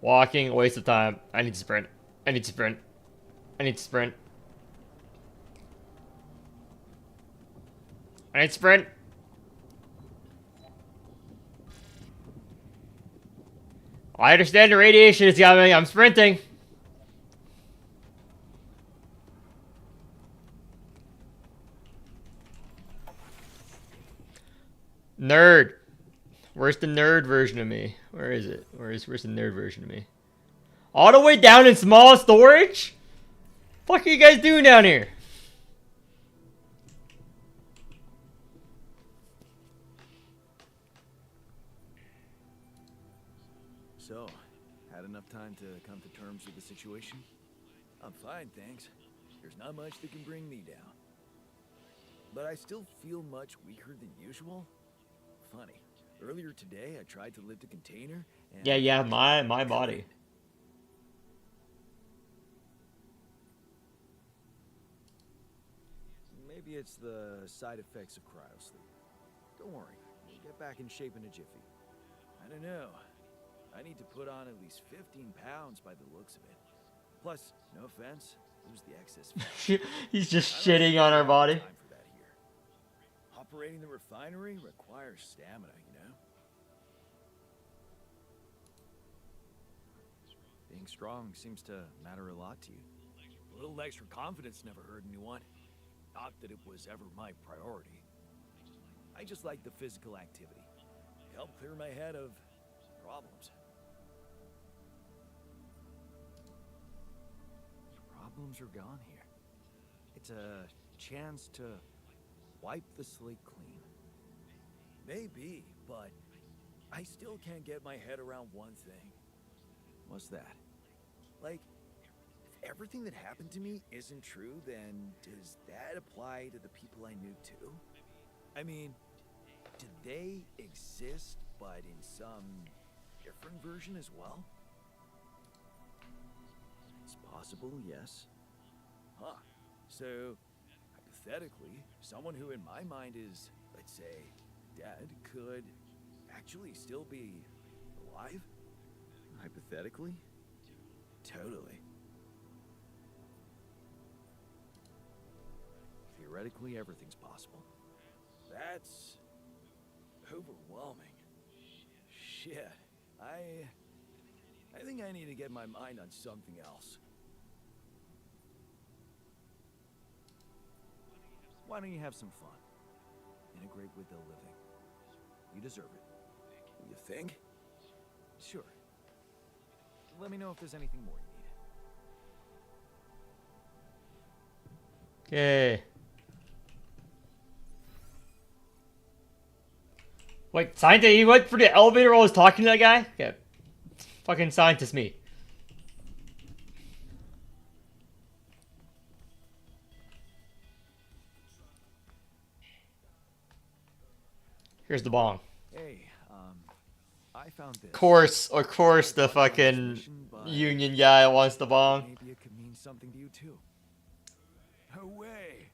Walking, a waste of time. I need to sprint. I need to sprint. I need to sprint. I need to sprint. I understand the radiation is coming. I'm sprinting. Nerd. Where's the nerd version of me? Where is it? Where's the nerd version of me? All the way down in small storage? Fuck are you guys doing down here? So, had enough time to come to terms with the situation? I'm fine, thanks. There's not much that can bring me down. But I still feel much weaker than usual. Funny. Earlier today, I tried to lift a container and... Yeah, my body. Maybe it's the side effects of cryosleep. Don't worry, we'll get back in shape in a jiffy. I don't know. I need to put on at least 15 pounds by the looks of it. Plus, no offense, lose the excess fat. He's just shitting on our body. Time for that here. Operating the refinery requires stamina, you know? Being strong seems to matter a lot to you. A little extra confidence never hurt anyone. Not that it was ever my priority. I just like the physical activity. It helped clear my head of problems. Problems are gone here. It's a chance to wipe the slate clean. Maybe, but I still can't get my head around one thing. What's that? Like, if everything that happened to me isn't true, then does that apply to the people I knew too? I mean, do they exist, but in some different version as well? It's possible, yes. Huh. So, hypothetically, someone who in my mind is, let's say, dead could actually still be alive? Hypothetically? Totally. Theoretically, everything's possible. That's overwhelming. Shit. I think I need to get my mind on something else. Why don't you have some fun? Integrate with the living. You deserve it. You think? Sure. Let me know if there's anything more you need. Okay. Wait, scientist, you went for the elevator while I was talking to that guy? Okay. Fucking scientist me. Here's the bong. Hey, I found this. Of course, the fucking union guy wants the bong. Maybe it could mean something to you too. No way.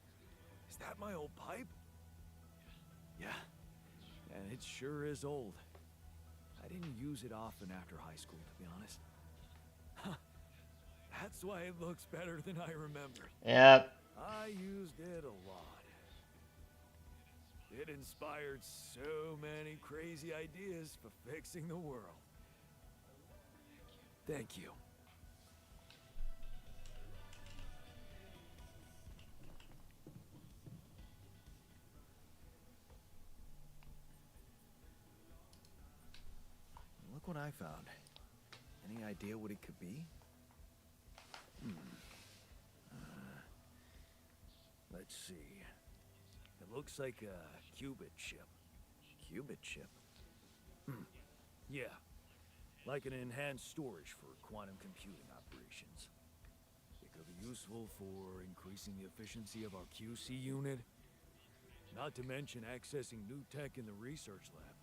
Is that my old pipe? Yeah, and it sure is old. I didn't use it often after high school, to be honest. Huh. That's why it looks better than I remember. Yep. I used it a lot. It inspired so many crazy ideas for fixing the world. Thank you. Look what I found. Any idea what it could be? Let's see. It looks like a qubit chip. Qubit chip? Yeah. Like an enhanced storage for quantum computing operations. It could be useful for increasing the efficiency of our QC unit. Not to mention accessing new tech in the research lab.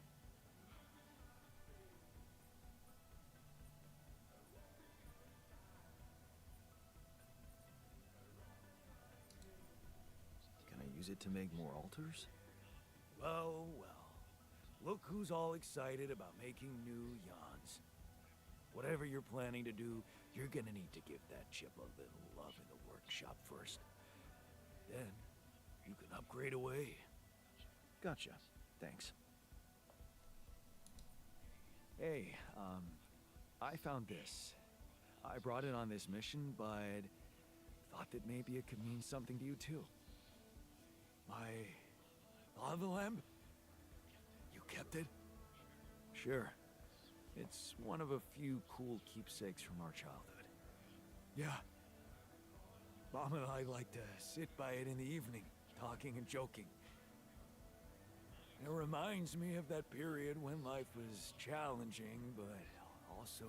Can I use it to make more altars? Well, well. Look who's all excited about making new yawns. Whatever you're planning to do, you're gonna need to give that chip a little love in the workshop first. Then, you can upgrade away. Gotcha. Thanks. Hey, I found this. I brought it on this mission, but thought that maybe it could mean something to you too. My lava lamp? You kept it? Sure. It's one of a few cool keepsakes from our childhood. Yeah. Mom and I like to sit by it in the evening, talking and joking. It reminds me of that period when life was challenging, but also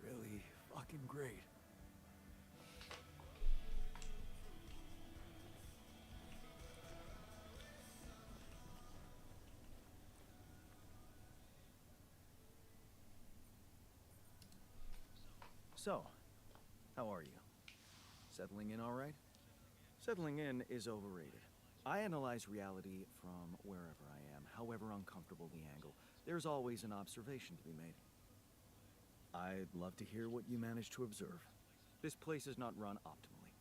really fucking great. So, how are you? Settling in all right? Settling in is overrated. I analyze reality from wherever I am, however uncomfortable the angle. There's always an observation to be made. I'd love to hear what you managed to observe. This place is not run optimally.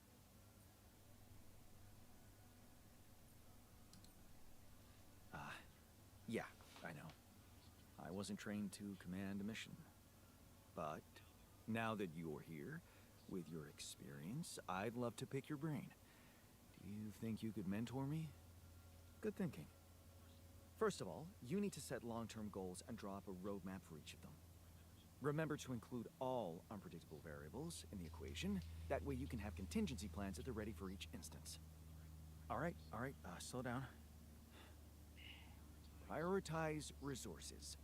Yeah, I know. I wasn't trained to command a mission. But Now that you're here, with your experience, I'd love to pick your brain. Do you think you could mentor me? Good thinking. First of all, you need to set long-term goals and draw up a roadmap for each of them. Remember to include all unpredictable variables in the equation. That way you can have contingency plans at the ready for each instance. All right, slow down. Prioritize resources.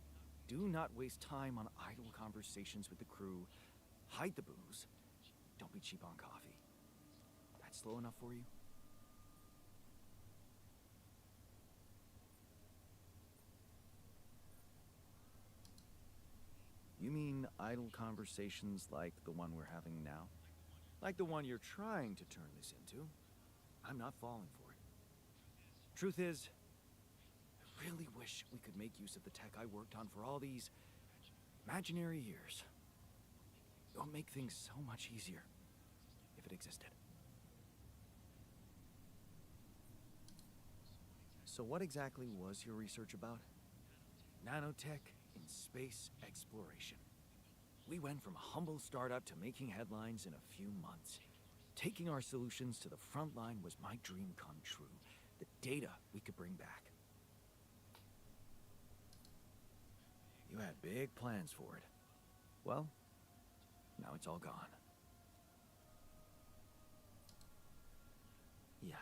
Do not waste time on idle conversations with the crew. Hide the booze. Don't be cheap on coffee. That's slow enough for you? You mean idle conversations like the one we're having now? Like the one you're trying to turn this into? I'm not falling for it. Truth is, I really wish we could make use of the tech I worked on for all these imaginary years. It would make things so much easier if it existed. So what exactly was your research about? Nanotech in space exploration. We went from a humble startup to making headlines in a few months. Taking our solutions to the front line was my dream come true. The data we could bring back. You had big plans for it. Well, now it's all gone. Yeah,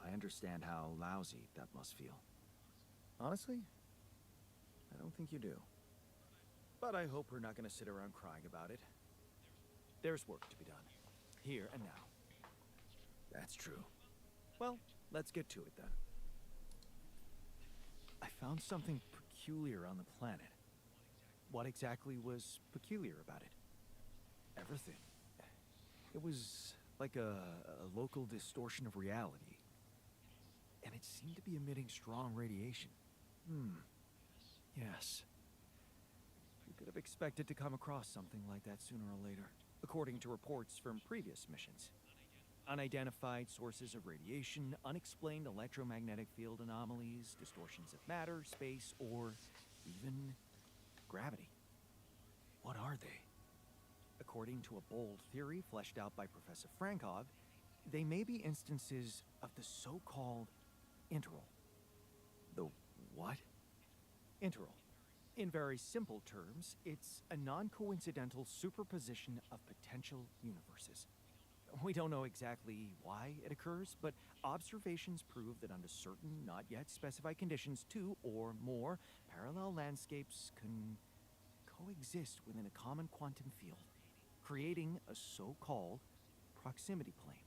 I understand how lousy that must feel. Honestly, I don't think you do. But I hope we're not going to sit around crying about it. There's work to be done, here and now. That's true. Well, let's get to it then. I found something peculiar on the planet. What exactly was peculiar about it? Everything. It was like a local distortion of reality. And it seemed to be emitting strong radiation. Yes. We could have expected to come across something like that sooner or later, according to reports from previous missions. Unidentified sources of radiation, unexplained electromagnetic field anomalies, distortions of matter, space, or even gravity. What are they? According to a bold theory fleshed out by Professor Frankov, they may be instances of the so-called interval. The what? Interval. In very simple terms, it's a non-coincidental superposition of potential universes. We don't know exactly why it occurs, but observations prove that under certain, not yet specified conditions, two or more parallel landscapes can coexist within a common quantum field, creating a so-called proximity plane.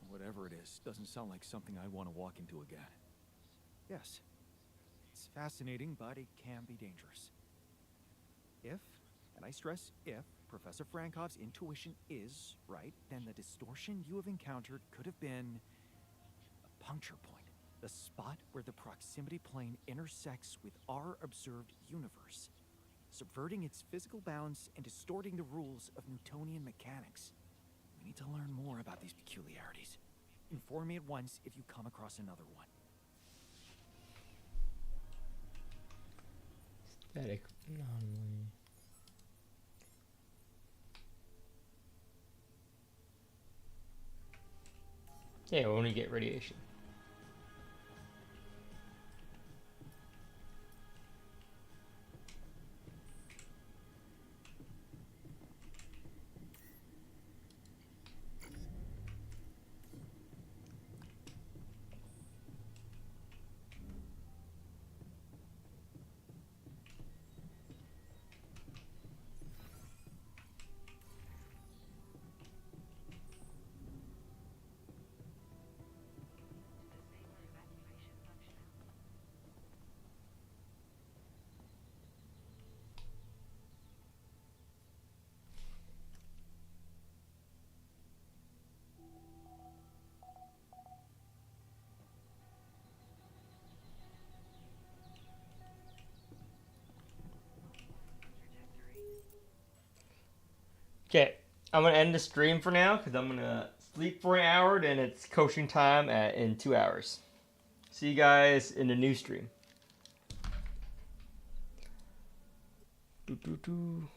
Whatever it is, doesn't sound like something I want to walk into again. Yes, it's fascinating, but it can be dangerous. If, and I stress if, Professor Frankov's intuition is right, then the distortion you have encountered could have been a puncture point, the spot where the proximity plane intersects with our observed universe, subverting its physical balance and distorting the rules of Newtonian mechanics. We need to learn more about these peculiarities. Inform me at once if you come across another one. Static anomaly. Yeah, we only get radiation. Okay, I'm gonna end the stream for now because I'm gonna sleep for an hour. Then it's coaching time in 2 hours. See you guys in the new stream. Doo, doo, doo.